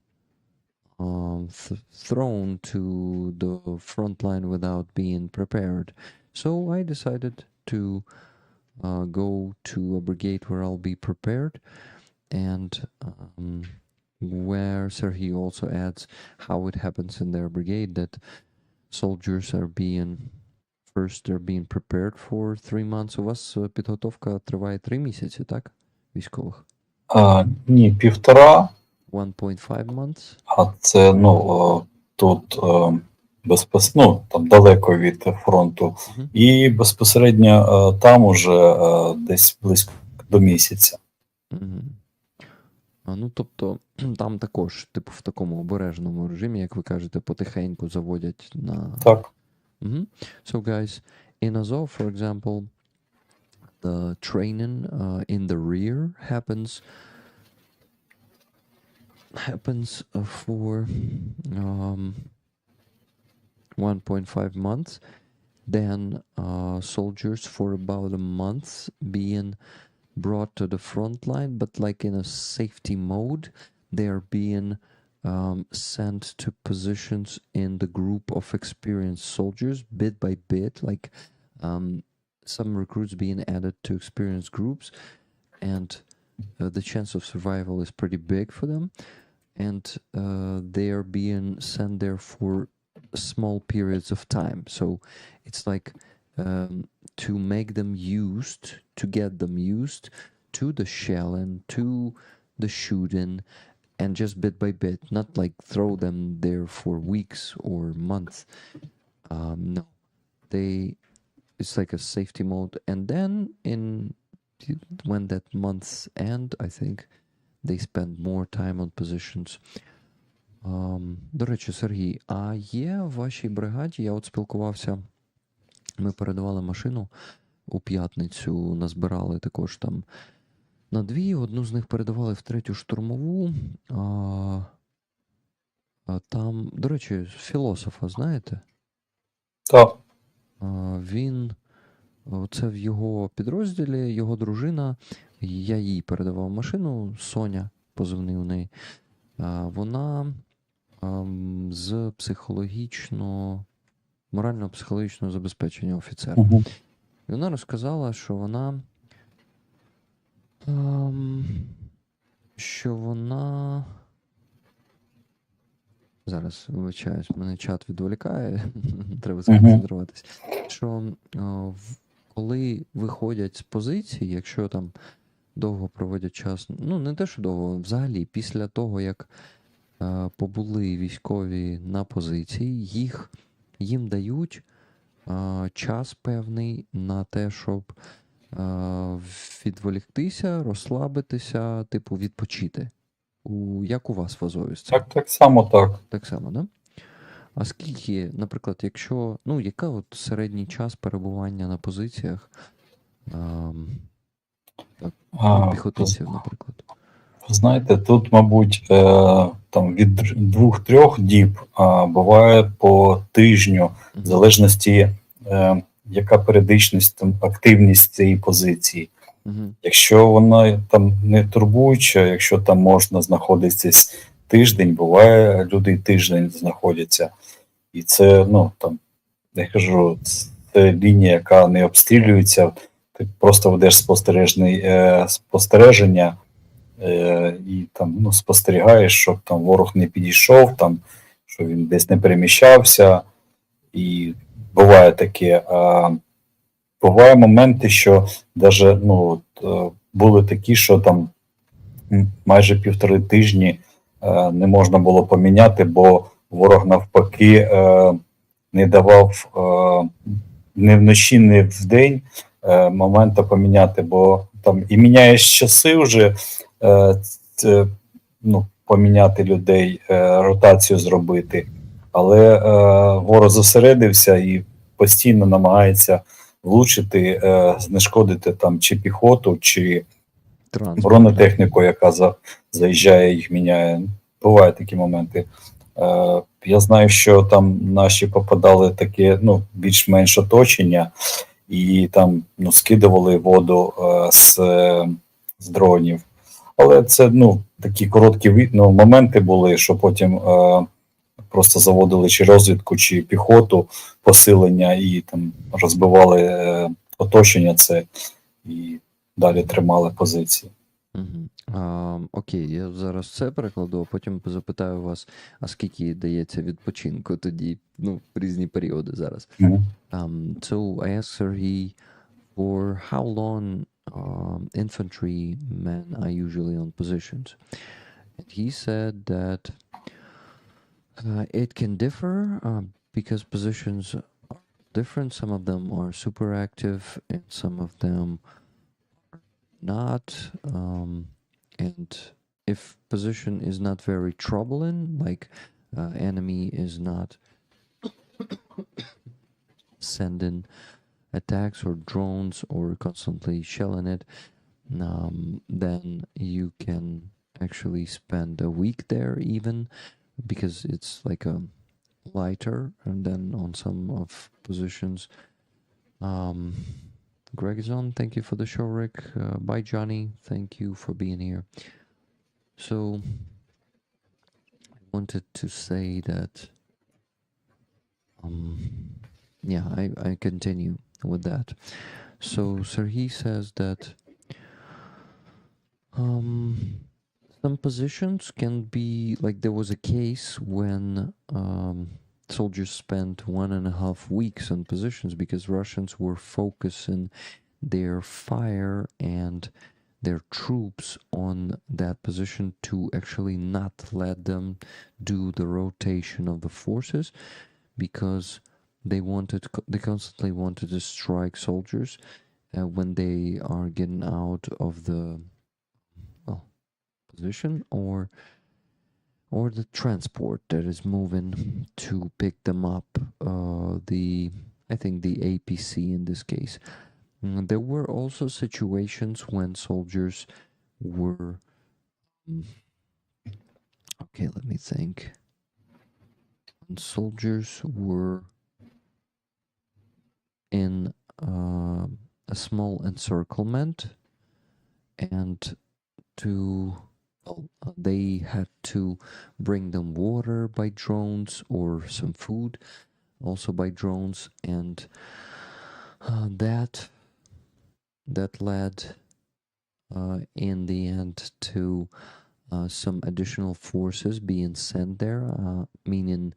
thrown to the front line without being prepared. So I decided to go to a brigade where I'll be prepared, and where Serhii also adds how it happens in their brigade that soldiers are being prepared for 3 months. У вас підготовка триває 3 місяці, так? Військових? Ні, 1,5. 1.5 months? А це, тут там далеко від фронту. І безпосередньо там уже десь близько до місяця. Ну, тобто, там також, типу, в такому обережному режимі, як ви кажете, потихеньку заводять на... Так. So, guys, in Azov, for example, the training in the rear happens for 1.5 months. Then soldiers for about a month being brought to the front line, but like in a safety mode, they are being sent to positions in the group of experienced soldiers bit by bit, like some recruits being added to experienced groups, and the chance of survival is pretty big for them, and they are being sent there for small periods of time. So it's like to make them to get them used to the shelling, to the shooting, and just bit by bit, not like throw them there for weeks or months. No, it's like a safety mode, and then when that months end, I think they spend more time on positions. До речі, Сергій, а є в вашій бригаді, я от спілкувався, ми передавали машину у п'ятницю, назбирали також там на 2, одну з них передавали в 3-ю штурмову, там, до речі, філософа, знаєте? Так. Це в його підрозділі, його дружина, я їй передавав машину, Соня, позивний у неї, вона з морально-психологічного забезпечення офіцера. І вона розказала, що вона зараз, вибачаюсь, мене чат відволікає, треба сконцентруватись, що коли виходять з позиції, якщо там довго проводять час, ну не те, що довго, взагалі, після того, як побули військові на позиції, їм дають час певний на те, щоб відволіктися, розслабитися, типу відпочити. Як у вас в Азові? Так само, так. Так само, да? А скільки, наприклад, якщо, яка от середній час перебування на позиціях піхотинців, наприклад? Знаєте, тут, мабуть, там від 2-3 діб, а буває по тижню, в залежності, яка періодичність, там, активність цієї позиції. Якщо вона там не турбуюча, якщо там можна знаходитись тиждень, буває, люди тиждень знаходяться. І це, там, я кажу, це лінія, яка не обстрілюється, ти просто ведеш спостереження, і там спостерігаєш, щоб там ворог не підійшов, там, що він десь не переміщався, і буває таке. бувають моменти, що даже, ну, були такі, що там майже 1,5 тижні не можна було поміняти, бо ворог навпаки не давав ні вночі, ні вдень моменту поміняти, бо там і міняєш часи вже, ну, поміняти людей, ротацію зробити, але ворог зосередився і постійно намагається влучити, знешкодити там чи піхоту, чи бронетехніку, яка заїжджає, їх міняє. Бувають такі моменти. Я знаю, що там наші попадали таке, ну, більш-менш оточення, і там, ну, скидували воду з дронів. Але це, ну, такі короткі, ну, моменти були, що потім просто заводили чи розвідку, чи піхоту, посилення, і там розбивали оточення це, і далі тримали позиції. Окей, я зараз це перекладу, а потім запитаю вас, а скільки дається відпочинку тоді, ну, в різні періоди зараз. So I asked Serhii for how long infantry men are usually on positions. And he said that it can differ because positions are different. Some of them are super active and some of them are not. And if position is not very troubling, like enemy is not sending attacks or drones or constantly shelling it, then you can actually spend a week there even, because it's like a lighter, and then on some of positions. Greg is on. Thank you for the show, Rick. Bye, Johnny. Thank you for being here. So I wanted to say that, yeah, I continue with that. So Serhii says that some positions can be, like there was a case when soldiers spent 1.5 weeks on positions because Russians were focusing their fire and their troops on that position to actually not let them do the rotation of the forces, because they constantly wanted to strike soldiers when they are getting out of the position, or the transport that is moving to pick them up, I think the APC in this case. There were also situations when soldiers were, okay, let me think. When soldiers were in a small encirclement, and they had to bring them water by drones or some food also by drones, and that led in the end to some additional forces being sent there, meaning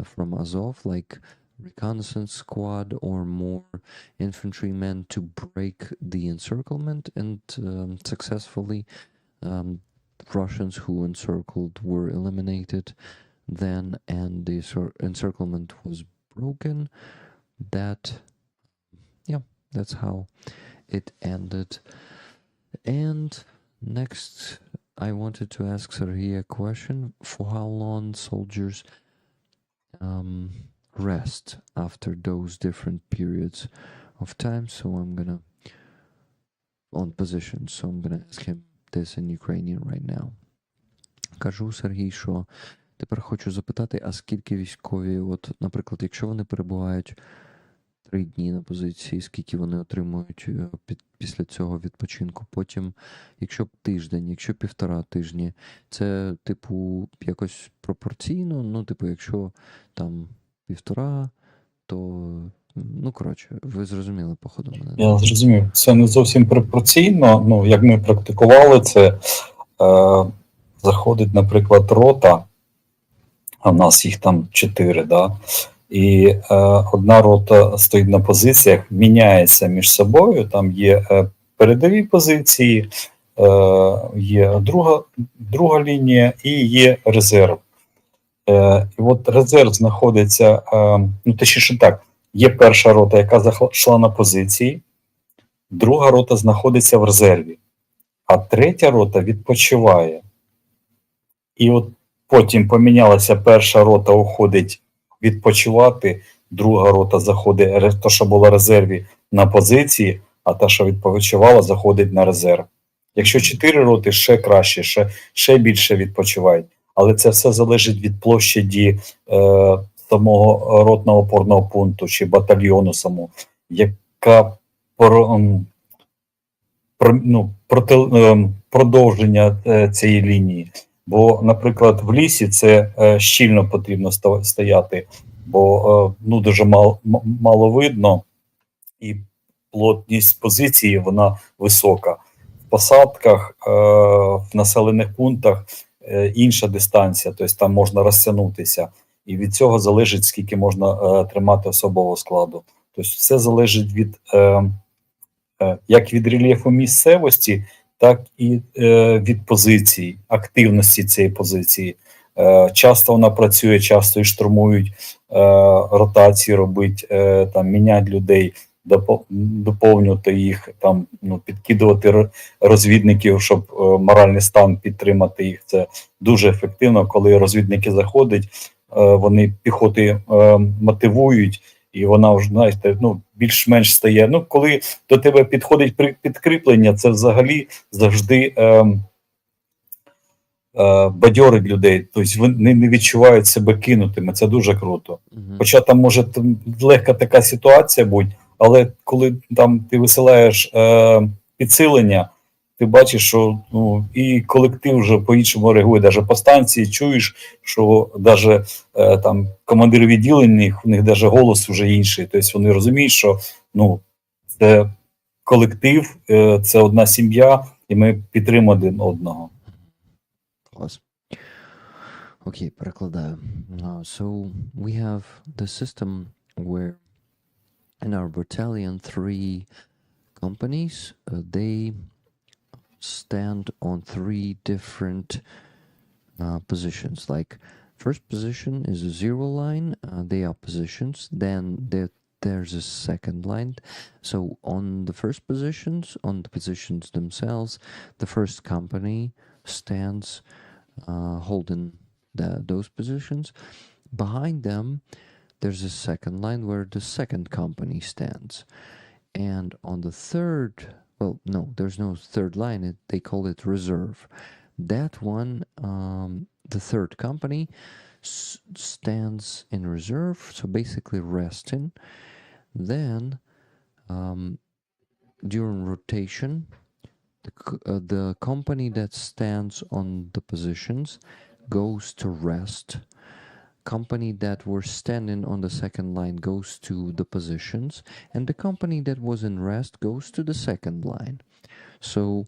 from Azov, like reconnaissance squad or more infantrymen to break the encirclement, and successfully Russians who encircled were eliminated then, and the encirclement was broken. That's how it ended. And next, I wanted to ask Serhii a question: for how long soldiers rest after those different periods of time? So I'm gonna on position. So I'm gonna ask him this in Ukrainian right now. Кажу, Сергій, що тепер хочу запитати, а скільки військові, от, наприклад, якщо вони перебувають 3 дні на позиції, скільки вони отримують після цього відпочинку? Потім, якщо тиждень, якщо 1,5 тижні, це, типу, якось пропорційно? Ну, типу, якщо там 1,5, то, ну, коротше, ви зрозуміли, походу, мене. Я зрозумів. Це не зовсім пропорційно. Ну, як ми практикували це, заходить, наприклад, рота, а в нас їх там 4, да? І одна рота стоїть на позиціях, міняється між собою. Там є передові позиції, є друга лінія і є резерв. І от резерв знаходиться, ну точніше так, є перша рота, яка зайшла на позиції, друга рота знаходиться в резерві, а третя рота відпочиває. І от потім помінялася, перша рота уходить відпочивати, друга рота заходить, та, що була в резерві, на позиції, а та, що відпочивала, заходить на резерв. Якщо 4 роти, ще краще, ще більше відпочивають. Але це все залежить від площаді самого ротного опорного пункту чи батальйону самого, яка продовження цієї лінії. Бо, наприклад, в лісі це щільно потрібно стояти, бо дуже мало видно, і плотність позиції вона висока. В посадках, в населених пунктах інша дистанція, тобто там можна розтягнутися. І від цього залежить, скільки можна тримати особового складу. Тобто все залежить від як від рельєфу місцевості, так і від позиції, активності цієї позиції. Часто вона працює, часто і штурмують, ротації робить, там міняти людей, доповнювати їх, там підкидувати розвідників, щоб моральний стан підтримати їх. Це дуже ефективно, коли розвідники заходять, вони піхоти мотивують. І вона вже, знаєте, більш-менш стає. Коли до тебе підходить підкріплення, це взагалі завжди бадьорить людей. Тобто вони не відчувають себе кинутими. Це дуже круто. Хоча там може легка така ситуація бути, але коли там ти висилаєш підсилення, ти бачиш, що і колектив вже по-іншому реагує. Навіть по станції чуєш, що навіть там командири відділень, у них навіть голос вже інший. Тобто вони розуміють, що це колектив, це одна сім'я, і ми підтримуємо один одного. Клас. Окей, перекладаю. So we have the system where in our battalion 3 companies, they stand on 3 different positions. Like first position is a 0 line, they are positions. Then there's a second line. So on the first positions, on the positions themselves, the first company stands holding those positions. Behind them, there's a second line where the second company stands. And on the third, well, no, there's no third line. They call it reserve. That one, the third company stands in reserve, so basically resting. Then, during rotation, the company that stands on the positions goes to rest. Company that were standing on the second line goes to the positions, and the company that was in rest goes to the second line. So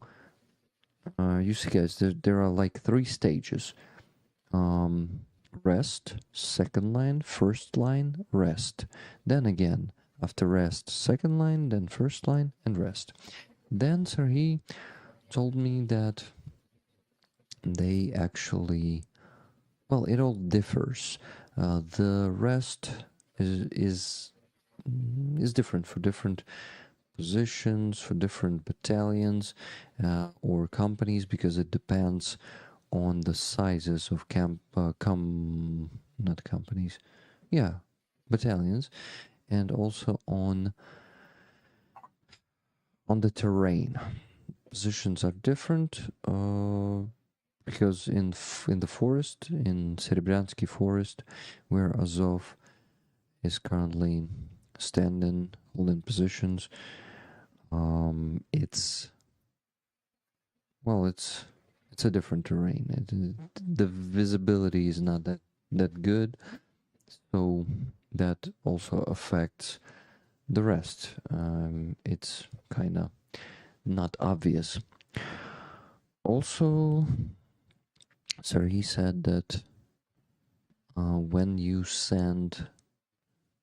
you see, guys, there are like 3 stages: rest, second line, first line, rest. Then again, after rest, second line, then first line, and rest. Then Serhii told me that they actually, well, it all differs. The rest is different for different positions, for different battalions or companies, because it depends on the sizes of not companies, yeah, battalions, and also on the terrain. Positions are different. Because in the forest, in Serebryansky forest, where Azov is currently standing, holding positions, it's a different terrain. The visibility is not that good, so that also affects the rest. It's kind of not obvious. Also, Serhii said that when you send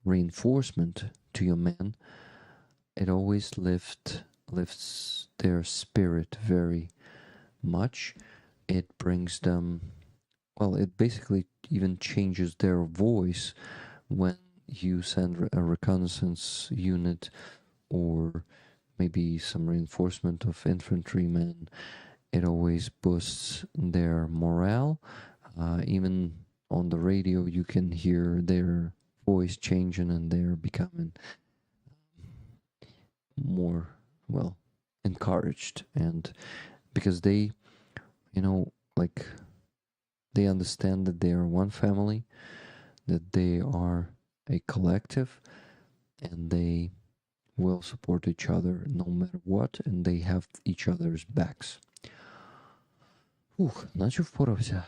reinforcement to your men, it always lifts their spirit very much. It brings them, well, it basically even changes their voice when you send a reconnaissance unit or maybe some reinforcement of infantrymen. It always boosts their morale. Even on the radio, you can hear their voice changing and they're becoming more, well, encouraged. And because they, like, they understand that they are one family, that they are a collective, and they will support each other no matter what, and they have each other's backs. Наче впорався.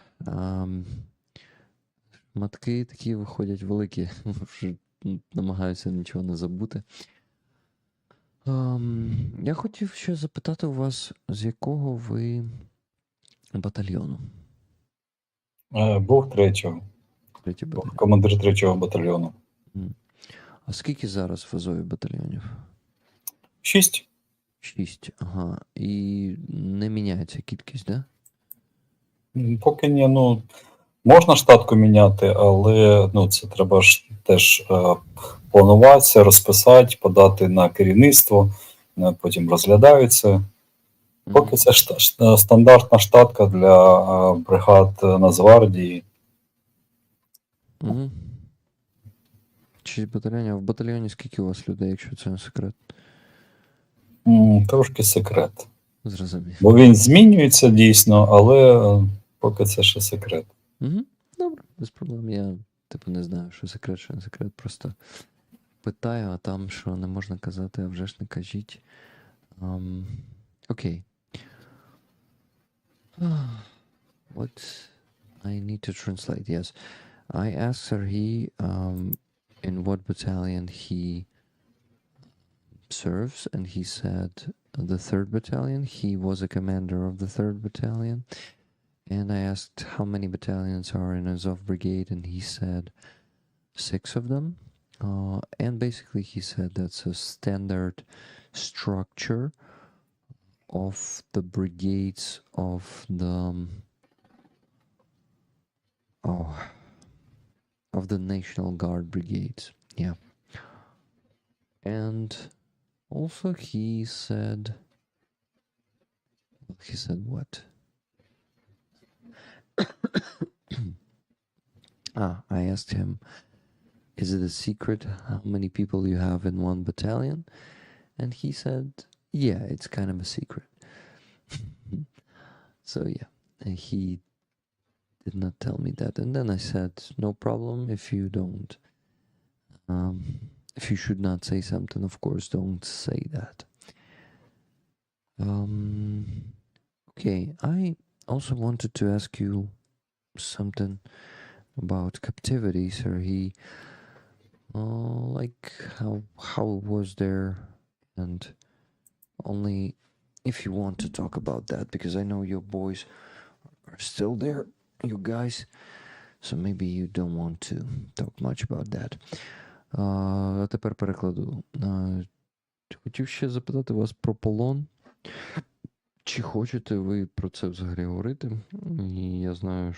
Матки такі виходять великі, вже намагаюся нічого не забути. Я хотів ще запитати у вас, з якого ви батальйону? Був 3-го. Третій Був батальйон. командир 3-го батальйону. А скільки зараз в Азові батальйонів? 6. 6. Ага. І не міняється кількість, да? Поки ні, можна штатку міняти, але це треба ж теж плануватися, розписати, подати на керівництво, потім розглядаються. Поки це стандартна штатка для бригад Нацгвардії. 6 батальйонів. А в батальйоні скільки у вас людей, якщо це не секрет? Трошки секрет. Зрозумів. Бо він змінюється дійсно, але поки це ще секрет. Добре, без проблем. Я, не знаю, що не секрет. Просто питаю, а там, що не можна казати, а вже ж не кажіть. Окей. What I need to translate, yes. I asked Serhii in what battalion he serves, and he said the 3rd Battalion. He was a commander of the 3rd Battalion. And I asked how many battalions are in Azov Brigade, and he said 6 of them. And basically he said that's a standard structure of the brigades of the National Guard brigades. Yeah. And also he said what? I asked him, is it a secret how many people you have in one battalion? And he said, yeah, it's kind of a secret. So yeah, and he did not tell me that. And then I said, no problem if you don't. If you should not say something, of course, don't say that. Okay, I also wanted to ask you something about captivity, Serhii. Like how it was there, and only if you want to talk about that, because I know your boys are still there, you guys, so maybe you don't want to talk much about that. А тепер перекладу. Хотів ще запитати вас про полон. Чи хочете ви про це взагалі говорити? І я знаю,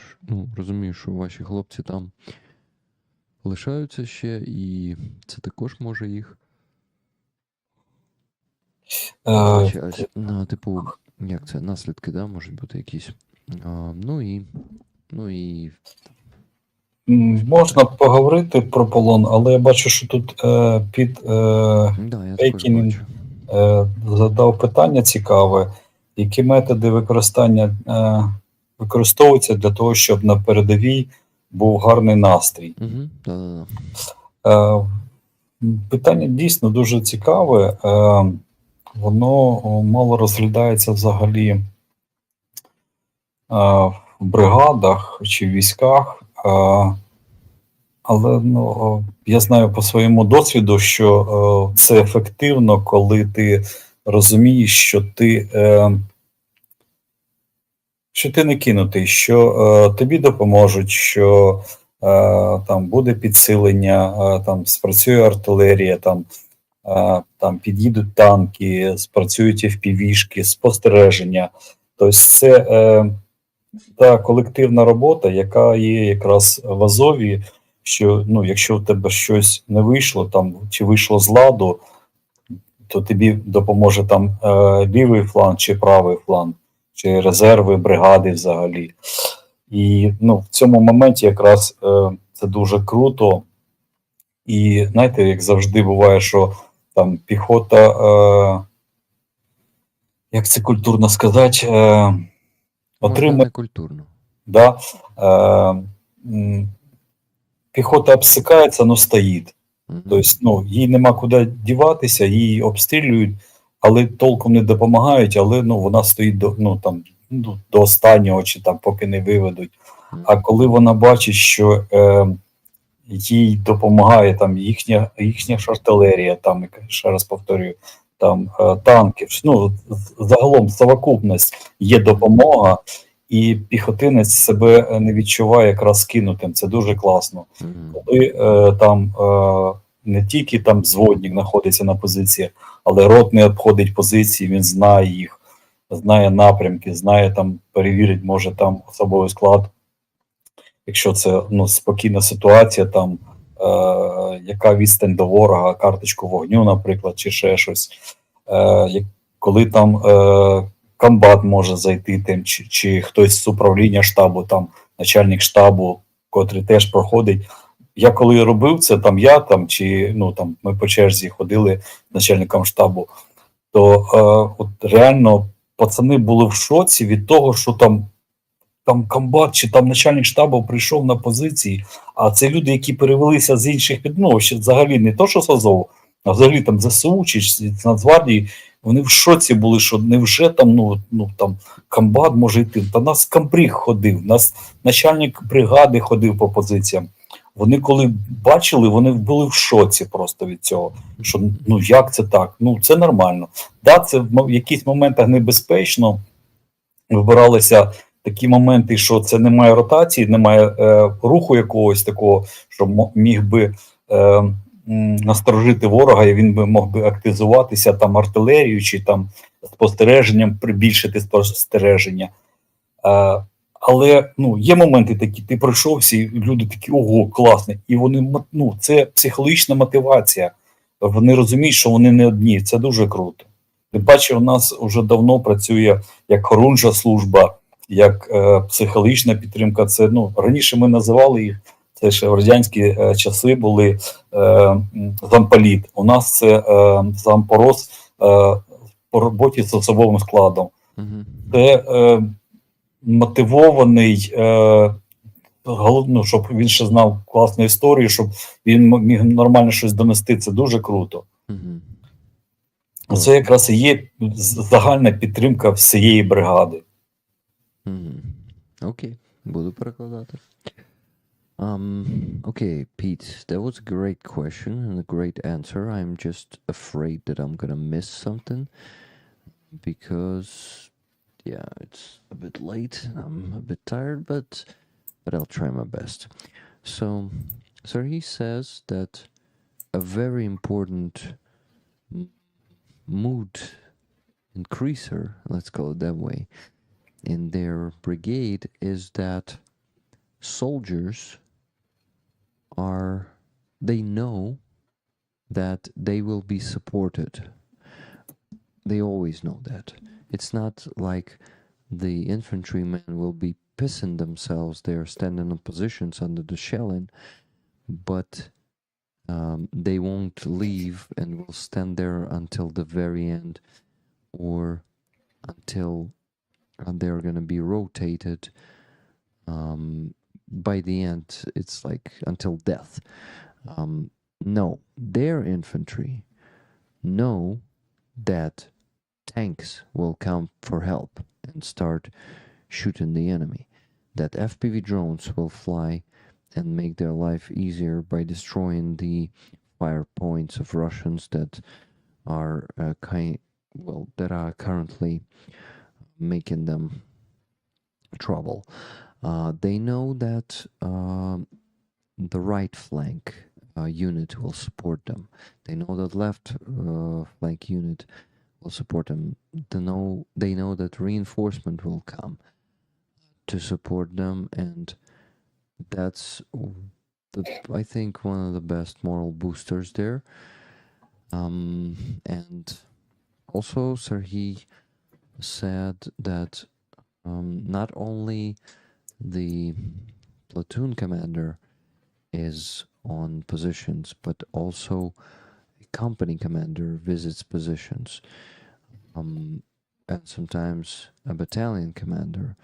розумію, що ваші хлопці там лишаються ще, і це також може їх. Як це? Наслідки, да, можуть бути якісь. Можна поговорити про полон, але я бачу, що тут під Пекінін задав питання цікаве. Які методи використовуються для того, щоб на передовій був гарний настрій? Питання дійсно дуже цікаве. Воно мало розглядається взагалі в бригадах чи військах. Але я знаю по своєму досвіду, що це ефективно, коли ти розумієш, що ти не кинутий, що тобі допоможуть, що там буде підсилення, там спрацює артилерія, там під'їдуть танки, спрацюють FPV-шки, спостереження. Тобто це та колективна робота, яка є якраз в Азові, що ну, якщо в тебе щось не вийшло, там чи вийшло з ладу, то тобі допоможе там лівий фланг чи правий фланг, чи резерви бригади взагалі. І ну, в цьому моменті якраз це дуже круто. І знаєте, як завжди буває, що там піхота, як це культурно сказати, Можна отримує. не культурно. Да, піхота обсикається, но стоїть. Тобто, ну, їй нема куди діватися, її обстрілюють, але толком не допомагають, але ну, вона стоїть до останнього, чи там поки не виведуть. А коли вона бачить, що їй допомагає там їхня ж артилерія, там, ще раз повторюю, там танки, ну, загалом совокупність є допомога, і піхотинець себе не відчуває якраз кинутим. Це дуже класно. Коли там не тільки там взводник знаходиться на позиції, але ротний обходить позиції, він знає їх, знає напрямки, знає там, перевірить, може там особовий склад. Якщо це ну, спокійна ситуація, там яка відстань до ворога, карточку вогню, наприклад, чи ще щось. Коли там комбат може зайти, тим, чи хтось з управління штабу, там начальник штабу, котрий теж проходить. Я коли робив це, там я там, чи ну там ми по черзі ходили з начальником штабу, то от реально пацани були в шоці від того, що там комбат чи там начальник штабу прийшов на позиції, а це люди, які перевелися з інших ну, ще взагалі не то, що з Азову, а взагалі там ЗСУ чи з Нацгвардії, вони в шоці були, що невже там, ну там комбат може йти. Та нас комбриг ходив, нас начальник бригади ходив по позиціям. Вони коли бачили, вони були в шоці просто від цього, що ну як це так, ну це нормально. Да, це в якихось моментах небезпечно, вибиралися такі моменти, що це немає ротації, немає руху якогось такого, що міг би насторожити ворога, і він би мог би активізуватися там артилерією чи там спостереженням, прибільшити спостереження. Але ну, є моменти такі, ти пройшов всі, люди такі, ого, класний, і вони, ну, це психологічна мотивація. Вони розуміють, що вони не одні, це дуже круто. Тим паче, у нас вже давно працює як хорунжа служба, як психологічна підтримка. Це ну раніше ми називали їх. Це ще в радянські часи були замполіт. У нас це зампороз по роботі з особовим складом. Це мотивований, головно, щоб він ще знав класну історію, щоб він міг нормально щось донести. Це дуже круто. Це якраз і є загальна підтримка всієї бригади. Окей, буду перекладати. Okay, Pete, that was a great question and a great answer. I'm just afraid that I'm gonna miss something because, yeah, it's a bit late. I'm a bit tired, but I'll try my best. So, Serhii says that a very important mood increaser, let's call it that way, in their brigade is that soldiers they know that they will be supported. They always know that. It's not like the infantrymen will be pissing themselves. They're standing in positions under the shelling, but they won't leave and will stand there until the very end, or until they're going to be rotated. By the end, it's like until death. No, their infantry know that tanks will come for help and start shooting the enemy, that FPV drones will fly and make their life easier by destroying the fire points of Russians that are that are currently making them trouble. They know that the right flank unit will support them. They know that left flank unit will support them. They know that reinforcement will come to support them, and that's I think one of the best moral boosters there. And also Serhii said that not only the platoon commander is on positions, but also a company commander visits positions. And sometimes a battalion commander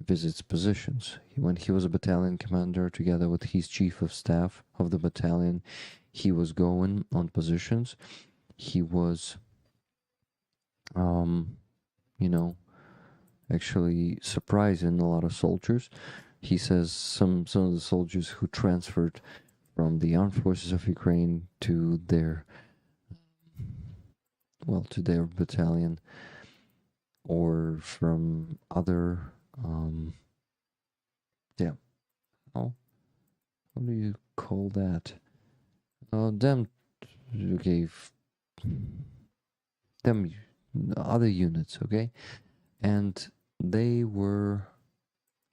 visits positions. When he was a battalion commander, together with his chief of staff of the battalion, he was going on positions. He was, actually surprising a lot of soldiers. He says some of the soldiers who transferred from the armed forces of Ukraine to their battalion, or from other how do you call that? Them other units, okay? And they were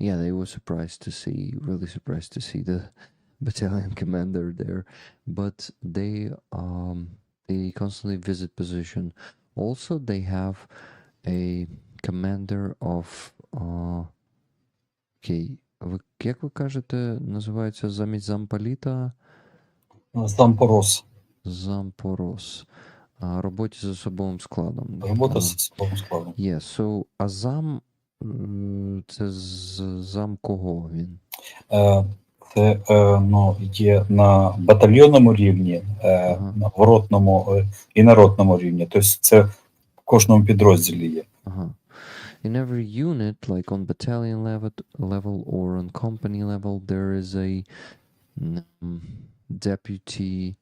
really surprised to see the battalion commander there, but they constantly visit position. Also, they have a commander of як ви кажете, називається замість замполіта? Зампорос. Зампорос. Роботі з особовим складом. Робота з особовим складом. So, а зам це зам кого він? Це є на батальйонному рівні, на ротному і на ротному рівні. Тобто це в кожному підрозділі є. In every unit, like on battalion level or on company level, there is a deputy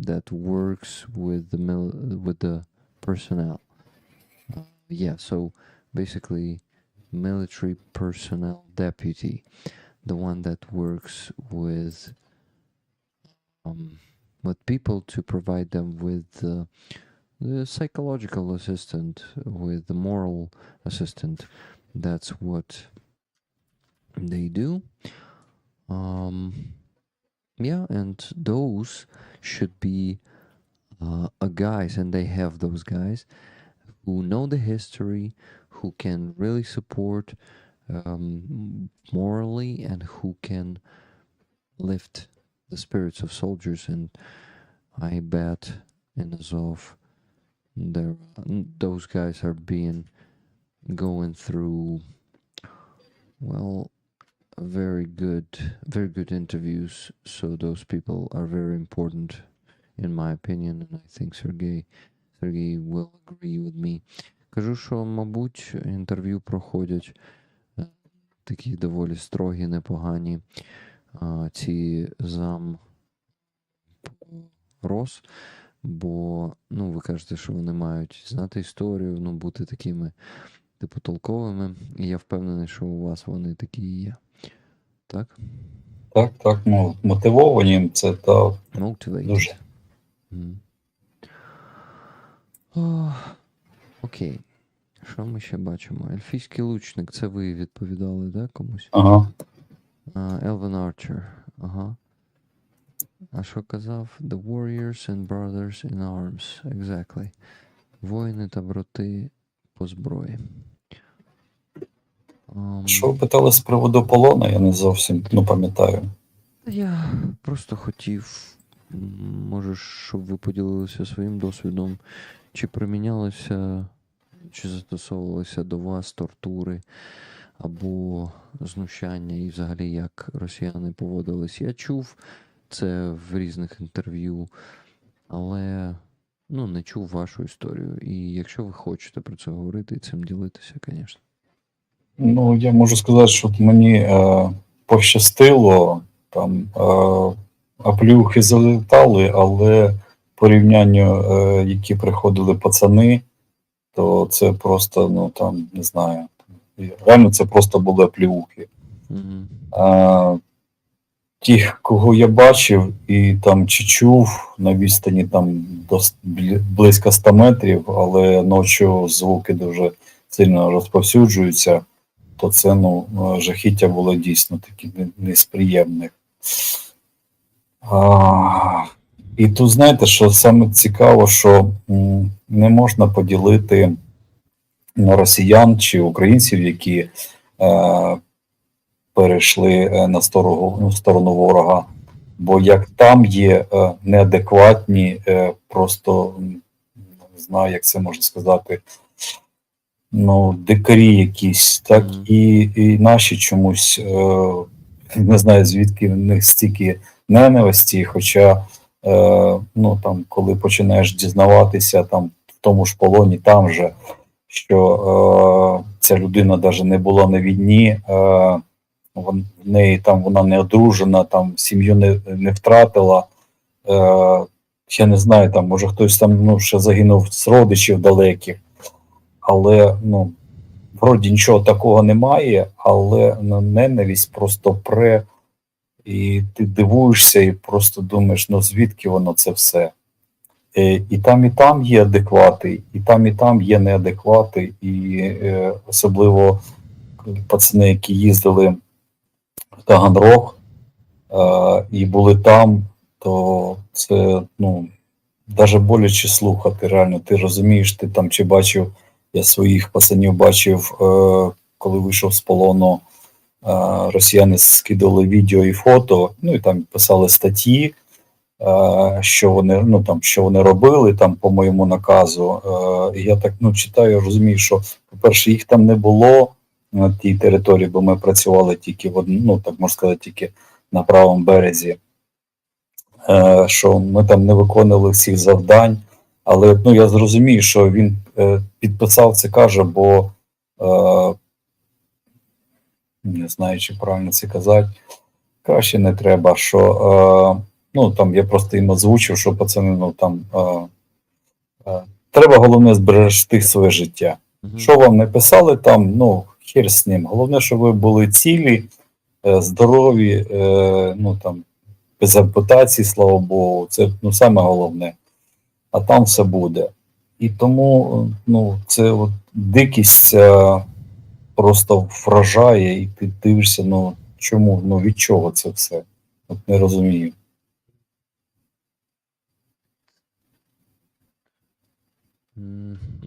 that works with the personnel. So basically, military personnel deputy, the one that works with people to provide them with the psychological assistant, with the moral assistant. That's what they do. And those should be guys, and they have those guys who know the history, who can really support morally, and who can lift the spirits of soldiers. And I bet in Azov those guys are going through very good interviews. So those people are very important, in my opinion, and I think Serhii will agree with me. Кажу, що, мабуть, інтерв'ю проходять такі доволі строгі, непогані ці зам-рос, бо, ви кажете, що вони мають знати історію, бути такими, типу, толковими, і я впевнений, що у вас вони такі і є. Так? Так, мотивовані, це так. Дуже. Окей. Що ми ще бачимо? Ельфійський лучник, це ви відповідали, да, комусь? Ага. Elven Archer, ага. А що казав? The warriors and brothers in arms, exactly. Воїни та брати по зброї. Що ви питали з приводу полону, я не зовсім пам'ятаю. Я просто хотів, може, щоб ви поділилися своїм досвідом, чи примінялися, чи застосовувалися до вас тортури або знущання, і взагалі як росіяни поводились. Я чув це в різних інтерв'ю, але не чув вашу історію. І якщо ви хочете про це говорити і цим ділитися, звісно. Я можу сказати, що мені пощастило, там оплюхи залітали, але порівнянню, які приходили пацани, то це просто, не знаю, реально це просто були оплюхи. тих, кого я бачив і там чи чув на відстані там близько 100 метрів, але ночі звуки дуже сильно розповсюджуються, то це жахіття було дійсно такі не з приємних. І тут знаєте, що саме цікаво, що не можна поділити на росіян чи українців, які перейшли на сторону ворога, бо як там є неадекватні, просто не знаю, як це можна сказати, дикарі якісь, так і наші чомусь, не знаю, звідки в них стільки ненависті, хоча там, коли починаєш дізнаватися там в тому ж полоні, там же, що ця людина навіть не була на війні, в неї там вона не одружена, там сім'ю не втратила. Я не знаю, там може хтось там ще загинув з родичів далеких, але вроді нічого такого немає, але ненависть просто пре, і ти дивуєшся і просто думаєш, звідки воно це все. І там є адеквати, і там є неадеквати, і особливо пацани, які їздили в Таганрог і були там, то це, навіть боляче слухати, реально. Ти розумієш, ти там чи бачив, я своїх пацанів бачив, коли вийшов з полону, росіяни скидали відео і фото, і там писали статті, що вони робили там по моєму наказу. І я так читаю, розумію, що, по-перше, їх там не було на тій території, бо ми працювали тільки так можна сказати, тільки на правому березі, що ми там не виконували всіх завдань, але я зрозумію, що він підписав це, каже, бо не знаю, чи правильно це казати, краще не треба, що там я просто їм озвучив, що пацани, треба головне зберегти своє життя. Що вам не писали там, хер з ним. Головне, щоб ви були цілі, здорові, без ампутації, слава Богу, це саме головне. А там все буде. І тому це от дикість просто вражає, і ти дивишся, чому, від чого це все? От не розумію.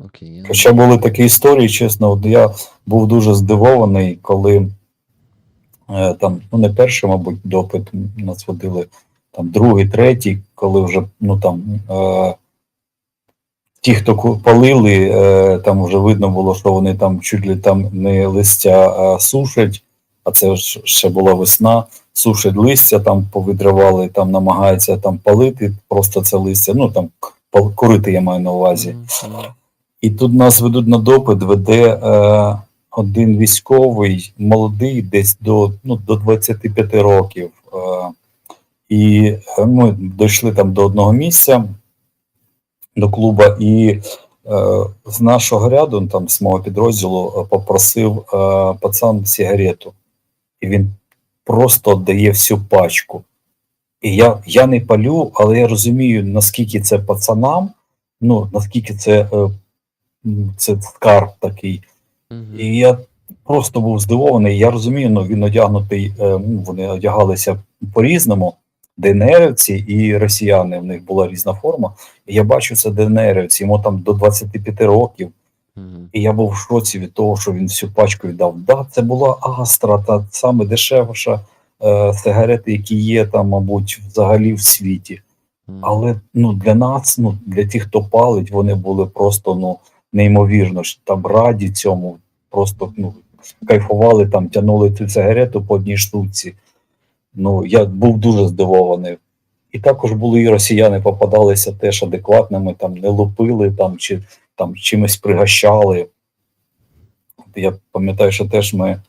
Окей. Хоча були такі історії, чесно, от я був дуже здивований, коли там, не перший, мабуть, допит нас водили, там другий, третій, коли вже, ті, хто палили, там вже видно було, що вони там чуть ли там не листя сушать, а це ж ще була весна, сушать листя, там повидривали, там намагаються там палити просто це листя, там курити я маю на увазі. І тут нас ведуть на допит, веде один військовий, молодий, десь до 25 років. І ми дійшли там до одного місця, до клуба, і з нашого ряду, там з мого підрозділу, попросив пацан сигарету. І він просто дає всю пачку. І я не палю, але я розумію, наскільки це пацанам, наскільки це скарб такий. І я просто був здивований. Я розумію, він одягнутий, вони одягалися по-різному. ДНРівці і росіяни, в них була різна форма. І я бачу, це ДНРівці, йому там до 25 років. І я був в шоці від того, що він всю пачку віддав. Да, це була Астра, та саме дешевша сигарети, які є там, мабуть, взагалі в світі. Але для нас, для тих, хто палить, вони були просто неймовірно, що там раді цьому, просто кайфували, там тягнули цю сигарету по одній штуці. Я був дуже здивований. І також були і росіяни, попадалися теж адекватними, там не лупили, чи там чимось пригощали. Я пам'ятаю, що теж ми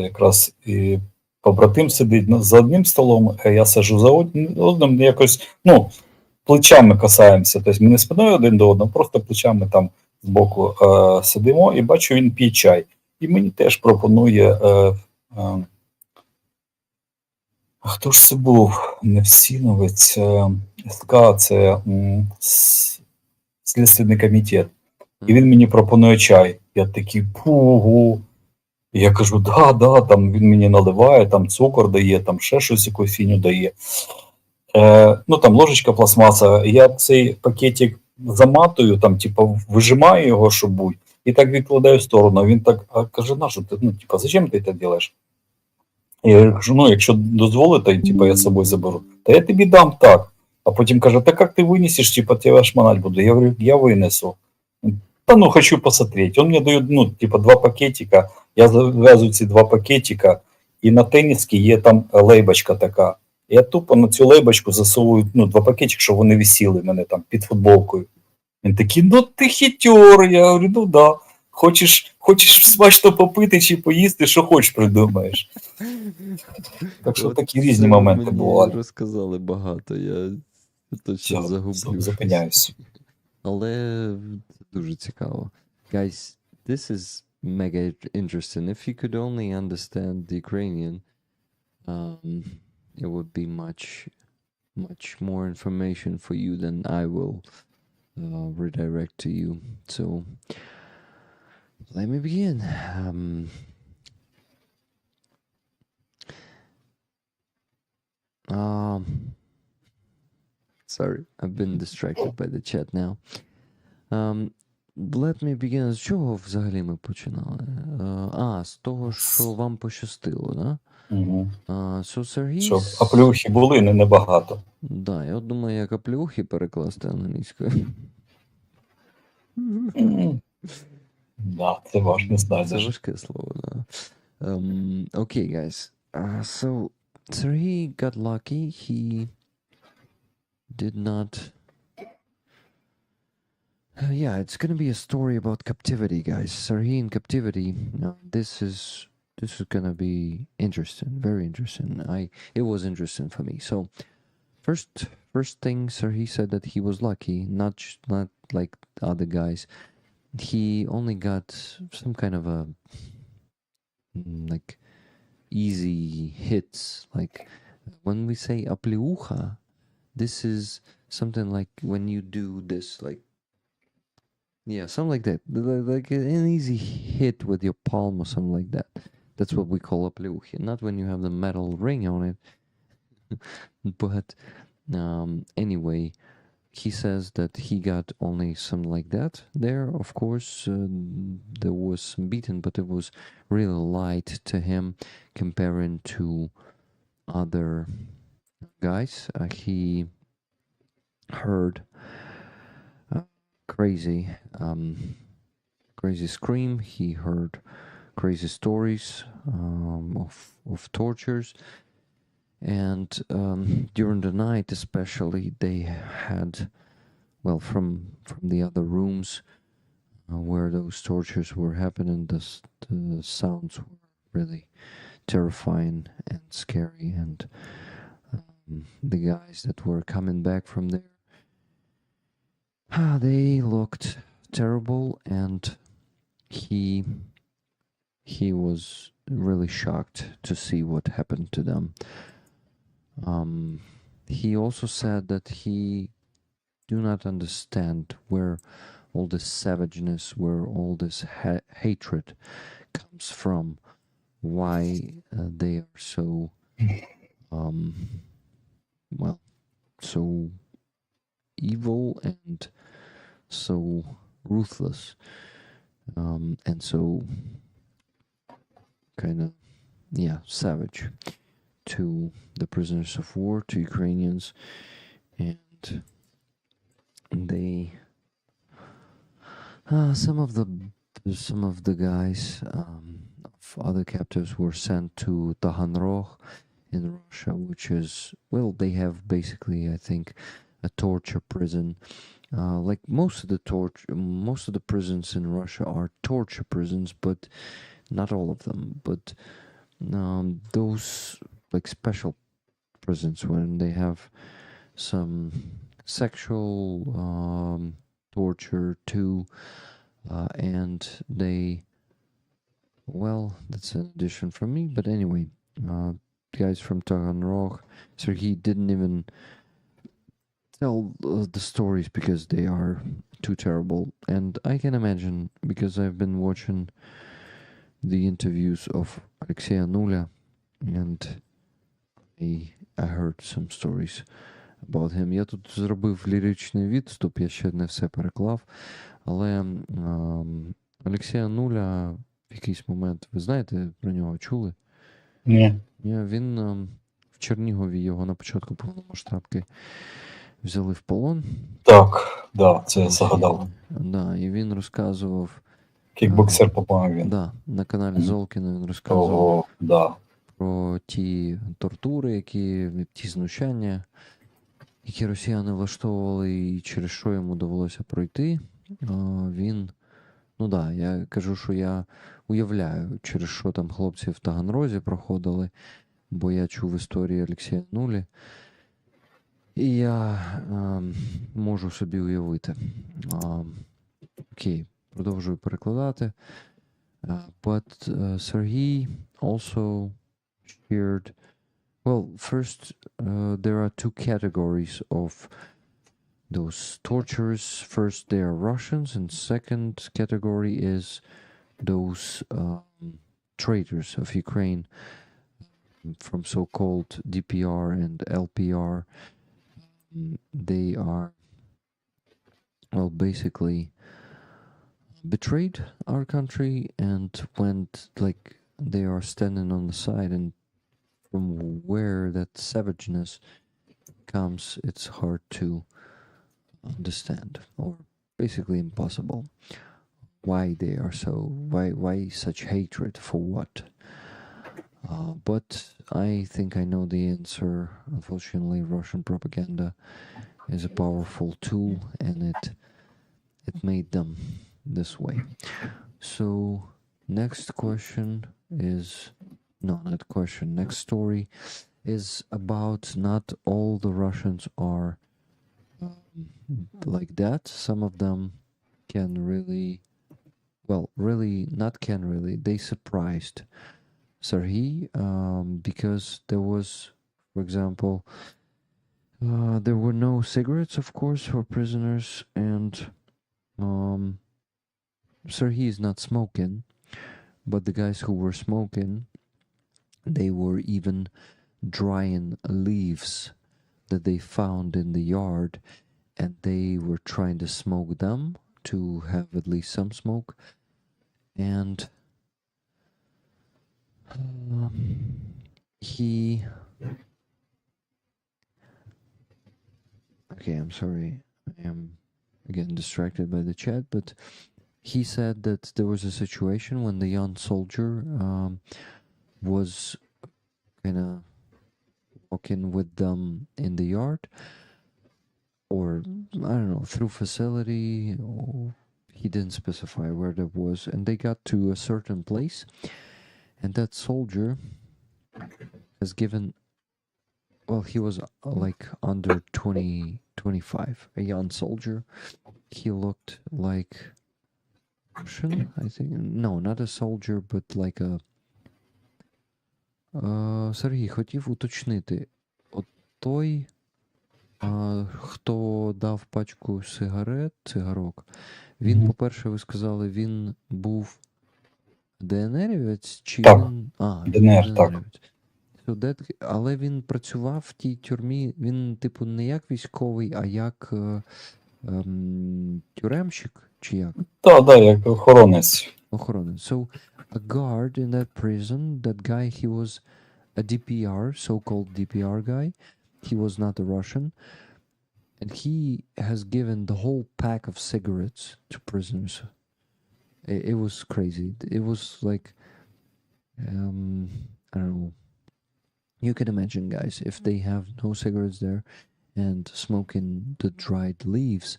якраз і побратим сидить за одним столом, а я сиджу за одним, якось, плечами касаємося. Тобто ми не спиною один до одного, просто плечами там збоку сидимо, і бачу, він п'є чай. І мені теж пропонує А хто ж це був? Невсіновець. СК це Слідственний комітет. І він мені пропонує чай. Я такий, пугу. І я кажу, да, там він мені наливає, там цукор дає, там ще щось, якусь фіню дає. Ну там ложечка пластмаса. Я цей пакетик заматую, там, типу, вижимаю його, щоб будь, і так відкладаю в сторону. Він так каже, на що ти, ну, типу, зачем ти це робиш? Я кажу, ну, якщо дозволите, типу, я з собою заберу. Та я тобі дам так. А потім каже, та як ти винесеш, типа, тебе шмонать буду. Я говорю, я вынесу. Та ну, хочу посмотреть. Он мне дает, ну, типа, 2 пакетика. Я зав'язую ці 2 пакетика, і на теніски є там лейбочка така. Я тупо на цю лейбочку засовую, ну, 2 пакетики, щоб вони висіли в мене там під футболкою. Він такий, ну ти хитер. Я говорю, ну да. Хочеш смачно попити чи поїсти, що хочеш придумаєш. Так що От такі різні це моменти мені бували. розказали багато, я точно Все, загублю. зупиняюсь. Але дуже цікаво. Guys, this is mega interesting. If you could only understand the Ukrainian, it would be much more information for you than I will redirect to you. So, let me begin. Sorry, I've been distracted by the chat now. Let me begin. З чого взагалі ми починали? З того, що вам пощастило, да? Угу. So Serhii... Що, аплюхи були, не небагато. Да, я от думаю, як аплюхи перекласти англійською. Да, це важко, не знаю. Це важке слово, да. Okay, guys. So Serhii got lucky. He did not... yeah, it's gonna be a story about captivity, guys. Serhii in captivity. This is gonna be interesting, very interesting. It was interesting for me. So, first thing, Serhii said that he was lucky, not like other guys. He only got some kind of a like easy hits. Like when we say apliucha, this is something like when you do this, like. Yeah, something like that. Like an easy hit with your palm or something like that. That's what we call a pleuchi. Not when you have the metal ring on it. But anyway, he says that he got only something like that there. Of course, there was some beaten, but it was really light to him comparing to other guys. He heard crazy scream. He heard crazy stories of tortures, and during the night especially they had, well, from the other rooms where those tortures were happening, the sounds were really terrifying and scary, and the guys that were coming back from there, they looked terrible, and he was really shocked to see what happened to them. He also said that he do not understand where all this savageness, where all this hatred comes from, why they are so, well, so evil and so ruthless, and so kind of, yeah, savage to the prisoners of war, to Ukrainians, and they some of the guys of other captives were sent to Taganrog in Russia, which is, well, they have basically, I think, a torture prison. Like most of the prisons in Russia are torture prisons, but not all of them. But those like special prisons when they have some sexual torture too, and they, well, that's an addition from me. But anyway, guys from Taganrog. Serhii didn't even tell the stories because they are too terrible. And I can imagine, because I've been watching the interviews of Alexei Anulia, and I heard some stories about him. Я тут зробив ліричний відступ, я ще не все переклав, але Олексія Ануля в якийсь момент, ви знаєте, про нього чули? Ні. Він в Чернігові, його на початку повномасштабки взяли в полон. Так, да, це я згадав. Да, і він розказував. Кікбоксер, по-моєму, він. Да, на каналі Золкіна він розказував. Ого, да. Про ті тортури, ті знущання, які росіяни влаштовували і через що йому довелося пройти. Він, ну да, я кажу, що я уявляю, через що там хлопці в Таганрозі проходили, бо я чув історії Олексія Нулі. І я можу собі уявити. Окей, продовжую перекладати. But Serhii also shared, well, first, there are two categories of those tortures. First, they are Russians, and second category is those traitors of Ukraine from so-called DPR and LPR. They are, well, basically betrayed our country and went, like, they are standing on the side, and from where that savageness comes, it's hard to understand, or basically impossible. Why they are so, why such hatred, for what? But I think I know the answer. Unfortunately, Russian propaganda is a powerful tool, and it made them this way. So next question is, no, not question, next story is about not all the Russians are like that. Some of them can really, well, really, not can really, they surprised Serhii, because there was, for example, there were no cigarettes, of course, for prisoners, and Serhii is not smoking, but the guys who were smoking, they were even drying leaves that they found in the yard, and they were trying to smoke them to have at least some smoke. And okay, I'm sorry, I am again distracted by the chat, but he said that there was a situation when the young soldier was kind of walking with them in the yard, or I don't know, through facility, or he didn't specify where that was, and they got to a certain place, and that soldier has given, well, he was like under 20, 25, a young soldier. He looked like Russian, I think. No, not a soldier, but like a... Сергій, хотів уточнити. От той, хто дав пачку цигарок, він, по-перше, ви сказали, він був ДНРівець? Чи Так, він... ДНР, так. Але він працював в тій тюрмі, він, типу, не як військовий, а як тюремщик, чи як? Так, як охоронець. Охоронець. So, a guard in that prison, that guy, he was a DPR, so-called DPR guy. He was not a Russian. And he has given the whole pack of cigarettes to prisoners. It was crazy. It was like, I don't know. You can imagine, guys, if they have no cigarettes there and smoking the dried leaves,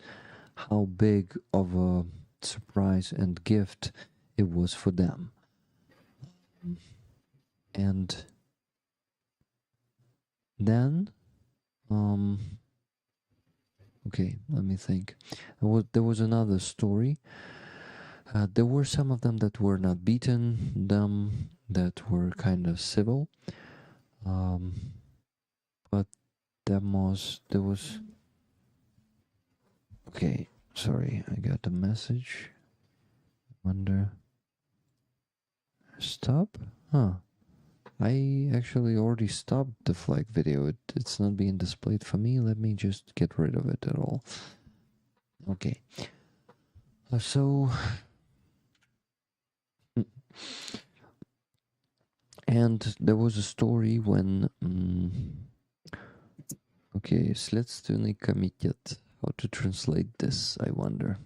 how big of a surprise and gift it was for them. And then, okay, let me think. There was another story. There were some of them that were not beaten, them that were kind of civil. But there was. Okay, sorry, I got a message. Wonder. Stop? Huh. I actually already stopped the flag video. It's not being displayed for me. Let me just get rid of it at all. Okay. So. And there was a story when. Okay, Следственный комитет. How to translate this, I wonder.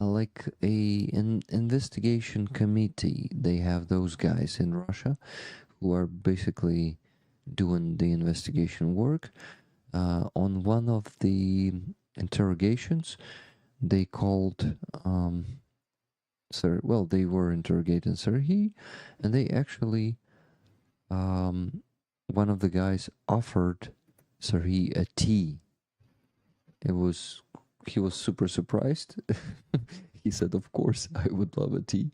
Like an investigation committee. They have those guys in Russia who are basically doing the investigation work. On one of the interrogations, they called they were interrogating Serhii, and they actually one of the guys offered Serhii a tea. He was super surprised. He said, "Of course, I would love a tea."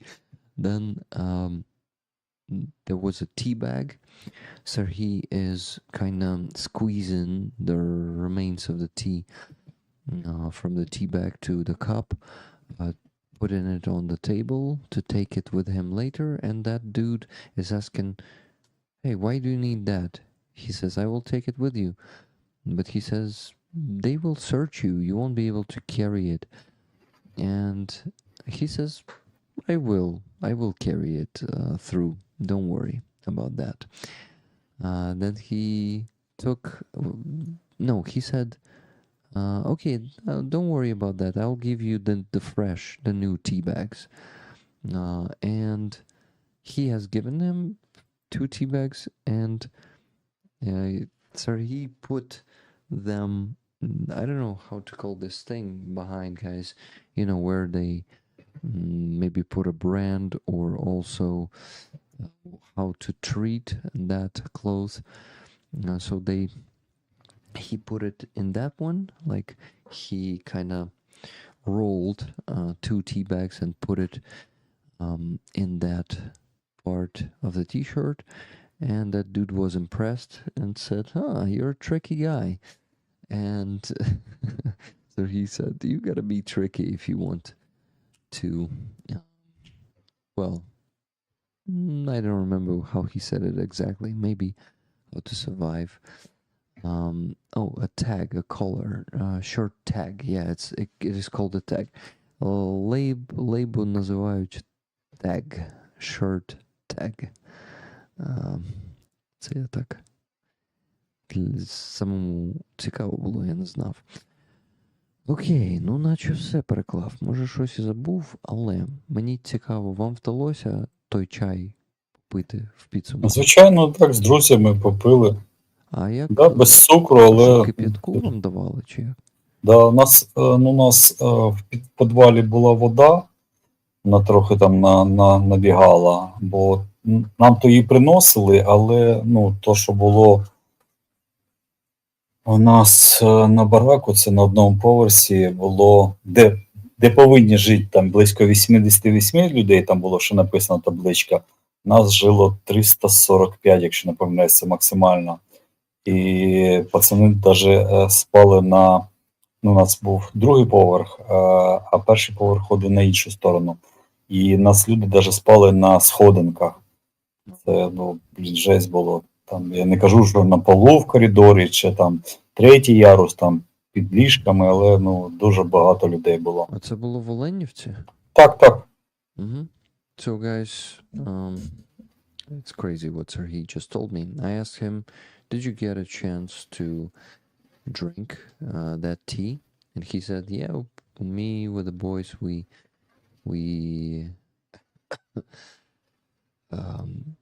Then there was a tea bag. Serhii is kind of squeezing the remains of the tea from the tea bag to the cup, putting it on the table to take it with him later. And that dude is asking, "Hey, why do you need that?" He says, "I will take it with you." But he says, "They will search you. You won't be able to carry it." And he says, I will carry it through. Don't worry about that." Then he took, no, he said, "Okay, don't worry about that. I'll give you the new tea bags." And he has given him 2 tea bags, and he put them, I don't know how to call this thing behind, guys, where they maybe put a brand, or also how to treat that cloth. So he put it in that one, like he kind of rolled 2 tea bags and put it in that part of the t-shirt. And that dude was impressed and said, "Huh, you're a tricky guy." And so he said, "You gotta be tricky if you want to, well, I don't remember how he said it exactly. Maybe how to survive." A tag, a collar, shirt tag. Yeah, it is called a tag. Label називають tag, shirt tag. Це я так. Самому цікаво було, я не знав. Окей, ну наче все переклав. Може щось і забув, але мені цікаво, вам вдалося той чай попити в підсумку? Звичайно, так, з друзями попили. А як? Да, без цукру, Що, але. кип'ятку вам давали, чи як? Да, у нас в підвалі була вода, вона трохи там набігала, бо нам то її приносили, але то, що було у нас на бараку, це на одному поверсі було, де повинні жити там близько 88 людей, там було, що написано табличка, нас жило 345, якщо не помиляюся, максимально. І пацани навіть спали на, у нас був другий поверх, а перший поверх ходив на іншу сторону. І нас люди навіть спали на сходинках. Це, жесть було. Там, я не кажу, що на полу в коридорі, чи там третій ярус, там під ліжками, але дуже багато людей було. А це було в Оленівці? Так. Mm-hmm. So guys, it's crazy what Serhii just told me. I asked him, "Did you get a chance to drink that tea?" And he said, "Yeah, me with the boys, we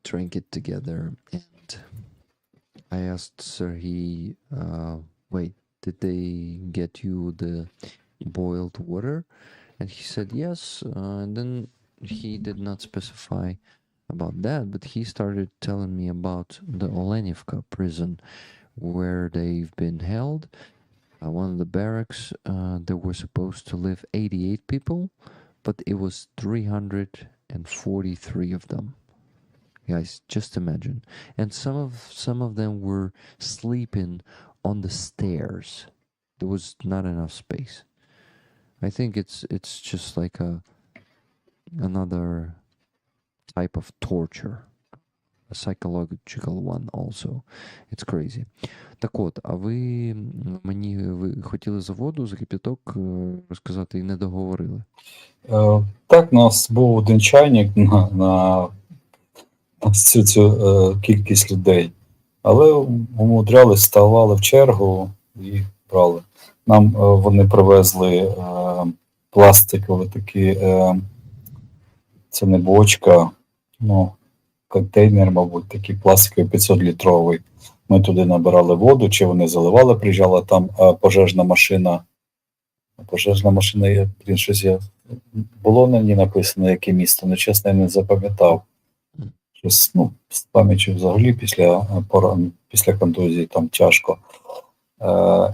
drank it together." And I asked Serhii, "Wait, did they get you the boiled water?" And he said yes. And then he did not specify about that, but he started telling me about the Olenivka prison where they've been held. One of the barracks, there were supposed to live 88 people, but it was 343 of them. guys, just imagine. And some of them were sleeping on the stairs. There was not enough space. I think it's just like another type of torture, a psychological one also. It's crazy. Так от, а ви хотіли за воду, за кипяток розказати і не договорили? Так, у нас був один чайник на всю цю кількість людей, але умудрялись, ставали в чергу і брали. Нам вони привезли пластикові такі, це не бочка, ну, контейнер, мабуть, такий пластиковий 500-літровий. Ми туди набирали воду, чи вони заливали, приїжджала там пожежна машина. Пожежна машина, щось було на ній написано, яке місто, але чесно, я не запам'ятав. Щось, ну, з пам'яттю взагалі після контузії там тяжко.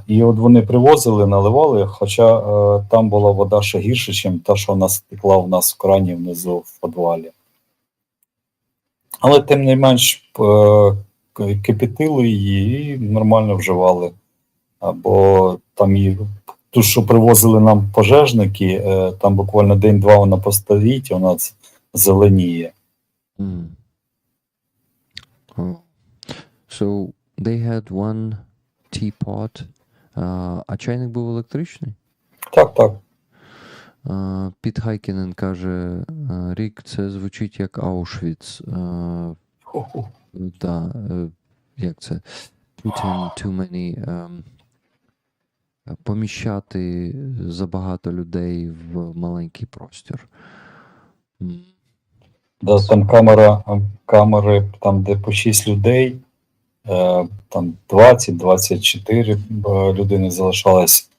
І от вони привозили, наливали, хоча там була вода ще гірше, ніж та, що у нас текла у нас в крані внизу в підвалі. Але тим не менш кипятили її і нормально вживали. Або там її, ту, що привозили нам пожежники, там буквально день-два вона постоїть, і вона зеленіє. Oh. So they had one teapot. А чайник був електричний? Так. Піт Хайкінен каже, Рік, це звучить як Аушвіц. Да, як це? Too many, поміщати забагато людей в маленький простір. Да, там камери, там де по 6 людей, там 20-24 людини залишалось.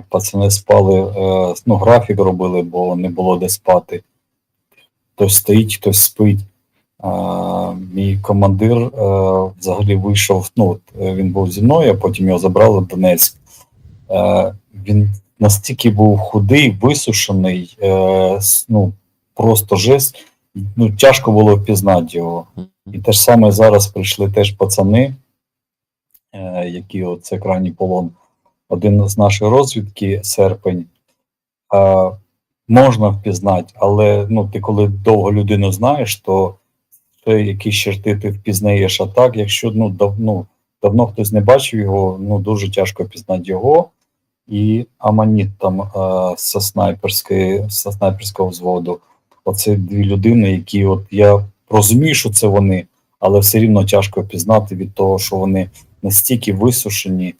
Пацани спали, ну, графік робили, бо не було де спати. Хтось стоїть, хтось спить. Мій командир взагалі вийшов, ну, він був зі мною, а потім його забрали в Донецьк. Він настільки був худий, висушений, ну, просто жесть. Ну, тяжко було впізнати його. І те ж саме зараз прийшли теж пацани, які оце крайній полон. Один з нашої розвідки, серпень, можна впізнати, але ну, ти коли довго людину знаєш, то ще якісь черти ти впізнаєш. А так, якщо давно хтось не бачив його, ну дуже тяжко впізнати його. І Аманіт там зі снайперського взводу. Оце дві людини, які от я розумію, що це вони, але все рівно тяжко впізнати від того, що вони настільки висушені,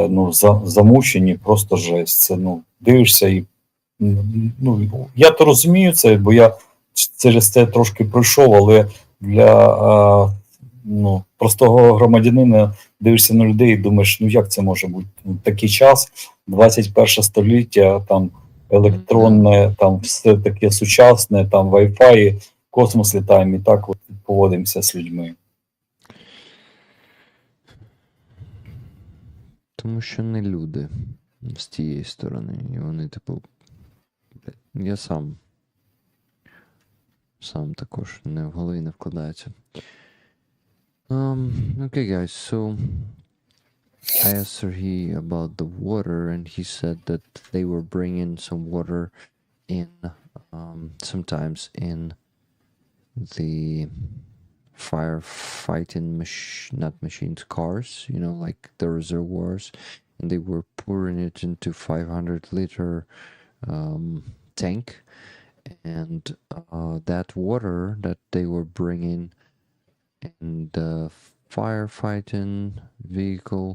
ну, замучені, просто жесть. Це, ну, дивишся і, ну, я то розумію це, бо я через це трошки пройшов, але для ну, простого громадянина дивишся на людей і думаєш, ну як це може бути? Ну, такий час, 21 століття, там електронне, там все таке сучасне, там Wi-Fi, космос літаємо і так от поводимося з людьми. Тому що не люди з тієї сторони. І вони, типу, я сам також не в голові не вкладається. Okay, guys, so I asked Serhii about the water, and he said that they were bringing some water in, sometimes in the firefighting not machines, cars, you know, like the reservoirs, and they were pouring it into 500-liter tank, and that water that they were bringing in the firefighting vehicle,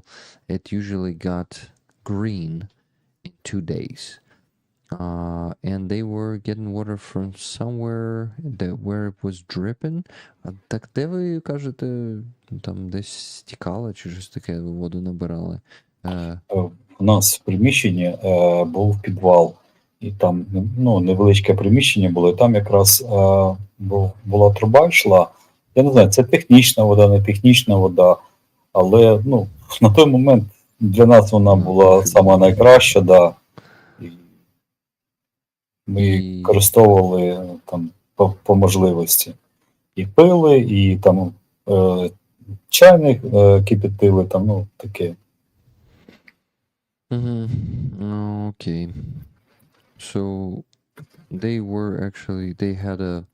it usually got green in 2 days. And they were getting water from somewhere where it was dripping. Так де ви кажете, там десь стікало чи щось таке, воду набирали? У нас в приміщенні був підвал, і там, ну, невеличке приміщення було, і там якраз була труба йшла. Я не знаю, це технічна вода, не технічна вода, але, ну, на той момент для нас вона була сама найкраща, да. І ми її використовували там по можливості. і пили, і там чайник кипятили, там, ну, таке. Okay. So they had a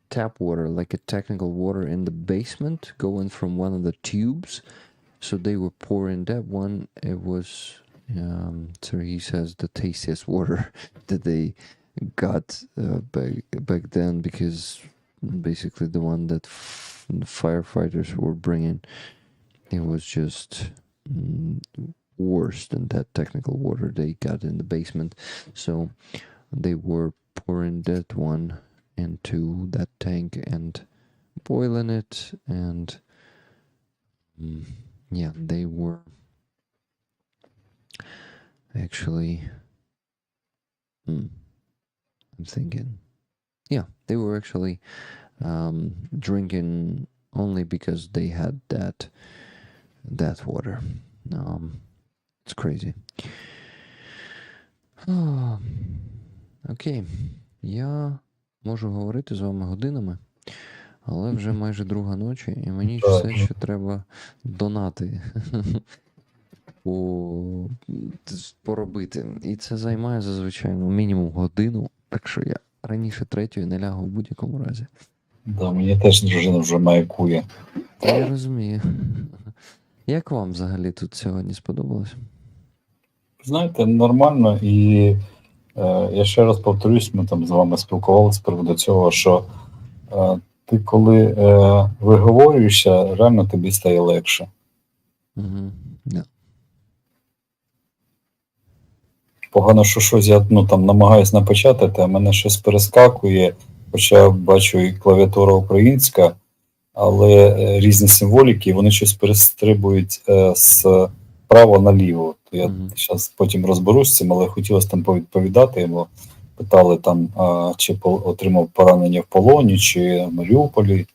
tap water, like a technical water in the basement going from one of the tubes. So they were pouring that one. It was, Serhii says, the tastiest water that they got back then, because basically the one that the firefighters were bringing, it was just worse than that technical water they got in the basement. So they were pouring that one into that tank and boiling it, and yeah, they were actually I'm thinking, yeah, they were actually drinking only because they had that water. It's crazy. Окей, я можу говорити з вами годинами, але вже майже 2 ночі, і мені все ще треба донати поробити. І це займає зазвичай мінімум годину, так що я раніше 3-ї не лягу в будь-якому разі. Да, мені теж дружина вже маякує. Та я розумію. Як вам взагалі тут сьогодні сподобалось? Знаєте, нормально, і я ще раз повторюсь, ми там з вами спілкувалися з приводу цього, що ти коли виговорюєшся, реально тобі стає легше. Yeah. Погано, що щось я там намагаюсь напечатати, а мене щось перескакує, хоча бачу і клавіатура українська, але різні символіки, вони щось перестрибують з права наліво. То я зараз потім розберусь з цим, але хотілося там повідповідати, бо питали там, чи отримав поранення в полоні, чи в Маріуполі,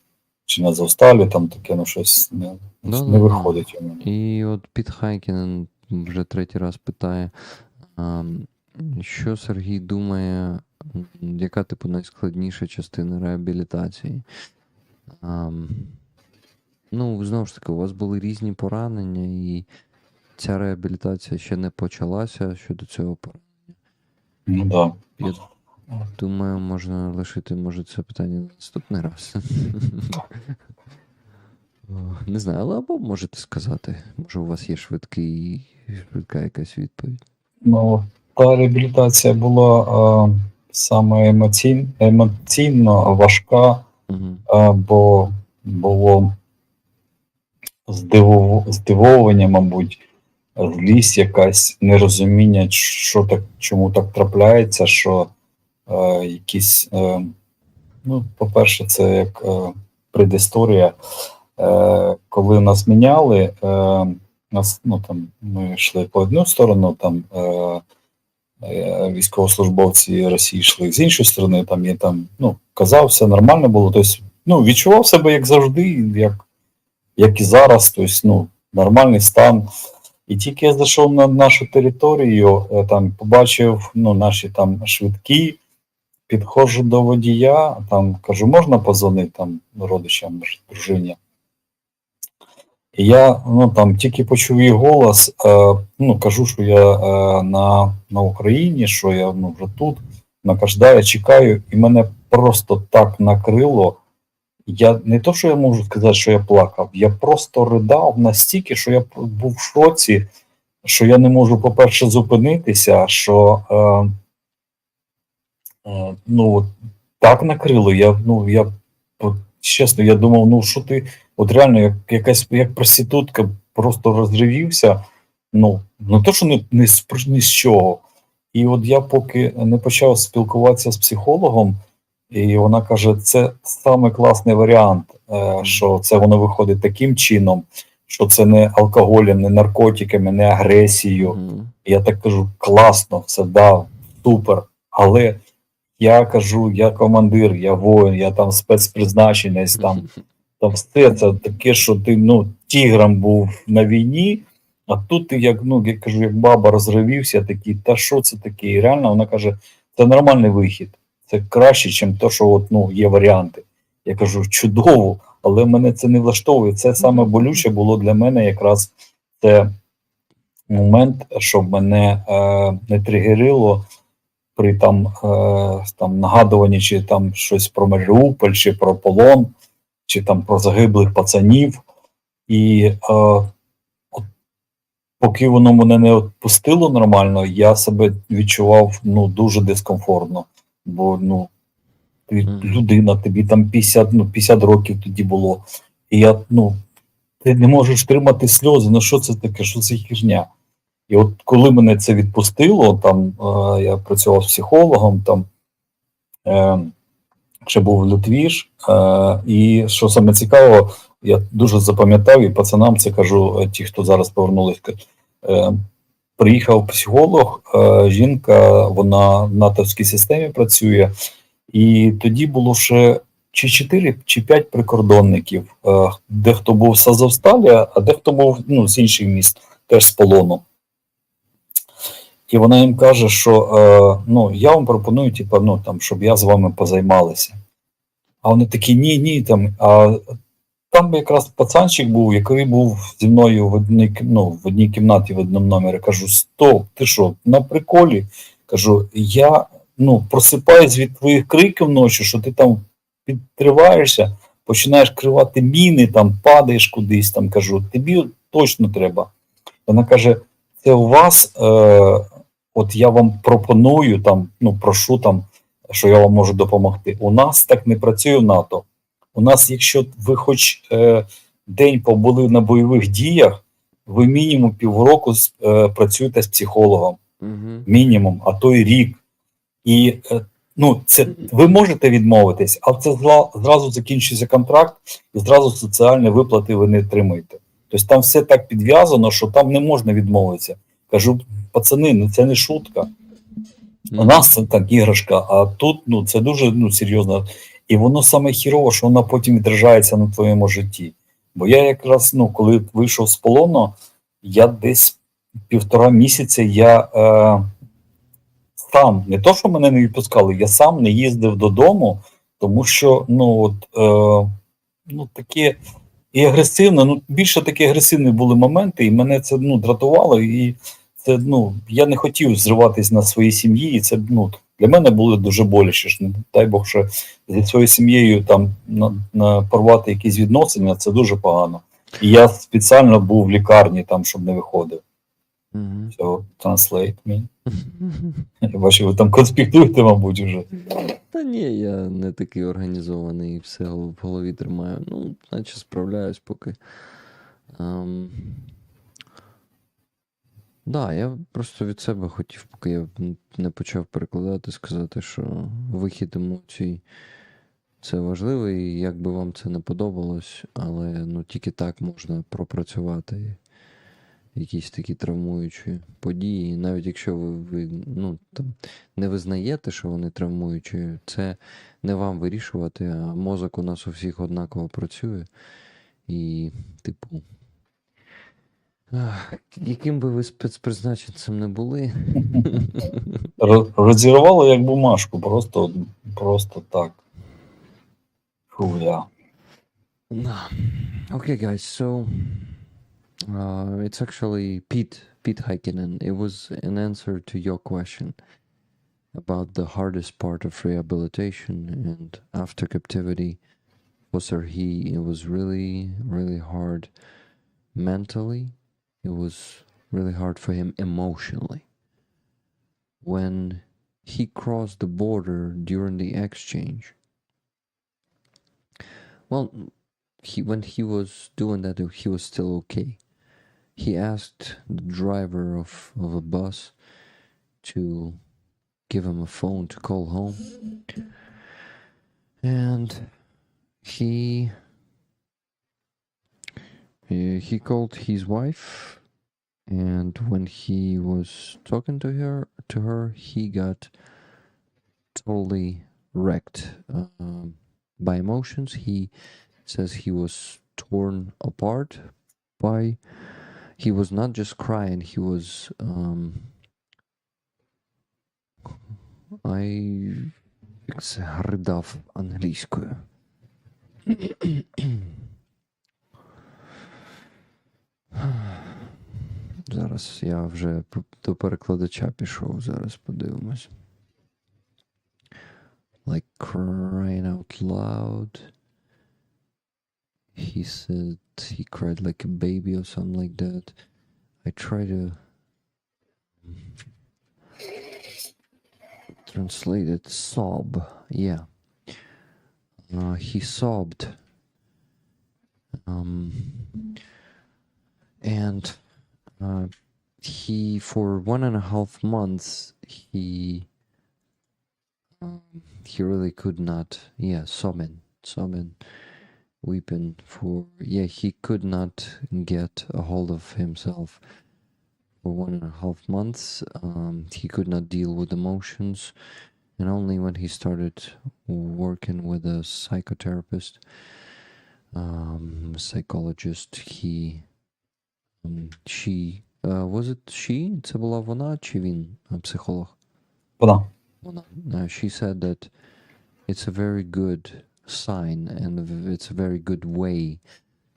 чи на Азовсталі, там таке, ну щось не виходить у мене. І от Піт Хайкінен вже 3-й раз питає, що Серхій думає, яка типу найскладніша частина реабілітації? Ну, знову ж таки, у вас були різні поранення, і ця реабілітація ще не почалася щодо цього поранення. Ну, да. Я думаю, можна лишити, може, це питання на наступний раз. Не знаю, але або можете сказати, може у вас є швидка якась відповідь. Ну, та реабілітація була саме емоційно важка, бо було здивовування, мабуть, злість якась, нерозуміння, чому так трапляється, що якісь, ну, по-перше, це як предісторія. Коли нас міняли, ну, там, ми йшли по одну сторону, там військовослужбовці Росії йшли з іншої сторони, там я там, ну, казав, все нормально було, тобто, ну, відчував себе як завжди, як і зараз, тобто, ну, нормальний стан. І тільки я зайшов на нашу територію, там побачив, ну, наші там швидкі, підходжу до водія, там кажу, можна позвонити там родичам, дружині. І я, ну, там тільки почув її голос, ну, кажу, що я на Україні, що я, ну, вже тут, вона каже, да, я чекаю, і мене просто так накрило. Я не то, що я можу сказати, що я плакав, я просто ридав настільки, що я був в шоці, що я не можу, по-перше, зупинитися, що, ну, так накрило, я чесно, я думав, ну, що ти, от реально, як проститутка, просто розривівся, ну то, що ні з чого. І от я поки не почав спілкуватися з психологом, і вона каже, це саме класний варіант, що це воно виходить таким чином, що це не алкоголем, не наркотиками, не агресією. І я так кажу, класно, все, да, супер. Але я кажу, я командир, я воїн, я там спецпризначенець, там все це таке, що ти, ну, тігром був на війні, а тут ти, як, ну, я кажу, як баба розривівся, такий, та що це таке? І реально вона каже, це нормальний вихід. Це краще, ніж то, що от, ну, є варіанти. Я кажу, чудово, але мене це не влаштовує. Це саме болюче було для мене якраз це момент, щоб мене не тригерило при там нагадуванні, чи там щось про Маріуполь, чи про полон, чи там про загиблих пацанів. І поки воно мене не відпустило нормально, я себе відчував, ну, дуже дискомфортно. Бо, ну, ти людина, тобі там 50 років тоді було. І я, ну, ти не можеш тримати сльози, ну що це таке, що це хижня? І от коли мене це відпустило, там я працював з психологом, там ще був Литвіш, і що саме цікаво, я дуже запам'ятав, і пацанам це кажу, ті, хто зараз повернулись, приїхав психолог, жінка, вона в натовській системі працює, і тоді було ще чи 4, чи 5 прикордонників, дехто був з Азовсталі, а дехто був, ну, з інших міст, теж з полону. І вона їм каже, що ну, я вам пропоную, типу, ну, там, щоб я з вами позаймалася. А вони такі, ні, там. А там якраз пацанчик був, який був зі мною в одній кімнаті, в одному номері. Кажу, стоп, ти що, на приколі? Кажу, я, ну, просипаюсь від твоїх криків ночі, що ти там підтриваєшся, починаєш кривати міни, там, падаєш кудись, там, кажу, тобі точно треба. Вона каже, це у вас, от я вам пропоную, там, ну, прошу, там, що я вам можу допомогти. У нас так не працює в НАТО. У нас, якщо ви хоч день побули на бойових діях, ви мінімум півроку працюєте з психологом. Мінімум, а то й рік. І ну, це ви можете відмовитись, але це зразу закінчується контракт і зразу соціальні виплати ви не отримуєте. Тобто там все так підв'язано, що там не можна відмовитися. Кажу, пацани, ну це не шутка. У нас це так іграшка, а тут, ну, це дуже, ну, серйозно. І воно саме хірово, що воно потім відражається на твоєму житті. Бо я якраз, ну, коли вийшов з полону, я десь 1,5 місяця я сам, не то, що мене не відпускали, я сам не їздив додому, тому що, ну, от, ну, таке і агресивно, ну, більше такі агресивні були моменти, і мене це, ну, дратувало, і це, ну, я не хотів зриватись на своїй сім'ї, і це, ну, для мене було дуже боляче. Не дай Бог, що зі своєю сім'єю там порвати якісь відносини, це дуже погано. І я спеціально був в лікарні там, щоб не виходив. So, translate me. Я бачу, ви там конспектуєте, мабуть, вже. Та ні, я не такий організований, все в голові тримаю. Ну, наче справляюсь поки. Да, я просто від себе хотів, поки я не почав перекладати, сказати, що вихід емоцій – це важливо, і як би вам це не подобалось, але, ну, тільки так можна пропрацювати якісь такі травмуючі події. Навіть якщо ви ну, там, не визнаєте, що вони травмуючі, це не вам вирішувати, а мозок у нас у всіх однаково працює. І, типу, яким би ви спецпризначенцем не були. Розірвало як бумажку, просто так. Фу, я. Okay, guys, so it's actually Pete Heikkinen. It was an answer to your question about the hardest part of rehabilitation, and after captivity for Serhii, it was really, really hard mentally. It was really hard for him emotionally. When he crossed the border during the exchange, well, when he was doing that, he was still okay. He asked the driver of a bus to give him a phone to call home. And he called his wife, and when he was talking to her, he got totally wrecked by emotions. He says he was torn apart by. He was not just crying. He was. Як це ридав англійською. Зараз я вже до перекладача пішов, зараз подивимось. Like crying out loud. He said he cried like a baby or something like that. I try to translate it. Sob. Yeah. He sobbed. And he, for 1.5 months, he really could not, sobbing, weeping for, he could not get a hold of himself for 1.5 months. He could not deal with emotions, and only when he started working with a psychotherapist, psychologist, she, was it she? Це була вона чи він, психолог? Вона. She said that it's a very good sign and it's a very good way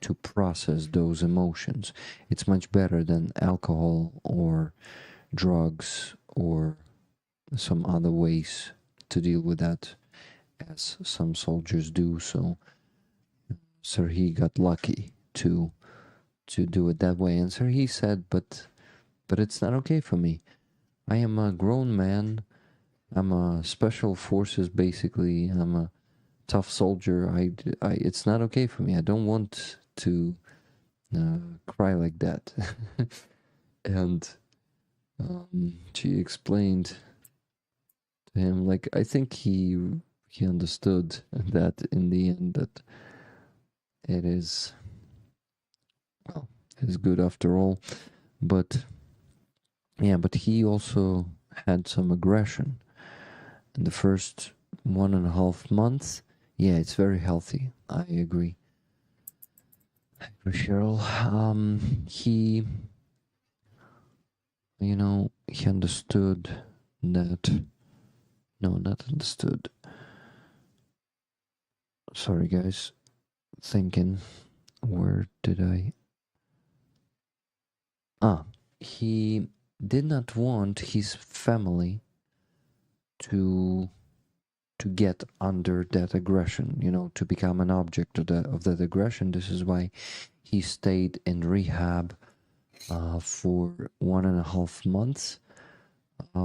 to process those emotions. It's much better than alcohol or drugs or some other ways to deal with that, as some soldiers do. So Serhii got lucky to do it that way. And Serhii said, but it's not okay for me. I am a grown man. I'm a special forces, basically. I'm a tough soldier. It's not okay for me. I don't want to cry like that. And she explained to him, like, I think he understood that in the end, that it is, well, it's good after all. But he also had some aggression. In the first 1.5 months, it's very healthy. I agree. Cheryl, he understood that. No, not understood. Sorry, guys. Thinking, where did I? He did not want his family to get under that aggression, to become an object of that aggression. This is why he stayed in rehab for 1.5 months.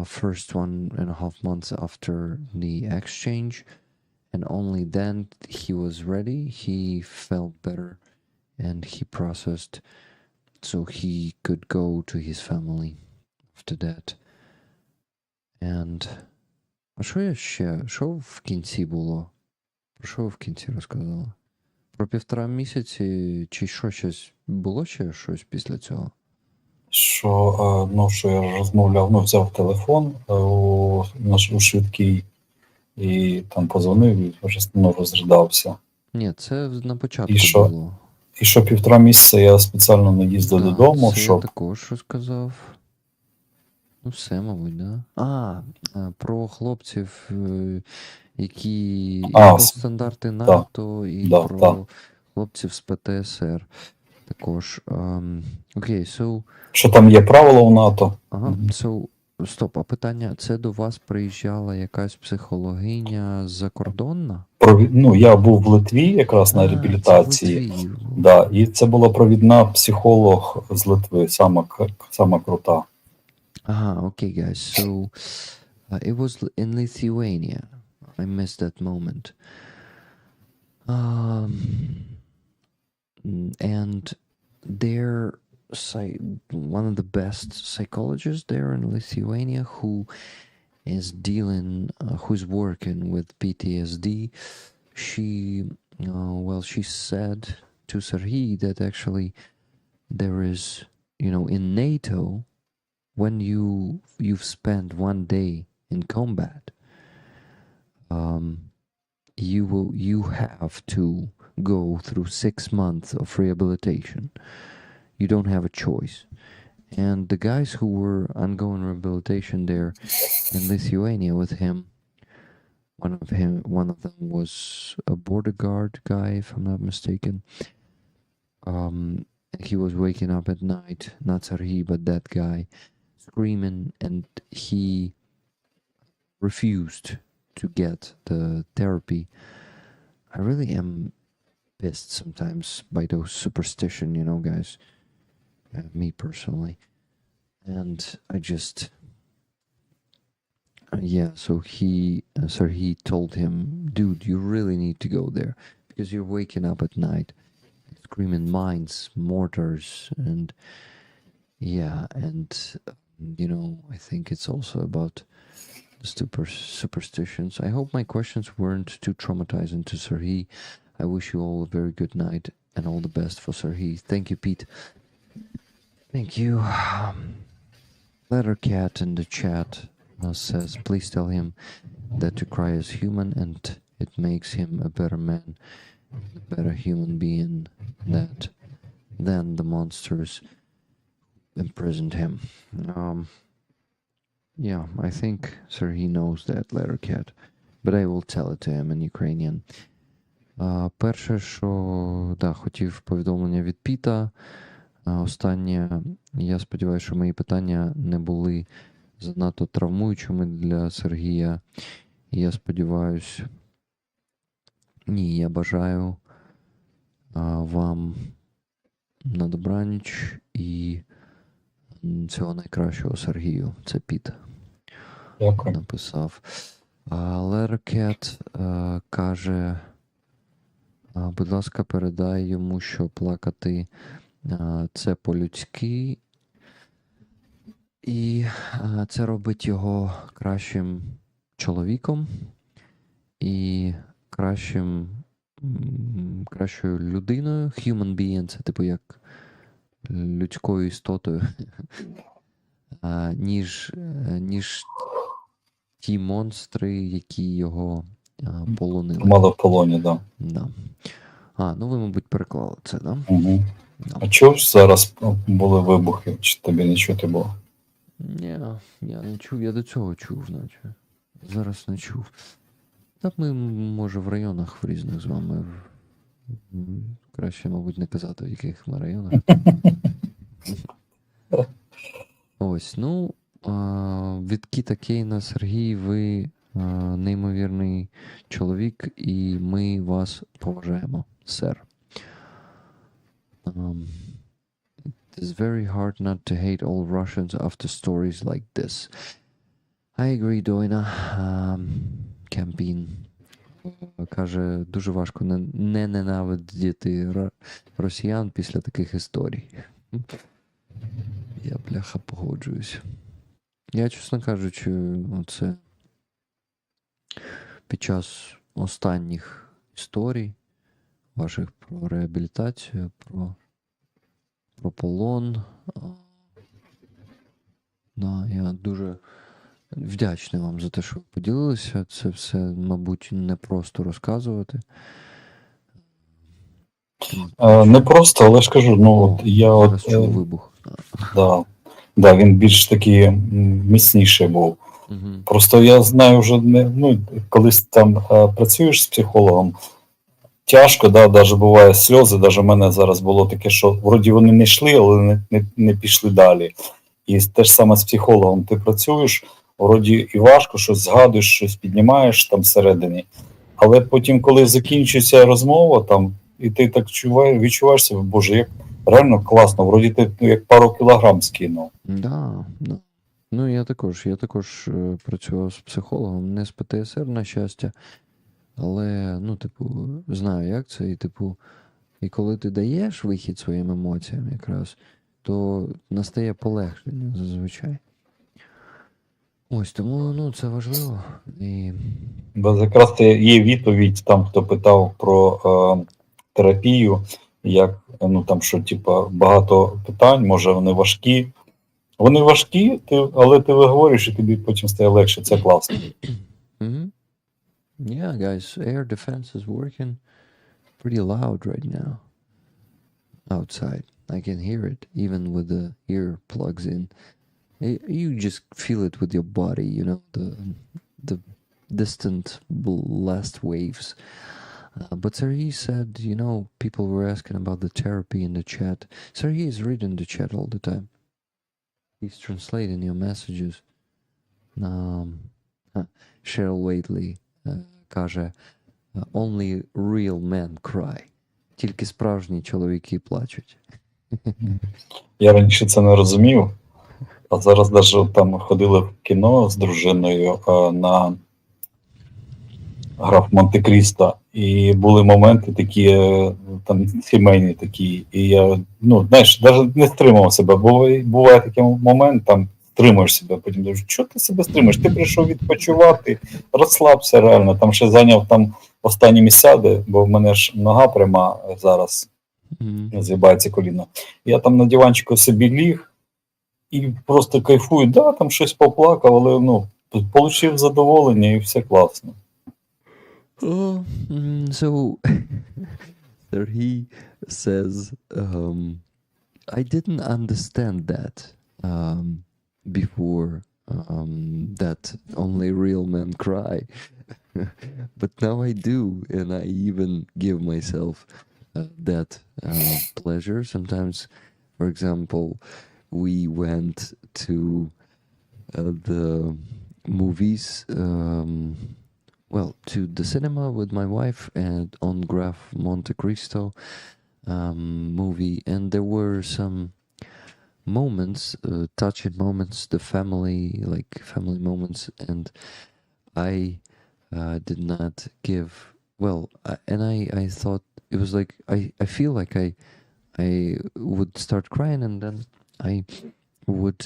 First 1.5 months after the exchange, and only then he was ready. He felt better, and he processed, so he could go to his family after that. And а що я ще? Що в кінці було? Про що ви в кінці розказали? Про 1.5 місяці? Чи що щось? Було ще щось після цього? Що я розмовляв, взяв телефон у швидкій і там позвонив і вже розридався. Ні, це на початку було. І що 1.5 місяця я спеціально не їздив додому, це я також розказав. Ну, все, мабуть, да? Про хлопців, які про стандарти НАТО і про хлопців з ПТСР. Також. Окей, що там є правила у НАТО. Стоп, а питання, це до вас приїжджала якась психологиня закордонна? Я був в Литві якраз на реабілітації. Да, і це була провідна психолог з Литви, сама крута. Okay, guys. So it was in Lithuania. I missed that moment. And they're one of the best psychologists there in Lithuania who's working with PTSD. She said to Serhii that actually there is, in NATO, when you've spent 1 day in combat, you have to go through 6 months of rehabilitation. You don't have a choice. And the guys who were ongoing rehabilitation there in Lithuania with him, One of them was a border guard guy, if I'm not mistaken. He was waking up at night, not Serhii, but that guy, screaming, and he refused to get the therapy. I really am pissed sometimes by those superstition, you know, guys. Me personally. And I just... yeah, so Serhii told him, dude, you really need to go there because you're waking up at night screaming mines, mortars, and yeah, and you know, I think it's also about the superstitions. I hope my questions weren't too traumatizing to Serhii. I wish you all a very good night and all the best for Serhii. Thank you, Pete. Thank you. Lettercat in the chat says, please tell him that to cry is human and it makes him a better man, a better human being than the monsters imprisoned him. Yeah, I think Serhii knows that, Lettercat, but I will tell it to him in Ukrainian. Перше, що хотів повідомлення від Піта. Останнє, я сподіваюся, що мої питання не були занадто травмуючими для Серхія. Я сподіваюся, ні, я бажаю вам на добраніч і всього найкращого Серхію. Це Піт. Дякую. Написав. Леркет каже, будь ласка, передай йому, що плакати це по-людськи, і це робить його кращим чоловіком і кращою людиною. Human being — це типу як людською істотою, ніж ті монстри, які його полонили. Мало в полоні, так. Да. Ну ви, мабуть, переклали це, да? Угу. Да. А чого ж зараз були вибухи? Чи тобі не чути було? Ні, я не чув, я до цього чув, наче. Зараз не чув. Так ми, може, в районах в різних з вами. Краще, мабуть, не казати, в яких ми районах. Ось, ну, від Кіта Кейна, Серхій, ви неймовірний чоловік, і ми вас поважаємо, сер. It is very hard not to hate all Russians after stories like this. I agree, Doina. Campaign каже, дуже важко не ненавидіти росіян після таких історій. Я, бляха, погоджуюсь. Я, чесно кажучи, оце під час останніх історій ваших про реабілітацію, про полон. Я дуже вдячний вам за те, що ви поділилися. Це все, мабуть, не просто розказувати. Не просто, але ж кажу, от я чув вибух. Да, він більш такий міцніший був. Угу. Просто я знаю вже, колись там працюєш з психологом, тяжко, навіть буває сльози, навіть в мене зараз було таке, що вроді вони не йшли, але не пішли далі. І те ж саме з психологом, ти працюєш, вроді і важко, щось згадуєш, щось піднімаєш там всередині, але потім, коли закінчується розмова, там, і ти так відчуваєш себе, боже, як реально класно, вроді ти як пару кілограм скинув. Да. Ну, я також працював з психологом, не з ПТСР, на щастя, але, знаю, як це, і коли ти даєш вихід своїм емоціям якраз, то настає полегшення зазвичай. Ось, тому, це важливо. Бо якраз є відповідь, там, хто питав про терапію, як, що, багато питань, може вони важкі. Вони важкі, але ти виговорюєш, і тобі потім стає легше, це класно. Yeah, guys, air defense is working pretty loud right now outside. I can hear it, even with the earplugs in. You just feel it with your body, distant last waves. But Serhii said, you know, people were asking about the therapy in the chat. Serhii is reading the chat all the time. He's translating your messages. Cheryl Waitley каже, only real men cry. Тільки справжні чоловіки плачуть. Я раніше це не розумів, а зараз навіть там ходили в кіно з дружиною на граф Монте-Крісто, і були моменти такі, там сімейні такі, і я, ну, знаєш, навіть не стримував себе. Буває такий момент, там стримуєш себе, потім думаєш, що ти себе стримуєш? Ти прийшов відпочивати, розслабся реально, там ще зайняв там останні місця, бо в мене ж нога пряма зараз, з'їбається коліно. Я там на диванчику собі ліг і просто кайфую, да, там щось поплакав, але, ну, получив задоволення і все класно. So, Serhii says, I didn't understand that before, that only real men cry. But now I do, and I even give myself that pleasure. Sometimes, for example, we went to the movies, to the cinema with my wife and on Graf Monte Cristo movie, and there were some moments, touching moments, the family moments, and I did not give I thought it was like I feel like I would start crying, and then I would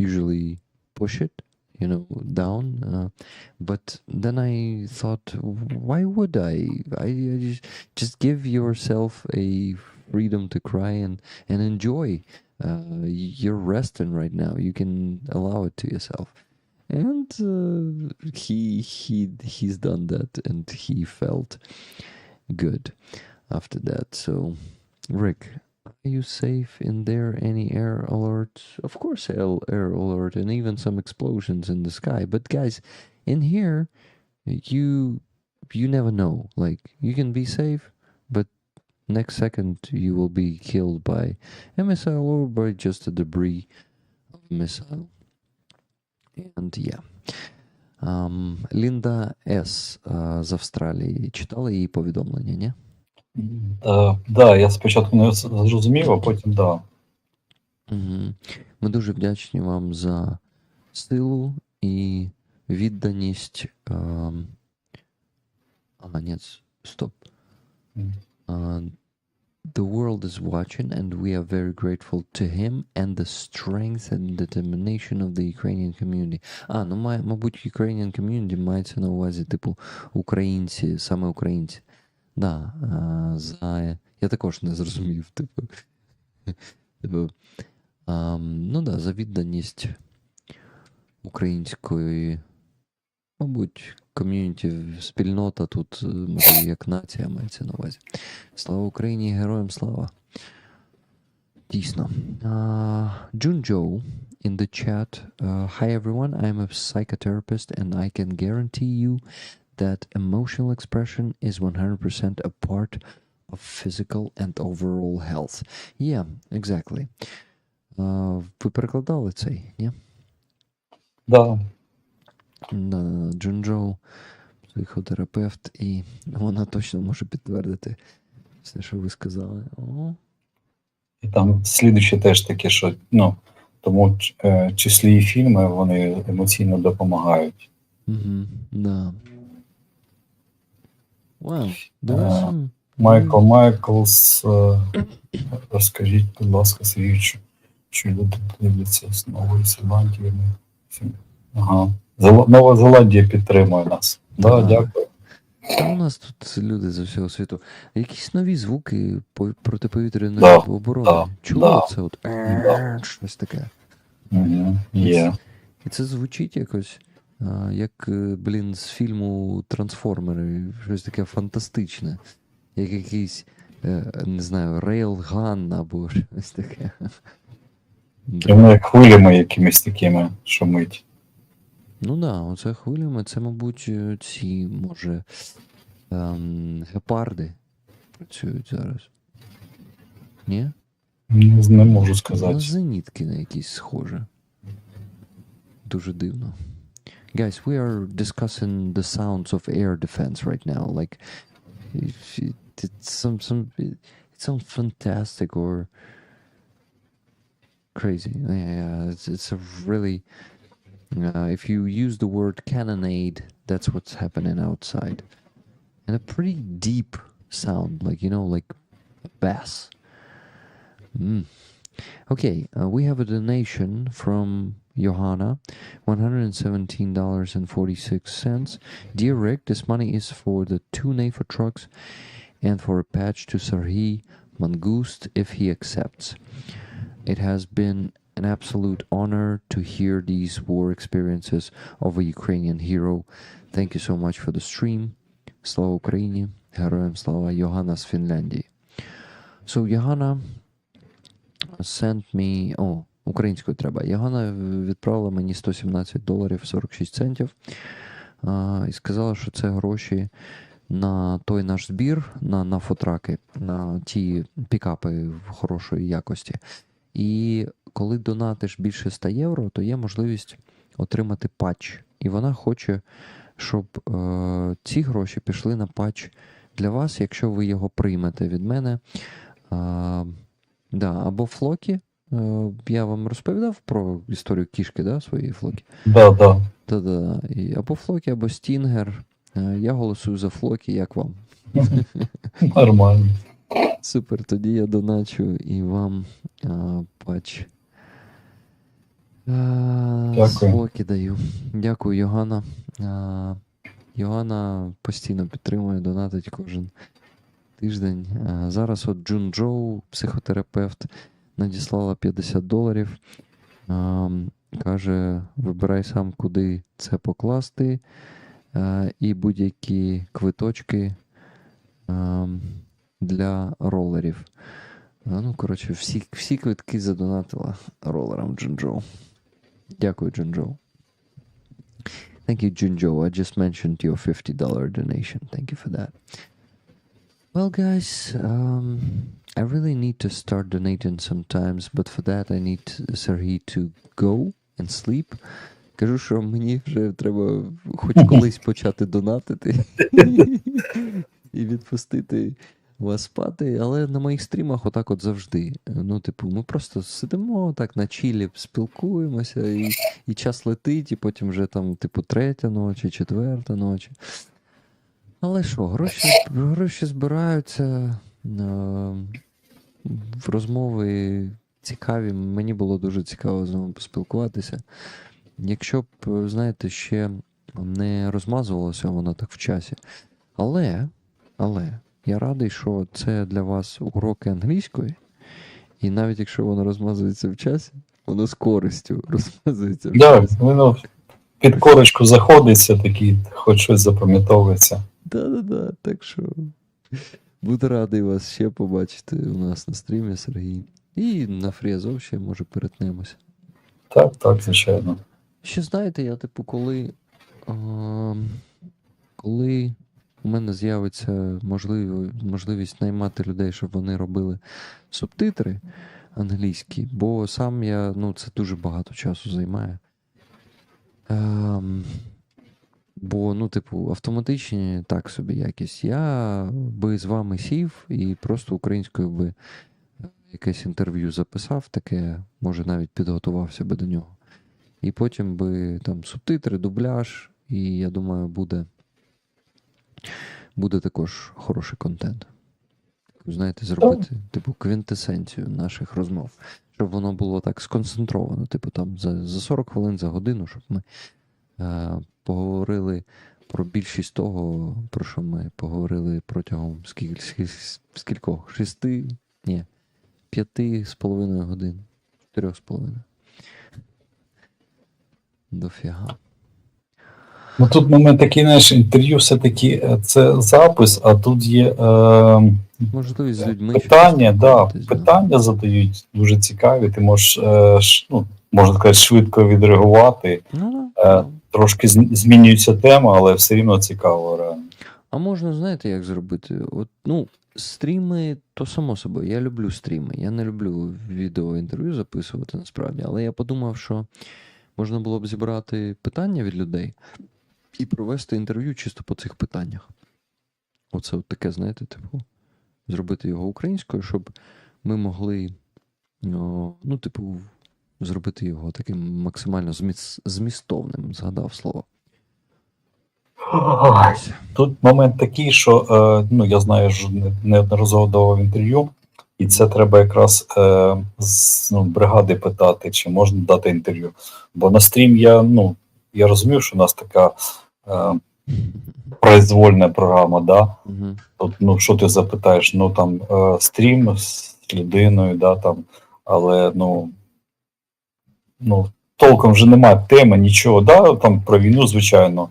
usually push it, you know, down, but then I thought, why would I just give yourself a freedom to cry and enjoy. You're resting right now, you can allow it to yourself. And he's done that, and he felt good after that. So, Rick, are you safe in there? Any air alerts? Of course, air alert, and even some explosions in the sky. But guys, in here, you never know. Like, you can be safe, but next second you will be killed by a missile or by just the debris of a missile. And yeah. Лінда С. з Австралії. Читали її повідомлення, ні? Да, я спочатку не зрозумів, а потім да. Ми дуже вдячні вам за силу і відданість. Стоп. The world is watching, and we are very grateful to him and the strength and determination of the Ukrainian community. Мабуть, Ukrainian community мається на увазі, типу, українці, саме українці. Да, я також не зрозумів, типу, за відданість української, мабуть, ком'юніті, спільнота тут, може, як нація мається на увазі. Слава Україні, героям слава. Дійсно. Junjo in the chat. Hi everyone, I'm a psychotherapist and I can guarantee you that emotional expression is 100% a part of physical and overall health. Yeah, exactly. Ви перекладали цей, ні? Да. Джунджоу, психотерапевт, і вона точно може підтвердити все, що ви сказали. І там слідуюче теж таке, що, ну, тому числі і фільми, вони емоційно допомагають. Да. Майкл Майклс, розкажіть, будь ласка, Сергію, що люди дивляться з Нової Зеландії. Ага. Нова Зеландія підтримує нас. Да, дякую. Та у нас тут люди з усього світу. Якісь нові звуки протиповітряної оборони. Чули це от? Щось таке. Є. І це звучить якось, як, з фільму «Трансформери». Щось таке фантастичне. Як якийсь, не знаю, рейлган або щось таке. І воно як хвилями якимись такими шумить. Ну да, оце хвилями, це, мабуть, ці, може, гепарди працюють зараз. Ні? Не можу На сказати. зенітки на якісь схоже. Дуже дивно. Guys, we are discussing the sounds of air defense right now. Like, if it sounds fantastic or crazy. Yeah, it's a really... if you use the word cannonade, that's what's happening outside. And a pretty deep sound, like, you know, like a bass. Okay, we have a donation from Johanna, $117.46. Dear Rick, this money is for the 2 NAFA trucks and for a patch to Serhii Mangust if he accepts. It has been an absolute honor to hear these war experiences of a Ukrainian hero. Thank you so much for the stream. Слава Україні, героям слава. Johanna з Фінляндії. So Johanna sent me... українською треба. Johanna відправила мені $117.46 і сказала, що це гроші на той наш збір, на фотраки, на ті пікапи хорошої якості. І коли донатиш більше 100 євро, то є можливість отримати патч. І вона хоче, щоб ці гроші пішли на патч для вас, якщо ви його приймете від мене. Да, або Флокі. Я вам розповідав про історію кішки, да, своєї Флокі? Да. Да. Або Флокі, або Стінгер. Я голосую за Флокі, як вам? Нормально. Супер, тоді я доначу і вам патч. Дякую. Флокі даю. Дякую, Йоганна. Йоганна постійно підтримує, донатить кожен тиждень. Зараз от Джун Джоу, психотерапевт, надіслала $50. Каже, вибирай сам, куди це покласти. І будь-які квиточки для ролерів. Ну, коротше, всі квитки задонатила ролерам Джунджоу. Дякую, Джунджоу. Thank you, Junjo. I just mentioned your $50 donation. Thank you for that. Well, guys, I really need to start donating sometimes, but for that I need Serhii to go and sleep. Кажу, що мені вже треба хоч колись почати донатити і відпустити вас спати, але на моїх стрімах отак от завжди. Ну, типу, ми просто сидимо так на чілі, спілкуємося, і час летить, і потім вже там, типу, 3-я ночі, 4-та ночі. Але що, гроші збираються, розмови цікаві, мені було дуже цікаво з вами поспілкуватися. Якщо б, знаєте, ще не розмазувалося воно так в часі. Але, я радий, що це для вас уроки англійської, і навіть якщо воно розмазується в часі, воно з користю розмазується в часі. Так, воно під корочку заходиться, такий, хоч щось запам'ятовується. Да, так що буду радий вас ще побачити у нас на стрімі, Сергій. І на Фріазов ще, може, перетнемося. Так, звичайно. Ще знаєте, я типу, коли у мене з'явиться можливість наймати людей, щоб вони робили субтитри англійські, бо сам я, це дуже багато часу займає. Бо, автоматичні так собі якісь. Я би з вами сів і просто українською би якесь інтерв'ю записав, таке, може навіть підготувався би до нього. І потім би там субтитри, дубляж, і я думаю, буде також хороший контент. Знаєте, зробити, квінтесенцію наших розмов. Щоб воно було так сконцентровано, там за 40 хвилин, за годину, щоб ми поговорили про більшість того, про що ми поговорили протягом скількох? 5,5 годин. 4,5. Дофіга. Тут момент такий, знаєш, інтерв'ю все-таки це запис, а тут є можливість з людьми питання задають дуже цікаві, ти можеш, можна сказати, швидко відреагувати. трошки змінюється тема, але все рівно цікаво, реально. А можна, знаєте, як зробити? От, ну, стріми, то само собою, я люблю стріми. Я не люблю відеоінтерв'ю записувати насправді, але я подумав, що можна було б зібрати питання від людей і провести інтерв'ю чисто по цих питаннях. Оце от таке, знаєте, типу, зробити його українською, щоб ми могли, ну, типу, зробити його таким максимально змістовним, згадав слово. Тут момент такий, що ну, я знаю, що неодноразово давав інтерв'ю, і це треба якраз з бригади питати, чи можна дати інтерв'ю. Бо на стрім я розумів, що у нас така произвольна програма, да? Угу. Тут, що ти запитаєш? Ну там стрім з людиною, да, там, але толком вже немає теми, нічого, да, там про війну, звичайно.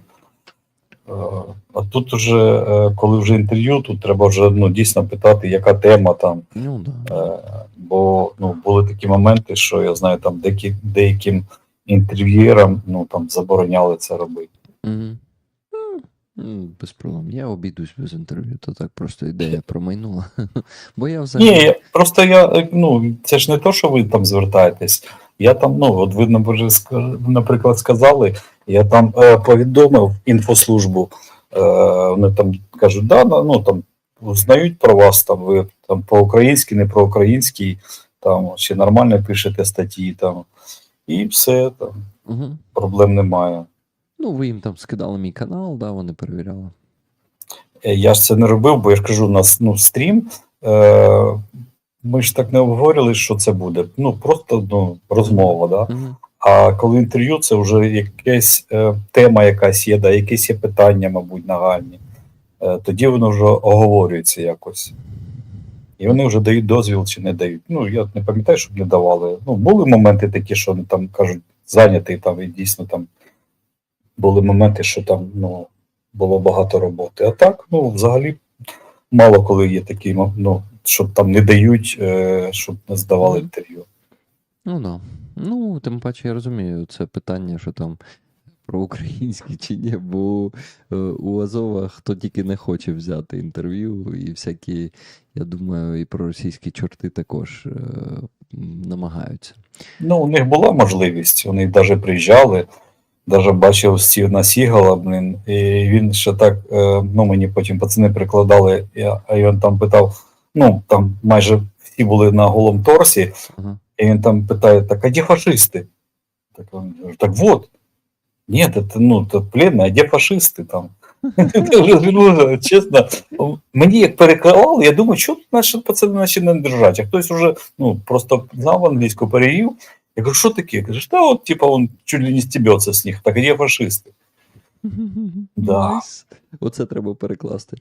А тут вже, коли вже інтерв'ю, тут треба вже дійсно питати, яка тема там. Ну, да. Бо були такі моменти, що я знаю, там деяким інтерв'єрам там забороняли це робити. Угу. Без проблем. Я обійдусь без інтерв'ю, то так просто ідея промайнула. Бо я взагалі... Ні, просто це ж не то, що ви там звертаєтесь. Я там, от ви, наприклад, сказали, я там повідомив інфослужбу, вони там кажуть, да, там знають про вас, там ви там по-українськи, не по-українськи, там чи нормально пишете статті, там, і все, там, проблем немає. Ну, ви їм там скидали мій канал, да, вони перевіряли. Я ж це не робив, бо я ж кажу, у нас стрім, ми ж так не обговорювали, що це буде. Просто розмова, да. А коли інтерв'ю, це вже якась тема якась є, да, якісь є питання, мабуть, нагальні. Тоді воно вже оговорюється якось. І вони вже дають дозвіл чи не дають. Я не пам'ятаю, щоб не давали. Були моменти такі, що вони там кажуть, зайнятий там, і дійсно там були моменти, що там, було багато роботи. А так, взагалі, мало коли є такі, щоб там не дають, щоб не здавали інтерв'ю. Ну, да. Тим паче я розумію, це питання, що там про українські чи ні, бо у Азова хто тільки не хоче взяти інтерв'ю, і всякі, я думаю, і про російські чорти також намагаються. У них була можливість, вони навіть приїжджали, навіть бачив Стівена Сігала, і він ще так, мені потім пацани прикладали, а він там питав, там майже всі були на голому торсі, і він там питає, так, а де фашисти? Так вот. Ні, это пленные, а де фашисти там? Чесно, мені як перекривали, я думаю, що тут наші пацани не держать, а хтось вже, просто знав англійську, перевів. Я кажу, що таке? Кажеш, та от, он чуть ли не стебеться з них, так де фашисти? Да. Оце треба перекласти.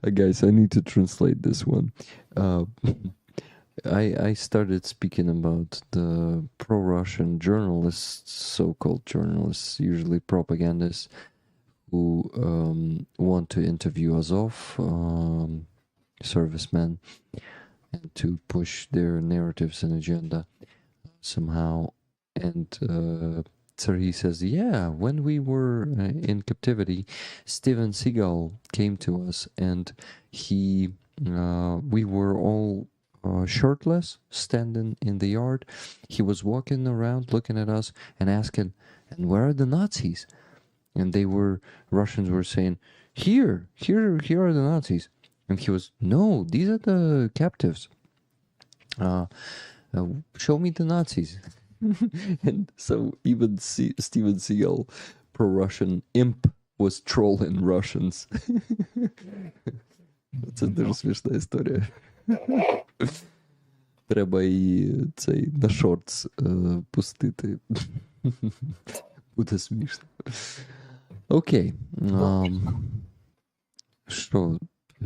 Guys, I need to translate this one. I started speaking about the pro-Russian journalists, so-called journalists, usually propagandists, who want to interview Azov servicemen and to push their narratives and agenda somehow. And Serhii says, yeah, when we were in captivity, Steven Seagal came to us and we were all shirtless, standing in the yard. He was walking around looking at us and asking, and where are the Nazis? And Russians were saying, here are the Nazis. And he was, no, these are the captives. Show me the Nazis. And so even Steven Seagal, pro-Russian imp, was trolling Russians. Це дуже смішна історія. Треба і цей на шортс пустити. Буде смішно. Окей. Що?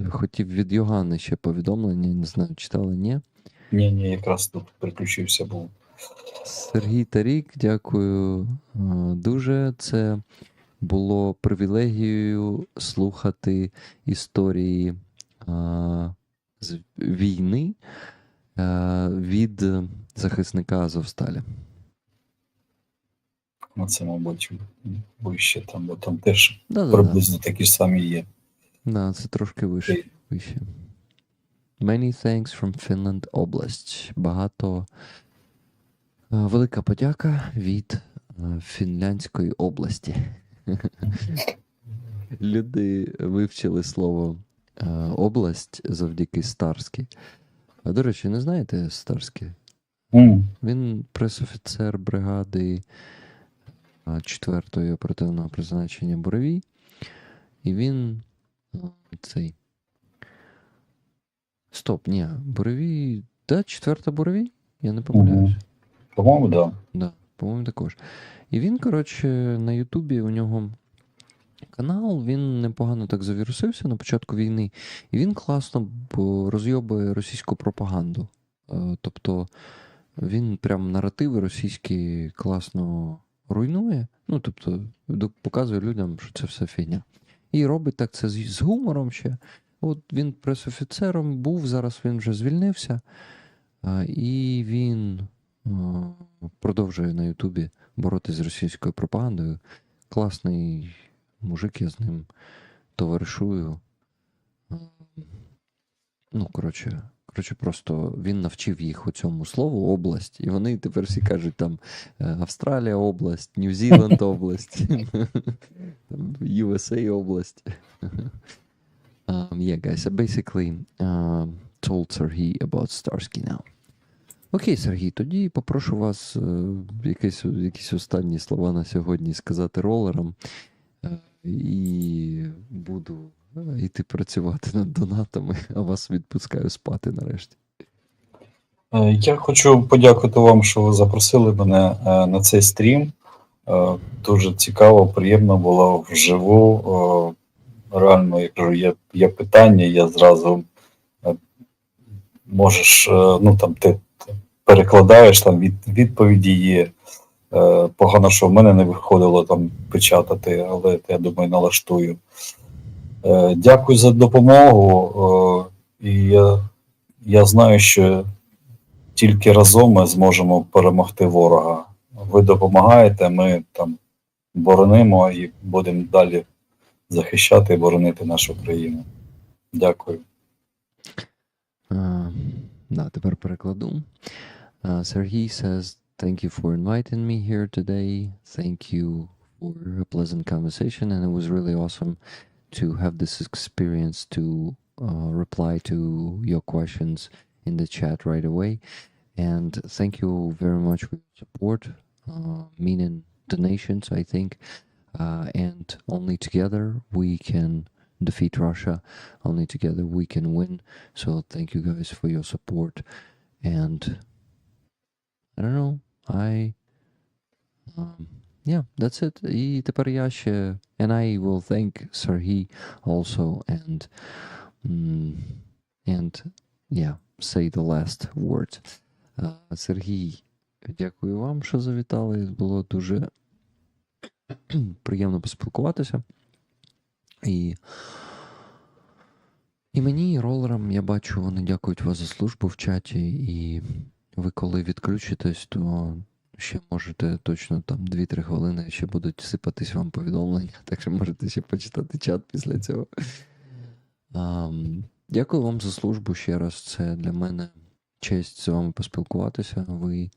Хотів від Йоганни ще повідомлення, не знаю, читали, ні? Ні, якраз тут приключився був. Сергій Тарік, дякую дуже. Це було привілегією слухати історії з війни від захисника Азовсталі. Ну, це, мабуть, вище там, бо там теж Да-да-да. приблизно такі ж самі є. Да, це трошки вище. Many thanks from Finland Oblast. Багато велика подяка від Фінляндської області. Люди вивчили слово область завдяки Старській. А до речі, не знаєте Старський? Він пресофіцер бригади 4-ї оперативного призначення Буревій. І він цей. Стоп, ні, Буревій. Да, 4-та Буревій? Я не помиляюсь. По-моєму, да. Да, по-моєму, також. І він, коротше, на Ютубі у нього канал, він непогано так завірусився на початку війни, і він класно розйобує російську пропаганду. Тобто він прям наративи російські класно руйнує, ну, тобто показує людям, що це все фігня. І робить так це з гумором ще. От він пресофіцером був, зараз він вже звільнився, і він продовжує на Ютубі боротися з російською пропагандою. Класний мужик, я з ним товаришую. Ну, коротше, просто він навчив їх у цьому слову область, і вони тепер всі кажуть там Австралія область, Нью-Зіланд область, USA область. Yeah, guys, I basically told Serhii about Starsky now. Окей, Сергій, тоді попрошу вас якісь останні слова на сьогодні сказати ролерам, і буду йти працювати над донатами, а вас відпускаю спати нарешті. Я хочу подякувати вам, що ви запросили мене на цей стрім. Дуже цікаво, приємно було вживу. Реально, я кажу, є питання, я зразу можеш, ну там ти перекладаєш, там відповіді є. Погано, що в мене не виходило там печатати, але я думаю, налаштую. Дякую за допомогу. І я знаю, що тільки разом ми зможемо перемогти ворога. Ви допомагаєте, ми там боронимо і будемо далі захищати і боронити нашу країну. Дякую. Да, тепер перекладу. Serhii says, thank you for inviting me here today. Thank you for a pleasant conversation, and it was really awesome to have this experience to reply to your questions in the chat right away. And thank you very much for your support, meaning donations, I think. And only together we can defeat Russia. Only together we can win. So thank you guys for your support. And I don't know, yeah, that's it. І тепер я ще, and I will thank Serhii also, and yeah, say the last words. Сергій, дякую вам, що завітали. Було дуже приємно поспілкуватися. І мені, і ролерам, я бачу, вони дякують вас за службу в чаті, і ви коли відключитесь, то ще можете точно там 2-3 хвилини ще будуть сипатись вам повідомлення, так що можете ще почитати чат після цього. Дякую вам за службу ще раз. Це для мене честь з вами поспілкуватися. Ви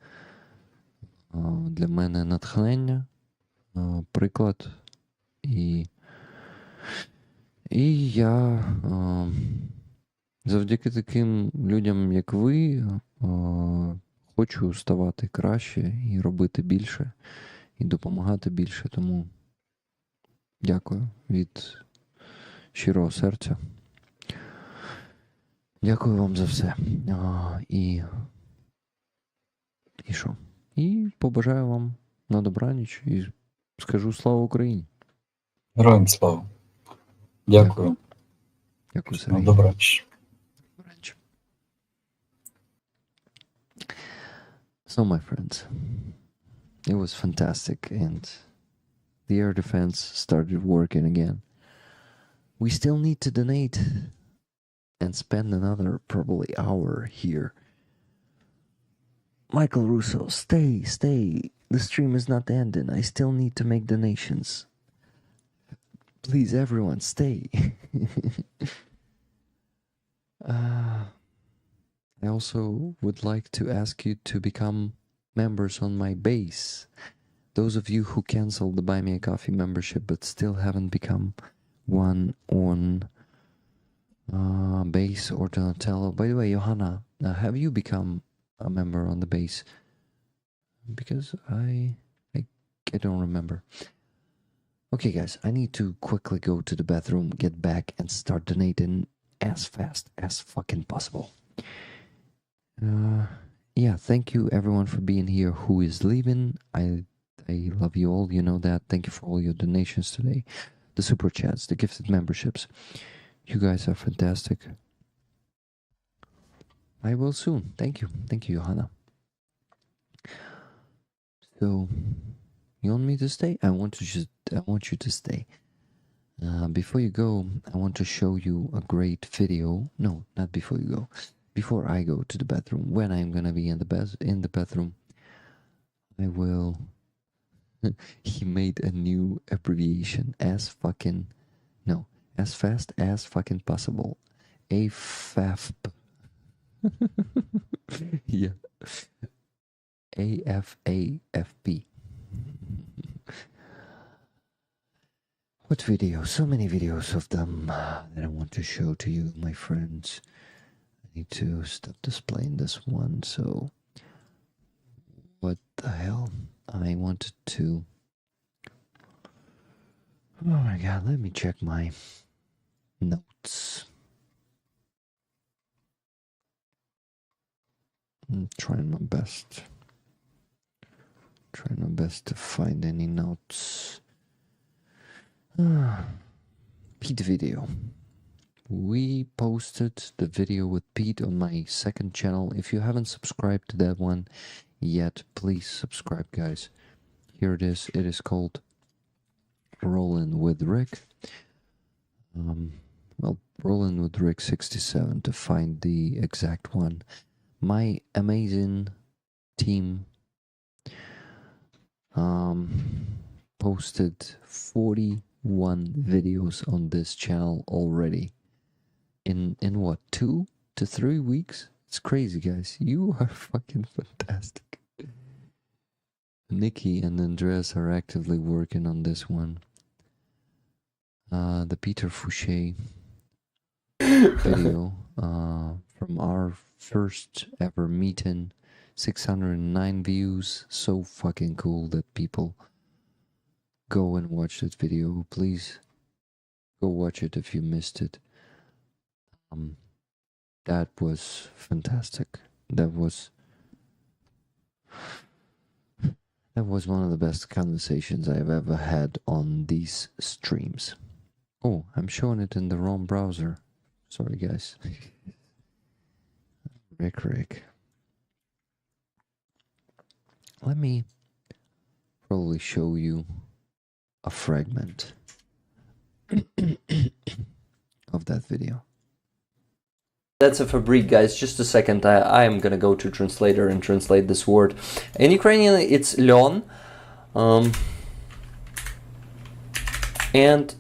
для мене натхнення, приклад. І я завдяки таким людям, як ви, хочу ставати краще і робити більше, і допомагати більше. Тому дякую від щирого серця. Дякую вам за все. І що? І побажаю вам на добраніч і скажу слава Україні. Героям слава. Дякую. Дякую, Сергій. Добраніч. So, my friends, it was fantastic, and the air defense started working again. We still need to donate and spend another probably hour here. Michael Russo, stay. The stream is not ending. I still need to make donations. Please, everyone, stay. I also would like to ask you to become members on my base. Those of you who canceled the Buy Me a Coffee membership but still haven't become one on base or Donatello. By the way, Johanna, have you become a member on the base? Because I don't remember. Okay, guys, I need to quickly go to the bathroom, get back, and start donating as fast as fucking possible. Yeah, thank you everyone for being here who is leaving. I love you all, you know that. Thank you for all your donations today. The super chats, the gifted memberships. You guys are fantastic. I will soon. Thank you. Thank you, Johanna. So, you want me to stay? I want you to stay. Before you go, I want to show you a great video. No, not before you go. Before I go to the bathroom, when I'm gonna be in the bathroom, I will. He made a new abbreviation. As fast as fucking possible. AFAFP. Yeah. AFAFP. What video? So many videos of them that I want to show to you, my friends. I need to stop displaying this one, so... What the hell? I wanted to... Oh my god, let me check my notes. I'm trying my best. Trying my best to find any notes. Pete video. We posted the video with Pete on my second channel. If you haven't subscribed to that one yet, please subscribe, guys. Here it is. It is called Rollin' with Rick. Well, Rollin' with Rick 67 to find the exact one. My amazing team posted 41 videos on this channel already. In what, 2 to 3 weeks? It's crazy, guys. You are fucking fantastic. Nikki and Andres are actively working on this one. The Peter Fouché video from our first ever meeting, 609 views. So fucking cool that people go and watch that video. Please go watch it if you missed it. That was fantastic. That was one of the best conversations I've ever had on these streams. Oh, I'm showing it in the wrong browser. Sorry, guys. Rick. Let me probably show you a fragment of that video. That's a Fabrik, guys. Just a second. I am gonna go to translator and translate this word. In Ukrainian, it's lyon. And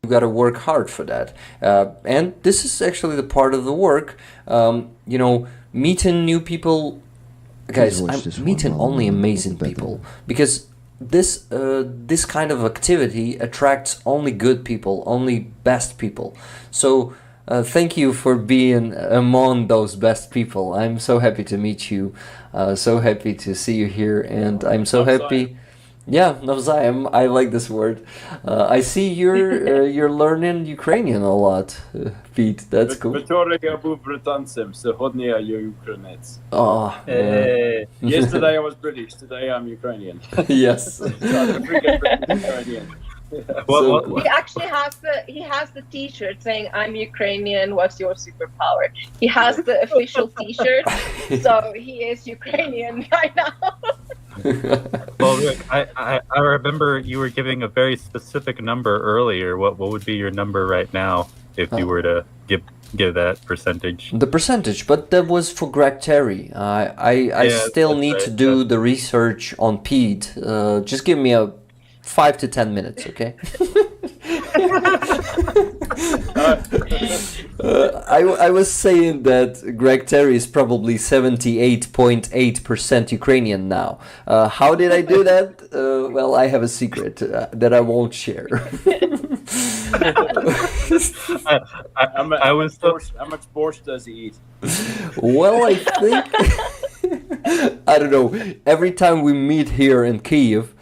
you gotta work hard for that. And this is actually the part of the work. You know, meeting new people. Guys, I'm meeting only amazing people. Because this kind of activity attracts only good people, only best people. So... thank you for being among those best people. I'm so happy to meet you, so happy to see you here, and I'm so happy. Yeah, навзаєм. I like this word. I see you're learning Ukrainian a lot, Pete. That's cool. Вчора я був британцем, сьогодні я українець. Oh, yeah. Yesterday I was British, today I'm Ukrainian. Yes. Ukrainian. So, He actually has the T-shirt saying "I'm Ukrainian. What's your superpower?" He has the official T-shirt, so he is Ukrainian right now. Well, Rick, I remember you were giving a very specific number earlier. What would be your number right now if you were to give give that percentage. The percentage, but that was for Greg Terry. I Yeah, still that's need right, to do the research on Pete. Just give me a 5 to 10 minutes, okay? I was saying that Greg Terry is probably 78.8% Ukrainian now. How did I do that? Well, I have a secret that I won't share. I was so, How much borscht does he eat? Well, I think I don't know. Every time we meet here in Kyiv,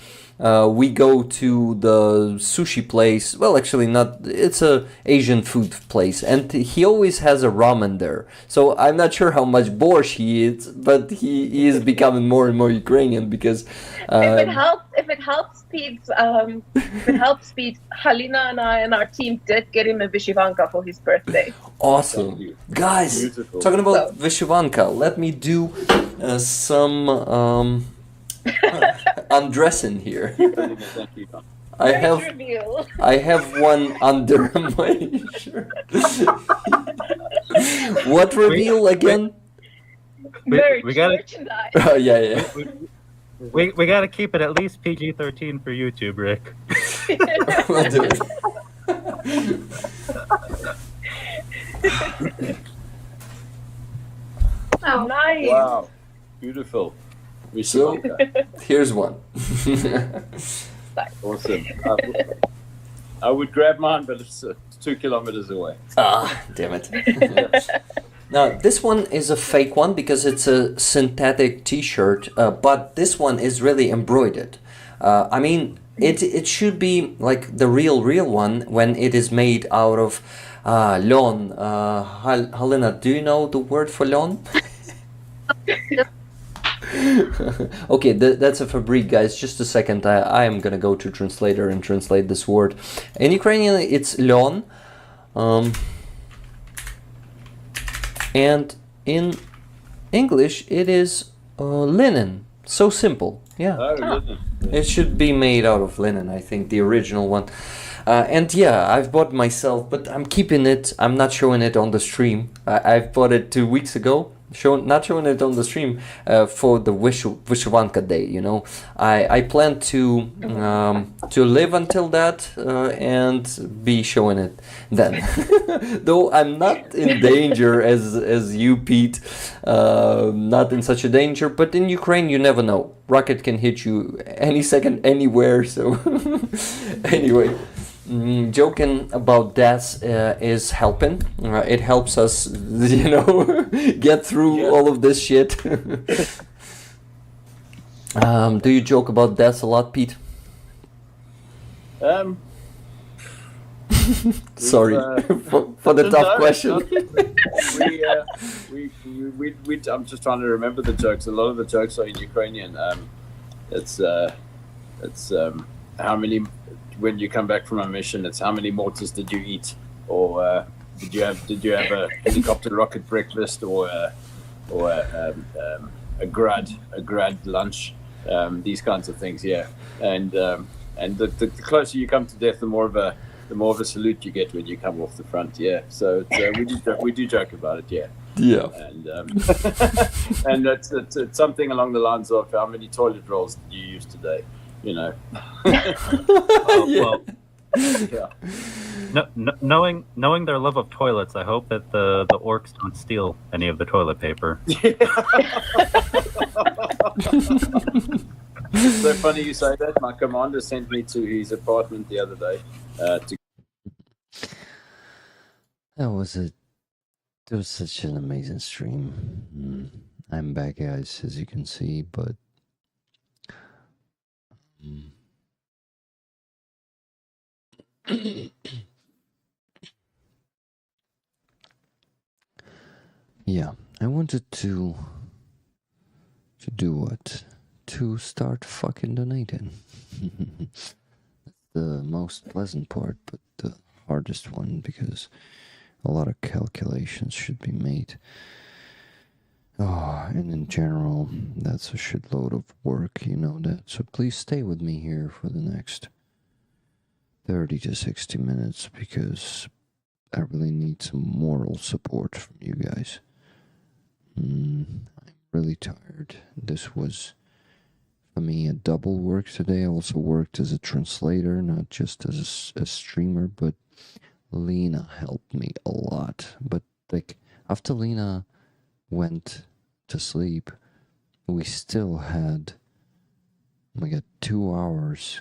we go to the sushi place. Well, actually, not. It's a Asian food place, and he always has a ramen there. So I'm not sure how much borscht he eats, but he is becoming more and more Ukrainian because. If it helps Pete, Halina and I and our team did get him a Vishivanka for his birthday. Awesome, guys. Beautiful. Talking about Vishivanka, let me do some undressing here. Thank you. Nice reveal. I have one under my shirt. What reveal again? Merch, we gotta- merchandise. Oh, yeah. we got to keep it at least PG-13 for YouTube, Rick. We'll do it. Oh, nice. Wow, beautiful. So, here's one. Awesome. I would grab mine, but it's 2 kilometers away. Ah, damn it. Now, this one is a fake one because it's a synthetic t-shirt, but this one is really embroidered. I mean, it should be like the real one when it is made out of lawn. Helena, do you know the word for lawn? Okay, that's a fabric, guys. Just a second. I am gonna go to translator and translate this word. In Ukrainian, it's lon. And in English, it is linen. So simple. Yeah. Oh, listen. It should be made out of linen, I think, the original one. And yeah, I've bought myself, but I'm keeping it. I'm not showing it on the stream. I've bought it 2 weeks ago. Not showing it on the stream for the Vyshivanka day, you know. I plan to live until that and be showing it then. Though I'm not in danger as you, Pete. Not in such a danger, but in Ukraine you never know. Rocket can hit you any second, anywhere. So anyway. Joking about death is helping. It helps us, you know, get through all of this shit. Do you joke about death a lot, Pete? Sorry for the tough question. I'm just trying to remember the jokes. A lot of the jokes are in Ukrainian. It's how many. When you come back from a mission, it's how many mortars did you eat, or did you have a helicopter rocket breakfast, or a grad lunch, these kinds of things. Yeah, and the closer you come to death, the more of a salute you get when you come off the front. Yeah, so we do joke about it. Yeah. Yeah. And and it's something along the lines of how many toilet rolls did you use today? You know. Well, yeah. Knowing their love of toilets, I hope that the orcs don't steal any of the toilet paper. So funny you say that. My commander sent me to his apartment the other day. That was such an amazing stream. I'm back, guys, as you can see, but. Yeah, I wanted to do what? To start fucking donating. That's the most pleasant part, but the hardest one because a lot of calculations should be made. Oh, and in general, that's a shitload of work, you know that. So please stay with me here for the next 30 to 60 minutes because I really need some moral support from you guys. I'm really tired. This was, for me, a double work today. I also worked as a translator, not just as a streamer, but Lena helped me a lot. But like after Lena went to sleep, we still had, oh my god, 2 hours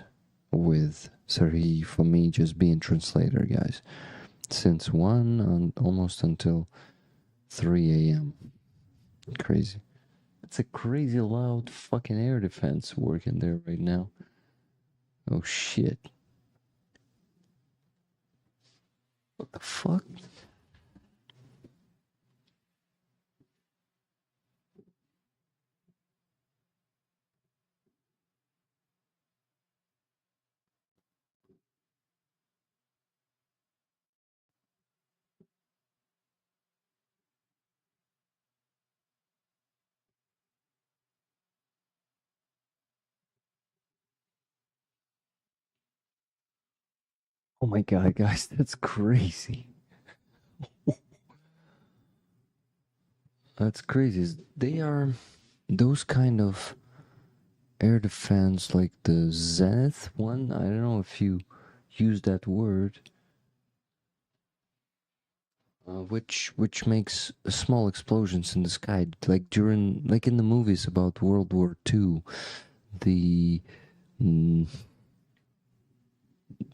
with Serhii for me just being translator, guys. Since 1 on almost until 3 a.m. Crazy. It's a crazy loud fucking air defense working there right now. Oh shit. What the fuck? Oh my god, guys, that's crazy. That's crazy. They are those kind of air defense, like the Zenith one. I don't know if you use that word, which makes small explosions in the sky, like during, like in the movies about World War II, the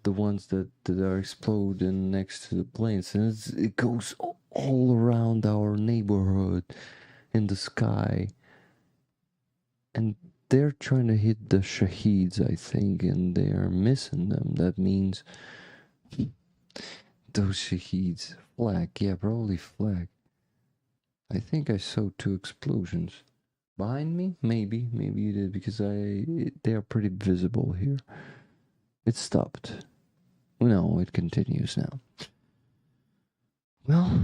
the ones that are exploding next to the planes, and it goes all around our neighborhood in the sky, and they're trying to hit the shaheeds, I think, and they are missing them. That means those shaheeds, flag, yeah, probably flag. I think I saw 2 explosions behind me. Maybe you did, because they are pretty visible here. It stopped. No, it continues now. Well,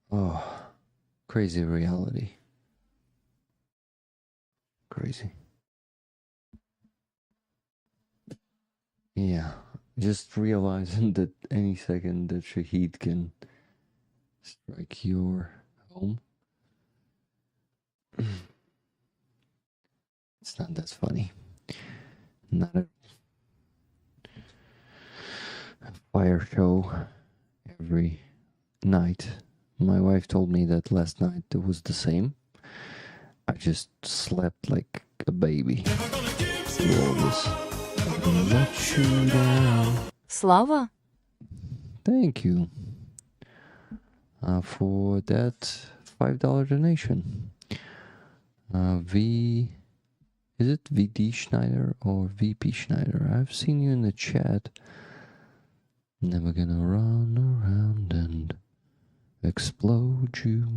oh, crazy reality. Crazy. Yeah, just realizing that any second that Shahid can strike your home. It's not that funny. Not a fire show every night. My wife told me that last night it was the same. I just slept like a baby through all this. I'm gonna let you down. Slava? Thank you for that $5 donation. Is it VD Schneider or VP Schneider? I've seen you in the chat. Never gonna run around and explode you.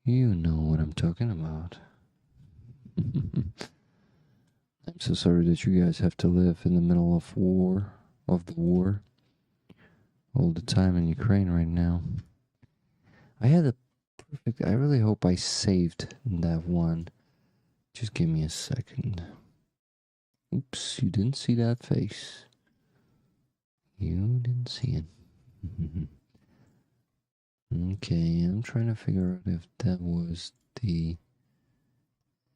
You know what I'm talking about. I'm so sorry that you guys have to live in the middle of the war, all the time in Ukraine right now. I had a perfect, I really hope I saved that one. Just give me a second. Oops, you didn't see that face. You didn't see it. Okay, I'm trying to figure out if that was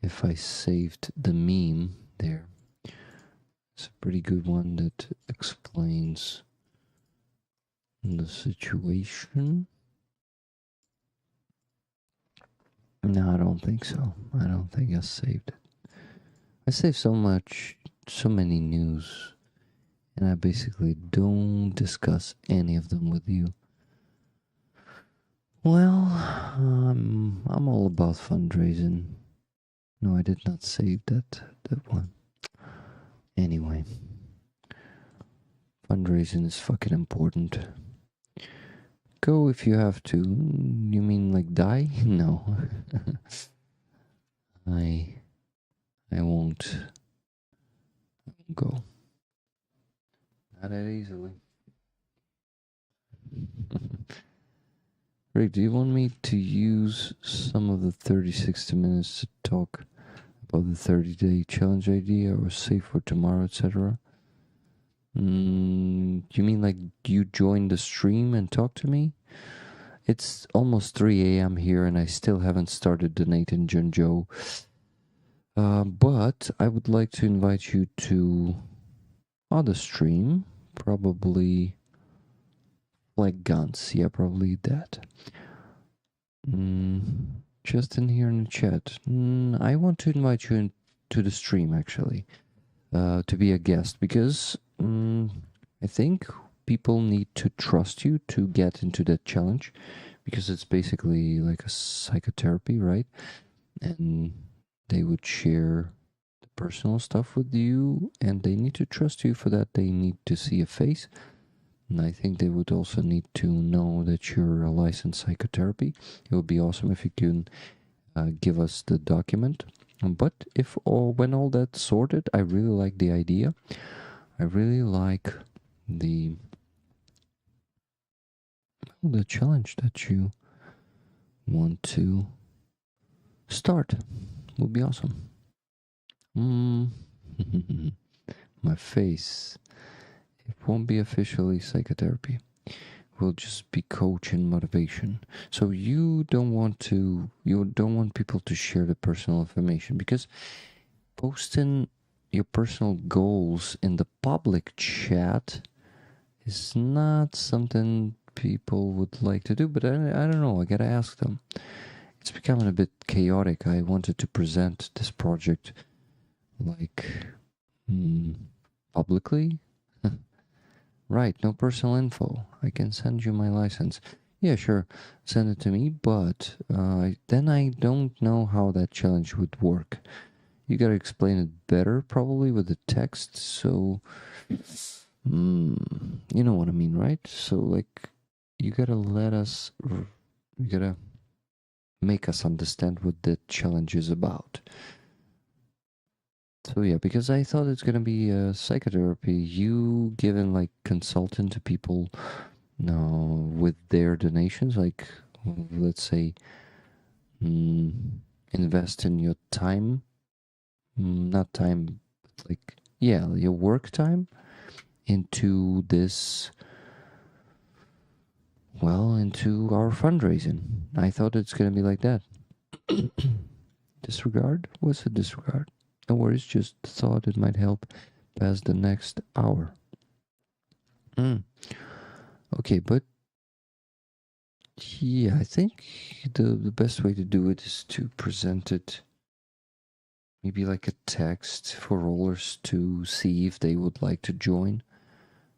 if I saved the meme there. It's a pretty good one that explains the situation. No, I don't think so. I don't think I saved it. I saved so many news, and I basically don't discuss any of them with you. Well, I'm all about fundraising. No, I did not save that one. Anyway, fundraising is fucking important. Go if you have to. You mean like die? No. I won't go. Not that easily. Rick, do you want me to use some of the 30-60 minutes to talk about the 30-day challenge idea or save for tomorrow, etc.? You mean like you join the stream and talk to me? It's almost 3 a.m. here and I still haven't started donating Junjo. But I would like to invite you to other stream, probably like guns. Yeah, probably that. Just in here in the chat. I want to invite you to the stream actually, to be a guest because I think people need to trust you to get into that challenge because it's basically like a psychotherapy, right? And they would share the personal stuff with you and they need to trust you for that. They need to see a face. And I think they would also need to know that you're a licensed psychotherapy. It would be awesome if you can give us the document. But when all that's sorted, I really like the idea. I really like the challenge that you want to start. Would be awesome. My face. It won't be officially psychotherapy. Will just be coach and motivation. So you don't want people to share the personal information because posting your personal goals in the public chat is not something people would like to do, but I don't know, I gotta ask them. It's becoming a bit chaotic. I wanted to present this project like publicly. Right, no personal info. I can send you my license. Yeah, sure, send it to me, but then I don't know how that challenge would work. You gotta explain it better, probably, with the text, so... you know what I mean, right? So, like, you gotta you gotta make us understand what the challenge is about. So yeah, because I thought it's gonna be psychotherapy, you giving like consultant to people with their donations, like let's say invest in your time, not time, like your work time into this, into our fundraising. I thought it's gonna be like that. Disregard? What's a disregard? No worries, just thought it might help pass the next hour. Okay, but yeah, I think the best way to do it is to present it maybe like a text for rollers to see if they would like to join.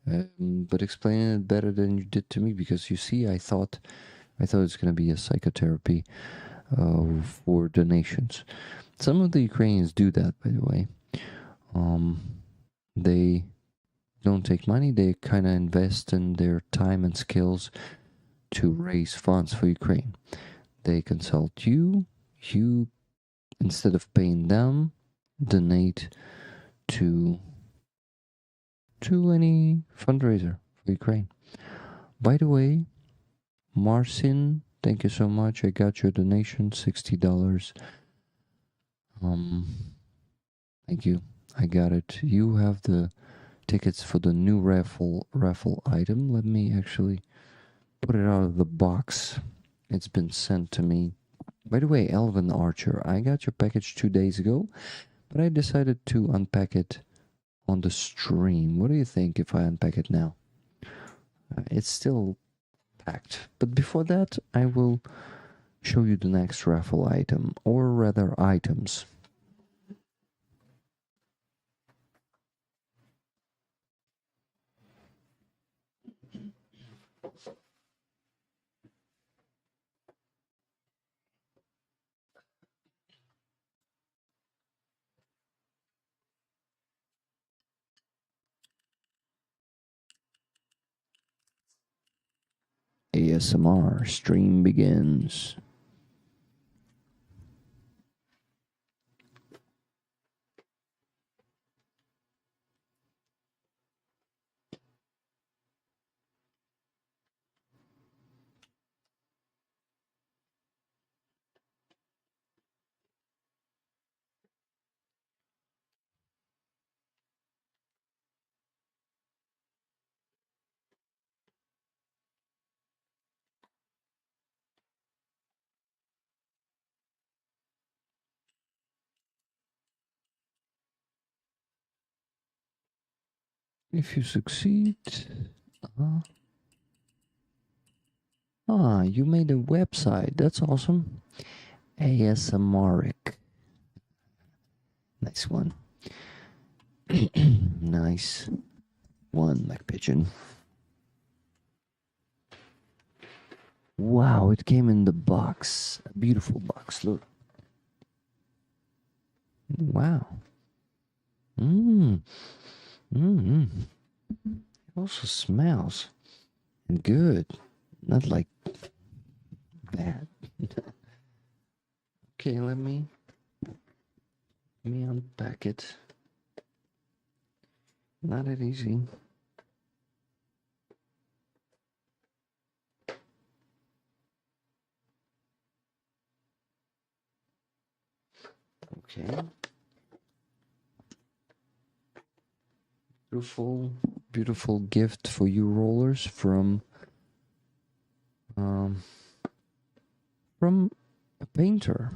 But explaining it better than you did to me, because you see, I thought it's gonna be a psychotherapy for donations. Some of the Ukrainians do that, by the way. They don't take money, they kind of invest in their time and skills to raise funds for Ukraine. They consult you, instead of paying them, donate to any fundraiser for Ukraine. By the way, Marcin, thank you so much. I got your donation, $60. Thank you. I got it. You have the tickets for the new raffle item. Let me actually put it out of the box. It's been sent to me. By the way, Elvin Archer, I got your package 2 days ago, but I decided to unpack it on the stream. What do you think if I unpack it now? It's still packed. But before that, I will show you the next raffle item, or rather items. ASMR stream begins. If you succeed... you made a website. That's awesome. ASMRic. Nice one. Nice one, McPigeon. Wow, it came in the box. A beautiful box, look. Wow. It also smells good. Not like bad. Okay, let me unpack it. Not that easy. Okay. Beautiful, beautiful gift for you rollers from a painter,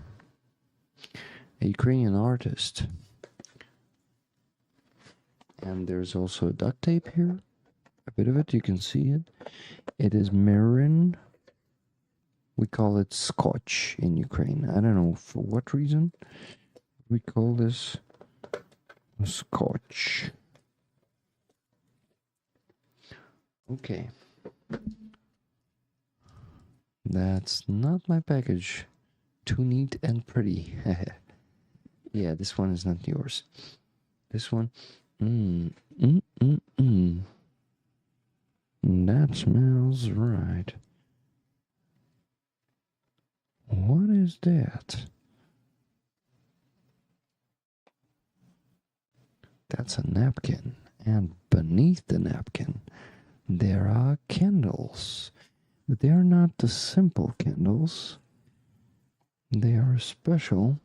a Ukrainian artist. And there's also duct tape here. A bit of it, you can see it. It is Marin. We call it Scotch in Ukraine. I don't know for what reason we call this Scotch. Okay. That's not my package. Too neat and pretty. Yeah, this one is not yours. This one. That smells right. What is that? That's a napkin. And beneath the napkin, there are candles. But they are not the simple candles. They are special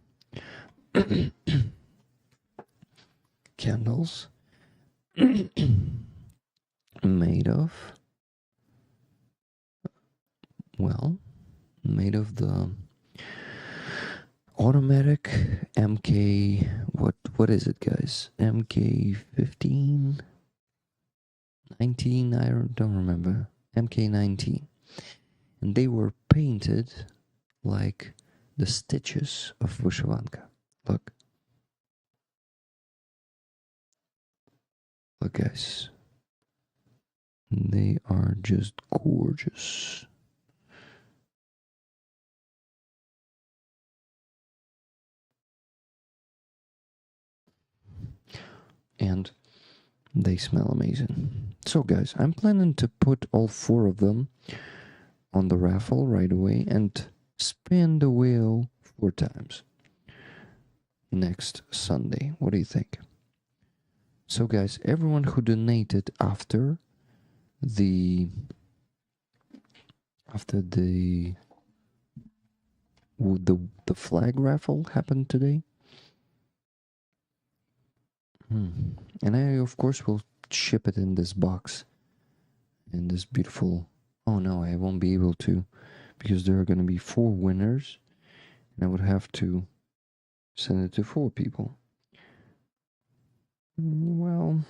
candles made of, well, made of the automatic MK, what is it, guys? MK 15? 19? I don't remember. MK 19. And they were painted like the stitches of Vyshyvanka. Look. Look, guys. They are just gorgeous. And they smell amazing. So, guys, I'm planning to put all 4 of them on the raffle right away and spin the wheel 4 times next Sunday. What do you think? So, guys, everyone who donated after the flag raffle happened today. And I, of course, will ship it in this box. In this beautiful... Oh, no, I won't be able to. Because there are going to be 4 winners. And I would have to send it to 4 people. Well...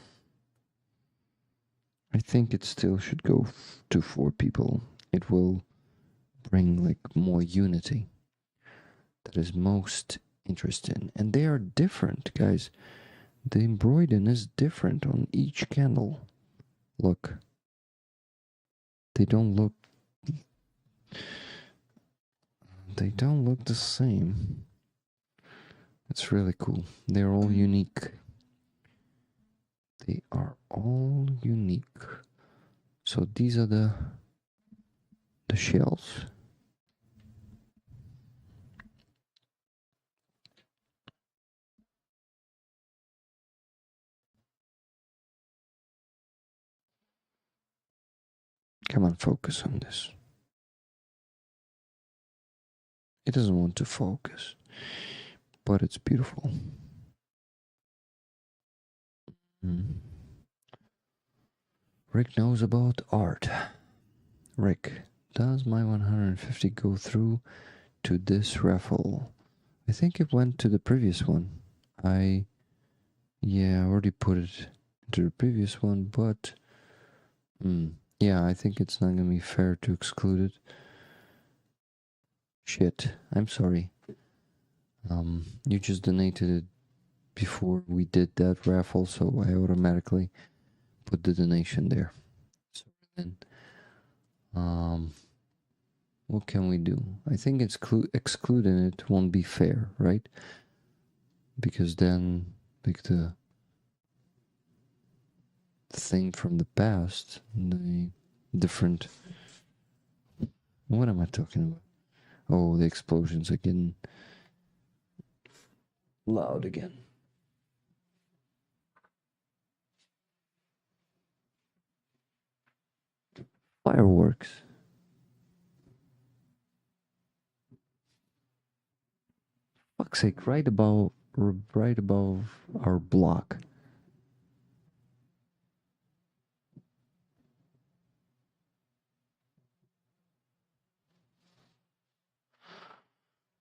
I think it still should go to 4 people. It will bring, like, more unity. That is most interesting. And they are different, guys. The embroidery is different on each candle. Look. They don't look the same. It's really cool. They're all unique. They are all unique. So these are the shells. Come on, focus on this. It doesn't want to focus, but it's beautiful. Rick knows about art. Rick, does my 150 go through to this raffle? I think it went to the previous one. I already put it to the previous one, but yeah, I think it's not gonna be fair to exclude it. Shit, I'm sorry. You just donated it before we did that raffle, so I automatically put the donation there. So then, what can we do? I think excluding it won't be fair, right? Because then, like the thing from the past, the different. What am I talking about? Oh, the explosions are getting loud again. Fireworks. Fuck's sake, right above our block.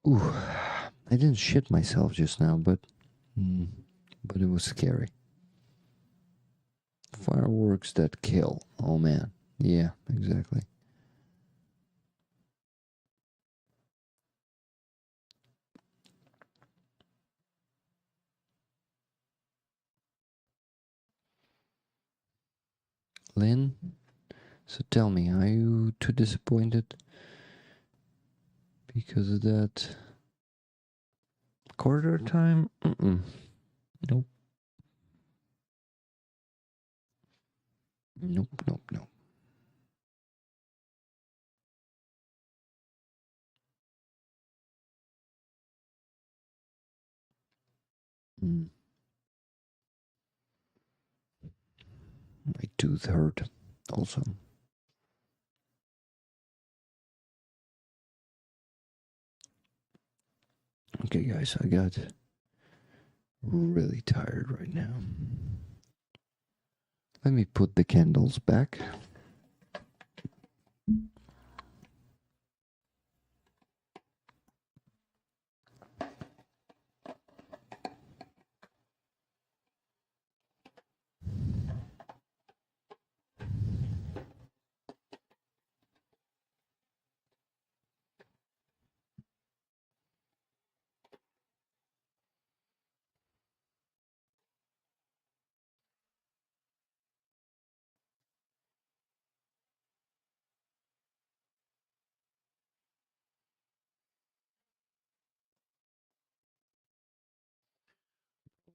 Ooh, I didn't shit myself just now, but it was scary. Fireworks that kill. Oh man. Yeah, exactly. Lynn, so tell me, are you too disappointed because of that quarter time? Nope. Nope. My tooth hurt also. Okay, guys, I got really tired right now. Let me put the candles back.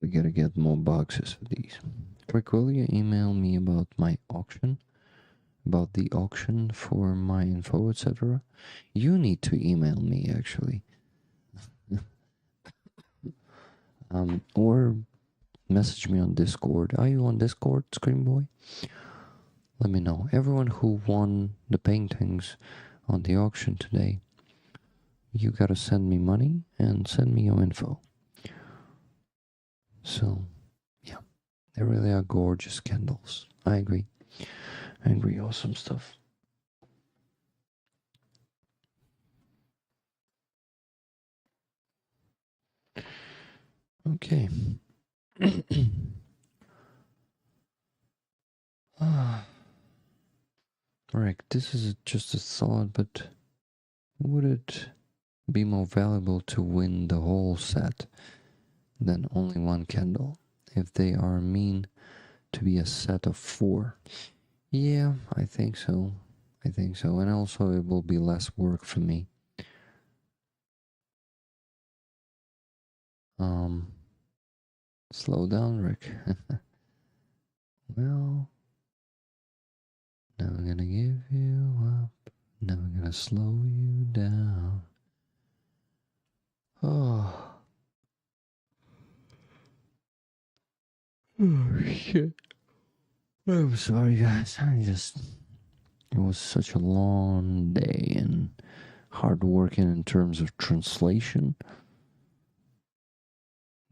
We gotta get more boxes for these. Rick, will you email me about my auction? About the auction for my info, etc.? You need to email me, actually. Or message me on Discord. Are you on Discord, Screamboy? Let me know. Everyone who won the paintings on the auction today, you gotta send me money and send me your info. So, yeah, they really are gorgeous candles. I agree. Awesome stuff. Okay. Rick, this is just a thought, but would it be more valuable to win the whole set than only one candle if they are mean to be a set of 4? Yeah, I think so. And also it will be less work for me. Slow down, Rick. Well, never gonna give you up, never gonna slow you down. Oh shit. I'm sorry, guys. It was such a long day and hard working in terms of translation.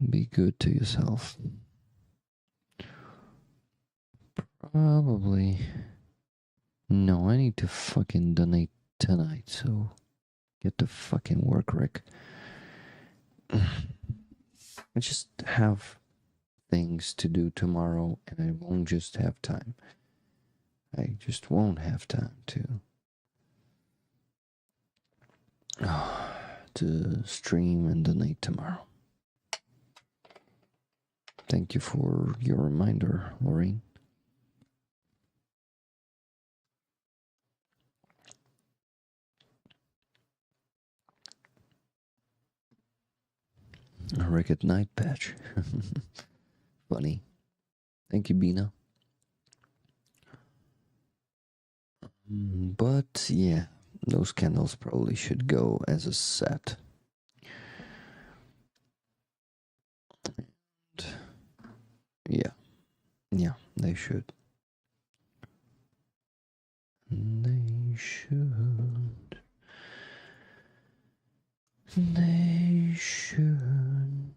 Be good to yourself. Probably. No, I need to fucking donate tonight, so get to fucking work, Rick. I just have things to do tomorrow, and I won't just have time. I just won't have time to stream and donate tomorrow. Thank you for your reminder, Lorraine. A Rick at Night patch. Funny. Thank you, Bina. But yeah, those candles probably should go as a set. And yeah, they should. They should. They should.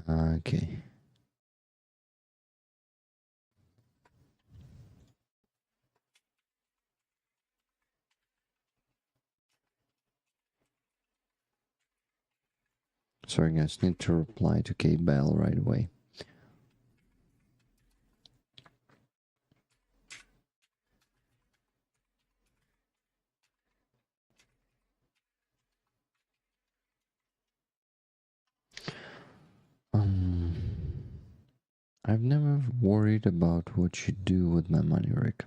Okay. Sorry guys, need to reply to Kate Bell right away. I've never worried about what you do with my money, Rick.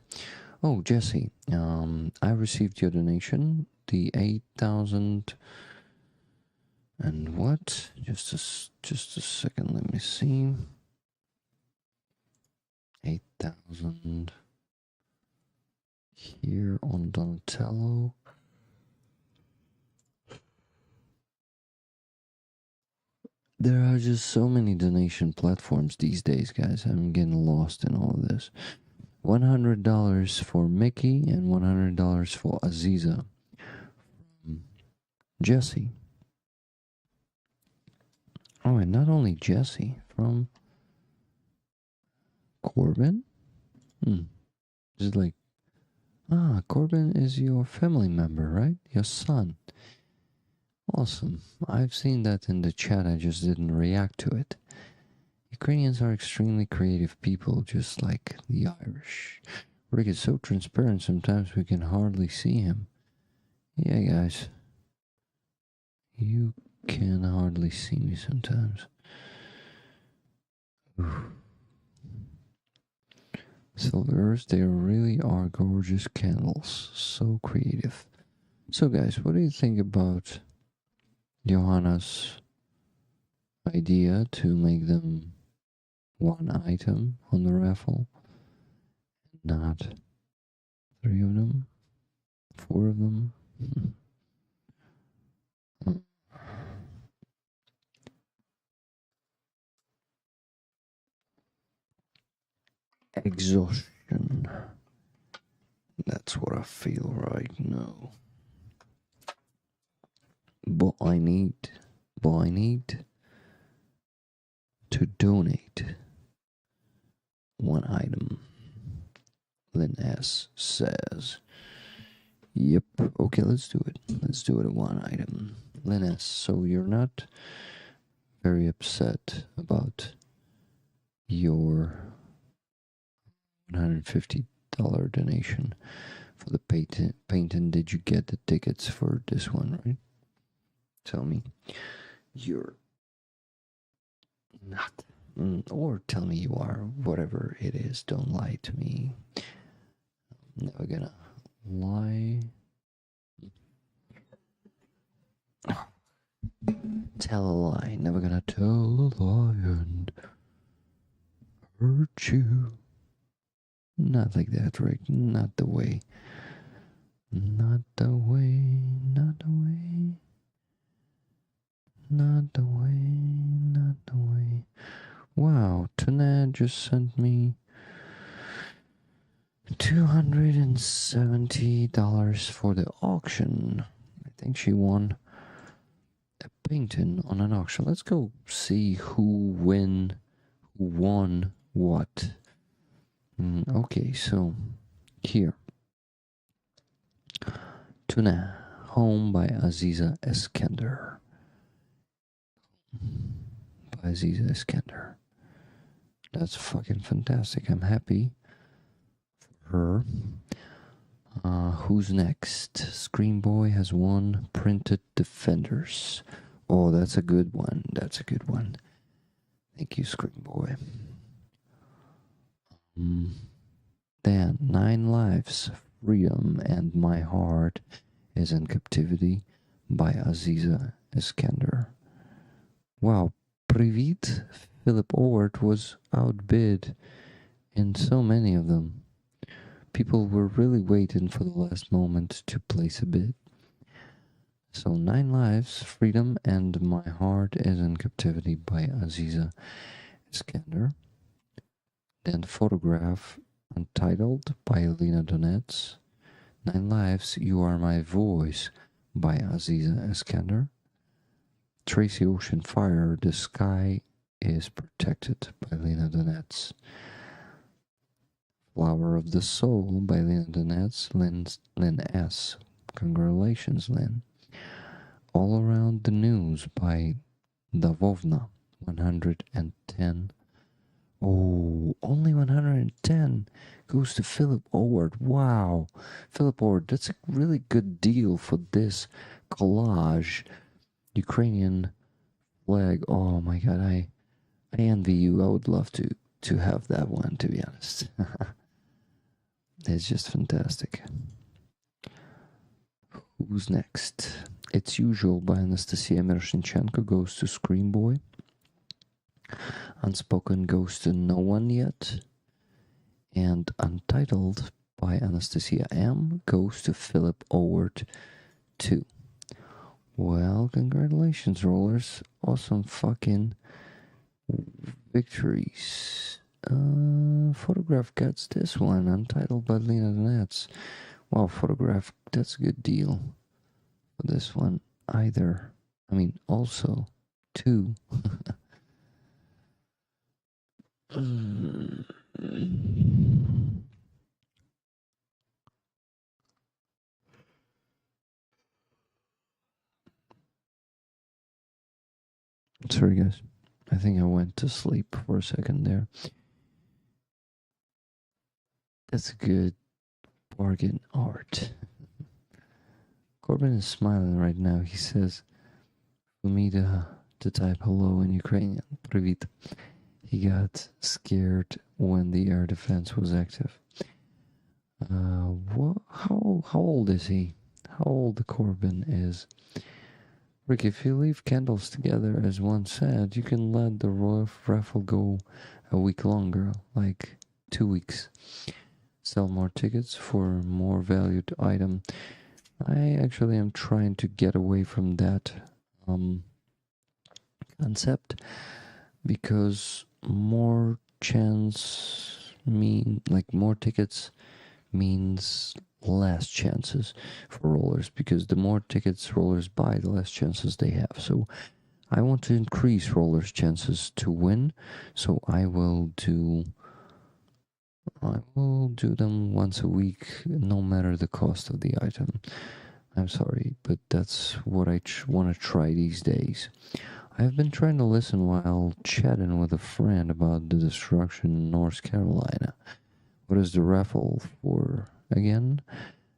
Oh, Jesse, I received your donation, the 8,000 and what? Just a second, let me see. 8,000 here on Donatello. There are just so many donation platforms these days, guys. I'm getting lost in all of this. $100 for Mickey and $100 for Aziza. Jesse. Oh, and not only Jesse, from Corbin? It's like, Corbin is your family member, right? Your son. Awesome. I've seen that in the chat, I just didn't react to it. Ukrainians are extremely creative people, just like the Irish. Rick is so transparent, sometimes we can hardly see him. Yeah, guys. You can hardly see me sometimes. Silvers, they really are gorgeous candles. So creative. So guys, what do you think about Johanna's idea to make them one item on the raffle, not 3 of them, 4 of them? Exhaustion. That's what I feel right now. But I need to donate 1 item. Lynn S says, yep, okay, let's do it. Let's do it at 1 item. Lynn S, so you're not very upset about your $150 donation for the painting. Did you get the tickets for this one, right? Tell me you're not, or tell me you are. Whatever it is, don't lie to me. I'm never gonna lie. Tell a lie. Never gonna tell a lie and hurt you. Not like that, Rick. Not the way. Not the way. Not the way. Not the way. Not the way. Wow, Tuna just sent me $270 for the auction. I think she won a painting on an auction. Let's go see who won what. Okay, so here. Tuna, Home by Aziza Eskender. by Aiza Iskender. That's fucking fantastic. I'm happy for her. Who's next? Scream Boy has won Printed Defenders. Oh, that's a good one. That's a good one. Thank you, Scream Boy. Then 9 Lives, Freedom, and My Heart is in Captivity by Aiza Iskender. Wow, Privit Philip Owart was outbid in so many of them. People were really waiting for the last moment to place a bid. So 9 Lives, Freedom, and My Heart is in Captivity by Aiza Iskender. Then Photograph, Untitled by Lena Donetz. 9 Lives, You Are My Voice by Aiza Iskender. Tracy Ocean Fire, The Sky is Protected by Lena Donetz. Flower of the Soul by Lena Donetz, Lynn S. Congratulations, Lynn. All Around the News by Davovna, 110. Oh, only 110 goes to Philip Oward. Wow. Philip Oward, that's a really good deal for this collage. Ukrainian flag. Oh my god, I envy you. I would love to have that one, to be honest. It's just fantastic. Who's next? It's Usual by Anastasia Miroshnichenko goes to Scream Boy. Unspoken goes to No One Yet. And Untitled by Anastasia M goes to Philip Oward 2. Well, congratulations, rollers. Awesome fucking victories. Photograph gets this one, Untitled by Lena Donetz. Wow, Photograph, that's a good deal for this one. Also, 2. Sorry, guys. I think I went to sleep for a second there. That's a good bargain art. Corbin is smiling right now. He says for me to type hello in Ukrainian. Привіт. He got scared when the air defense was active. How old is he? How old Corbin is? Rick, if you leave candles together, as one said, you can let the raffle go a week longer, like 2 weeks. Sell more tickets for more valued item. I actually am trying to get away from that concept, because more tickets means less chances for rollers, because the more tickets rollers buy, the less chances they have. So I want to increase rollers' chances to win, so I will do them once a week, no matter the cost of the item. I'm sorry, but that's what I want to try these days. I've been trying to listen while chatting with a friend about the destruction in North Carolina. What is the raffle for again?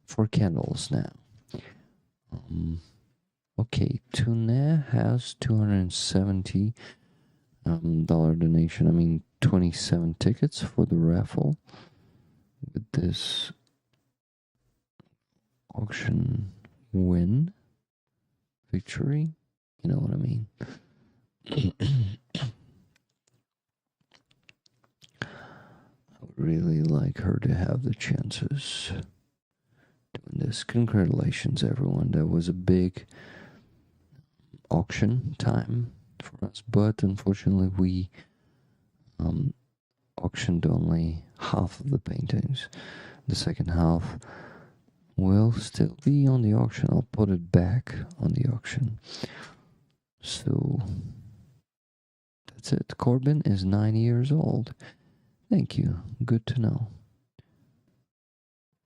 For candles now. Okay, Tune has $270 donation. 27 tickets for the raffle with this auction win victory. You know what I mean? I would really like her to have the chances doing this. Congratulations, everyone. That was a big auction time for us, but unfortunately we auctioned only half of the paintings. The second half will still be on the auction. I'll put it back on the auction. So that's it. Corbin is 9 years old. Thank you. Good to know.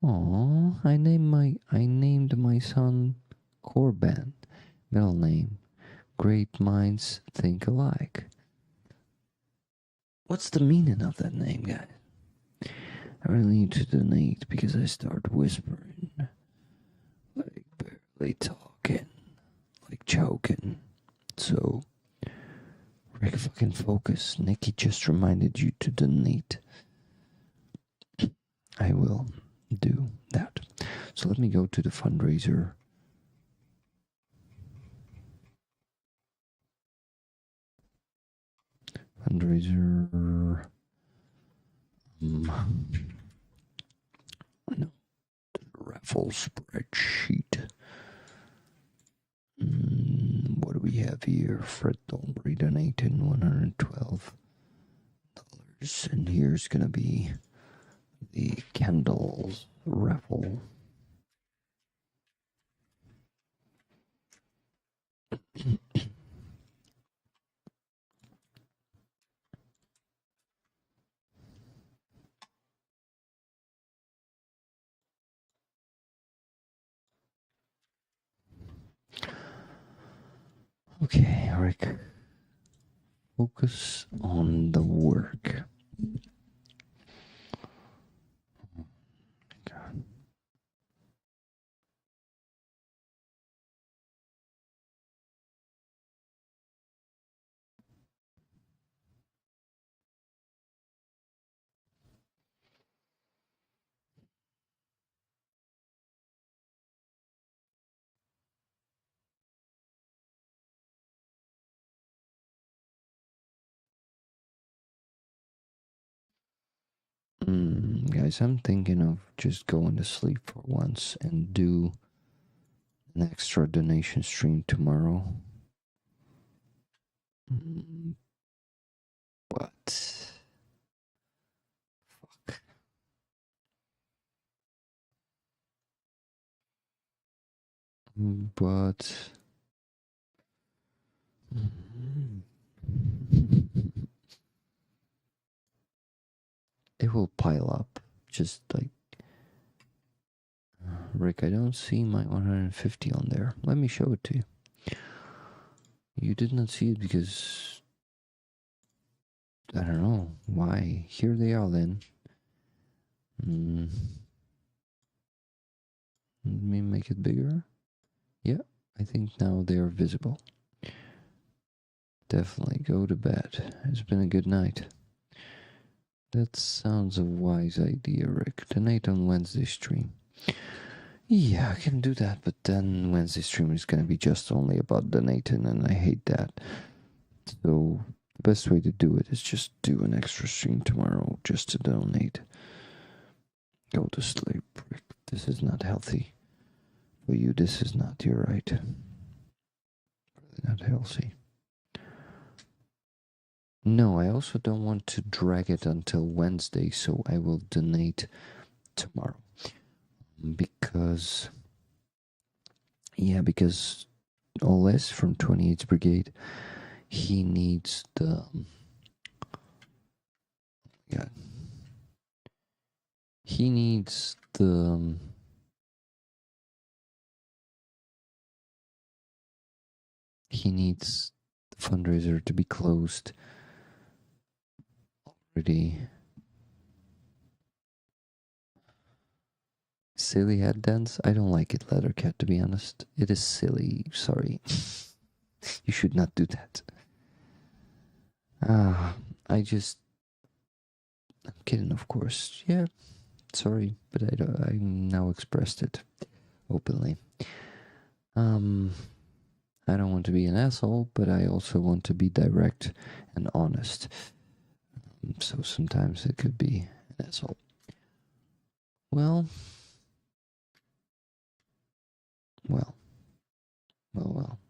Oh, I named my son Corban. Middle name Great minds think alike. What's the meaning of that name, guys? I really need to donate because I start whispering, like barely talking, like choking. So, Rick, fucking focus. Nikki just reminded you to donate. I will do that. So let me go to the fundraiser. Fundraiser. No, the Raffle spreadsheet. What do we have here? Fred Dolbury donating $112. And here's gonna be the candles raffle. Okay, Rick. Focus on the work. God. Guys, I'm thinking of just going to sleep for once and do an extra donation stream tomorrow. But fuck. But it will pile up. Just like Rick, I don't see my 150 on there. Let me show it to you. You did not see it because I don't know why. Here they are then. Let me make it bigger. Yeah, I think now they are visible. Definitely go to bed. It's been a good night. That sounds a wise idea, Rick. Donate on Wednesday stream. Yeah, I can do that, but then Wednesday stream is gonna be just only about donating, and I hate that. So the best way to do it is just do an extra stream tomorrow just to donate. Go to sleep, Rick. This is not healthy for you. This is not your right. Really not healthy. No, I also don't want to drag it until Wednesday, so I will donate tomorrow. Because Oles from 28th Brigade, he needs the... Yeah. He needs the... He needs the fundraiser to be closed already. Silly head dance? I don't like it, Leathercat, to be honest. It is silly, sorry. You should not do that. I'm kidding, of course. Yeah, sorry, but I now expressed it openly. I don't want to be an asshole, but I also want to be direct and honest. So sometimes it could be an asshole. Well.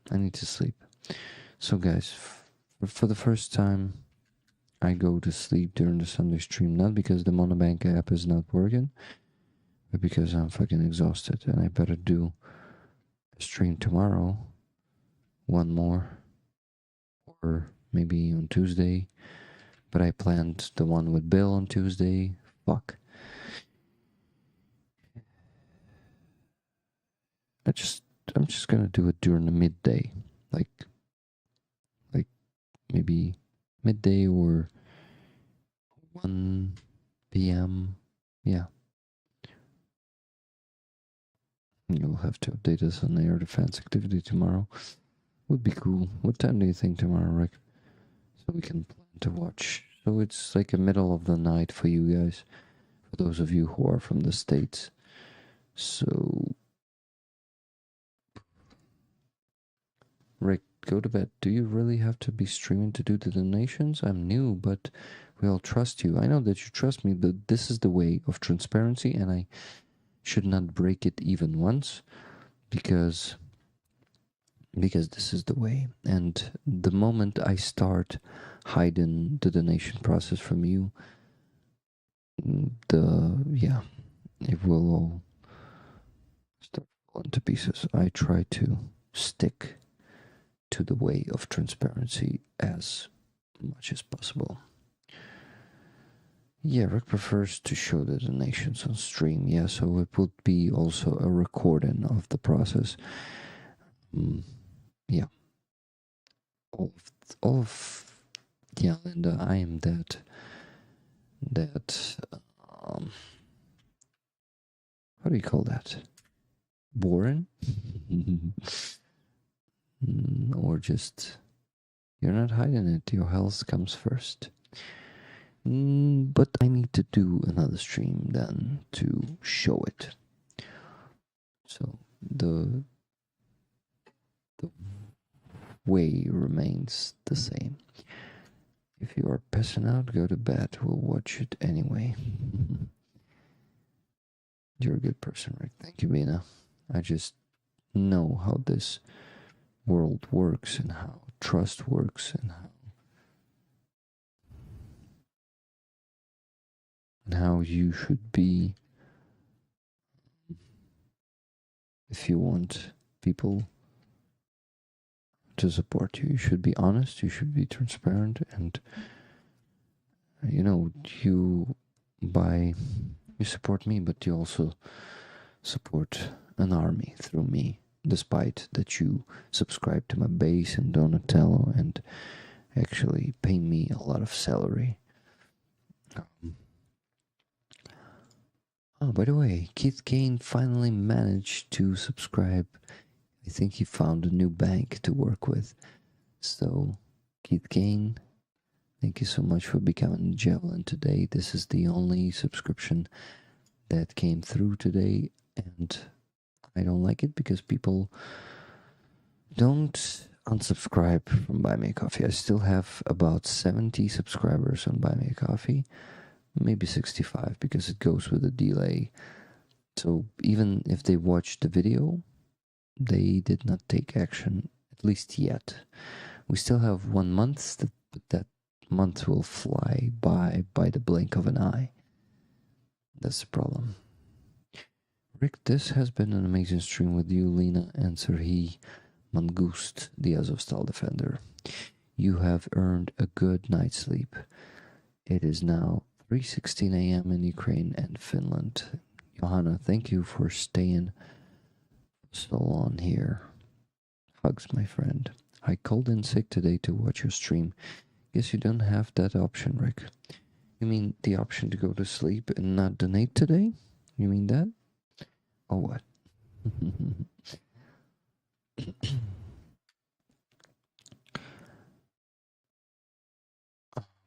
I need to sleep. So guys, for the first time, I go to sleep during the Sunday stream, not because the Monobank app is not working, but because I'm fucking exhausted and I better do a stream tomorrow, one more, or maybe on Tuesday, but I planned the one with Bill on Tuesday. Fuck. I'm just gonna do it during the midday, like maybe midday or 1 p.m. Yeah. You'll have to update us on air defense activity tomorrow. Would be cool. What time do you think tomorrow, Rick? So we can plan to watch. So it's like a middle of the night for you guys, for those of you who are from the States. So, Rick, go to bed. Do you really have to be streaming to do the donations? I'm new, but we all trust you. I know that you trust me, but this is the way of transparency, and I should not break it even once, because this is the way. And the moment I start hiding the donation process from you, it will all start falling to pieces. I try to stick to the way of transparency as much as possible. Yeah, Rick prefers to show the donations on stream. Yeah, so it would be also a recording of the process. Yeah. Yeah, Linda, I am that how do you call that? Boring? Or just, you're not hiding it, your health comes first. But I need to do another stream then to show it. So the way remains the same. If you are pissing out, go to bed. We'll watch it anyway. You're a good person, Rick. Thank you, Lena. I just know how this world works and how trust works and how you should be if you want people to support you. You should be honest, you should be transparent, and you support me, but you also support an army through me, despite that you subscribe to my base and Donatello and actually pay me a lot of salary. Oh, by the way, Keith Kane finally managed to subscribe. I think he found a new bank to work with. So, Keith Kane, thank you so much for becoming a Javelin today. This is the only subscription that came through today, and I don't like it because people don't unsubscribe from Buy Me a Coffee. I still have about 70 subscribers on Buy Me a Coffee, maybe 65 because it goes with a delay. So even if they watched the video, they did not take action, at least yet. We still have 1 month, but that month will fly by the blink of an eye. That's the problem. Rick, this has been an amazing stream with you, Lena, and Serhii, Mangust, the Azovstal defender. You have earned a good night's sleep. It is now 3:16 a.m. in Ukraine and Finland. Johanna, thank you for staying so long here. Hugs, my friend. I called in sick today to watch your stream. Guess you don't have that option, Rick. You mean the option to go to sleep and not donate today? You mean that? Or what?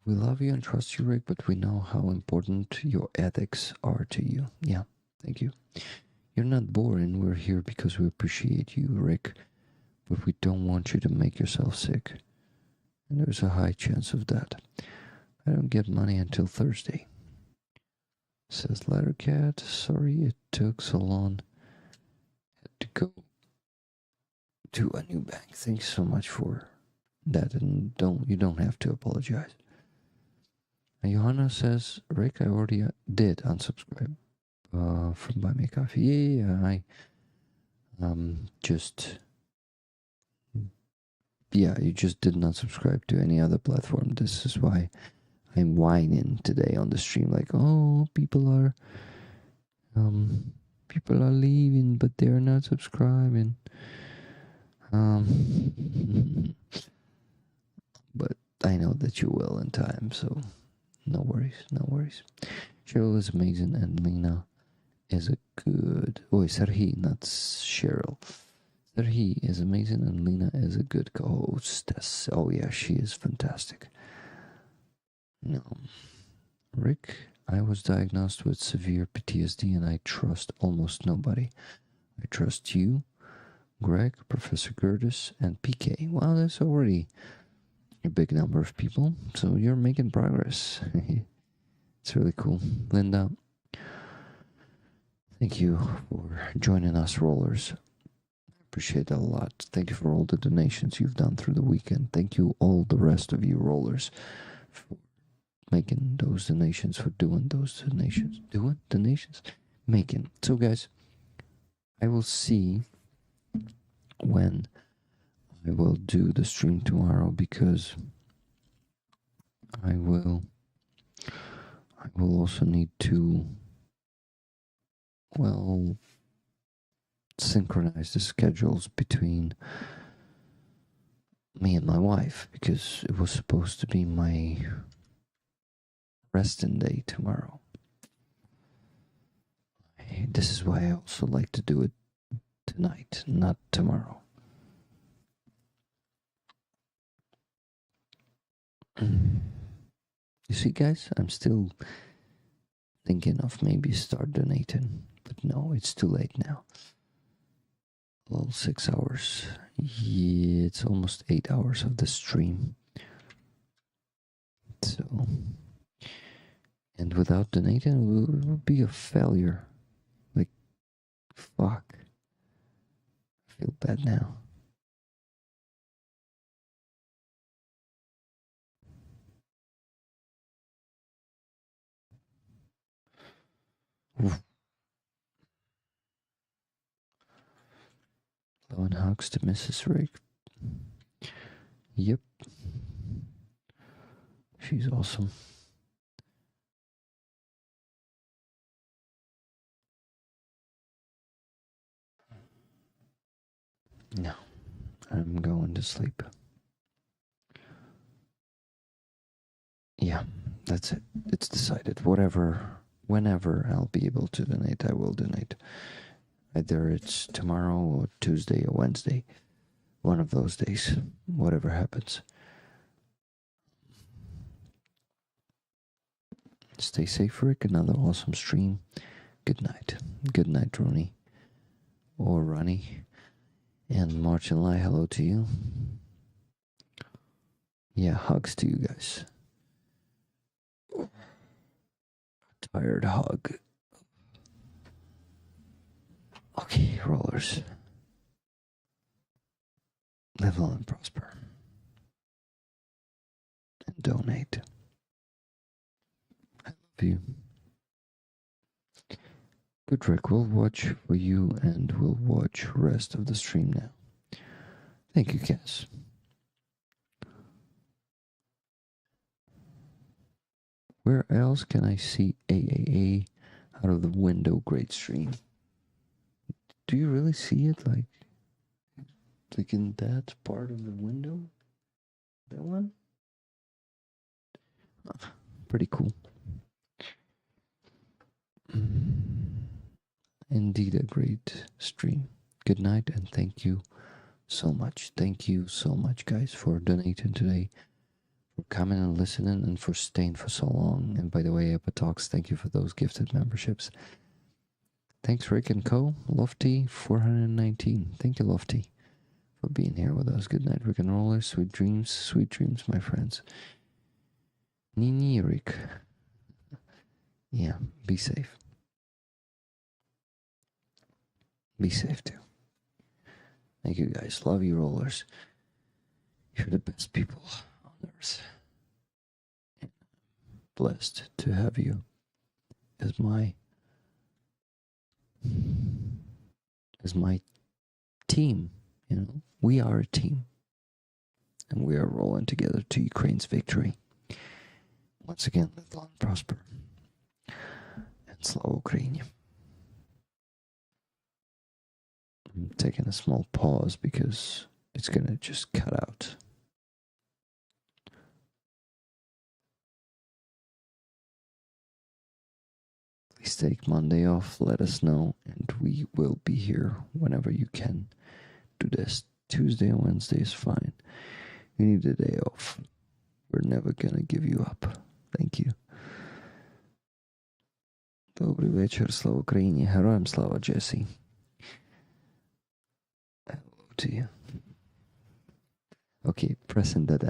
We love you and trust you, Rick, but we know how important your ethics are to you. Yeah, thank you. You're not boring. We're here because we appreciate you, Rick, but we don't want you to make yourself sick. And there's a high chance of that. I don't get money until Thursday. Says Lettercat, sorry it took so long. Had to go to a new bank. Thanks so much for that, and you don't have to apologize. And Johanna says, Rick, I already did unsubscribe from Buy Me a Coffee. Yeah, I you just did not subscribe to any other platform. This is why I'm whining today on the stream, like, oh, people are leaving, but they're not subscribing. But I know that you will in time, so no worries, no worries. Cheryl is amazing, and Lena is a good... Oh, Serhii, not Cheryl. Serhii is amazing, and Lena is a good co-hostess. Oh yeah, she is fantastic. No. Rick, I was diagnosed with severe PTSD, and I trust almost nobody. I trust you, Greg, Professor Curtis, and PK. Wow, that's already a big number of people, so you're making progress. It's really cool. Linda, thank you for joining us, rollers. Appreciate it a lot. Thank you for all the donations you've done through the weekend. Thank you all the rest of you rollers for making those donations, for doing those donations. Doing donations? Making. So guys, I will see when I will do the stream tomorrow, because I will also need to, well, synchronize the schedules between me and my wife, because it was supposed to be my resting day tomorrow. This is why I also like to do it tonight, not tomorrow. You see, guys, I'm still thinking of maybe start donating, but no, it's too late now. Well, 6 hours. Yeah, it's almost 8 hours of the stream. So, and without donating, it would be a failure. Like, fuck. I feel bad now. Oof. Blowing hugs to Mrs. Rick. Yep. She's awesome. No, I'm going to sleep. Yeah, that's it. It's decided. Whenever I'll be able to donate, I will donate. Either it's tomorrow or Tuesday or Wednesday. One of those days. Whatever happens. Stay safe, Rick. Another awesome stream. Good night. Good night, Ronnie. Or Ronnie. And March and Lai, hello to you. Yeah, hugs to you guys. Tired hug. Okay, rollers. Live long and prosper. And donate. I love you. Good, Rick. We'll watch for you, and we'll watch rest of the stream now. Thank you, Cass. Where else can I see AAA out of the window? Great stream. Do you really see it like in that part of the window? That one? Pretty cool. Indeed a great stream. Good night, and thank you so much. Thank you so much, guys, for donating today, for coming and listening, and for staying for so long. And by the way, Epa Talks, thank you for those gifted memberships. Thanks, Rick and Co. Lofty 419. Thank you, Lofty, for being here with us. Good night, Rick and Roller. Sweet dreams, my friends. Nini, Rick. Yeah, be safe. Be safe too. Thank you, guys. Love you, rollers. You're the best people on earth. And blessed to have you as my team. You know, we are a team, and we are rolling together to Ukraine's victory. Once again, live long and prosper, and slava Ukraine. I'm taking a small pause because it's gonna just cut out. weeks, take Monday off, let us know, and we will be here whenever you can do this. Tuesday and Wednesday is fine. You need a day off. We're never gonna give you up. Thank you. Добрий вечір, слава Україні. Героям слава, Jesse. Hello to you. Okay, pressing that